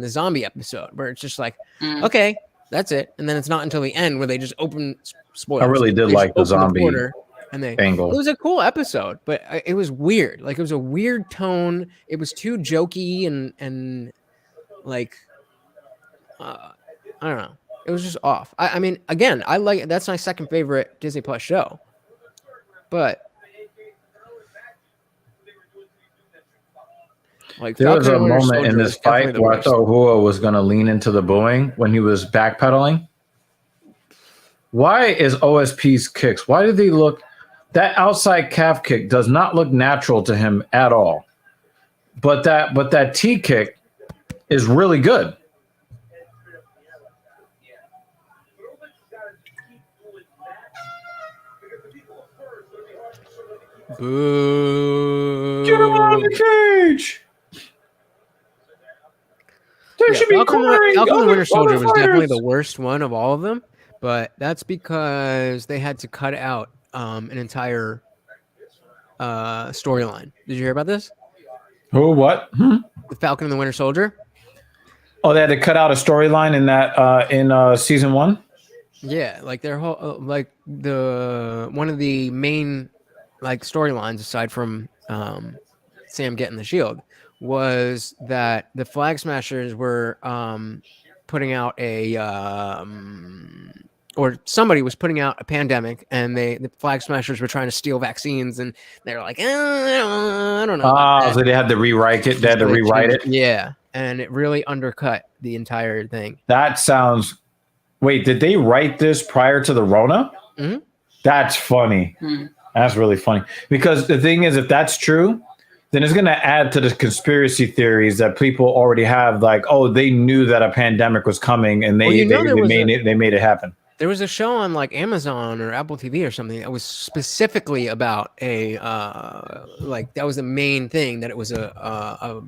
zombie episode where it's just like, okay, that's it, and then it's not until the end where they just open spoilers. I really did They just like the open zombie portal and angle. It was a cool episode, but it was weird. Like it was a weird tone. It was too jokey and like I don't know. It was just off. I mean, again, I like that's my second favorite Disney Plus show, but like There was Falcon a and Winter moment in Soldier this was definitely fight the where I worst. thought Hua was going to lean into the booing when he was backpedaling. Why is OSP's kicks? Why do they look? That outside calf kick does not look natural to him at all. But that T kick is really good. Boo! Get him out of the cage. There should be Falcon and other Winter Soldier was definitely fighters. the worst one of all of them, but that's because they had to cut out an entire storyline. Did you hear about this? Who? What? The Falcon and the Winter Soldier. Oh, they had to cut out a storyline in that in season 1. Yeah, like their whole like the one of the main like storylines aside from Sam getting the shield was that the Flag Smashers were putting out a or somebody was putting out a pandemic, and the Flag Smashers were trying to steal vaccines, and they were like, I don't know. So they had to rewrite it. They had to rewrite it. Yeah, and it really undercut the entire thing. That sounds. Wait, did they write this prior to the Rona? Mhm. That's funny. That's really funny. Because the thing is, if that's true, then it's going to add to the conspiracy theories that people already have. Like, oh, they knew that a pandemic was coming, and they made it happen. There was a show on like Amazon or Apple TV or something that was specifically about a like that was the main thing, that it was a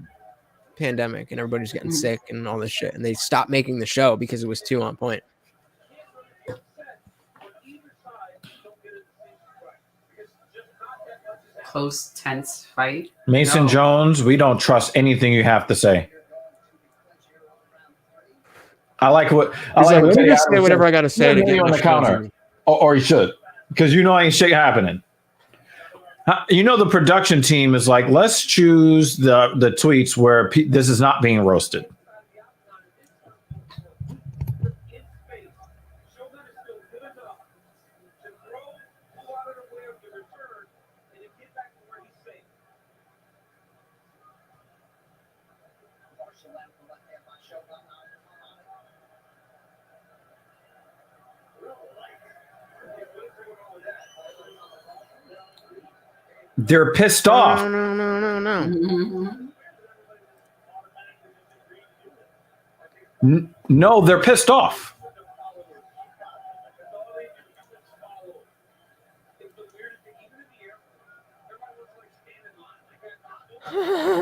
pandemic and everybody's getting sick and all this shit, and they stopped making the show because it was too on point. Close, tense fight. Mason Jones, we don't trust anything you have to say. I like what I He's like. like, what let me Teddy just say Adams whatever said. I gotta say to Put get him on my the counter, or he should, because you know ain't shit happening. You know the production team is like, let's choose the tweets where this is not being roasted. They're pissed off. No. No, they're pissed off.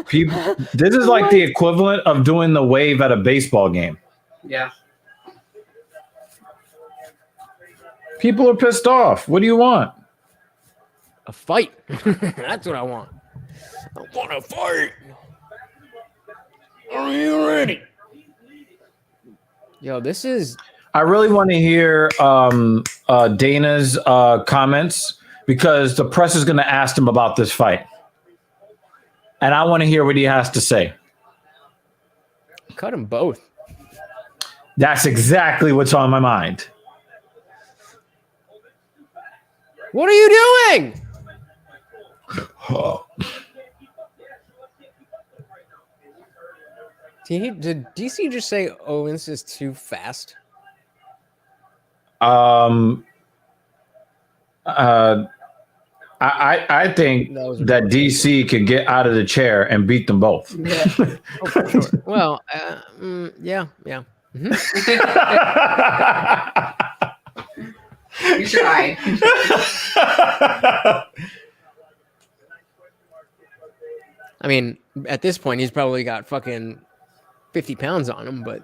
People, this is like the equivalent of doing the wave at a baseball game. Yeah. People are pissed off. What do you want? A fight. That's what I want. I want a fight. Are you ready? Yo, this is. I really want to hear Dana's comments, because the press is going to ask him about this fight. And I want to hear what he has to say. Cut them both. That's exactly what's on my mind. What are you doing? Did DC just say Owens is too fast? Um, uh, I think That was that DC could get out of the chair and beat them both. Yeah. Oh, for sure. Well, yeah. Mhm. You tried. I mean, at this point, he's probably got fucking 50 pounds on him, but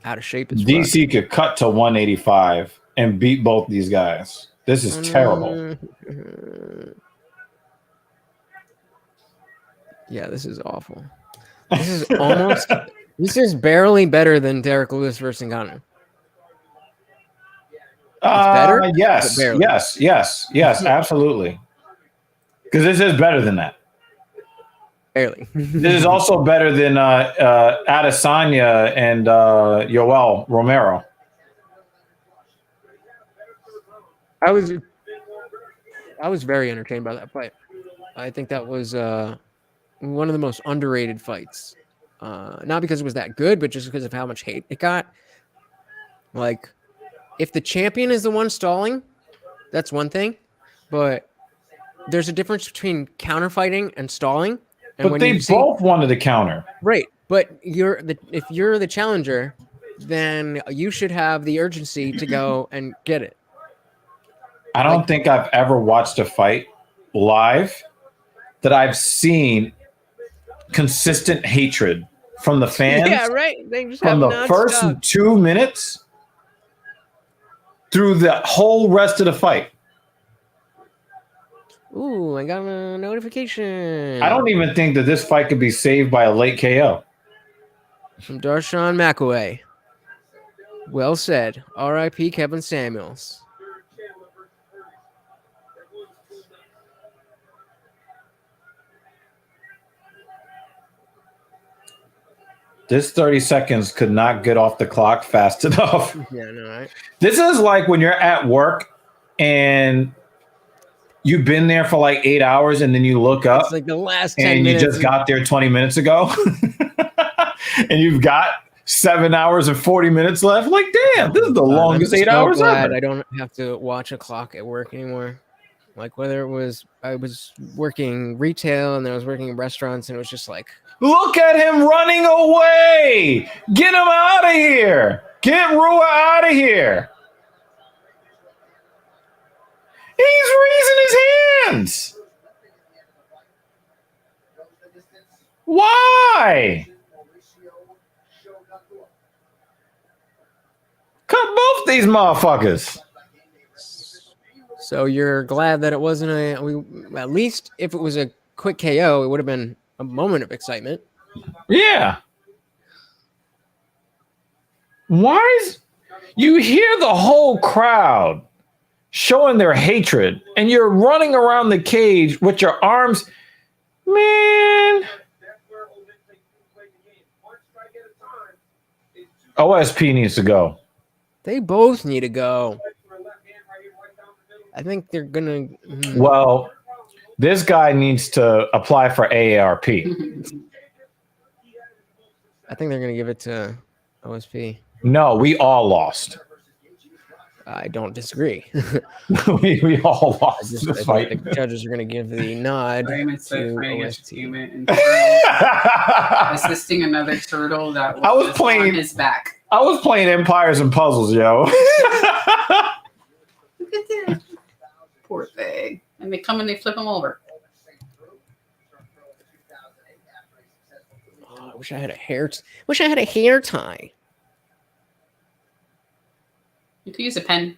out of shape as fuck. DC could cut to 185 and beat both these guys. This is terrible. Yeah, this is awful. This is almost. This is barely better than Derek Lewis versus Ngannou. better, but Yes, barely. yes, absolutely. Because this is better than that. Barely. This is also better than Adesanya and Yoel Romero. I was very entertained by that fight. I think that was one of the most underrated fights. Not because it was that good, but just because of how much hate it got. Like, if the champion is the one stalling, that's one thing. But there's a difference between counterfighting and stalling. And But they both wanted to counter. Right. But if you're the challenger, then you should have the urgency to go and get it. I don't think I've ever watched a fight live that I've seen consistent hatred from the fans. Yeah, right. They just from have the nonstop. first 2 minutes through the whole rest of the fight. Ooh, I got a notification. I don't even think that this fight could be saved by a late KO. From Darshan McAway. Well said. R.I.P. Kevin Samuels. This 30 seconds could not get off the clock fast enough. Yeah, no, right? This is like when you're at work and you've been there for like 8 hours and then you look up It's like the last 10 and you minutes. just got there 20 minutes ago and you've got 7 hours and 40 minutes left. Like, damn, this is the longest I'm 8 so hours glad ever. I don't have to watch a clock at work anymore. Like, whether it was I was working retail and then I was working in restaurants, and it was just like, Look at him running away. Get him out of here. Get Rua out of here. He's raising his hands. Why? Cut both these motherfuckers. so you're glad that it wasn't at least if it was a quick KO, it would have been a moment of excitement. Yeah. Why is you hear the whole crowd showing their hatred and you're running around the cage with your arms, man. OSP needs to go. They both need to go. I think they're gonna. Well, this guy needs to apply for AARP. I think they're gonna give it to OSP. No, we all lost. I don't disagree. we all I lost just this I fight. think the judges are gonna give the nod Raymond to said fighting OSP. entertainment and turtle, assisting another turtle that was I was just playing- on his back. I was playing Empires and Puzzles, yo. Look at that. Poor thing. And they come and they flip him over. Oh, I wish I had a hair tie. You could use a pen.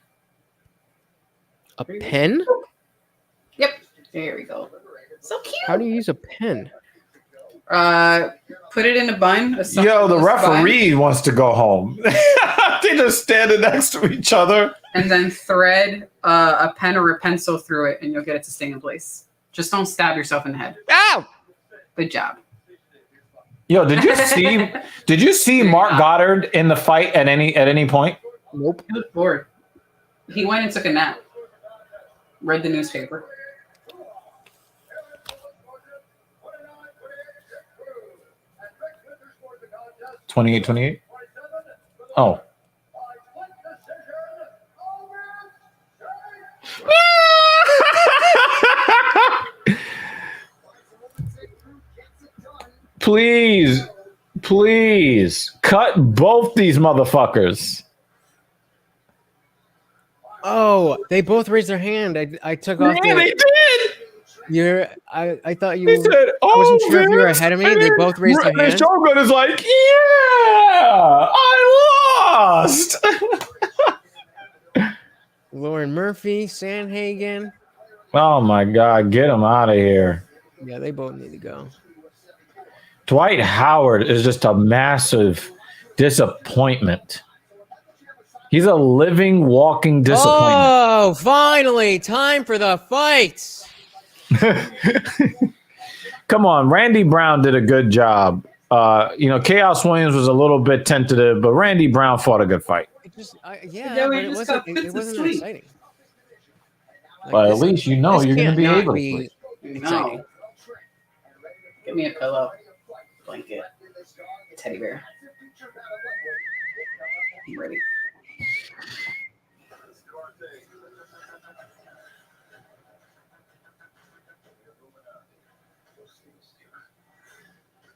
A pen? Yep. There we go. So cute. How do you use a pen? Put it in a bun. A Yo, the succulent referee wants to go home. They just standing next to each other. bun, and then thread a pen or a pencil through it, and you'll get it to stay in place. Just don't stab yourself in the head. Ow! Good job. Yo, did you see Mark Goddard in the fight at any point? Nope. He looked bored. He went and took a nap. Read the newspaper. 28-28? Oh. Please, please cut both these motherfuckers. Oh, they both raised their hand. I took off Yeah, they did. I thought you He said, I "Oh, wasn't sure if you were Vince," ahead of me. and They then both raised their hands. Shogun is like, "Yeah, I lost." Lauren Murphy, Sandhagen. Oh my God, get him out of here. Yeah, they both need to go. Dwight Howard is just a massive disappointment. He's a living, walking disappointment. Oh, finally, time for the fights. Come on, Randy Brown did a good job. Chaos Williams was a little bit tentative, but Randy Brown fought a good fight. It wasn't that exciting. But at least you know you're going to be not able to be sleep. exciting. No. Give me a pillow, blanket, teddy bear. I'm ready.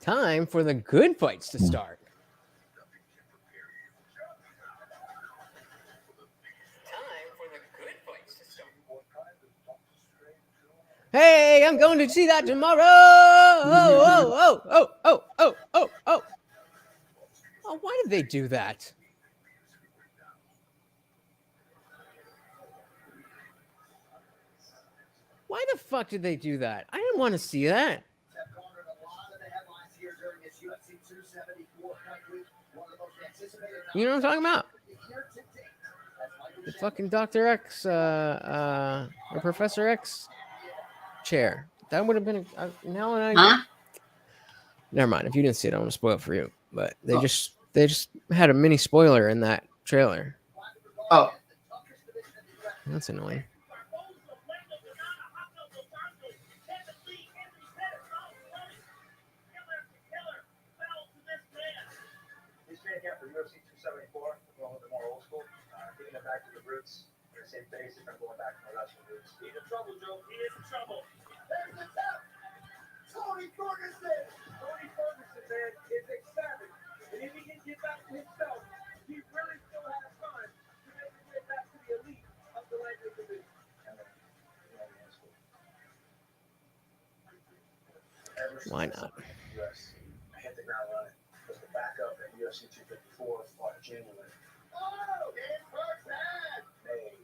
Time for the good fights to start. Hey, I'm going to see that tomorrow. Oh, why did they do that? Why the fuck did they do that? I didn't want to see that. You know what I'm talking about? The fucking Dr. X, or Professor X chair. That would have been Never mind. If you didn't see it, I want to spoil it for you. But they just had a mini spoiler in that trailer. Oh, That's annoying. This man came from UFC 274, going a little bit more old school, taking it back to the roots, the same basic, and going back to the wrestling roots. He's in trouble, Joe. He is in trouble. There's the tap. Tony Ferguson. Tony Ferguson, man, is a savage. And if he can get back to himself, he really still has time to make his way back to the elite of the lightweight division. Why not? I hit the ground running. Was the backup at UFC 254 fought January. Oh, it's person! May.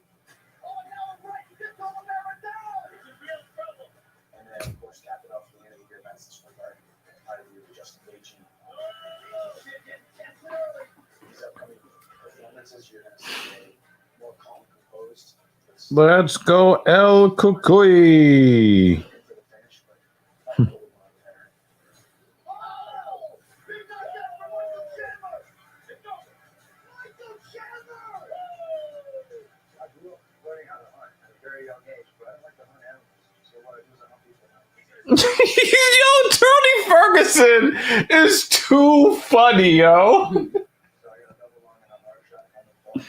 Oh, no, right, you just told him never down! He's in real trouble. And then, of course, capped it off for the end of the year. That's the swing guard. Part of the year with Justin Gaethje. Oh, shit, getting tested early. These upcoming performances, you're going to see a more calm, composed. Let's go, El Kukui. Yo, Tony Ferguson is too funny, yo. So I got a double long and a hard shot on the point.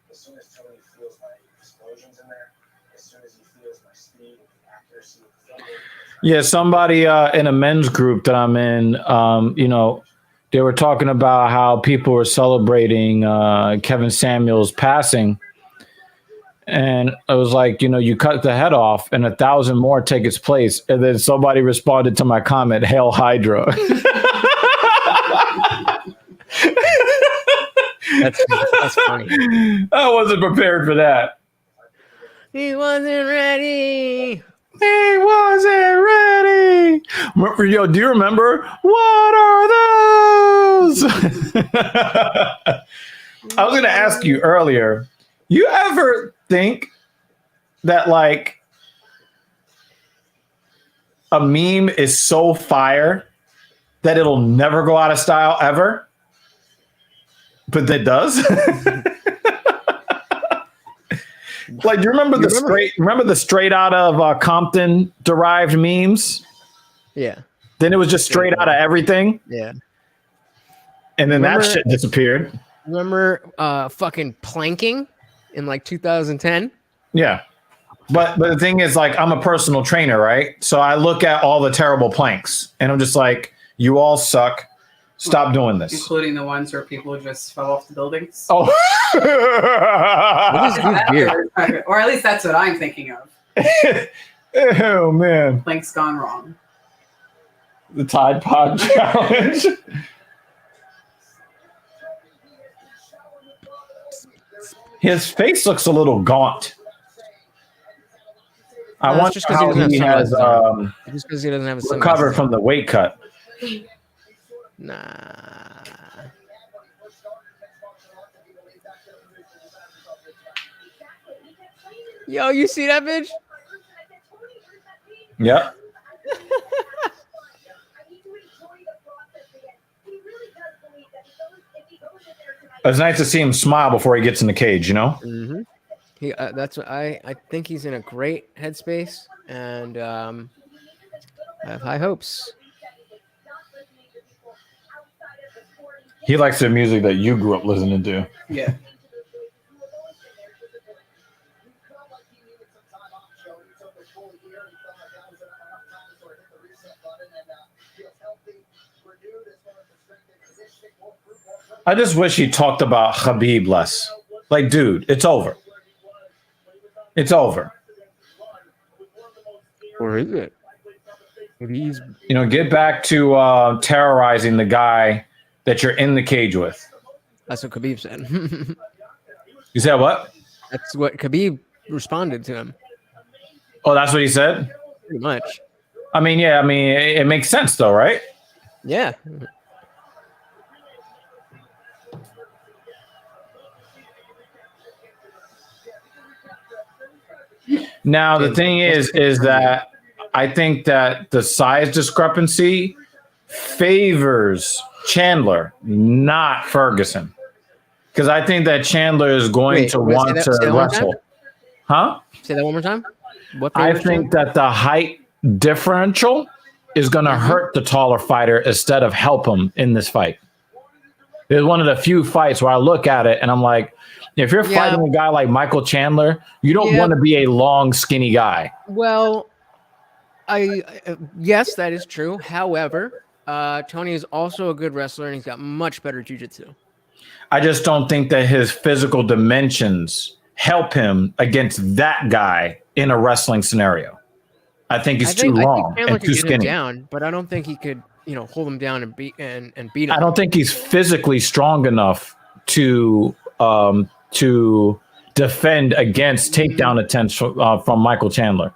As soon as Tony feels my explosions in there, as soon as he feels my speed and the accuracy of the thunder. Yeah, somebody in a men's group that I'm in, they were talking about how people were celebrating Kevin Samuels passing. And it was like, you cut the head off and 1,000 more take its place. And then somebody responded to my comment, Hail Hydra. That's funny. I wasn't prepared for that. He wasn't ready. He wasn't ready. Yo, do you remember? What are those? I was going to ask you earlier. You ever think that like a meme is so fire that it'll never go out of style ever? But it does. Like, do you remember the straight out of Compton derived memes? Yeah. Then it was just straight out of everything. Yeah. And then Remember- that shit disappeared. Remember fucking planking in like 2010? Yeah. But the thing is, like, I'm a personal trainer, right? So I look at all the terrible planks and I'm just like, you all suck. Stop doing this. Including the ones where people just fell off the buildings. Oh. What is this beard? Or at least that's what I'm thinking of. Oh, man. Plank's gone wrong. The Tide Pod Challenge. His face looks a little gaunt. I That's wonder just 'cause he how doesn't he have has sunglasses Just because he doesn't have a recovered from the weight cut. Nah. Yo, you see that bitch? Yep. It's nice to see him smile before he gets in the cage, you know? Mm-hmm. He that's what I think he's in a great headspace, and I have high hopes. He likes the music that you grew up listening to. Yeah. I just wish he talked about Khabib less. Like, dude, it's over. It's over. Or is it? He's Get back to terrorizing the guy that you're in the cage with. That's what Khabib said. You said what? That's what Khabib responded to him. Oh, that's what he said? Pretty much. I mean, yeah, it makes sense though, right? Yeah. Now, the thing is that I think that the size discrepancy favors Chandler, not Ferguson. Because I think that Chandler is going to want to wrestle. Huh? Say that one more time. What I favors think that the height differential is going to hurt the taller fighter instead of help him in this fight. It's one of the few fights where I look at it and I'm like, if you're fighting a guy like Michael Chandler, you don't want to be a long, skinny guy. Well, yes, that is true. However, Tony is also a good wrestler and he's got much better jiu-jitsu. I just don't think that his physical dimensions help him against that guy in a wrestling scenario. I think he's too long and too skinny. Down, but I don't think he could, hold him down and beat him. I don't think he's physically strong enough to defend against takedown attempts from Michael Chandler.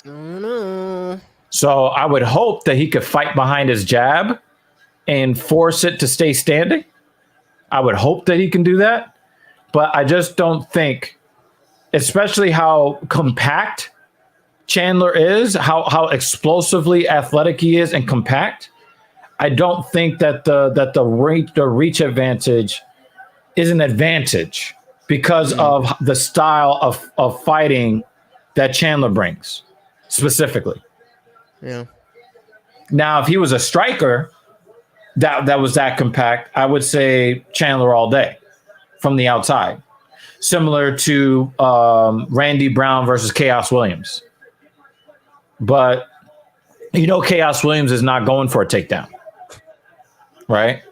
I don't know. So I would hope that he could fight behind his jab and force it to stay standing. I would hope that he can do that, but I just don't think, especially how compact Chandler is, how explosively athletic he is and compact. I don't think that the reach advantage is an advantage because of the style of fighting that Chandler brings specifically. Yeah. Now, if he was a striker that was that compact, I would say Chandler all day from the outside, similar to Randy Brown versus Chaos Williams. But Chaos Williams is not going for a takedown, right?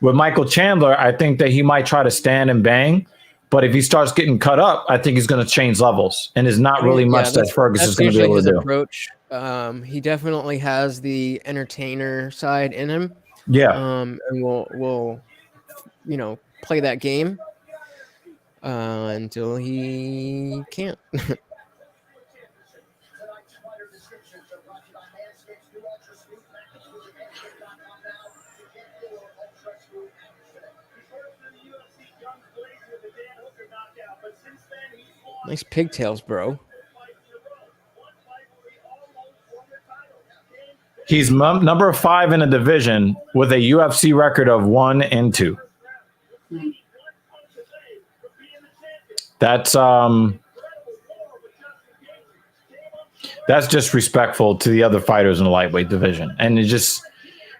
With Michael Chandler, I think that he might try to stand and bang, but if he starts getting cut up, I think he's going to change levels, and is not really much that Ferguson is going to be able to do. Approach. He definitely has the entertainer side in him. Yeah. And we'll play that game until he can't. Nice pigtails, bro. He's number 5 in the division with a UFC record of 1-2. That's disrespectful to the other fighters in the lightweight division, and it's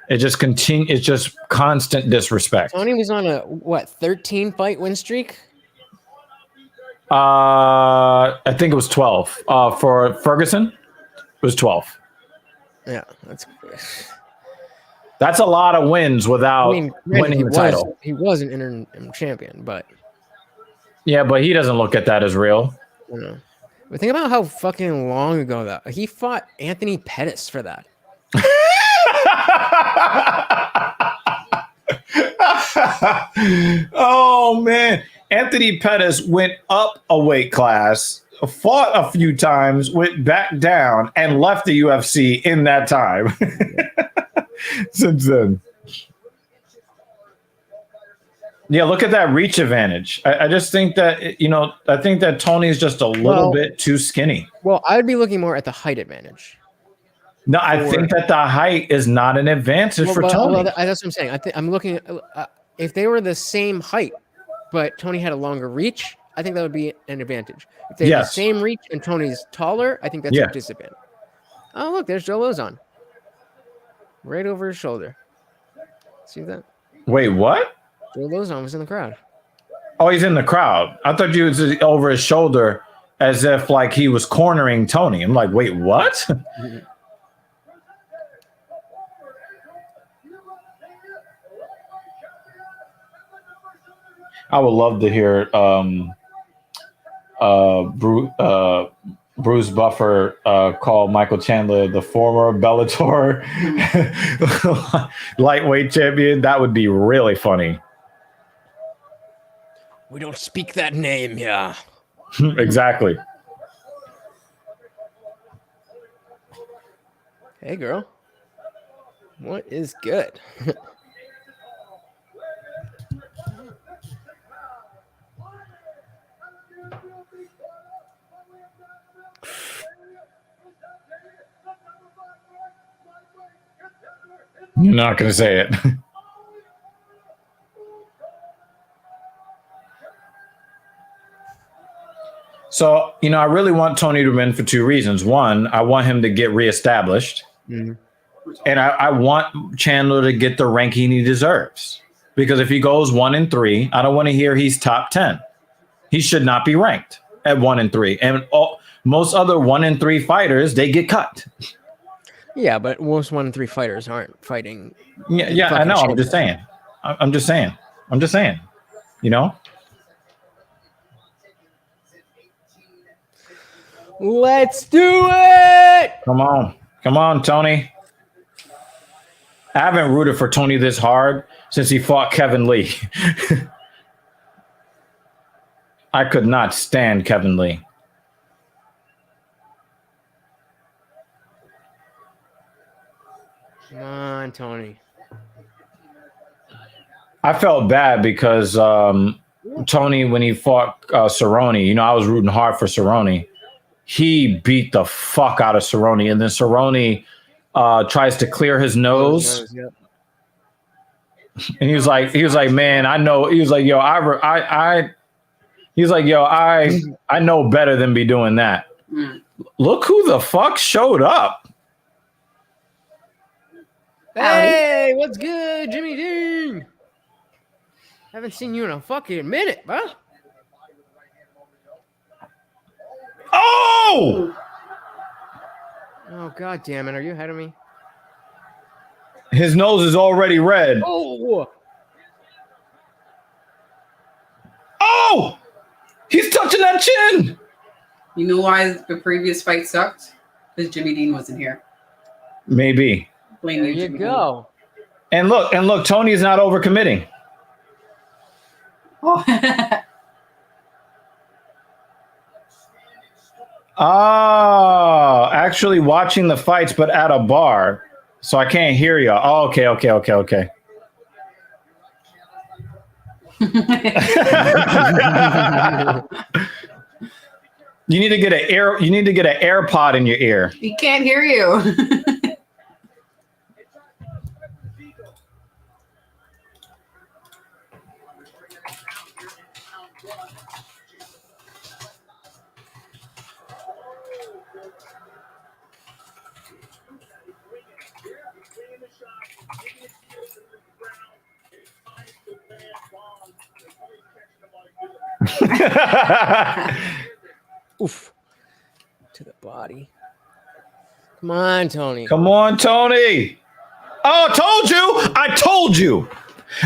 It just it's just constant disrespect. Tony was on a 13 fight win streak. I think it was 12. For Ferguson, it was 12. Yeah, That's a lot of wins without winning the title. He was an interim champion, but yeah, but he doesn't look at that as real. You know. But think about how fucking long ago that he fought Anthony Pettis for that. Oh man, Anthony Pettis went up a weight class, fought a few times, went back down, and left the UFC in that time. Since then. Yeah, look at that reach advantage. I just think that, I think that Tony is just a little bit too skinny. Well, I'd be looking more at the height advantage. No, I think that the height is not an advantage for Tony. Well, that's what I'm saying. I'm looking if they were the same height, but Tony had a longer reach, I think that would be an advantage. If they have the same reach and Tony's taller, I think that's a disadvantage. Oh, look, there's Joe Lozon. Right over his shoulder. See that? Wait, what? Joe Lozon was in the crowd. Oh, he's in the crowd. I thought you was over his shoulder as if like he was cornering Tony. I'm like, wait, what? I would love to hear Bruce Buffer call Michael Chandler the former Bellator lightweight champion. That would be really funny. We don't speak that name, yeah. Exactly. Hey, girl. What is good? You're not going to say it. So, I really want Tony to win for two reasons. One, I want him to get reestablished. Mm-hmm. And I want Chandler to get the ranking he deserves. Because if he goes 1-3, I don't want to hear he's top 10. He should not be ranked at 1-3. And most other 1-3 fighters, they get cut. Yeah, but most 1-3 fighters aren't fighting. Yeah, I know. I'm just saying. Let's do it. Come on, Tony. I haven't rooted for Tony this hard since he fought Kevin Lee. I could not stand Kevin Lee. Come on, Tony. I felt bad because Tony, when he fought Cerrone, I was rooting hard for Cerrone. He beat the fuck out of Cerrone, and then Cerrone tries to clear his nose. And he was like, man, I know. He was like, yo, I know better than be doing that. Mm. Look who the fuck showed up. Hey, what's good, Jimmy Dean? Haven't seen you in a fucking minute, bro. Oh! Oh, god damn it. Are you ahead of me? His nose is already red. Oh! Oh! He's touching that chin! You know why the previous fight sucked? Because Jimmy Dean wasn't here. Maybe. Blame there you go. And look, Tony's not overcommitting. Oh. Actually watching the fights, but at a bar. So I can't hear you. Oh, okay. You need to get an AirPod in your ear. He can't hear you. Oof. To the body. Come on, Tony. Come on, Tony. Oh, I told you.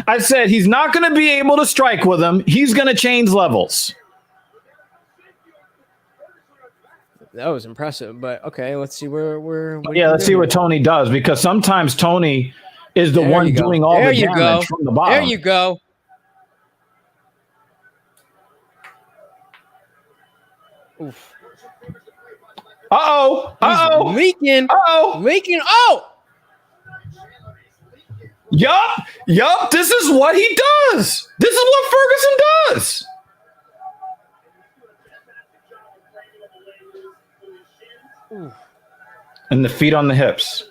I said he's not going to be able to strike with him. He's going to change levels. That was impressive, but okay, let's see where Yeah, let's see what Tony does, because sometimes Tony is the one doing all the damage from the bottom. There you go. Oof. Uh-oh. Leaking. Uh-oh. Leaking. Oh! Yup. This is what he does. This is what Ferguson does. Oof. And the feet on the hips.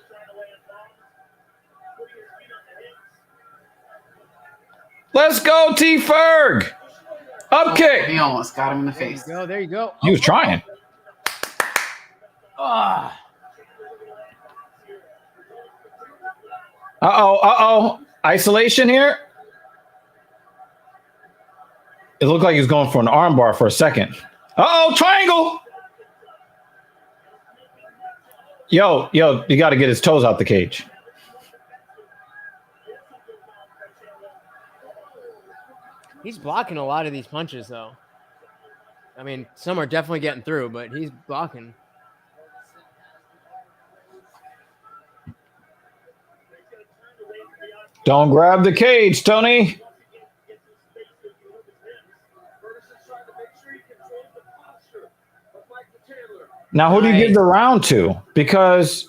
Let's go, T. Ferg. Up kick. He almost got him in the face. There you go. He was trying. Ah. Uh-oh. Isolation here. It looked like he was going for an armbar for a second. Uh-oh, triangle. Yo, you got to get his toes out the cage. He's blocking a lot of these punches, though. I mean, some are definitely getting through, but he's blocking. Don't grab the cage, Tony. Now, who do you give the round to? Because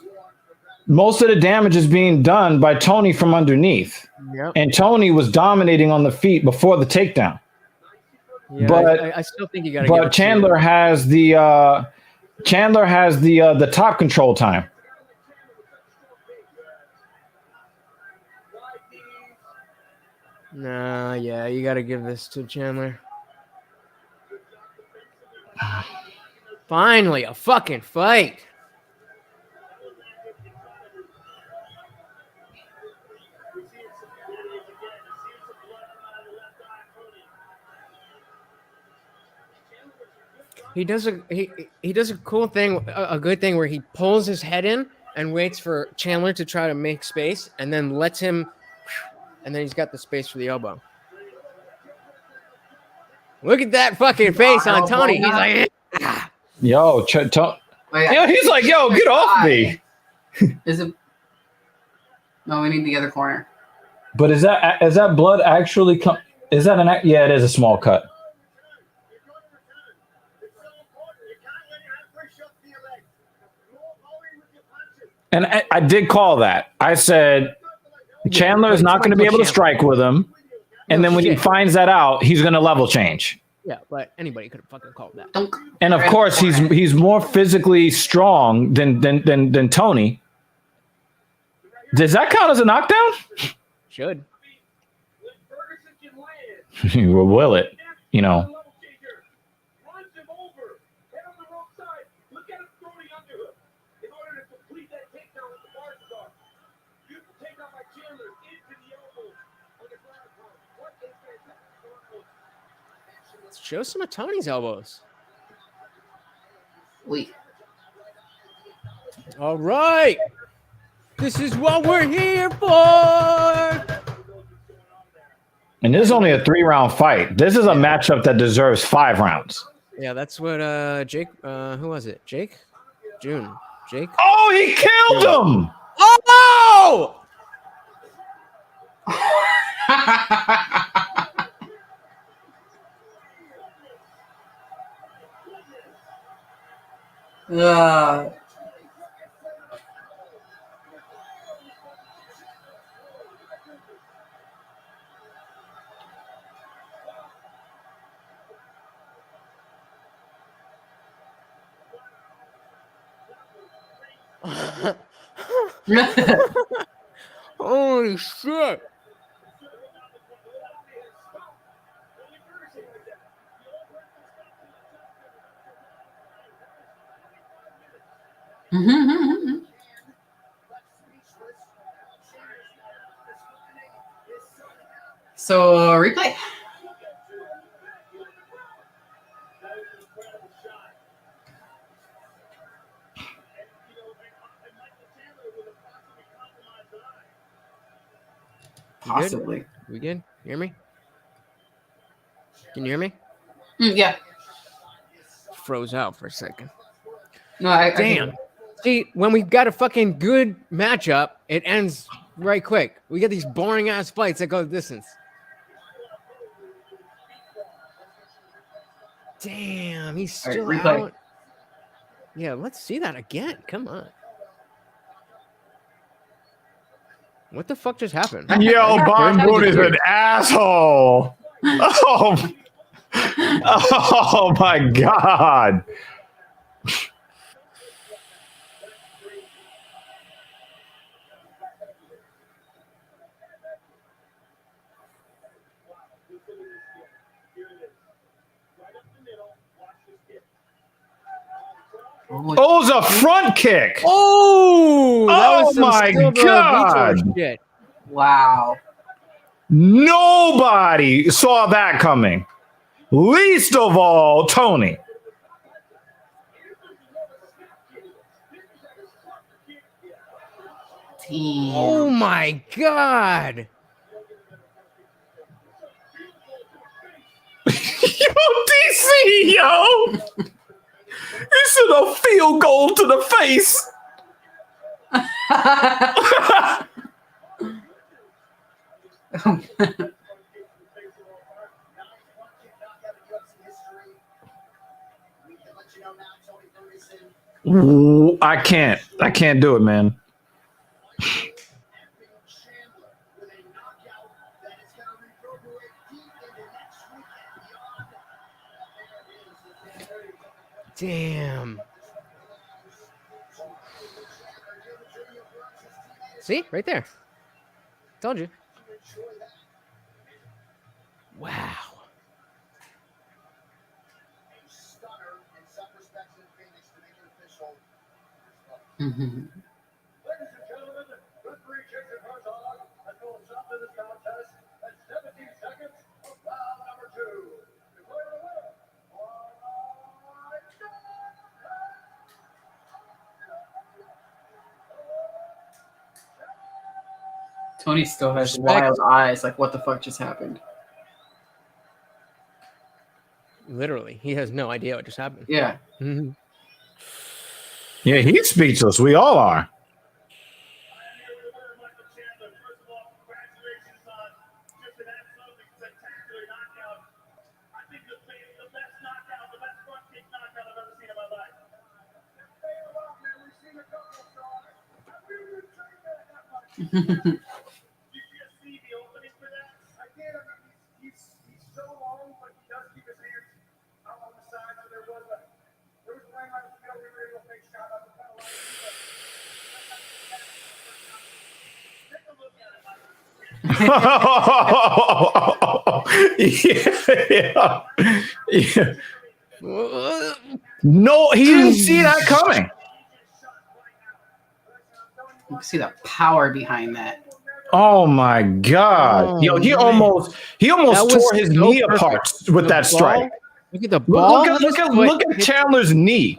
most of the damage is being done by Tony from underneath. Yep. And Tony was dominating on the feet before the takedown. Yeah, but I still think you got to. But Chandler has the top control time. Nah, yeah, you got to give this to Chandler. Finally, a fucking fight. He does a cool thing, a good thing where he pulls his head in and waits for Chandler to try to make space, and then lets him, and then he's got the space for the elbow. Look at that fucking face on Tony. He's like, yo, he's like, yo, get off me. Is it? No, we need the other corner. But is that blood actually come? Is that an? Yeah, it is a small cut. And I did call that. I said Chandler is not going to be able to strike with him, and then when he finds that out, he's going to level change. Yeah, but anybody could have fucking called that. And of course, he's more physically strong than Tony. Does that count as a knockdown? Should. Will it? You know. Show some of Tony's elbows. All right. This is what we're here for. And this is only a 3-round fight. This is a matchup that deserves 5 rounds. Yeah, that's what Jake, who was it? Jake? June. Jake? Oh, he killed him! Oh, holy shit. So replay. Possibly. We good? You hear me? Can you hear me? Yeah. Froze out for a second. No, I Damn. See, when we've got a fucking good matchup, it ends right quick. We get these boring ass fights that go the distance. Damn, he's All right, still replay. out. Yeah, let's see that again. Come on. What the fuck just happened? Yo, Bon Where's Boone the is an dude? asshole. Oh, oh my God. Oh, it's a front kick. Oh, that Oh was some my Silva God. Vitor shit. Wow. Nobody saw that coming. Least of all, Tony. Oh my God. Yo, DC, yo. This is a field goal to the face. Ooh, I can't do it, man. Damn. See, right there. Told you. Wow. Mhm. Ladies and gentlemen, with 3 kicks in her dog, has no stop to this contest at 17 seconds of round number 2. Declare the winner. Tony still has Respect. wild eyes. Like, what the fuck just happened? Literally, he has no idea what just happened. Yeah. Mhm. Yeah, he's speechless. We all are. yeah. No, he didn't see that coming. You can see the power behind that. Oh my God! Yo, he man. almost That was tore his so knee perfect. apart with The that strike. ball- Look at the ball. Look at Chandler's knee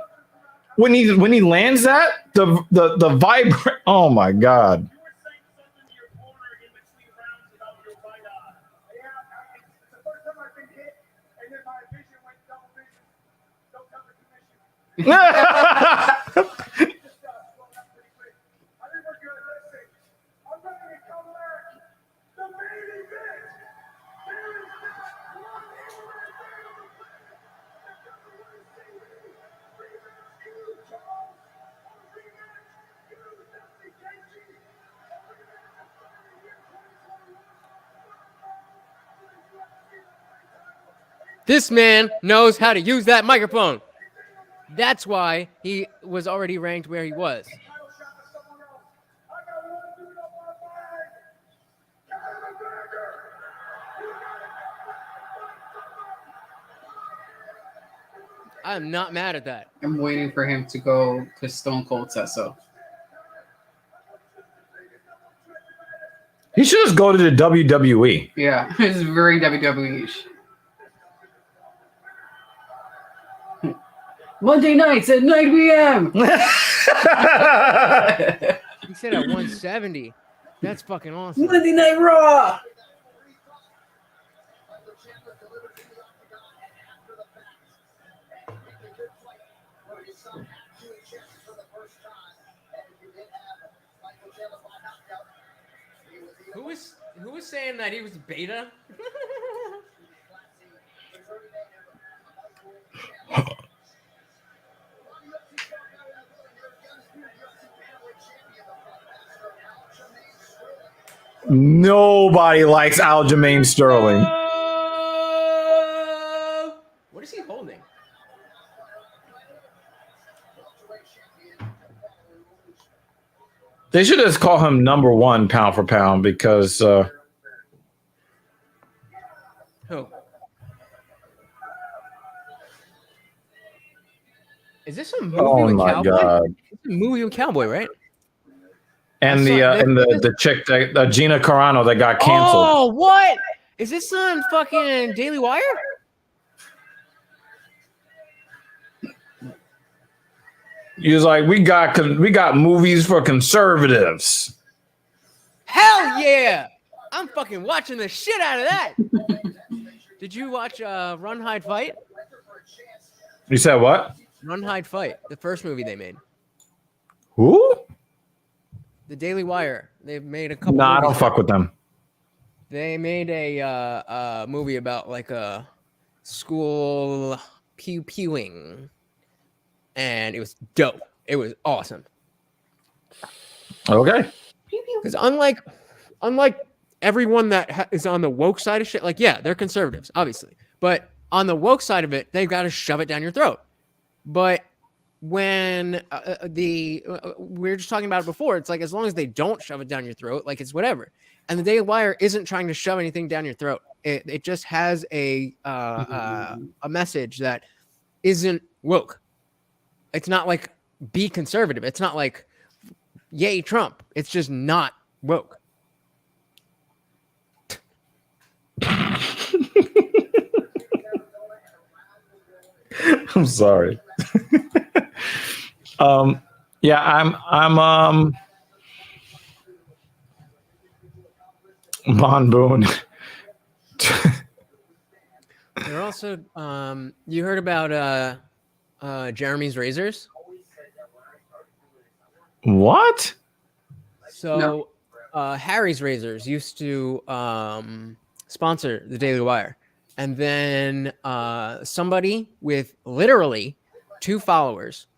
when he lands that the vibrate. Oh my God! This man knows how to use that microphone. That's why he was already ranked where he was. I'm not mad at that. I'm waiting for him to go to Stone Cold says so. He should just go to the WWE. Yeah, it's very WWE-ish. Monday nights at 9 p.m. He said at 170. That's fucking awesome. Monday Night Raw. Who was saying that he was beta? Nobody likes Aljamain Sterling. What is he holding? They should just call him number one pound for pound because Who? Is this a movie oh with my Cowboy? god. It's a movie with Cowboy, right? And the chick that Gina Carano that got canceled. Oh, what? Is this on fucking Daily Wire? He was like, we got movies for conservatives. Hell yeah! I'm fucking watching the shit out of that. Did you watch Run, Hide, Fight? You said what? Run, Hide, Fight, the first movie they made. Who? The Daily Wire. They've made a couple. Nah, I don't movies. fuck with them. They made a movie about like a school pew-pewing, and it was dope. It was awesome. Okay. Because unlike everyone that is on the woke side of shit, like, yeah, they're conservatives, obviously. But on the woke side of it, they've got to shove it down your throat. But when we were just talking about it before, it's like as long as they don't shove it down your throat, like it's whatever. And the Daily Wire isn't trying to shove anything down your throat. It just has a message that isn't woke. It's not like be conservative. It's not like yay Trump. It's just not woke. I'm sorry. Yeah, I'm Von Boone. They're also you heard about Jeremy's Razors? What? So Harry's Razors used to sponsor the Daily Wire. And then somebody with literally 2 followers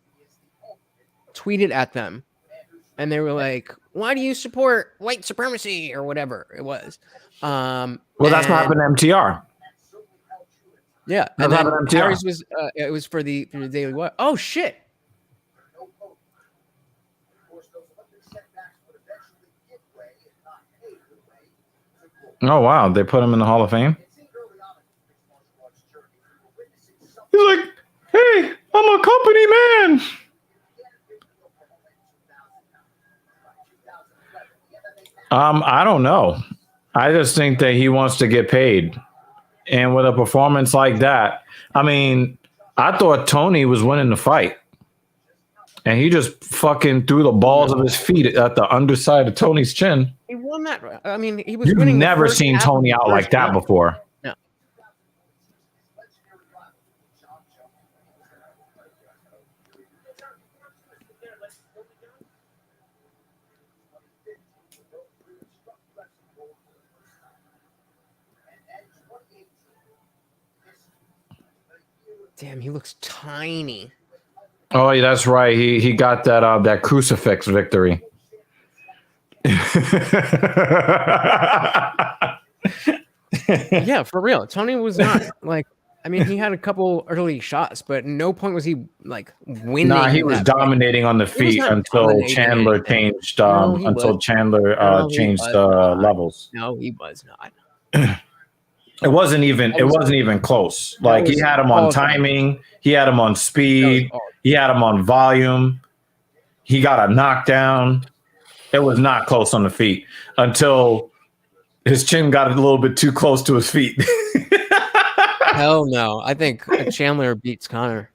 tweeted at them. And they were like, why do you support white supremacy or whatever it was? Well, that's what happened to MTR. Yeah. That's And then what happened to MTR. Harry's was it was for the Daily Wire. Oh shit. Oh wow, they put him in the Hall of Fame. He's like, hey, I'm a company man. I don't know. I just think that he wants to get paid. And with a performance like that, I mean, I thought Tony was winning the fight. And he just fucking threw the balls of his feet at the underside of Tony's chin. He won that. I mean, he was You've winning. never seen Tony out like that before. No. Damn, he looks tiny. Oh, yeah, that's right. He got that crucifix victory. Yeah, for real. Tony was not like. I mean, he had a couple early shots, but no point was he like winning. Nah, he was that dominating on the feet until Chandler changed. Changed levels. No, he was not. It wasn't even close. Like he had him on timing, he had him on speed, he had him on volume. He got a knockdown. It was not close on the feet until his chin got a little bit too close to his feet. Hell no. I think Chandler beats Connor.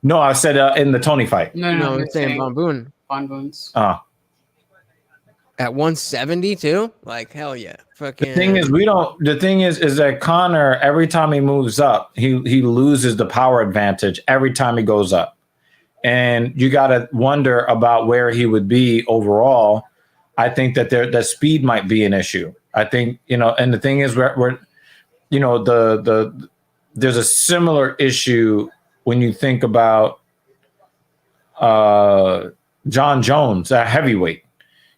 No, I said in the Tony fight. No, I'm saying Von Boone. Von Boone's. And At 170 too? Like hell yeah. Fucking The thing is, the thing is that Connor, every time he moves up, he loses the power advantage every time he goes up. And you got to wonder about where he would be overall. I think that that speed might be an issue. I think, and the thing is, we're there's a similar issue when you think about John Jones, a heavyweight,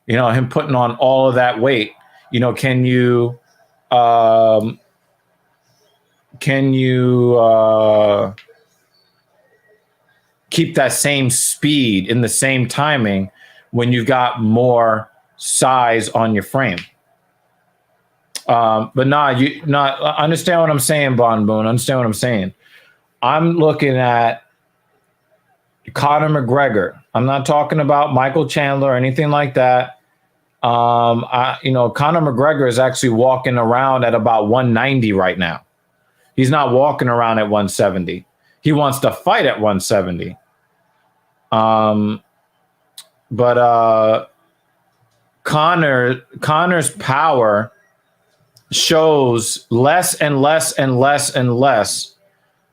him putting on all of that weight. Can you keep that same speed in the same timing when you've got more size on your frame? But understand what I'm saying, Bon Boone. Understand what I'm saying. I'm looking at Conor McGregor. I'm not talking about Michael Chandler or anything like that. Conor McGregor is actually walking around at about 190 right now. He's not walking around at 170. He wants to fight at 170. But Conor's power shows less and less and less and less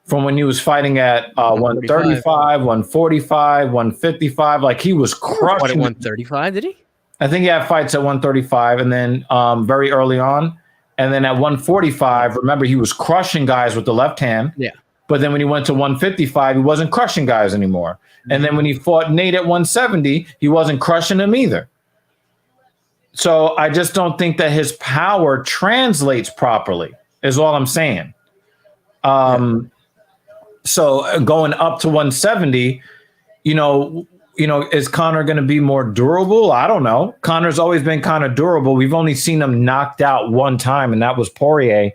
from when he was fighting at 135, 145, 155. Like he was crushing. What, at 135, did he? I think he had fights at 135 and then very early on. And then at 145, remember, he was crushing guys with the left hand. Yeah. But then when he went to 155, he wasn't crushing guys anymore. And then when he fought Nate at 170, he wasn't crushing them either. So I just don't think that his power translates properly, is all I'm saying. So going up to 170, is Conor going to be more durable? I don't know. Conor's always been kind of durable. We've only seen him knocked out one time, and that was Poirier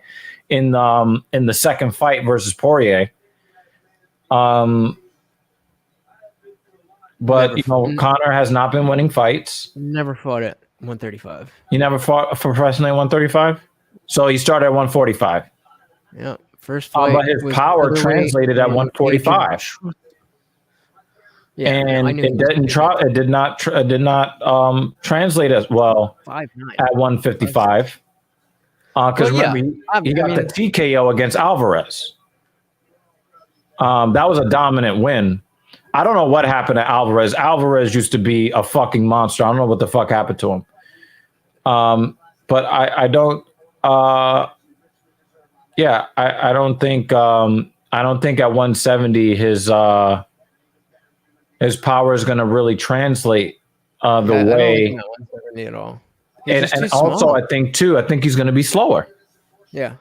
in the second fight versus Poirier. But Conor has not been winning fights. Never fought at 135. He never fought professionally at 135? So he started at 145. Yeah. First fight. But his power translated at 145. Yeah, and it did not translate as well 5'9" at 155. Because remember, he got the TKO against Alvarez. That was a dominant win. I don't know what happened to Alvarez. Alvarez used to be a fucking monster. I don't know what the fuck happened to him. But I don't. I don't think. I don't think at 170 his power is going to really translate the way. I don't think 170 at all. And also, I think he's going to be slower. Yeah.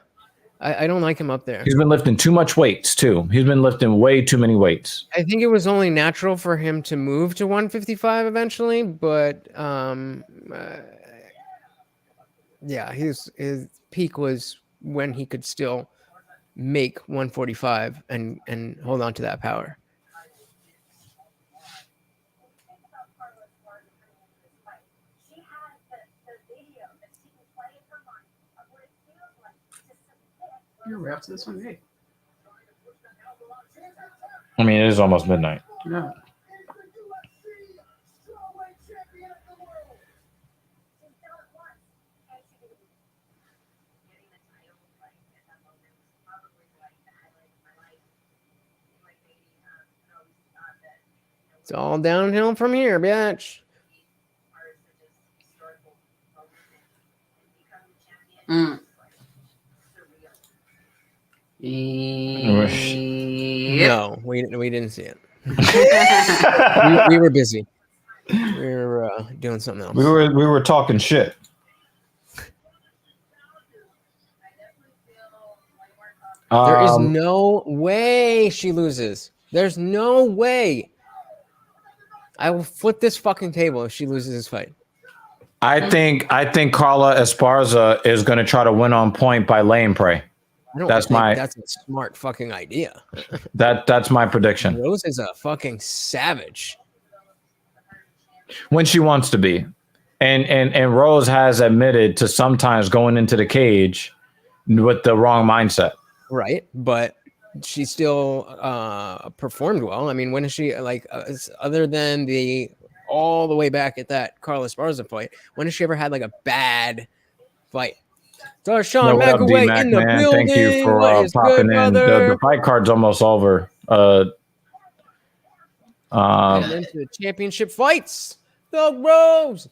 I don't like him up there. He's been lifting too much weights, too. He's been lifting way too many weights. I think it was only natural for him to move to 155 eventually, but his peak was when he could still make 145 and hold on to that power. You're wrapped to this one, hey. I mean, it is almost midnight. Yeah. It's all downhill from here, bitch. Mm. No, we didn't see it. we were busy. We were doing something else. We were talking shit. There is no way she loses. There's no way. I will flip this fucking table if she loses this fight. I think Carla Esparza is going to try to win on point by laying prey. That's a smart fucking idea. That's my prediction. Rose is a fucking savage when she wants to be, and Rose has admitted to sometimes going into the cage with the wrong mindset. Right, but she still performed well. I mean, when is she other than the all the way back at that Carla Esparza fight. When has she ever had like a bad fight? So Sean what up, McAway D-Mac, in the man? building. Thank you for What is popping good, in. brother? The fight card's almost over. And into the championship fights. Thug Rose.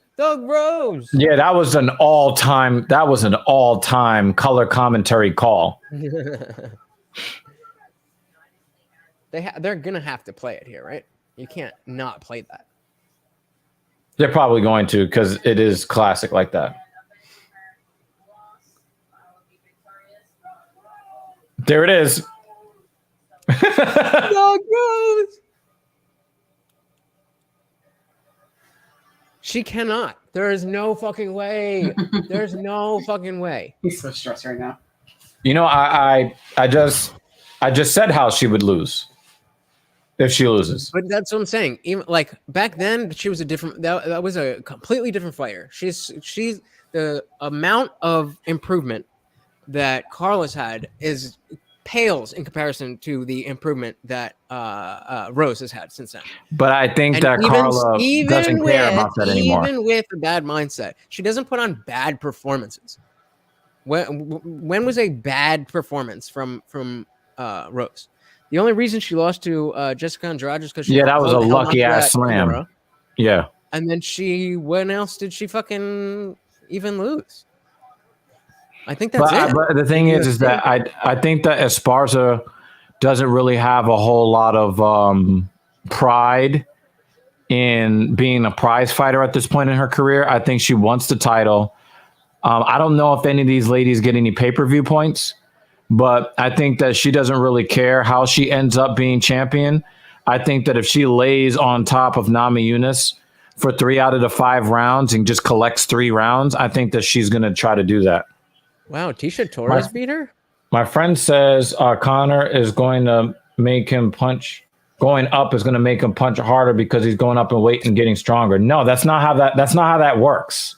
Yeah, that was an all-time color commentary call. They're gonna have to play it here, right? You can't not play that. They're probably going to, because it is classic like that. There it is. Thug Rose. She cannot. There is no fucking way. There's no fucking way. He's so stressed right now. You know, I just said how she would lose if she loses. But that's what I'm saying. Even like back then, she was a different. That was a completely different fighter. She's the amount of improvement that Carlos had pales in comparison to the improvement that Rose has had since then. But I think And that Carla doesn't care about that anymore. Even with a bad mindset, she doesn't put on bad performances. When was a bad performance from Rose? The only reason she lost to Jessica Andrade is because that was a lucky ass slam. Kimura. Yeah. And then when else did she fucking even lose? I think that's it. But the thing is that I think that Esparza doesn't really have a whole lot of pride in being a prize fighter at this point in her career. I think she wants the title. I don't know if any of these ladies get any pay-per-view points, but I think that she doesn't really care how she ends up being champion. I think that if she lays on top of Nami Yunus for 3 out of the 5 rounds and just collects 3 rounds, I think that she's going to try to do that. Wow, Tisha Torres beat her? My friend says Connor is going to make him punch. Going up is going to make him punch harder because he's going up in weight and getting stronger. No, that's not how that works.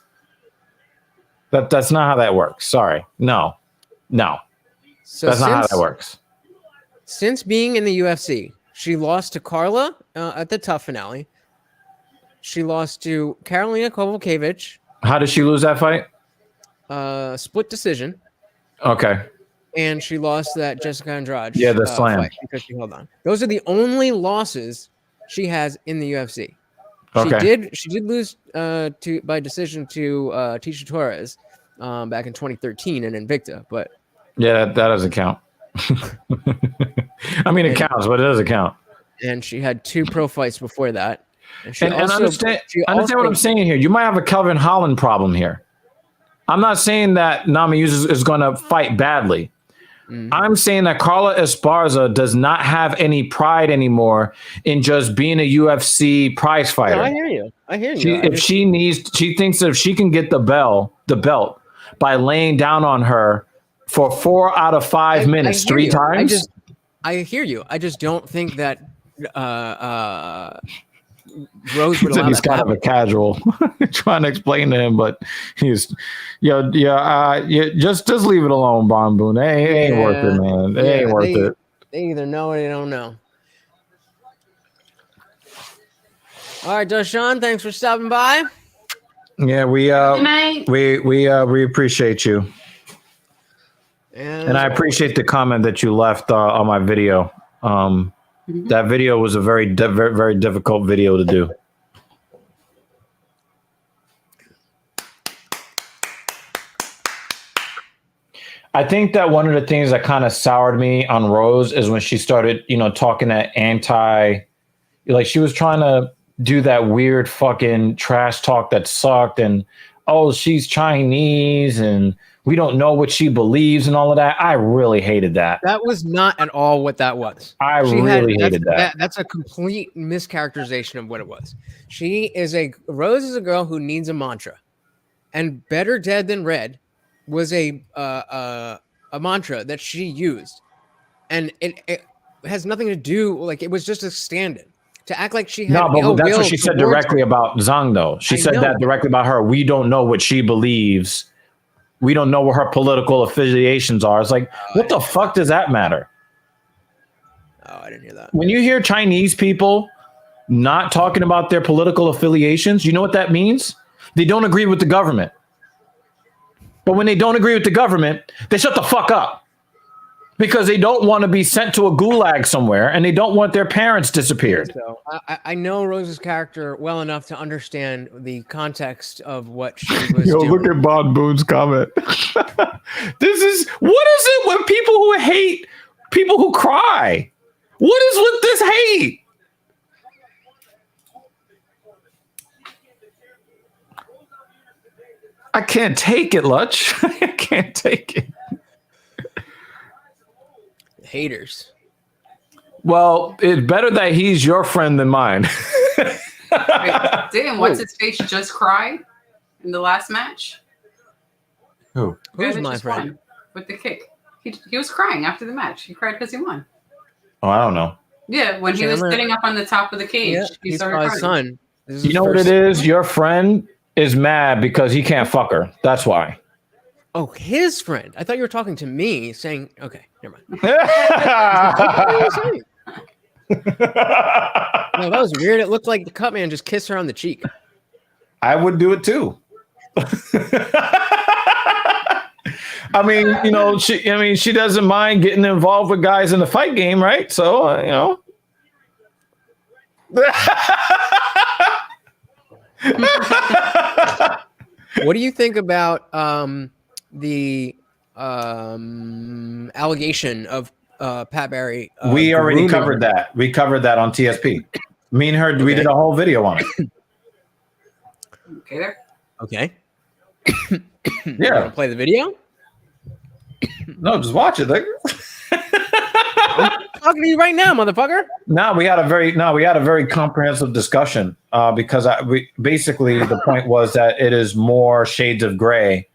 That's not how that works. Sorry. No. So that's not how that works. Since being in the UFC, she lost to Carla at the Tough finale. She lost to Karolina Kowalkiewicz. How did she lose that fight? Split decision. Okay. And she lost that Jessica Andrade. Yeah, the slam. Fight because she held on. Those are the only losses she has in the UFC. Okay. She did lose by decision to Tisha Torres back in 2013 in Invicta, but yeah, that doesn't count. I mean, it counts, but it doesn't count. And she had 2 pro fights before that. And understand what I'm saying here. You might have a Kelvin Holland problem here. I'm not saying that Nami Yunus is going to fight badly. I'm saying that Carla Esparza does not have any pride anymore in just being a UFC prize fighter. No, I hear you. She thinks that if she can get the belt by laying down on her for 4 out of 5 minutes 3 times. I hear you. I just don't think that Rose would allow he's that kind of a casual trying to explain to him, but he's just leave it alone, Bon Boon. It ain't worth it, man. It ain't worth it. They either know or they don't know. All right, Deshaun, thanks for stopping by. Yeah, we appreciate you. And I appreciate the comment that you left on my video. That video was a very, very difficult video to do. I think that one of the things that kind of soured me on Rose is when she started, talking that she was trying to do that weird fucking trash talk that sucked, and she's Chinese and we don't know what she believes and all of that. I really hated that. That was not at all what that was. Really hated that. That's a complete mischaracterization of what it was. Rose is a girl who needs a mantra, and better dead than red was a mantra that she used, and it has nothing to do, it was just a stand-in. To act like she had that's what she said directly about Zhang, though. She said that directly about her. We don't know what she believes. We don't know what her political affiliations are. It's like, what the fuck does that matter? Oh, I didn't hear that. When you hear Chinese people not talking about their political affiliations, you know what that means? They don't agree with the government. But when they don't agree with the government, they shut the fuck up. Because they don't want to be sent to a gulag somewhere, and they don't want their parents disappeared. So I know Rose's character well enough to understand the context of what she was doing. Look at Bon Boone's comment. This is what is it when people who hate people who cry? What is with this hate? I can't take it, Lutch. I can't take it. Haters. Well, it's better that he's your friend than mine. Wait, didn't what's his face just cry in the last match? Who? Who's Guy that my just friend? won with the kick? He was crying after the match. He cried because he won. Oh, I don't know. Yeah, when he was Chandler- sitting up on the top of the cage, Yeah, he he started saw his crying. son. This You his know what first- it is? Your friend is mad because he can't fuck her. That's why. Oh, his friend. I thought you were talking to me, saying, "Okay, never mind." What were you saying? No, that was weird. It looked like the cut man just kissed her on the cheek. I would do it too. I mean, you know, she doesn't mind getting involved with guys in the fight game, right? So, you know. What do you think about the allegation of Pat Barry? We already grooming covered her? that. We covered that on TSP. Me and her, we did a whole video on it. Okay, there. Okay. Yeah. Play the video. No, just watch it. Like, Talking to you right now, motherfucker. we had a very comprehensive discussion because basically the point was that it is more shades of gray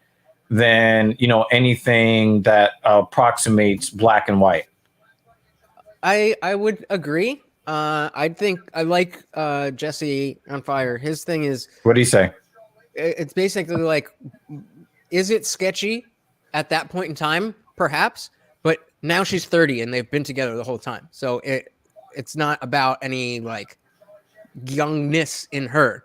than, you know, anything that approximates black and white. I would agree. I think I like Jesse on Fire. His thing is What do you say? it's basically like, is it sketchy at that point in time? Perhaps, but now she's 30 and they've been together the whole time. So it's not about any like youngness in her.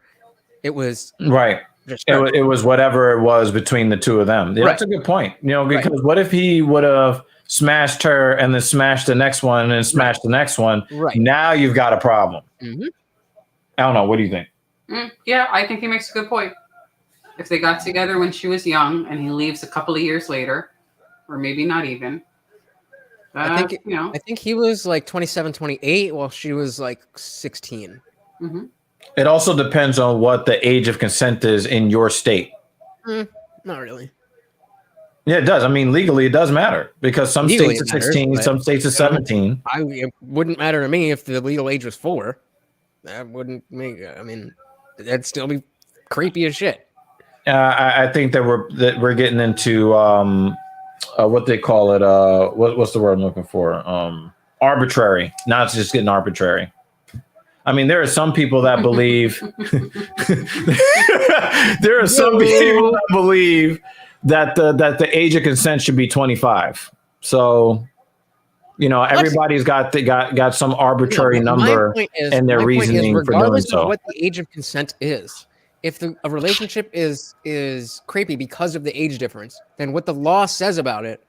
It was Right. just It was whatever it was between the two of them. Yeah, Right. That's a good point. You know, because what if he would have smashed her and then smashed the next one and then smashed the next one? Right. Now you've got a problem. Mhm. I don't know. What do you think? Yeah, I think he makes a good point. If they got together when she was young and he leaves a couple of years later, or maybe not even, I think you know. I think he was like 27, 28 while she was like 16. Mm-hmm. It also depends on what the age of consent is in your state. Not really. Yeah, it does. I mean, legally, it does matter because some Legally states it are 16, matters, some states are 17. It wouldn't matter to me if the legal age was 4. That wouldn't make. I mean, that'd still be creepy as shit. I think that we're getting into what they call it. What's the word I'm looking for? Arbitrary. Now it's just getting arbitrary. I mean, there are some people that believe that the age of consent should be 25. So, you know, everybody's got some arbitrary number and their reasoning for doing regardless so. of what the age of consent is, if a relationship is creepy because of the age difference, then what the law says about it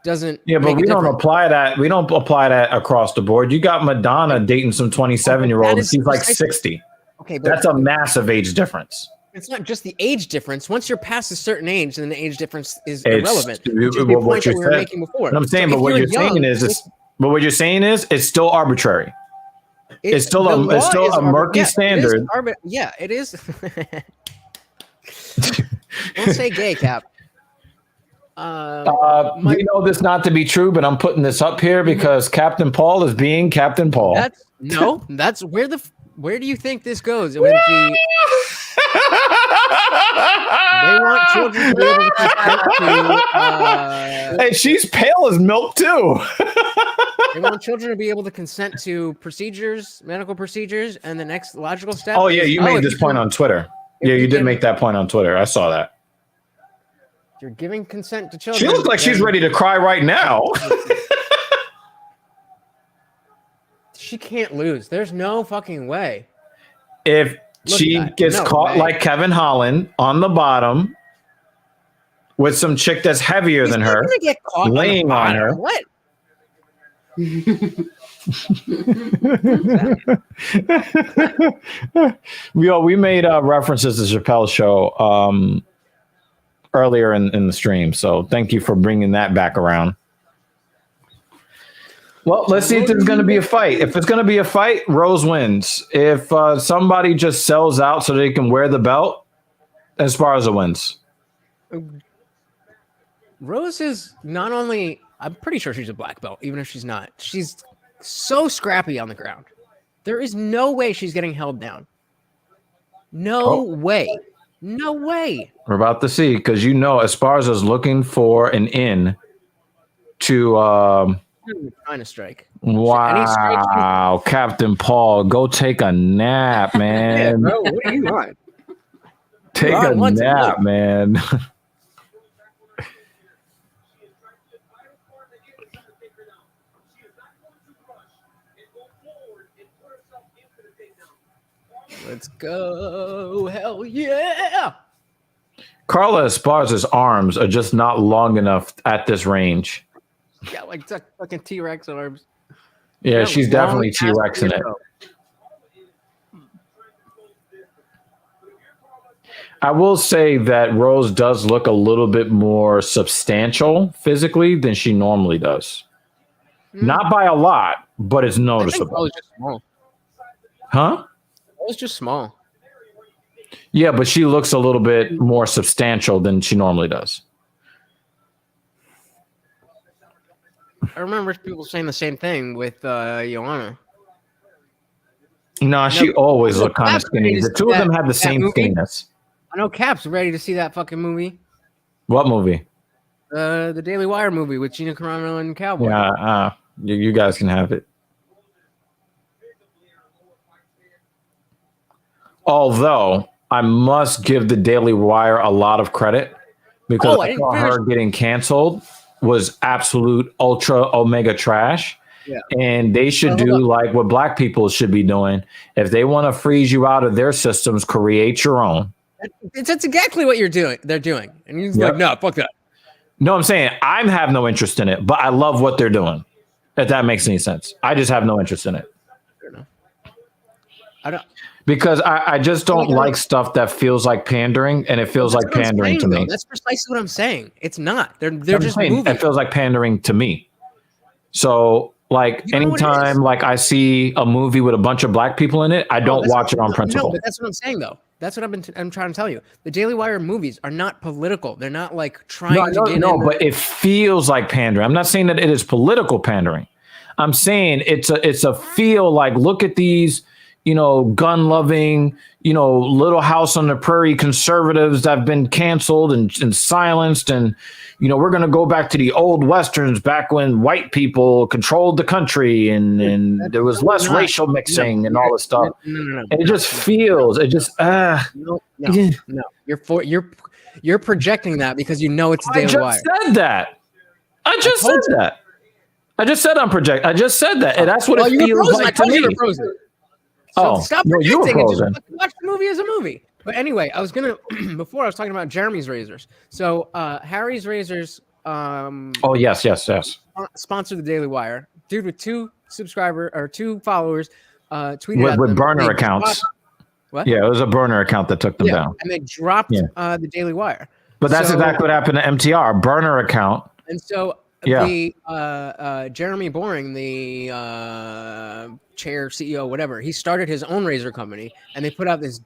doesn't. Yeah, but make a we don't difference. apply that. We don't apply that across the board. You got Madonna dating some 27-year-old, and she's like 60. Okay, but That's a massive age difference. it's not just the age difference. Once you're past a certain age, then the age difference is It's- irrelevant. what- Which is the what point you that we were said. making before. What I'm saying, So but if what you're you're saying young, is it's still arbitrary. It's still the a law is murky yeah, standard. Yeah, it is. Don't say gay, Cap. We know this not to be true, but I'm putting this up here because Captain Paul is being Captain Paul. That's where do you think this goes? When they want children to be able to consent to. Hey, she's pale as milk too. They want children to be able to consent to medical procedures, and the next logical step. Oh yeah, is, you made if this point on Twitter. if Yeah, you you did can- make that point on Twitter. I saw that. You're giving consent to children. She looks like she's then ready to cry right now. She can't lose. There's no fucking way. if Look she at that. gets No caught way. like Kevin Holland on the bottom with some chick that's heavier He's than not her, gonna get caught laying on bottom. her. What? we made references to Chappelle's show earlier in the stream, so thank you for bringing that back around. Well, let's see if there's going to be a fight. If it's going to be a fight, Rose wins. If somebody just sells out so they can wear the belt, Esparza wins. Rose is not only, I'm pretty sure she's a black belt, even if she's not. She's so scrappy on the ground. There is no way she's getting held down. No way. No way. We're about to see, because Esparza's looking for an in to Trying to strike. wow, Captain Paul, go take a nap, man. Yeah, bro, what do you want? Take a nap, man. Let's go. Hell yeah. Carla Esparza's arms are just not long enough at this range. Yeah, like fucking T-Rex arms. Yeah, she's definitely T-Rex in it. I will say that Rose does look a little bit more substantial physically than she normally does. Not by a lot, but it's noticeable. I was just small. Huh? I was just small. Yeah, but she looks a little bit more substantial than she normally does. I remember people saying the same thing with Joanna. No, she always looked kind of skinny. The two of them had the same skinniness. I know Cap's ready to see that fucking movie. What movie? The Daily Wire movie with Gina Carano and Cowboy. Yeah, you guys can have it. Although I must give the Daily Wire a lot of credit because I saw her getting canceled was absolute ultra omega trash. Yeah. And they should do like what black people should be doing. If they want to freeze you out of their systems, create your own. That's exactly what they're doing. And he's like, no, fuck that. No, I'm saying I have no interest in it, but I love what they're doing. If that makes any sense. I just have no interest in it. I don't. Because I just don't like stuff that feels like pandering, and it feels like pandering to me. That's precisely what I'm saying. It's not. They're just moving. It feels like pandering to me. So, like, anytime like I see a movie with a bunch of black people in it, I don't watch it on principle. No, but that's what I'm saying, though. That's what I'm trying to tell you. The Daily Wire movies are not political. They're not like trying to get in. But it feels like pandering. I'm not saying that it is political pandering. I'm saying it's a feel like, look at these, gun loving, Little House on the Prairie conservatives that have been canceled and silenced. And, we're going to go back to the old Westerns back when white people controlled the country and there was less racial mixing and all this stuff. No. And it just feels, No. You're projecting that because it's Daily Wire. I just said that. I just said I'm projecting. I just said that. And that's what it feels like to me. So stop projecting and just watch the movie as a movie. But anyway, I was before I was talking about Jeremy's Razors. So Harry's Razors. Yes. Sponsor the Daily Wire. Dude with 2 followers tweeted with burner accounts. What? Yeah, it was a burner account that took them down. And they dropped the Daily Wire. But that's exactly what happened to MTR. Burner account. And so the Jeremy Boring, the chair CEO, whatever, he started his own razor company, and they put out this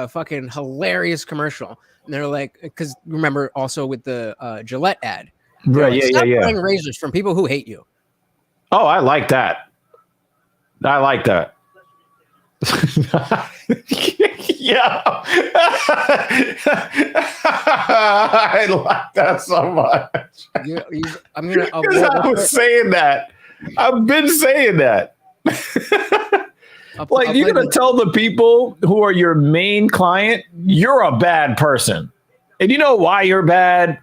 fucking hilarious commercial. And they're like, because remember also with the Gillette ad, right? Like, stop buying razors from people who hate you. Oh, I like that. Yeah. I like that so much. I was saying that. I've been saying that. Like, you're going to tell the people who are your main client, you're a bad person. And you know why you're bad?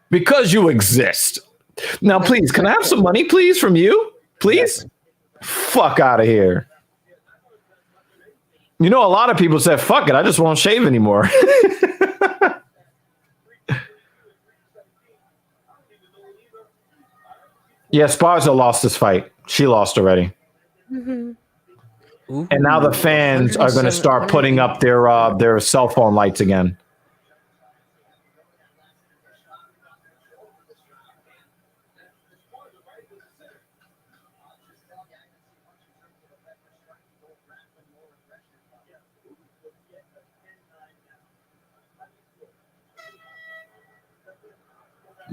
Because you exist. Now, please, can I have some money, please, from you? Please? Fuck out of here. You know, a lot of people said, fuck it, I just won't shave anymore. Yeah, Sparza lost this fight. She lost already. Ooh, And now the fans are going to start putting up their cell phone lights again.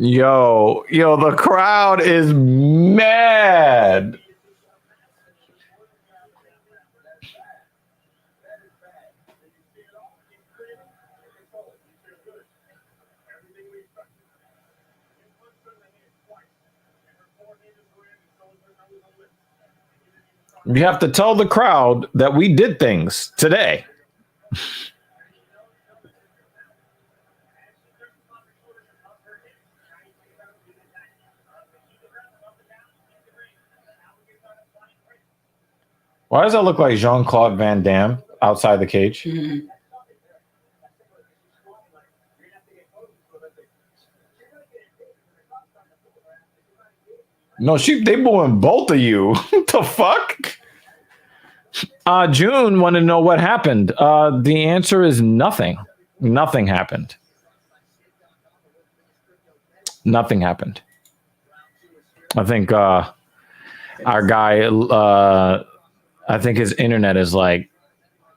Yo, the crowd is mad. You have to tell the crowd that we did things today. Why does that look like Jean-Claude Van Damme outside the cage? Mhm. No, they booing both of you. What the fuck? June wanted to know what happened. The answer is nothing. Nothing happened. Nothing happened. I think our guy, I think his internet is like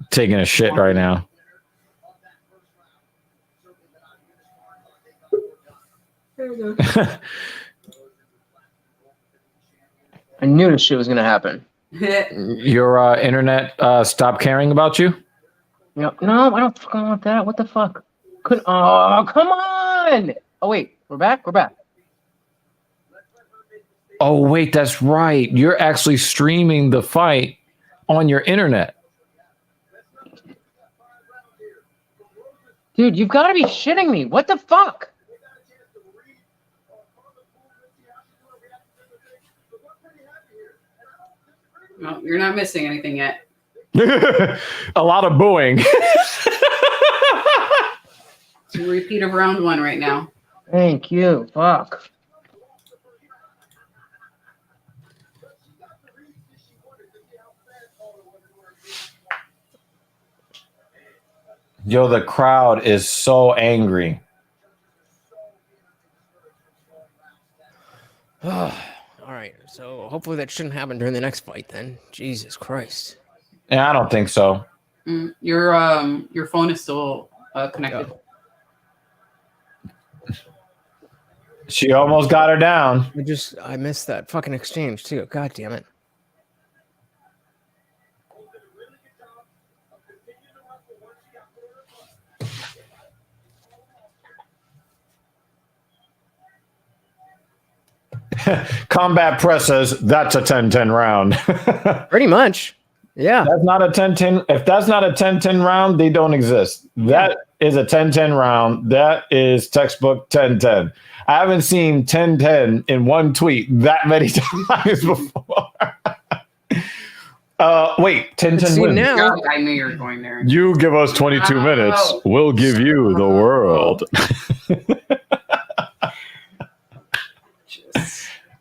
taking a shit right now. I knew this shit was gonna happen. Your internet stopped caring about you? No, I don't fucking want that. What the fuck? Oh, come on! Oh wait, we're back. We're back. Oh wait, that's right. You're actually streaming the fight on your internet. Dude, you've got to be shitting me. What the fuck? Well, you're not missing anything yet. A lot of booing. It's a repeat of round 1 right now. Thank you. Fuck. Yo, the crowd is so angry. All right. So hopefully that shouldn't happen during the next fight then. Jesus Christ. Yeah, I don't think so. Your phone is still connected. She almost got her down. I missed that fucking exchange too. God damn it. Combat Press says that's a 10-10 round. Pretty much. Yeah. That's not a 10-10. If that's not a 10-10 round, they don't exist. That is a 10-10 round. That is textbook 10-10. I haven't seen 10-10 in one tweet that many times before. Wait, 10-10 wins. Now, I knew you were going there. You give us 22 minutes. We'll give you the world.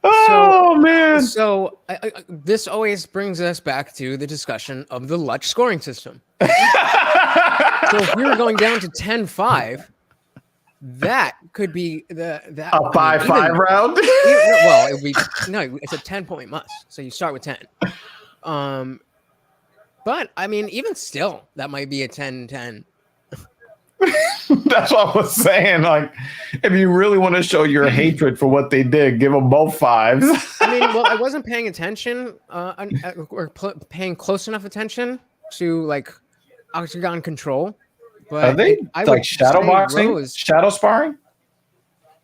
Oh, man. So this always brings us back to the discussion of the Lutch scoring system. So if we were going down to 10-5, that could be a 5-5 round? Well, it would be it's a 10-point must. So you start with 10. But I mean, even still, that might be a 10-10. That's what I was saying. Like, if you really want to show your hatred for what they did, give them both 5s. I mean, well, I wasn't paying attention or paying close enough attention to like octagon control. But Are they I like would shadow say boxing, Rose, shadow sparring?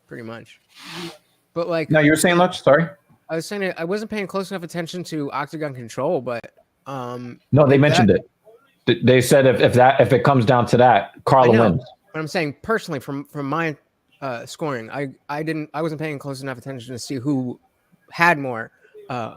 pretty much. But like, No, you were saying Lutch. Sorry. I was saying I wasn't paying close enough attention to octagon control, but No, they mentioned it. They said if it comes down to that, Carla wins. But I'm saying personally, from my scoring, I wasn't paying close enough attention to see who had more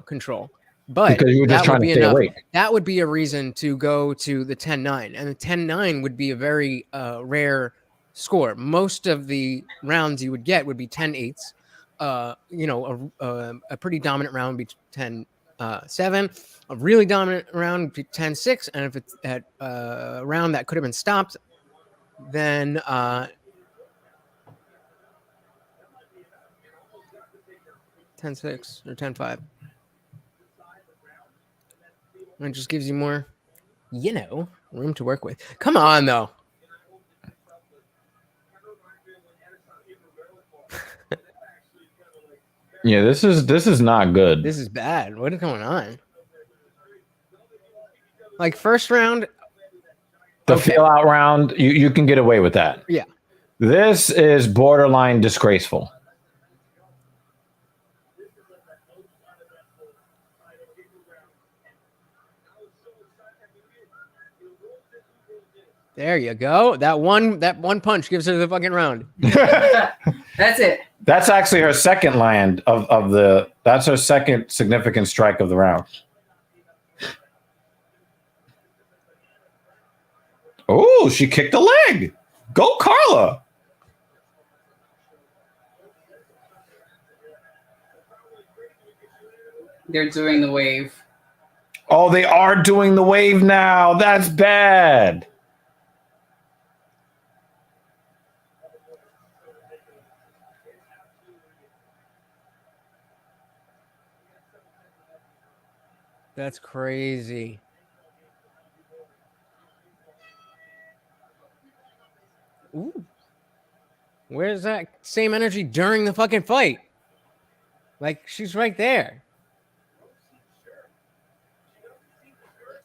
control. But Because you were just that would trying to be stay enough. awake. That would be a reason to go to the 10-9, and the 10-9 would be a very rare score. Most of the rounds you would get would be 10-8s. A pretty dominant round would be 10-7. A really dominant round would be 10-6, and if it's at a round that could have been stopped, then 10-6 or 10-5. It just gives you more, room to work with. Come on, though. Yeah, this is not good. This is bad. What is going on? Like first round, The okay. feel out round, you can get away with that. Yeah. This is borderline disgraceful. There you go. That one punch gives her the fucking round. That's it. That's actually her second land of the. That's her second significant strike of the round. Oh, she kicked a leg. Go, Carla. They're doing the wave. Oh, they are doing the wave now. That's bad. That's crazy. Ooh. Where's that same energy during the fucking fight? Like, she's right there.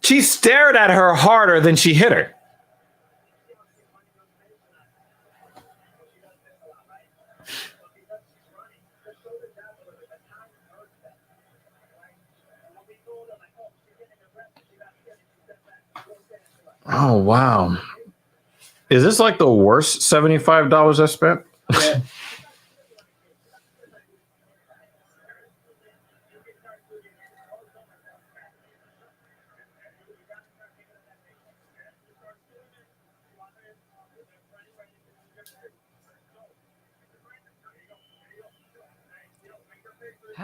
She stared at her harder than she hit her. Oh, wow. Is this like the worst $75 I spent? Yeah.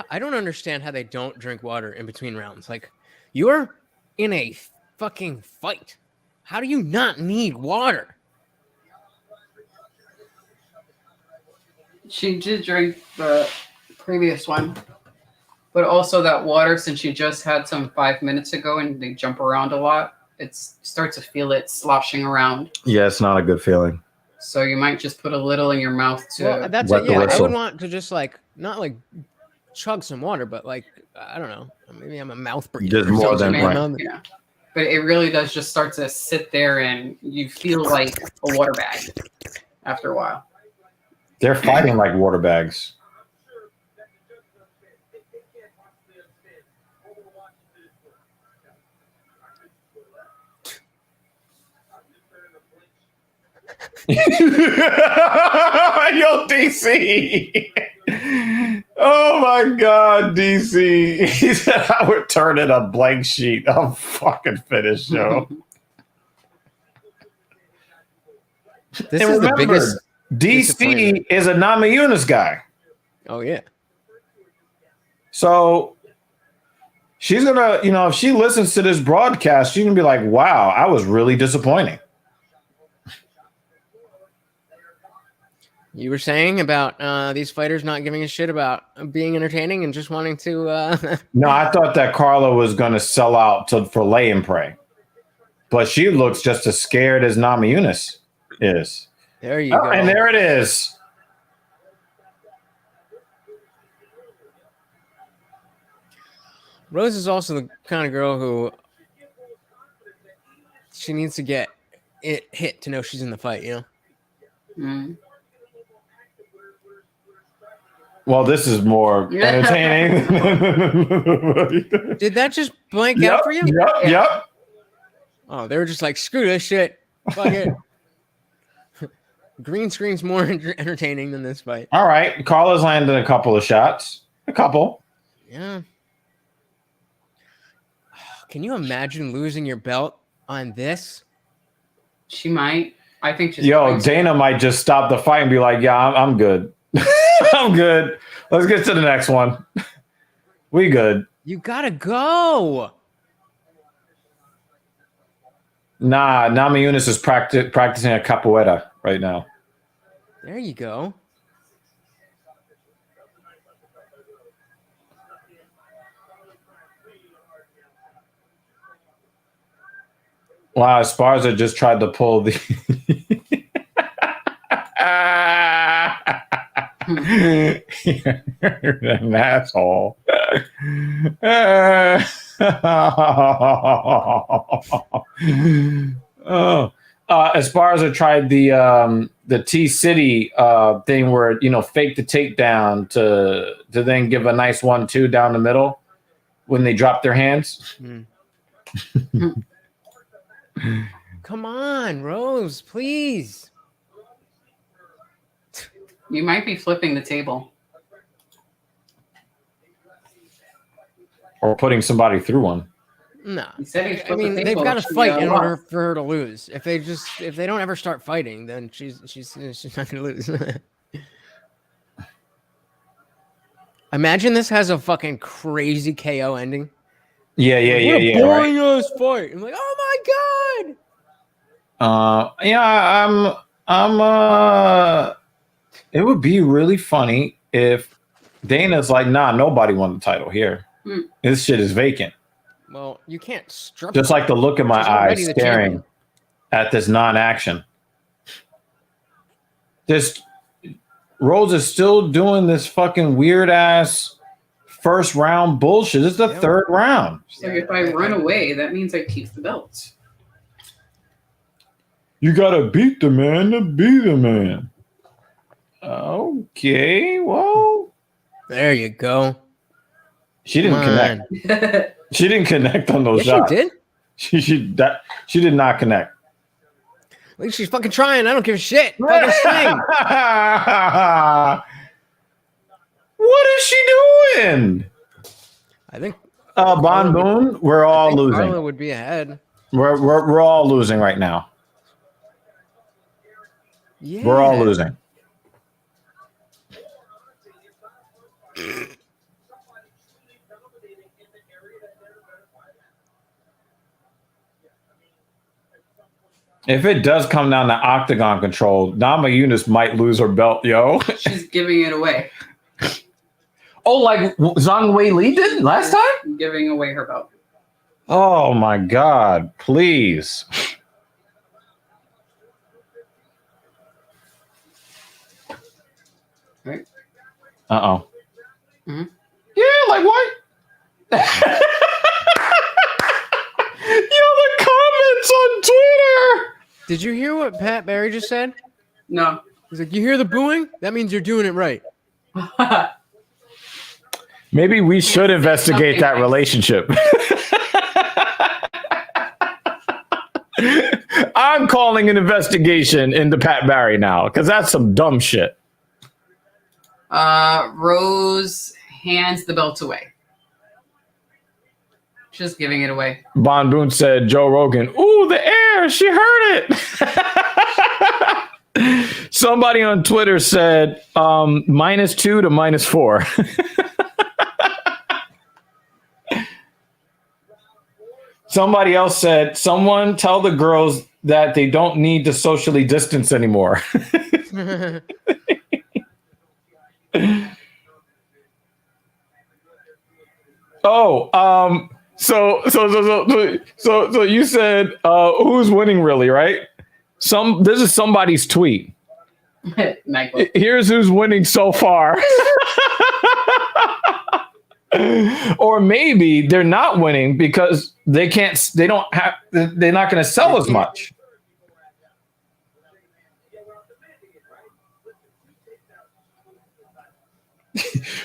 I don't understand how they don't drink water in between rounds. Like, you're in a fucking fight. How do you not need water? She did drink the previous one, but also that water, since she just had some 5 minutes ago and they jump around a lot, it starts to feel it sloshing around. Yeah, it's not a good feeling. So you might just put a little in your mouth to. Well, that's wet it. the Yeah, I whistle. would want to just like not like chug some water, but like I don't know. Maybe I'm a mouth breather. Just or more something. than My right. mouth- Yeah. But it really does just start to sit there and you feel like a water bag after a while. They're fighting like water bags. Yo, DC. Oh my God, DC. He said I would turn in a blank sheet. I'm fucking finished, yo. This And is the remember, biggest. DC disappointment. is a Namajunas guy. Oh yeah. So she's gonna, if she listens to this broadcast, she's gonna be like, wow, I was really disappointing. You were saying about these fighters not giving a shit about being entertaining and just wanting to. No, I thought that Carla was gonna sell out for lay and pray. But she looks just as scared as Namajunas is. There you go. And there it is. Rose is also the kind of girl who she needs to get it hit to know she's in the fight. Mm. Well, this is more entertaining. Did that just blank out for you? Yep. Oh, they were just like, screw this shit. Fuck it. Green screen's more entertaining than this fight. All right. Carla's landed a couple of shots. A couple. Yeah. Can you imagine losing your belt on this? She might. I think she's Yo, going to. Dana might just stop the fight and be like, "Yeah, I'm good. I'm good. Let's get to the next one. We good." You gotta go. Nah, Namajunas is practicing a capoeira right now. There you go. Wow, Esparza just tried to pull the. You're an asshole. Oh. Esparza tried the T City thing where fake the takedown to then give a nice 1-2 down the middle when they drop their hands. Come on, Rose, please. You might be flipping the table. Or putting somebody through one. No. He said he'd I flip mean, the they've table. got to It should fight be a in loss. order for her to lose. If they don't ever start fighting, then she's not gonna lose. Imagine this has a fucking crazy KO ending. Yeah, What a right. boring ass fight. I'm like, oh my god. I'm it would be really funny if Dana's like, nah, nobody won the title here. This shit is vacant. Well, you can't strip. Just like the look in my She's eyes already the staring champion. at this non-action. This Rose is still doing this fucking weird ass first round bullshit. This is the third round. She's like, if I run away, that means I keep the belt. You gotta beat the man to be the man. Okay, well, There you go. she didn't connect. She didn't connect on those Yes, shots. she did. She did not connect. At least she's fucking trying. I don't give a shit. Fucking swing. What is she doing? I think Bon Boone, we're all losing. Carla would be ahead. We're all losing right now. Yeah. We're all losing. If it does come down to octagon control, Namajunas might lose her belt, yo. She's giving it away. Oh, like Zhang Wei Li did last time? Giving away her belt. Oh my God, please. Right. Uh-oh. Mm-hmm. Yeah, like what? Yo, the comments on Twitter. Did you hear what Pat Barry just said? No. He's like, you hear the booing? That means you're doing it right. Maybe we should investigate that relationship. I'm calling an investigation into Pat Barry now because that's some dumb shit. Rose hands the belt away. Just giving it away. Bon Boone said, Joe Rogan, ooh, the air, she heard it. Somebody on Twitter said -2 to -4. Somebody else said, someone tell the girls that they don't need to socially distance anymore. So you said who's winning really, right? This is somebody's tweet. Michael. Here's who's winning so far. Or maybe they're not winning because they're not going to sell as much.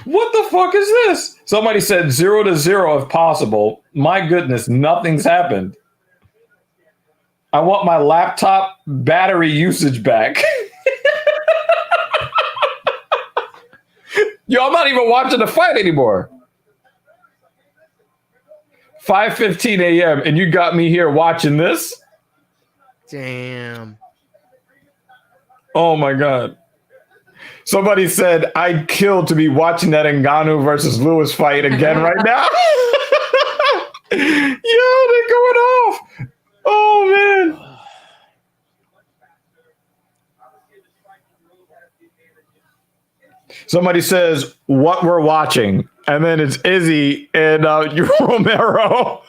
What the fuck is this? Somebody said 0 to 0 if possible. My goodness, nothing's happened. I want my laptop battery usage back. Yo, I'm not even watching the fight anymore. 5:15 a.m. and you got me here watching this? Damn. Oh my God. Somebody said I'd kill to be watching that Ngannou versus Lewis fight again right now. Yo, they're going off. Oh man. Somebody says what we're watching, and then it's Izzy and Romero.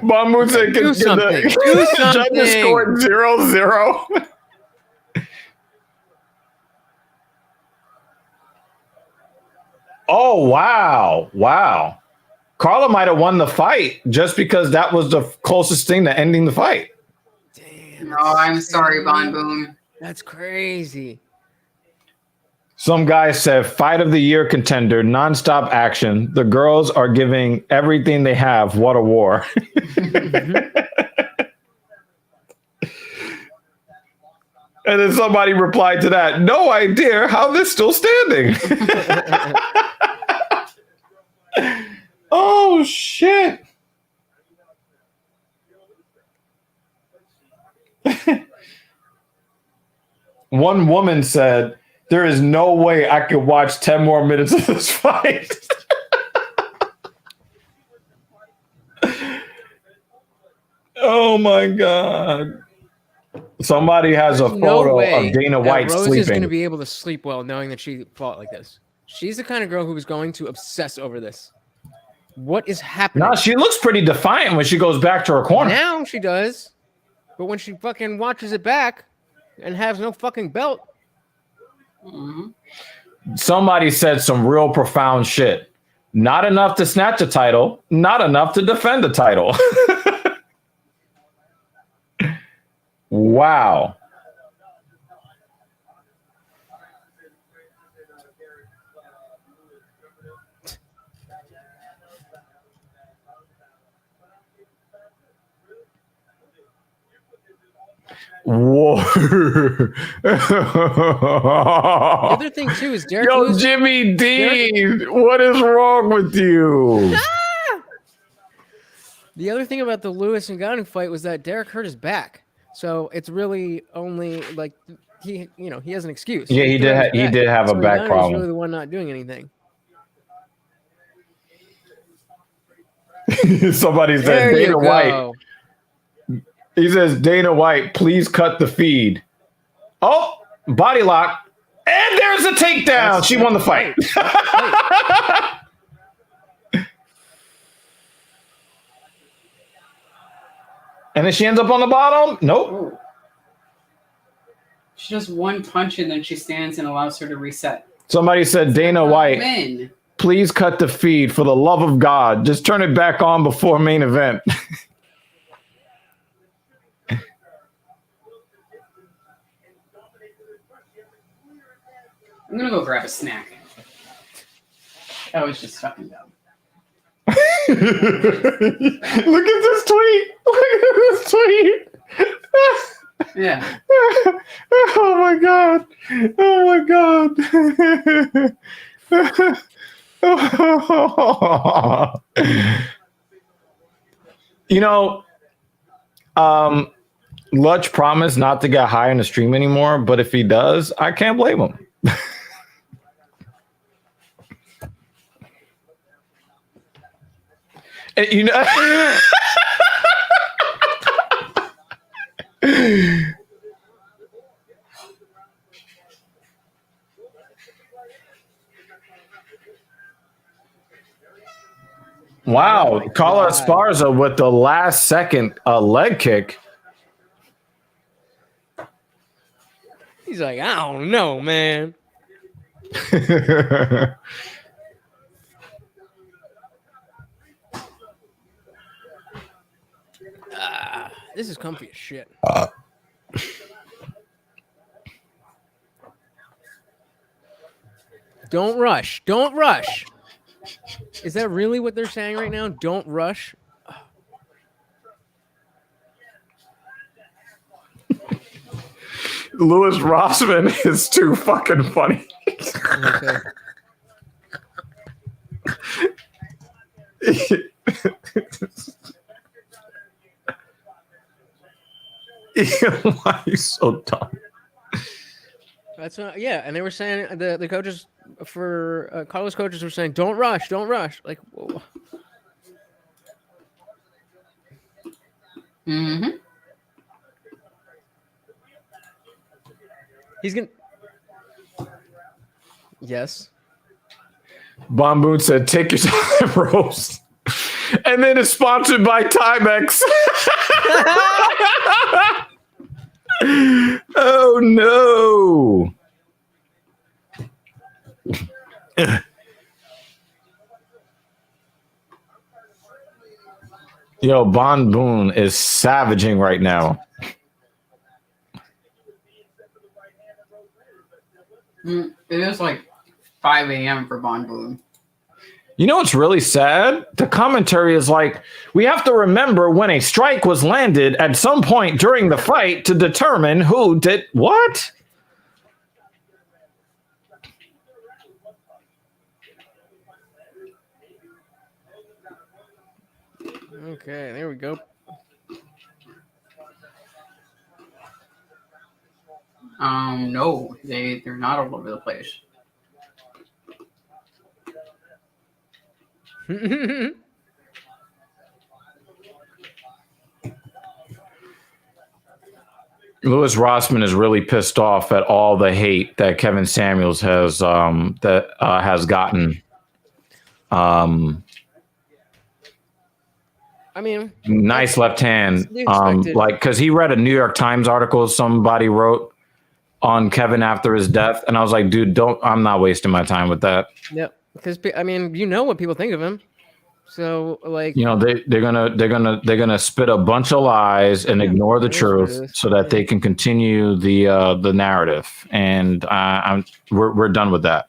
Mahmoud said, Do something. Do something. Scored 0-0. Oh, wow. Carla might have won the fight just because that was the closest thing to ending the fight. Damn. No, I'm sorry, Bon Boom. That's crazy. Some guy said, fight of the year contender, nonstop action. The girls are giving everything they have. What a war. And then somebody replied to that, no idea how this still standing. Oh, shit. One woman said, there is no way I could watch 10 more minutes of this fight. Oh my God. Somebody has a photo of Dana White Rose sleeping. is going to be able to sleep well knowing that she fought like this. She's the kind of girl who is going to obsess over this. What is happening? No, she looks pretty defiant when she goes back to her corner. Now she does. But when she fucking watches it back and has no fucking belt. Somebody said some real profound shit. Not enough to snatch a title, not enough to defend a title. Wow. Whoa. The other thing too is Derek Yo, Lewis. Jimmy Dean, what is wrong with you? The other thing about the Lewis and Ngannou fight was that Derek hurt his back, so it's really only like he has an excuse. Yeah, he did have a back problem. He's really the one not doing anything. Somebody said There you Dana go. White. He says, Dana White, please cut the feed. Oh, body lock. And there's a takedown. She won the fight. And then she ends up on the bottom? Nope. Oh. She does one punch and then she stands and allows her to reset. Somebody said, Dana White, Win. please cut the feed for the love of God. Just turn it back on before main event. I'm gonna go grab a snack. That was just fucking dumb. Look at this tweet. Look at this tweet. Yeah. Oh my God. Oh my God. Lutch promised not to get high in the stream anymore, but if he does, I can't blame him. You know, wow, Carla Esparza with the last second leg kick. He's like, I don't know, man. This is comfy as shit. Don't rush. Don't rush. Is that really what they're saying right now? Don't rush. Louis Rossman is too fucking funny. Okay. Why are you so dumb? That's not, yeah, and they were saying the coaches for Carlos coaches were saying, don't rush. Like, whoa. Mm-hmm. He's gonna. Yes. Bon Boon said, take your time, Rose. And then it's sponsored by Timex. Oh, no. Yo, Bon Boon is savaging right now. It is like 5 a.m. for Bon Boon. You know what's really sad? The commentary is like, we have to remember when a strike was landed at some point during the fight to determine who did what? Okay, there we go. No, they're not all over the place. Louis Rossman is really pissed off at all the hate that Kevin Samuels has gotten. I mean, Nice left hand, expected. like because he read a New York Times article somebody wrote on Kevin after his death, and I was like, dude, I'm not wasting my time with that. Yep. Because I mean, you know what people think of him, so like, You know, they're gonna spit a bunch of lies and ignore the it is what it truth is. so that they can continue the narrative, and we're done with that.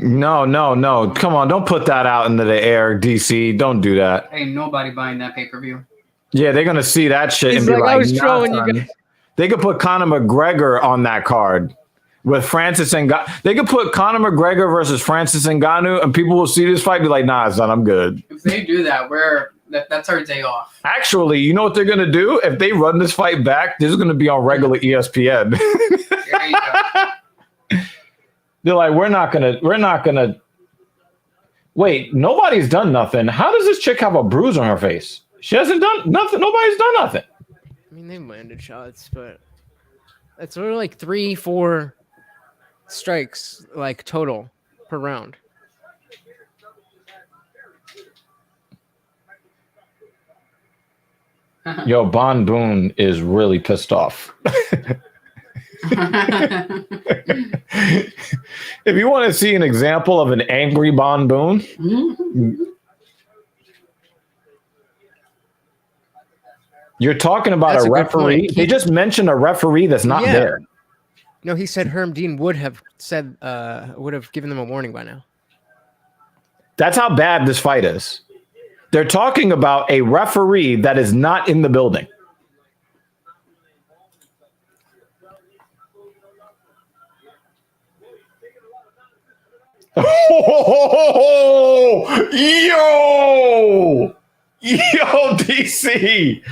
No. Come on, don't put that out into the air, DC. Don't do that. Ain't nobody buying that pay-per-view. Yeah, they're gonna see that shit He's and be like, like, I was nah, trolling you son. guys. They could put Conor McGregor on that card with Francis Ngannou. They could put Conor McGregor versus Francis Ngannou, and people will see this fight and be like, nah, son, I'm good. If they do that, that's our day off. Actually, you know what they're gonna do? If they run this fight back, this is gonna be on regular ESPN. There you go. They're like, we're not gonna. Wait, nobody's done nothing. How does this chick have a bruise on her face? She hasn't done nothing. Nobody's done nothing. I mean, they've landed shots, but it's sort of like 3-4 strikes, like total per round. Yo, Bon Boon is really pissed off. If you want to see an example of an angry Bon Boon, you're talking about That's a a good referee. point. They just mentioned a referee that's not Yeah. there. No, he said Herm Dean would have given them a warning by now. That's how bad this fight is. They're talking about a referee that is not in the building. Oh, yo, DC,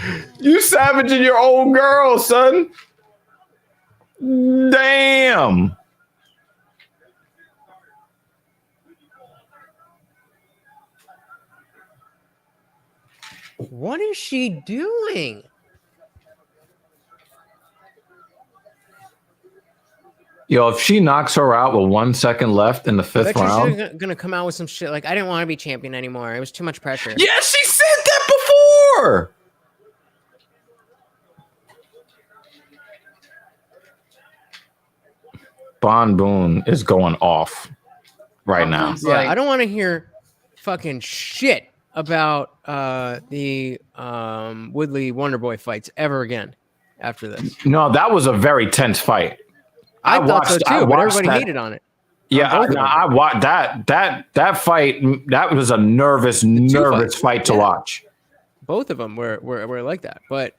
you savaging your own girl, son. Damn. What is she doing? Yo, if she knocks her out with 1 second left in the I fifth bet round. she's gonna come out with some shit like, I didn't want to be champion anymore. It was too much pressure. Yeah, she said that before. Bon Boon is going off right now. It's Yeah, like- I don't want to hear fucking shit about the Woodley Wonderboy fights ever again after this. No, that was a very tense fight. I thought so watched- I too, but watched everybody that. hated on it. Yeah, both of them. I watched that fight. That was a nervous fights. fight to Yeah. watch. Both of them were like that. But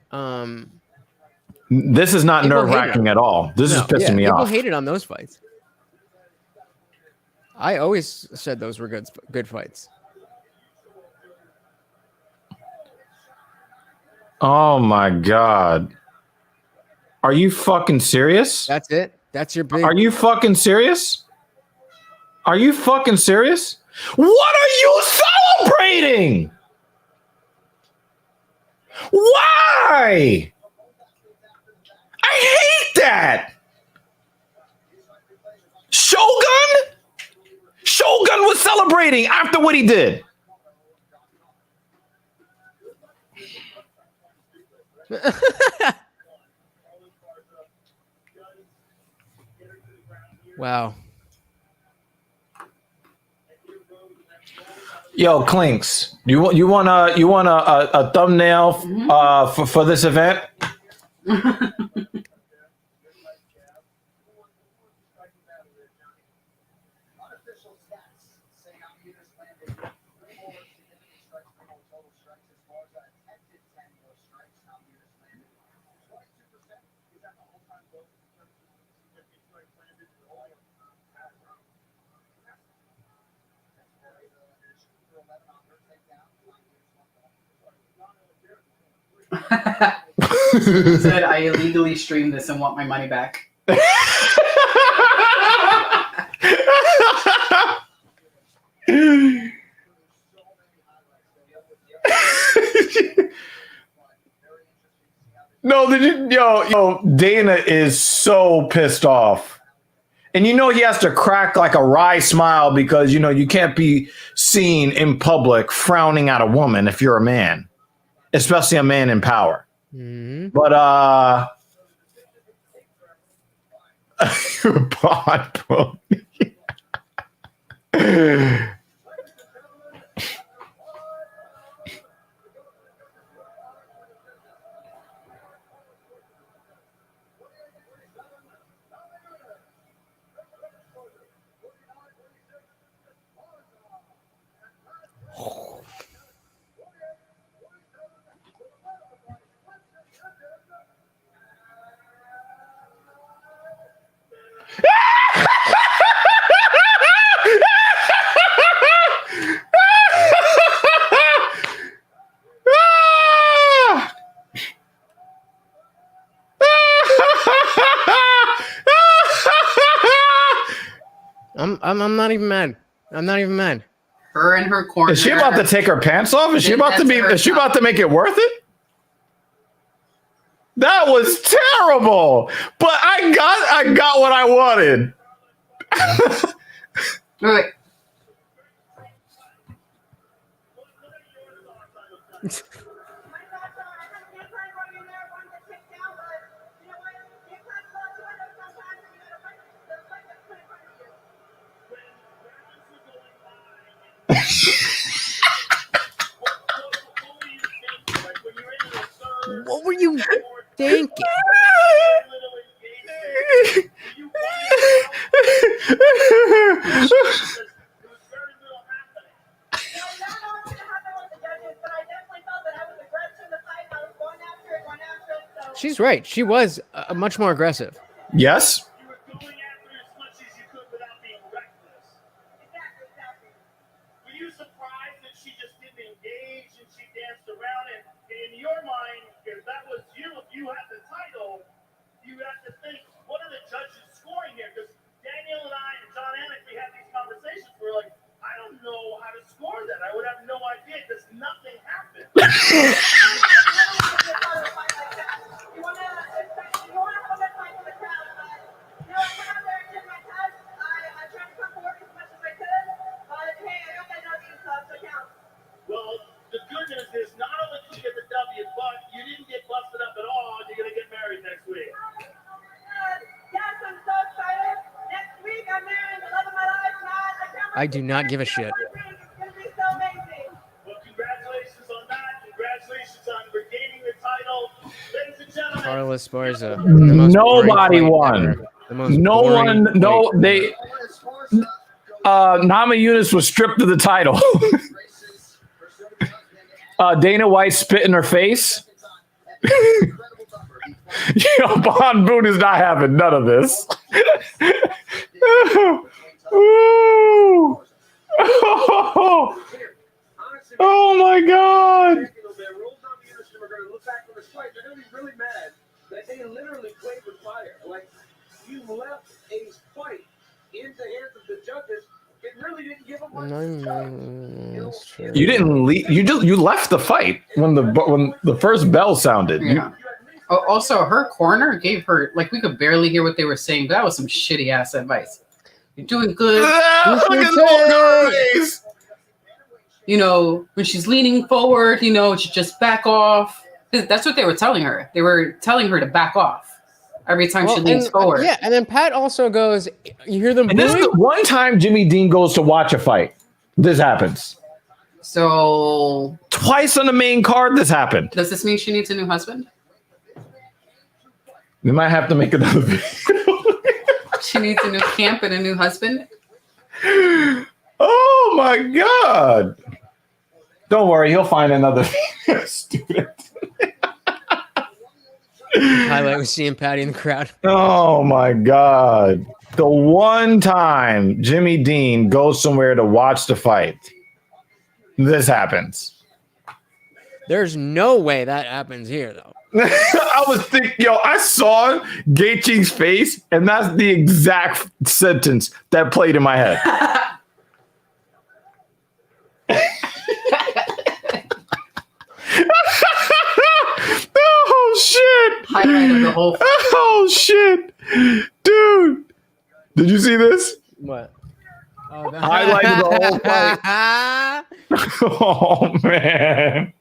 This is not People nerve hated wracking him. at all. This is pissing me people off. hated on those fights. I always said those were good fights. Oh my god. Are you fucking serious? That's it. That's your big. Are you fucking serious? Are you fucking serious? What are you celebrating? Why? I hate that. Shogun? Shogun was celebrating after what he did. Wow. Yo, Clinks, you want a thumbnail for this event? Unofficial stats say how meters landed 3 more significant strikes per more total strikes as far as attempted 10 more strikes. How meters landed 22% is at the all-time low in terms of significant strikes landed in all of that's right. That's right. There's for 11 on her takedown. Said I illegally streamed this and want my money back. No, yo, Dana is so pissed off. And he has to crack like a wry smile because, you can't be seen in public frowning at a woman if you're a man, especially a man in power. Mm-hmm. But, Pod Pony. I'm not even mad. I'm not even mad. Her in her corner. Is she about to take her pants off? Is she about to make it worth it? That was terrible. But I got what I wanted. Wait. What were you thinking? She's right. She was much more aggressive. Yes. You were going after as much as you could without being reckless. Exactly. Were you surprised that she just didn't engage and she danced around it? In your mind, if that was you, if you had the title, you have to think, what are the judges scoring here? Because Daniel and I and John Anik, we had these conversations. We're like, I don't know how to score that. I would have no idea because nothing happened. Well, the good news is not only did you get the W, but you didn't get busted up at all, and you're going to get married next week. Yes, I'm so excited. Next week, I'm marrying the love of my life, Matt. I do not give a shit. It's going to be so amazing. Well, congratulations on that. Congratulations on regaining the title. Ladies and gentlemen. Carlos Esparza. The most Nobody boring fight won. ever. The most No boring one. No, fight they. ever. Nama Yunus was stripped of the title. Dana White spit in her face. Bon Boone is not having none of this. Ooh. Oh my God. They're going to look back on this fight. They're going to be really mad that they literally played with fire. Like, you left a fight in the hands of the judges. It really didn't give them much to You didn't leave. You left the fight when the first bell sounded. Yeah. Also, her corner gave her, like, we could barely hear what they were saying, but that was some shitty ass advice. You're doing good. Look at the face. You know, when she's leaning forward, you know, she just back off. That's what they were telling her. They were telling her to back off every time she leans forward. Yeah, and then Pat also goes, you hear them And this is booing? the one time Jimmy Dean goes to watch a fight. This happens. So Twice on the main card, this happened. does this mean she needs a new husband? We might have to make another video. She needs a new camp and a new husband? Oh my God. Don't worry, he'll find another student. Highlight was seeing Patty in the crowd. Oh my God. The one time Jimmy Dean goes somewhere to watch the fight, this happens. There's no way that happens here, though. I was thinking, I saw Gaethje's face, and that's the exact sentence that played in my head. Oh shit! Highlight of the whole fight. Oh shit, dude! Did you see this? What? Highlight of the whole fight. Oh man!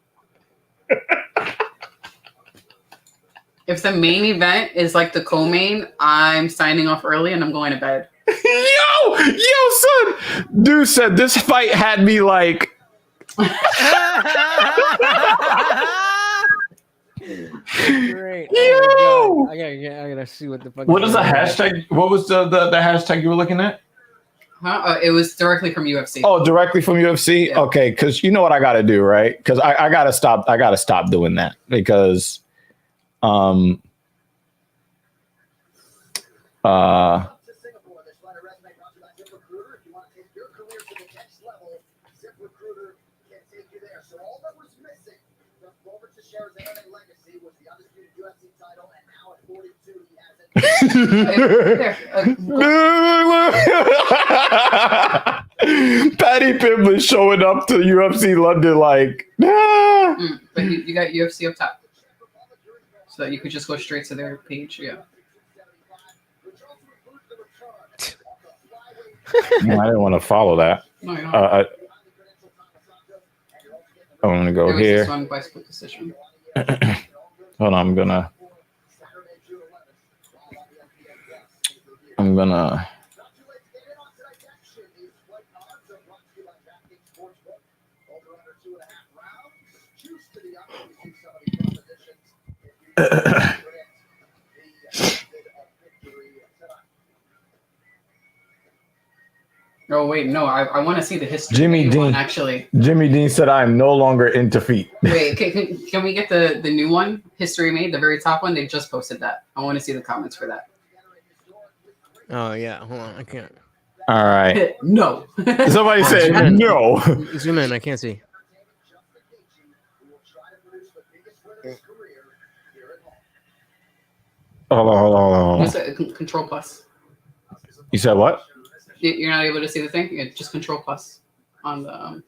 If the main event is like the co-main, I'm signing off early and I'm going to bed. Yo, son! Dude said this fight had me like. Great. Yo! Oh my God. I gotta see what the fuck. What is the hashtag? What was the hashtag you were looking at? Huh? It was directly from UFC. Oh, directly from UFC. Yeah. Okay, because you know what I got to do, right? Because I gotta stop. I gotta stop doing that because, Patty Pimblett showing up to UFC London like, But you got UFC up top. So you could just go straight to their page. Yeah. I didn't want to follow that. No, you don't. I'm gonna go It was here. this one by split decision. Hold on, I'm gonna. Oh wait, no, I want to see the history. Jimmy of the new one, Dean. actually. Jimmy Dean said, "I'm no longer into feet." Wait, can we get the new one? History made, the very top one. They just posted that. I want to see the comments for that. Oh yeah, hold on, I can't. All right. No. Somebody said no. Zoom in, I can't see. Hold on. Just Control plus. You said what? You're not able to see the thing. Yeah, just Control plus on the.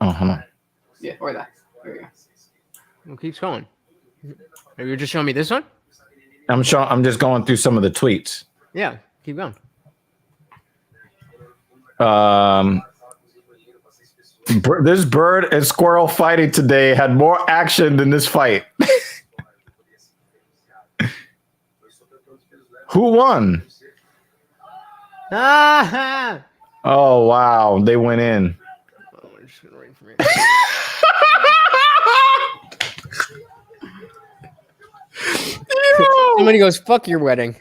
Oh, hold on. Yeah, or that. There we go. It keeps going. Maybe you're just showing me this one. I'm just going through some of the tweets. Yeah, keep going. This bird and squirrel fighting today had more action than this fight. Who won? Ah! Oh wow, they went in. Oh, I'm just gonna wait for me. Somebody goes, "Fuck your wedding."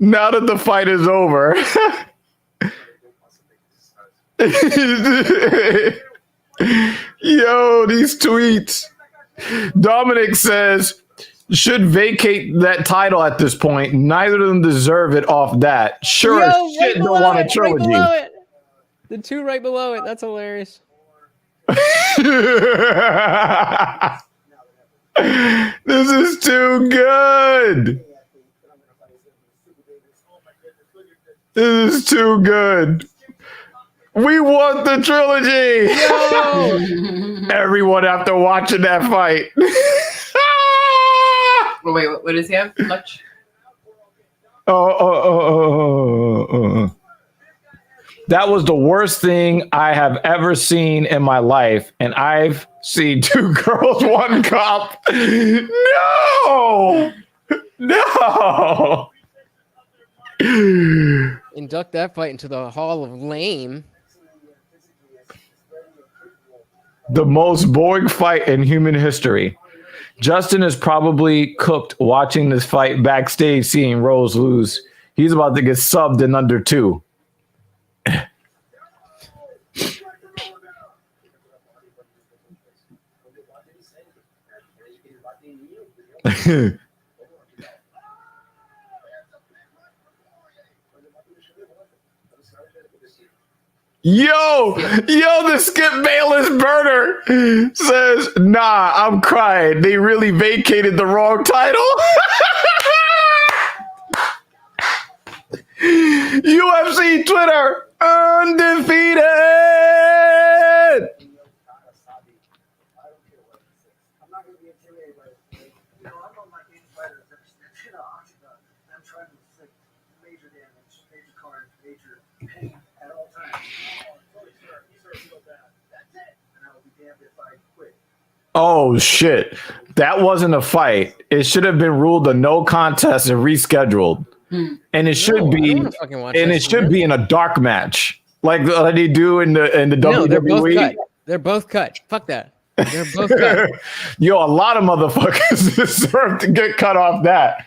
Now that the fight is over. Yo, these tweets. Dominic says, should vacate that title at this point. Neither of them deserve it off that. Sure as shit don't want a trilogy. Right below it. The two right below it. That's hilarious. This is too good. This is too good. We want the trilogy. Yo! Everyone after watching that fight. Oh, wait, what does he have? Much? Oh. That was the worst thing I have ever seen in my life. And I've seen 2 girls, 1 cop. No. Induct that fight into the Hall of Lame. The most boring fight in human history. Justin is probably cooked watching this fight backstage, seeing Rose lose. He's about to get subbed in under 2. Yo, the Skip Bayless burner says, nah, I'm crying. They really vacated the wrong title. UFC Twitter, undefeated. Oh, shit. That wasn't a fight. It should have been ruled a no contest and rescheduled. And it should be in a dark match. Like they do in the WWE. They're both cut. Fuck that. They're both cut. Yo, a lot of motherfuckers deserve to get cut off that.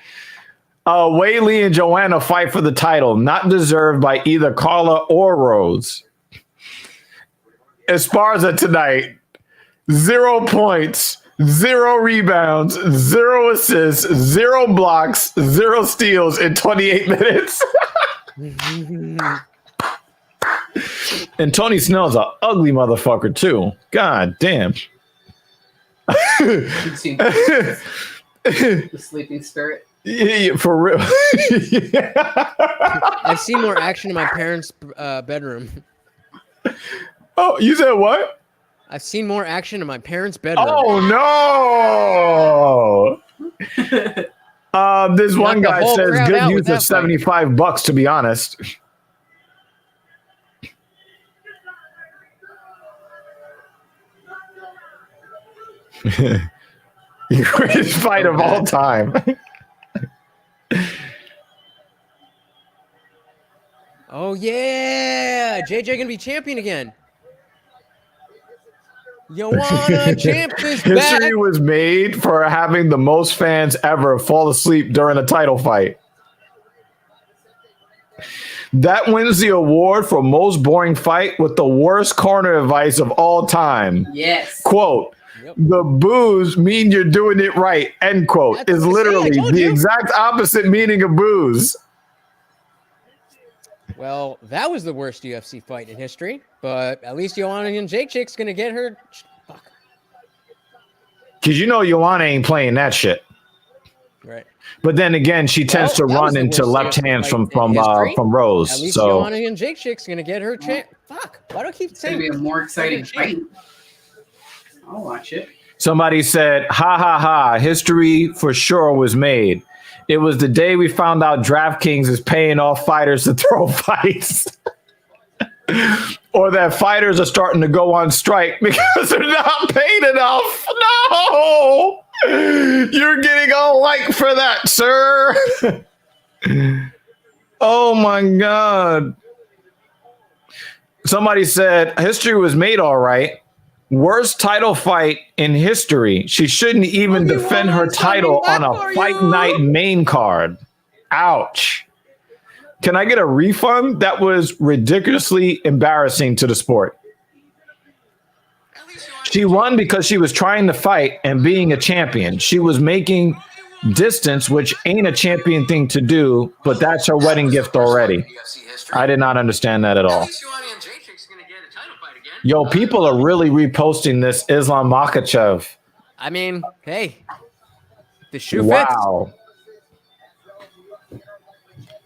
Wei Lee and Joanna fight for the title, not deserved by either Carla or Rose. Esparza tonight, 0 points, 0 rebounds, 0 assists, 0 blocks, 0 steals in 28 minutes. And Tony Snell's an ugly motherfucker too. God damn. You've seen the sleeping spirit. Yeah, for real. I've seen more action in my parents' bedroom. Oh, you said what? I've seen more action in my parents' bedroom. Oh no! This one guy says good use of $75 to be honest. Greatest fight of all time. Oh yeah, JJ gonna be champion again. Joanna champ is back. History was made for having the most fans ever fall asleep during a title fight. That wins the award for most boring fight with the worst corner advice of all time. Yes. Quote, the boos mean you're doing it right, end quote, is literally the exact opposite meaning of boos. Well, that was the worst UFC fight in history, but at least Joanna and Gaethje's gonna get her. Fuck. Because you know Joanna ain't playing that shit. Right. But then again, she tends to run into left hands from Rose. At least so Joanna and Gaethje's gonna get her chance. Fuck. Why do I keep saying it's gonna be a more exciting fight? I'll watch it. Somebody said, ha ha ha, history for sure was made. It was the day we found out DraftKings is paying off fighters to throw fights. Or that fighters are starting to go on strike because they're not paid enough. No! You're getting a like for that, sir. Oh my God. Somebody said, history was made all right. Worst title fight in history. She shouldn't even defend her title on a fight night main card. Ouch. Can I get a refund? That was ridiculously embarrassing to the sport. She won because she was trying to fight and being a champion. She was making distance, which ain't a champion thing to do, but that's her wedding gift already. I did not understand that at all. Yo, people are really reposting this Islam Makhachev. I mean, hey, the shoe fits. Wow.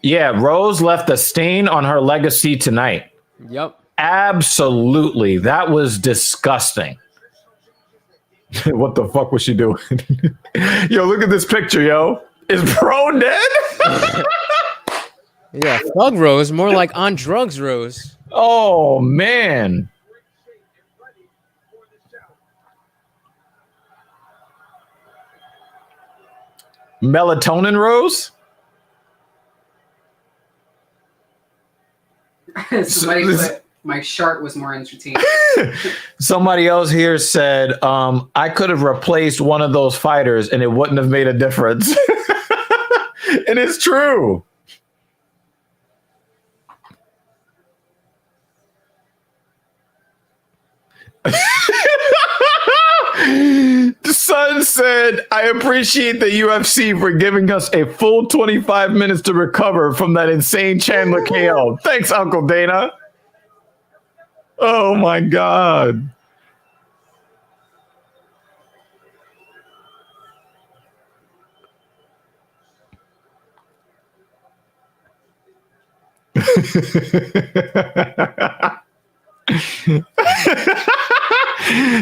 Yeah, Rose left a stain on her legacy tonight. Yep. Absolutely. That was disgusting. What the fuck was she doing? Yo, look at this picture, yo. Is bro dead? Yeah, Thug Rose, more like on drugs Rose. Oh, man. Melatonin Rose? Somebody put, my shark was more entertaining. Somebody else here said, I could have replaced one of those fighters and it wouldn't have made a difference. And it's true. The Sun said, I appreciate the UFC for giving us a full 25 minutes to recover from that insane Chandler KO. Thanks, Uncle Dana. Oh, my God.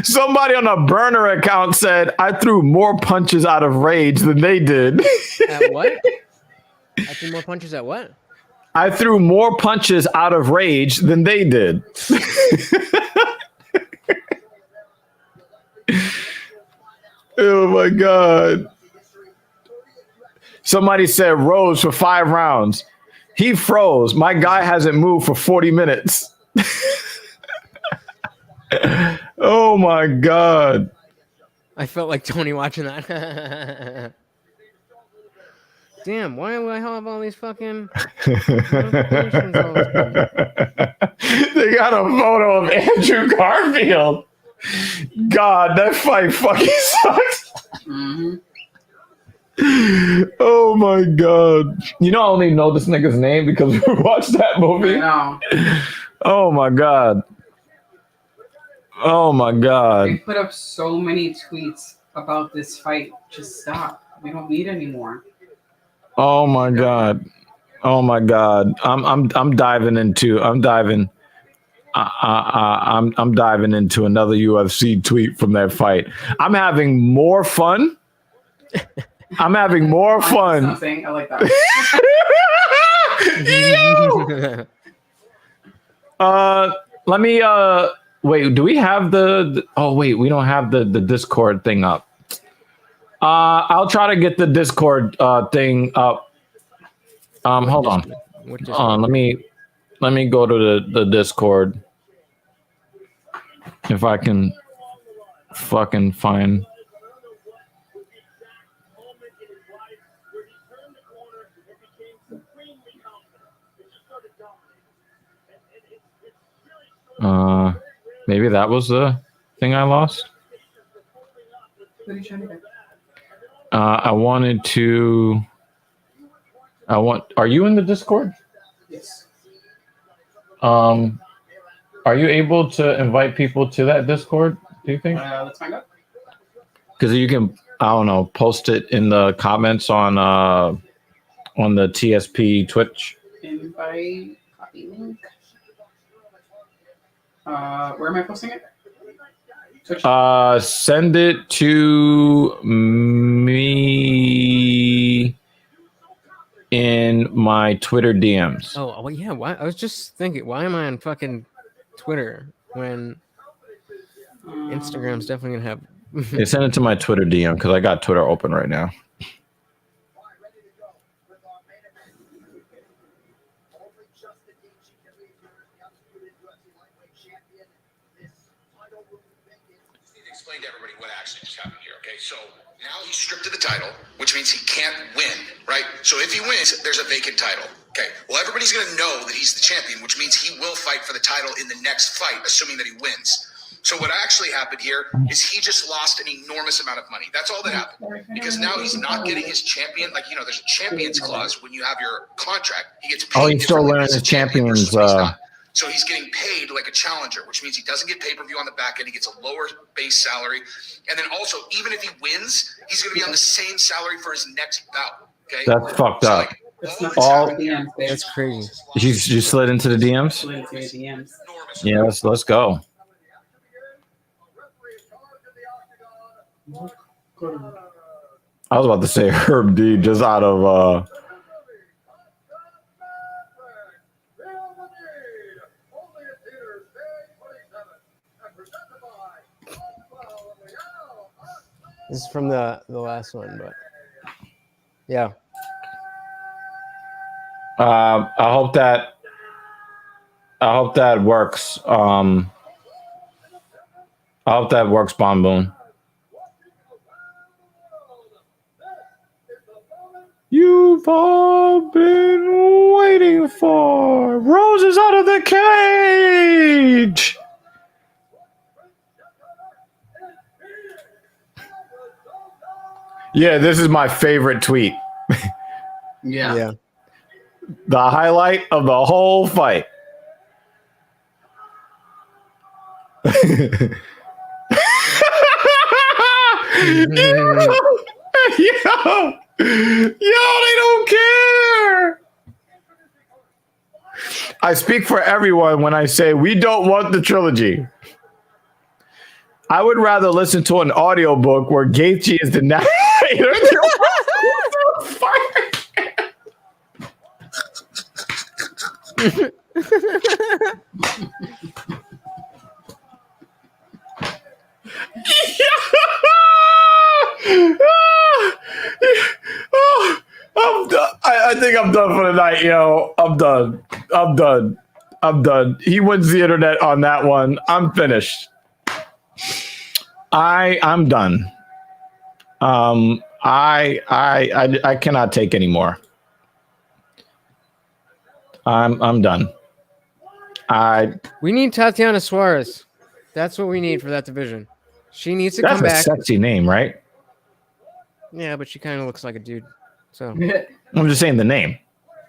Somebody on a burner account said, I threw more punches out of rage than they did. At what? I threw more punches at what? I threw more punches out of rage than they did. Oh, my God. Somebody said Rose for 5 rounds. He froze. My guy hasn't moved for 40 minutes. Oh, my God. I felt like Tony watching that. Damn, why do I have all these fucking notifications all of a sudden? They got a photo of Andrew Garfield. God, that fight fucking sucks. Mm-hmm. Oh my God. You know, I only know this nigga's name because we watched that movie. I know. Oh my God. Oh my They God. put up so many tweets about this fight. Just stop. We don't need any more. Oh my God. Oh my God. I'm diving into another UFC tweet from that fight. I'm having more fun. I'm having more fun. Something. I like that. Let me wait, do we have oh wait, we don't have the Discord thing up. I'll try to get the Discord thing up. Hold on. Let me go to the Discord. If I can fucking find. Maybe that was the thing I lost. What are you trying to do? Are you in the Discord? Yes. Are you able to invite people to that Discord, do you think? Let's find out. Because you can, I don't know, post it in the comments on the TSP Twitch. Invite, copy link. Where am I posting it? Twitch? Send it to me in my Twitter DMs. Oh, well, yeah. Why? I was just thinking, why am I on fucking Twitter when Instagram's definitely gonna have? Yeah, send it to my Twitter DM because I got Twitter open right now. Explain to everybody what actually just happened here, okay? So now he's stripped of the title, which means he can't win, right? So if he wins, there's a vacant title. Okay, well, everybody's going to know that he's the champion, which means he will fight for the title in the next fight, assuming that he wins. So what actually happened here is he just lost an enormous amount of money. That's all that happened. Because now he's not getting his champion. Like, there's a champions clause when you have your contract. He gets paid. Oh, he's still wearing his champions. So he's getting paid like a challenger, which means he doesn't get pay-per-view on the back end. He gets a lower base salary. And then also, even if he wins, he's going to be on the same salary for his next bout. Okay, That's fucked up. That's crazy. You slid into the DMs? Yeah, let's go. I was about to say Herb D just out of This is from the last one, but yeah. I hope that works. I hope that works, Bon Boon. You've all been waiting for. Roses out of the cage. Yeah, this is my favorite tweet. Yeah. The highlight of the whole fight. Yo, they don't care. I speak for everyone when I say we don't want the trilogy. I would rather listen to an audiobook where Gaethje is the narrator. I'm done. I think I'm done for the night, yo. I'm done. He wins the internet on that one. I'm finished. I'm done. I cannot take anymore. I'm done. We need Tatiana Suarez. That's what we need for that division. She needs to come back. That's a sexy name, right? Yeah, but she kind of looks like a dude. So I'm just saying the name.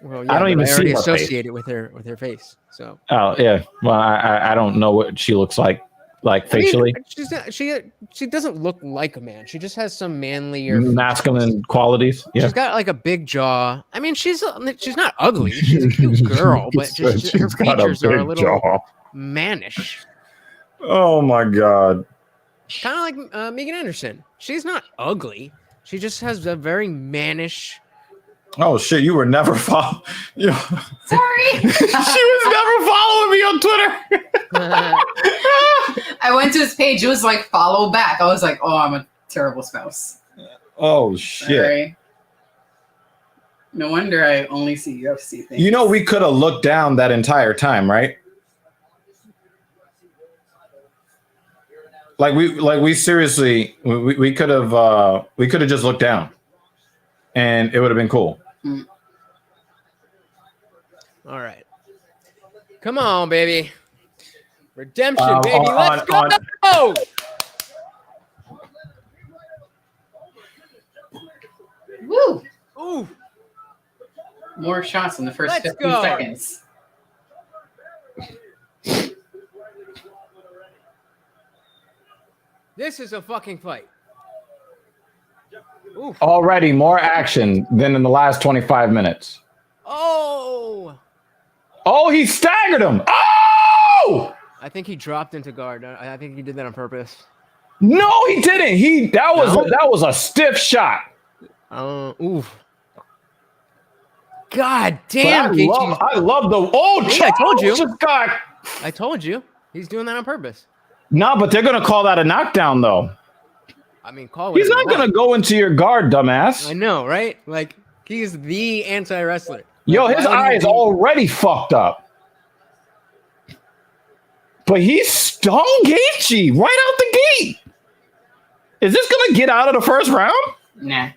well, yeah, I don't even I already see her associate it with her face. So oh yeah. Well, I don't know what she looks like facially. I mean, she doesn't look like a man. She just has some manlier Masculine qualities. Yeah. She's got like a big jaw. I mean, she's not ugly. She's a cute girl, but just her features are a little mannish. Oh my god. Kind of like Megan Anderson. She's not ugly. She just has a very mannish. Oh shit! You were never follow. Sorry. She was never following me on Twitter. I went to his page. It was like follow back. I was like, oh, I'm a terrible spouse. Oh shit! Sorry. No wonder I only see UFC things. You know, we could have looked down that entire time, right? Like we seriously, we could have just looked down, and it would have been cool. All right, come on, baby, redemption, baby, let's go. Woo! Ooh, More shots in the first Let's 15 go. seconds. this is a fucking fight. Ooh. Already more action than in the last 25 minutes. Oh, He staggered him. Oh! I think he dropped into guard. I think he did that on purpose. No, he didn't. That was a stiff shot. Oof. God damn, I love the See, I told you. Just got, I told you. He's doing that on purpose. no, but they're gonna call that a knockdown though. I mean, call He's it. not gonna go into your guard, dumbass. I know, right? Like, he's the anti-wrestler. Yo, Like, his eye is already fucked up. But he stung Gaethje right out the gate. Is this gonna get out of the first round? Nah.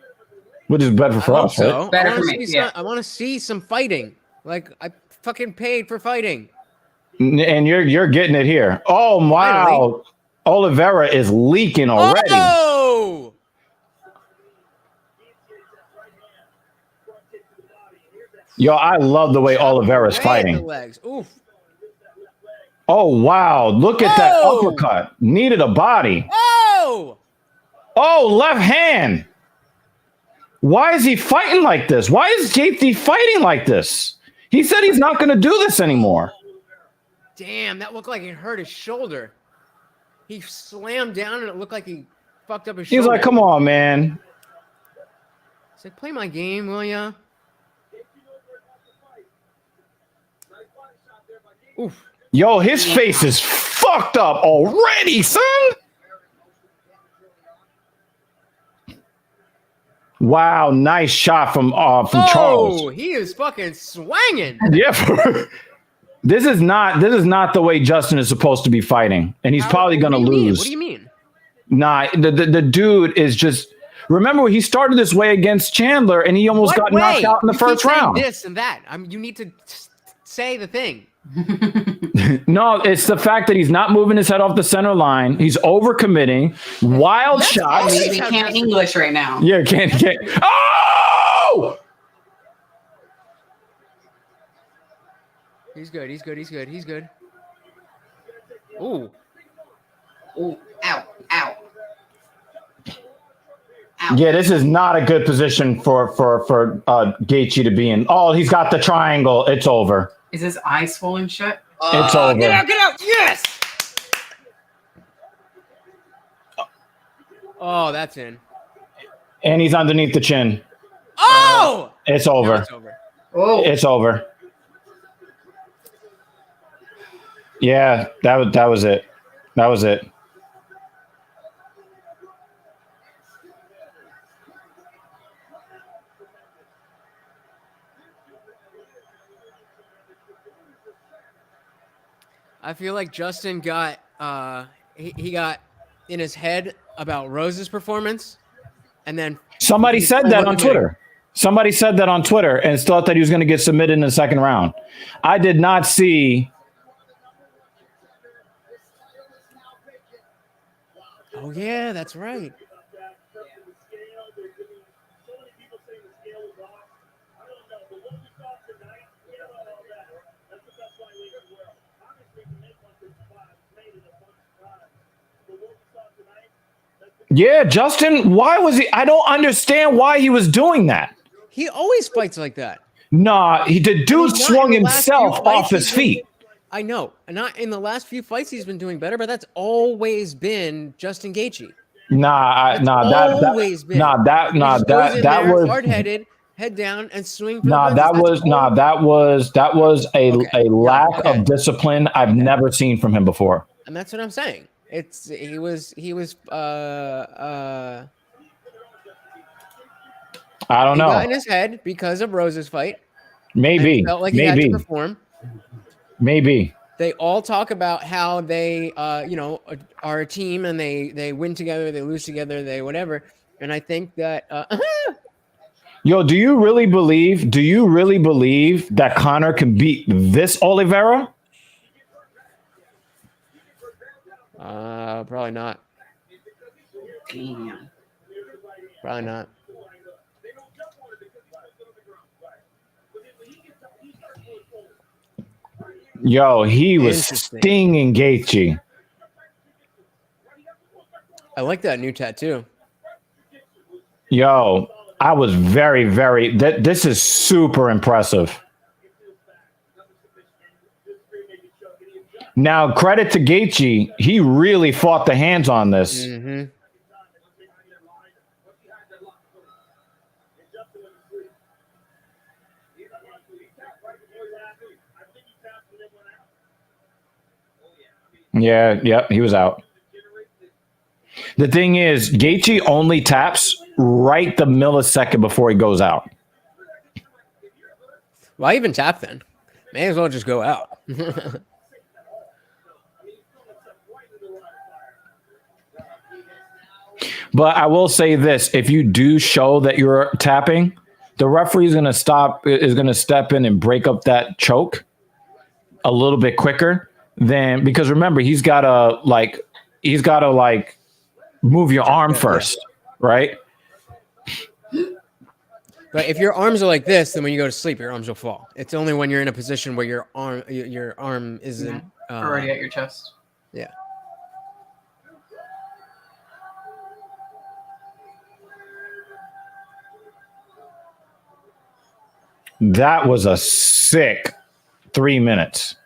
Which is better for us, right? Better for me, yeah. I want to see some fighting. Like I fucking paid for fighting. And you're getting it here. Oh wow. Finally. Oliveira is leaking already. Oh! Yo, I love the way Oliveira's Right at fighting. the legs. Oof. Oh wow, look at that Oh! uppercut. Needed a body. Oh! Oh, left hand. Why is he fighting like this? Why is Gaethje fighting like this? He said he's not going to do this anymore. Damn, that looked like it hurt his shoulder. He slammed down and it looked like he fucked up his shoulder. He's like, come on, man. He's like, play my game, will ya? Oof. Yo, his face is fucked up already, son. Wow, nice shot from Charles. Oh, he is fucking swinging. Yeah. This is not the way Justin is supposed to be fighting, and he's probably going to lose. What do you mean? Nah, the dude is just. Remember, he started this way against Chandler, and he almost got knocked out in the first round. This and that. You need to say the thing. No, it's the fact that he's not moving his head off the center line. He's overcommitting. Wild shots. Maybe can't English right now. Yeah, can't. Oh! He's good. Ooh. Ooh, ow. Yeah, this is not a good position for Gaethje to be in. Oh, he's got the triangle. It's over. Is his eye swollen shut? It's over. Get out! Yes! Oh, that's in. And he's underneath the chin. Oh! It's over. No, it's over. Oh, It's over. Yeah, that was it. That was it. I feel like Justin got he got in his head about Rose's performance, and then Somebody said that on Twitter. Somebody said that on Twitter and thought that he was going to get submitted in the second round. I did not see. Oh yeah, that's right. Yeah, Justin, why was he? I don't understand why he was doing that. He always fights like that. Nah, the dude Not in swung the last himself few fights off his he's been- feet. I know. Not in the last few fights he's been doing better, but that's always been Justin Gaethje. That was hard-headed, head down, and swing. For that was a lack okay. of discipline I've never seen from him before. And that's what I'm saying. He was I don't know. got in his head because of Rose's fight. Maybe. And felt like he had to perform. Maybe. They all talk about how they are a team and they win together, they lose together, they whatever. And I think that Yo, do you really believe that Conor can beat this Oliveira? probably not. damn. Probably not. Yo, he was Interesting. stinging Gaethje. I like that new tattoo. Yo, I was very, very. This is super impressive. Now, credit to Gaethje, he really fought the hands on this. Mm-hmm. Yeah, he was out. The thing is, Gaethje only taps right the millisecond before he goes out. Why even tap then? May as well just go out. But I will say this, if you do show that you're tapping, the referee is going to step in and break up that choke a little bit quicker than, because remember, he's got to move your arm first, right? But if your arms are like this, then when you go to sleep, your arms will fall. It's only when you're in a position where your arm isn't already at your chest. Yeah. That was a sick 3 minutes.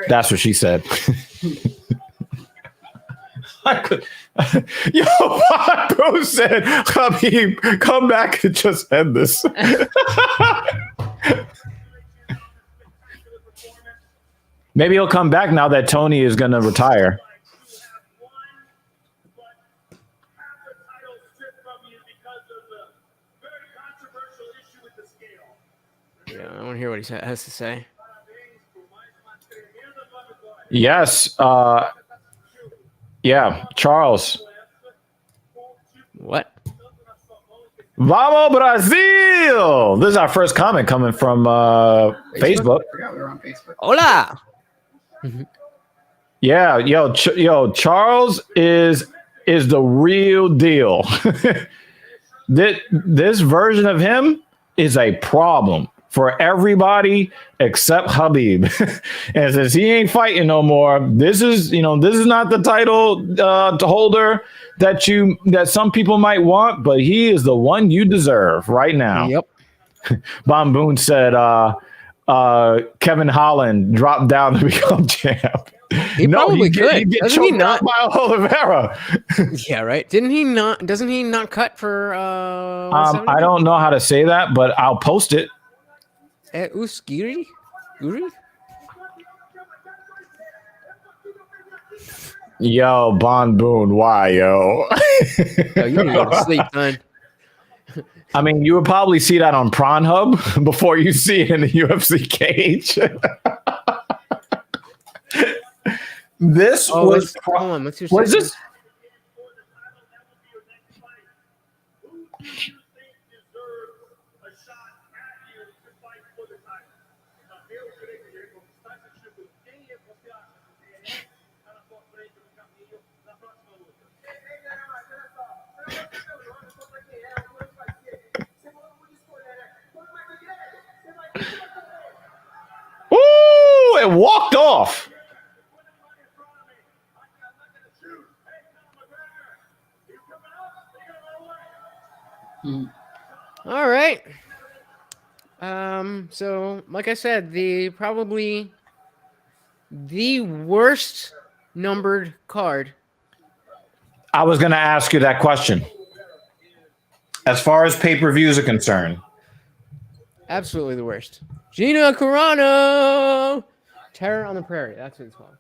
That's what she said. I could. Yo, Bob said, Habib, come back and just end this. Maybe he'll come back now that Tony is going to retire. Yeah, I want to hear what he has to say. Yes. Yeah, Charles. What? Vamos Brazil! This is our first comment coming from Facebook. I forgot we were on Facebook. Hola! Yeah, yo, Charles is the real deal. This version of him is a problem for everybody except Habib. And since he ain't fighting no more, this is not the title holder that some people might want, but he is the one you deserve right now. Yep. Bon Boone said Kevin Holland dropped down to become champ. He probably could. Doesn't he not? By Oliveira. Yeah, right. Didn't he not? Doesn't he not cut for? I don't know how to say that, but I'll post it. Uskiri? Uri? Yo, Bon Boone, why, yo? Yo, you need to go to sleep, man. I mean, you would probably see that on Pornhub before you see it in the UFC cage. This was. Hold on, let's What is this? Ooh, it walked off. All right. So like I said, probably the worst numbered card. I was going to ask you that question. As far as pay-per-views are concerned. Absolutely the worst. Gina Carano. Terror on the Prairie. That's what it's called.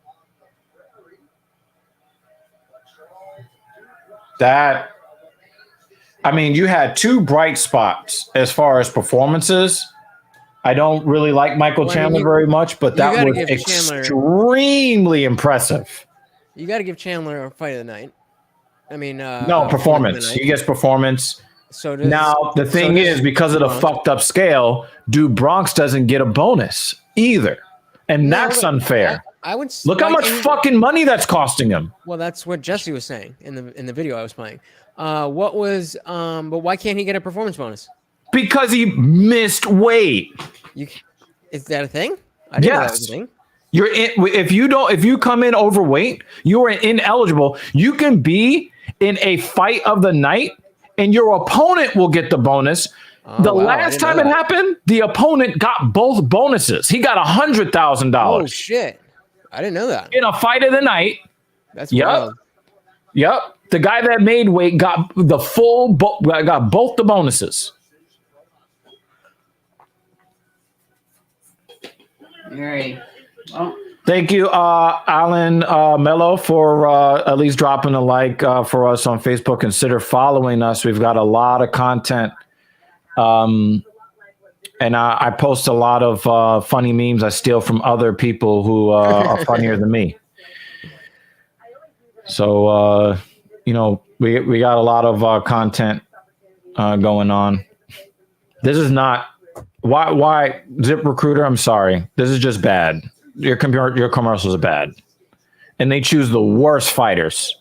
You had two bright spots as far as performances. I don't really like Michael Chandler very much, but that was extremely impressive. You got to give Chandler a fight of the night. I mean, no, performance. He gets performance. So does, now, the thing is, because of the fucked up scale, Dude Bronx doesn't get a bonus either. And that's unfair. I would look how much fucking money that's costing him. Well, that's what Jesse was saying in the video I was playing. But why can't he get a performance bonus? Because he missed weight. Is that a thing? I didn't know that was a thing. If you come in overweight, you are ineligible. You can be in a fight of the night and your opponent will get the bonus. The last time it happened, the opponent got both bonuses. He got $100,000. Oh shit. I didn't know that. In a fight of the night. That's wild. Yep. The guy that made weight got the got both the bonuses. All right. Well, thank you, Alan Mello, for at least dropping a like for us on Facebook. Consider following us. We've got a lot of content. And I post a lot of funny memes I steal from other people who are funnier than me. So, we got a lot of content going on. This is not why Zip Recruiter. I'm sorry. This is just bad. Your commercials are bad, and they choose the worst fighters.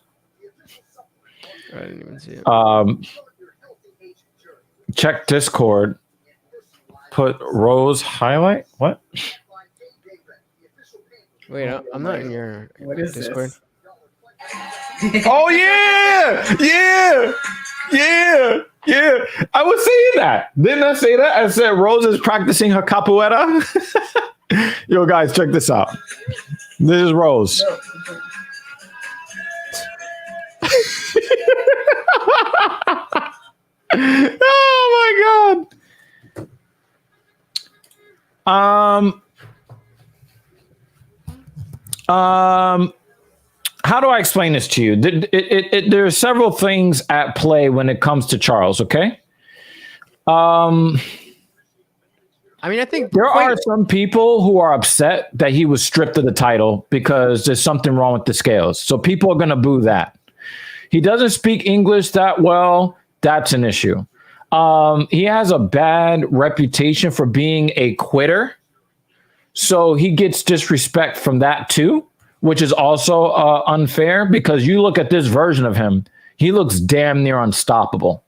I didn't even see it. Check Discord. Put Rose highlight. What? Wait, I'm not in your Discord. Oh yeah, yeah. I was saying that. Didn't I say that? I said Rose is practicing her capoeira. Yo, guys, check this out. This is Rose. Oh my God. How do I explain this to you? There are several things at play when it comes to Charles. Okay. I mean, I think there are some people who are upset that he was stripped of the title because there's something wrong with the scales. So people are going to boo that. He doesn't speak English that well. That's an issue. He has a bad reputation for being a quitter. So he gets disrespect from that too, which is also unfair because you look at this version of him, he looks damn near unstoppable.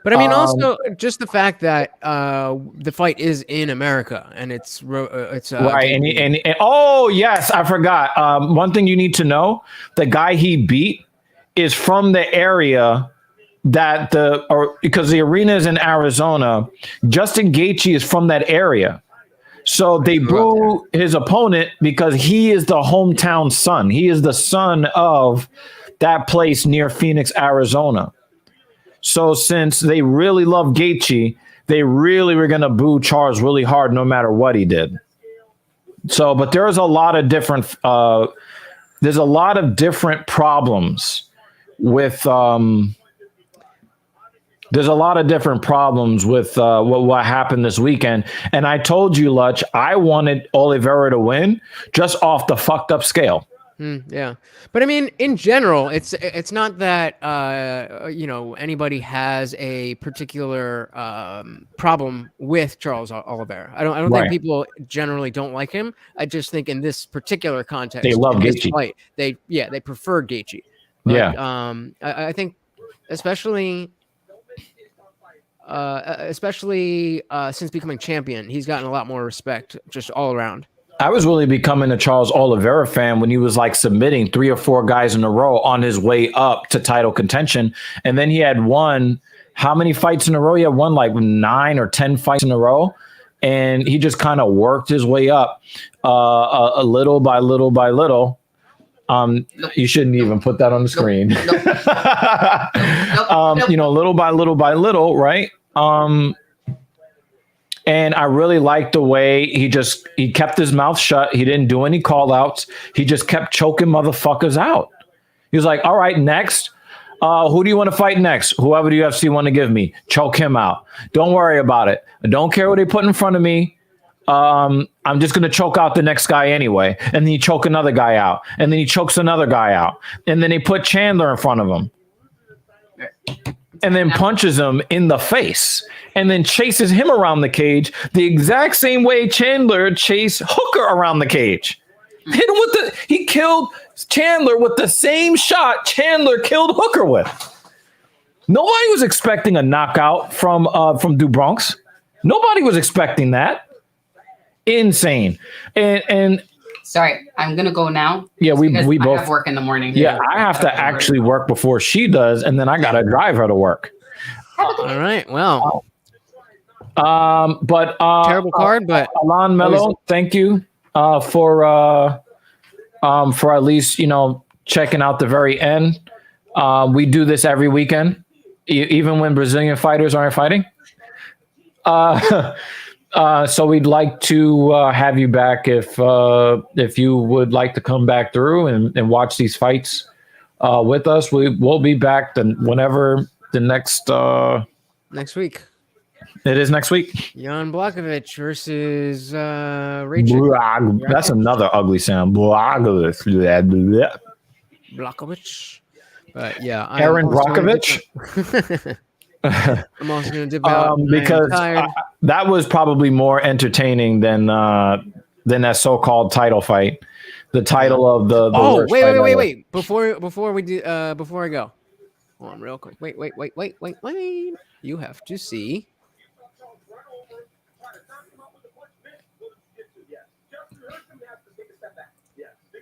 But I mean, also just the fact that the fight is in America and it's right. And oh yes, I forgot. One thing you need to know: the guy he beat is from the area that because the arena is in Arizona. Justin Gaethje is from that area, so they boo his opponent because he is the hometown son. He is the son of that place near Phoenix, Arizona. So since they really love Gaethje, they really were going to boo Charles really hard no matter what he did. So, but there's a lot of different problems with what happened this weekend. And I told you, Lutch, I wanted Oliveira to win just off the fucked up scale. Yeah, but I mean, in general, it's not that anybody has a particular problem with Charles Oliveira. I don't think people generally don't like him. I just think in this particular context, they love Gaethje. Fight, they prefer Gaethje. But, I think especially since becoming champion, he's gotten a lot more respect just all around. I was really becoming a Charles Oliveira fan when he was like submitting 3 or 4 guys in a row on his way up to title contention. And then he had won how many fights in a row? He had won like 9 or 10 fights in a row. And he just kind of worked his way up a little by little by little. You shouldn't even put that on the screen. Little by little by little, right? And I really liked the way he kept his mouth shut. He didn't do any call outs. He just kept choking motherfuckers out. He was like, all right, next. Who do you want to fight next? Whoever the UFC want to give me. Choke him out. Don't worry about it. I don't care what they put in front of me. I'm just going to choke out the next guy anyway. And then he choke another guy out. And then he chokes another guy out. And then they put Chandler in front of him. And then punches him in the face and then chases him around the cage the exact same way Chandler chased Hooker around the cage. He killed Chandler with the same shot Chandler killed Hooker with. Nobody was expecting a knockout from DuBronx. Nobody was expecting that. Insane. And sorry, I'm gonna go now. Yeah, we both have work in the morning. Yeah, I have to actually work before she does, and then I gotta drive her to work. All right. Well, but terrible card, but Alan Mello, thank you for at least checking out the very end. We do this every weekend, even when Brazilian fighters aren't fighting. So we'd like to have you back if you would like to come back through and watch these fights with us. We'll be back whenever the next week. It is next week. Jan Blachowicz versus Rachel. That's another ugly sound. Blachowicz. But yeah, Aaron Brockovich. I'm also gonna dip out because tired. that was probably more entertaining than that so-called title fight. The title of the Oh, worst fight ever. wait! Before we do, before I go, hold on, real quick. Wait! You have to see.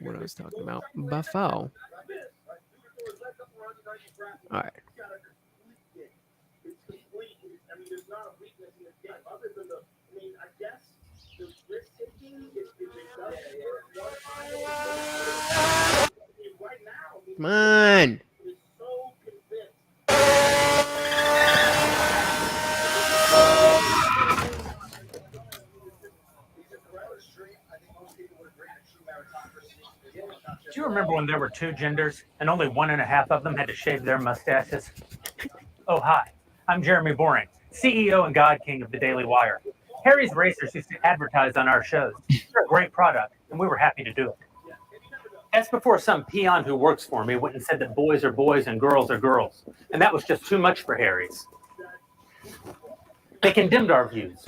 What I was talking about, Buffo. All right. Come on. Do you remember when there were two genders and only 1.5 of them had to shave their mustaches? Oh, hi. I'm Jeremy Boring, CEO and God King of the Daily Wire. Harry's Razors used to advertise on our shows. They're a great product, and we were happy to do it. That's before some peon who works for me went and said that boys are boys and girls are girls, and that was just too much for Harry's. They condemned our views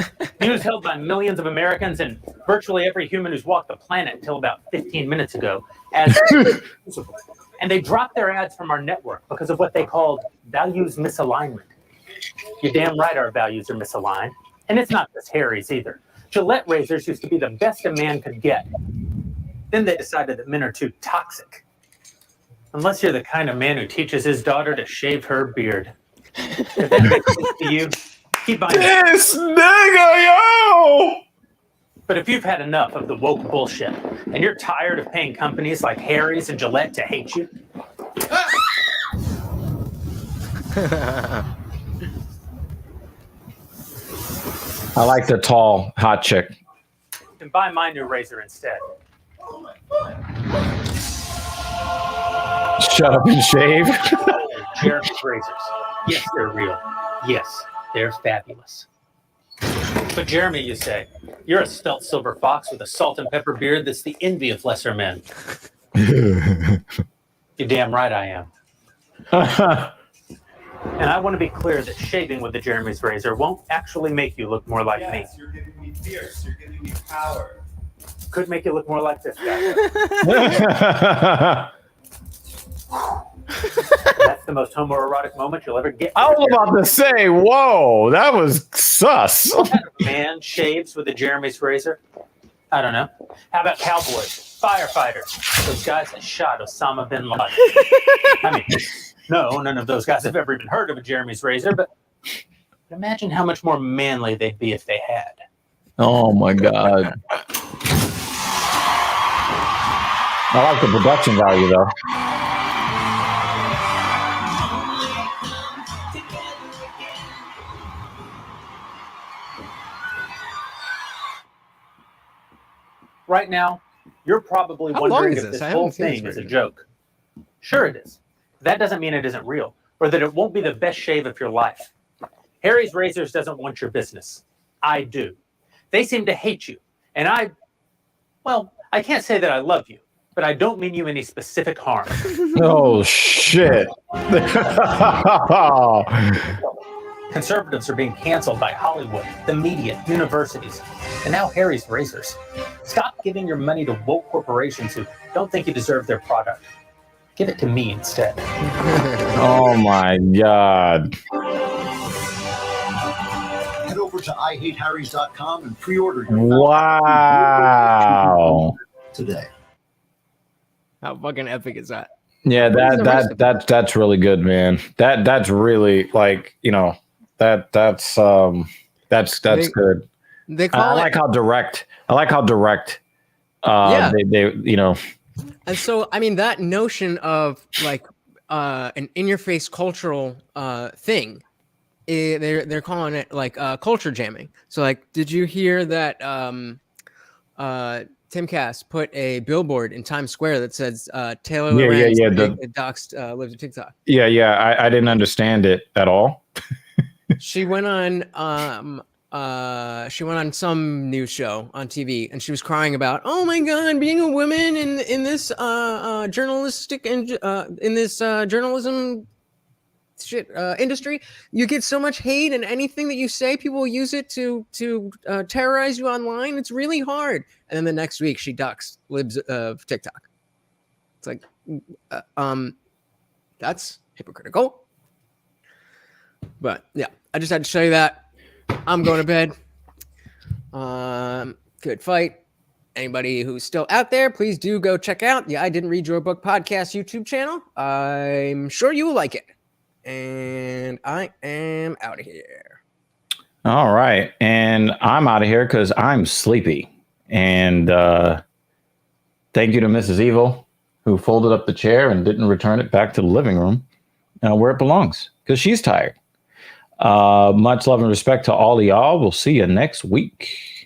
held by millions of Americans and virtually every human who's walked the planet until about 15 minutes ago, as and they dropped their ads from our network because of what they called values misalignment. You're damn right our values are misaligned, and it's not just Harry's either. Gillette razors used to be the best a man could get. Then they decided that men are too toxic. Unless you're the kind of man who teaches his daughter to shave her beard. If that makes sense to you, keep buying This nigga, yo! But if you've had enough of the woke bullshit and you're tired of paying companies like Harry's and Gillette to hate you, I like the tall, hot chick. then buy my new razor instead. Shut up and shave. Jeremy's razors. Yes, they're real. Yes, they're fabulous. But Jeremy, you say, you're a spelt silver fox with a salt and pepper beard that's the envy of lesser men. You're damn right I am. And I want to be clear that shaving with the Jeremy's razor won't actually make you look more like me. You're giving me fierce. You're giving me power. Could make you look more like this guy. That's the most homoerotic moment you'll ever get. I was about to say, whoa, that was sus. What kind of man shaves with a Jeremy's razor? I don't know. How about cowboys, firefighters, those guys that shot Osama bin Laden? I mean, no, none of those guys have ever even heard of a Jeremy's razor, but imagine how much more manly they'd be if they had. Oh my God. I like the production value though. Right now, you're probably How long wondering is if this? this I whole haven't seen this thing is a version. joke. Sure it is. That doesn't mean it isn't real, or that it won't be the best shave of your life. Harry's Razors doesn't want your business. I do. They seem to hate you, and I can't say that I love you, but I don't mean you any specific harm. Oh shit. Conservatives are being canceled by Hollywood, the media, universities, and now Harry's Razors. Stop giving your money to woke corporations who don't think you deserve their product. Give it to me instead. Oh my God. Head over to IHateHarrys.com and pre-order your Wow. today. How fucking epic is that? Yeah, that's really good, man. That's really like, you know, that's good. They I call like it. how direct. Yeah. They you know. And so, I mean, that notion of like an in-your-face cultural thing, they're calling it like culture jamming. So, like, did you hear that Tim Cass put a billboard in Times Square that says Taylor Lorenz doxed lives on TikTok? Yeah. I didn't understand it at all. She went on some news show on TV and she was crying about, oh my God, being a woman in this journalistic and in this journalism industry, you get so much hate, and anything that you say, people will use it to terrorize you online. It's really hard. And then the next week, she ducks libs of TikTok. It's like, that's hypocritical. But yeah, I just had to show you that. I'm going to bed. Good fight. Anybody who's still out there, please do go check out the I Didn't Read Your Book podcast YouTube channel. I'm sure you will like it. And I am out of here. All right. And I'm out of here because I'm sleepy. And thank you to Mrs. Evil, who folded up the chair and didn't return it back to the living room where it belongs, because she's tired. Much love and respect to all of y'all. We'll see you next week.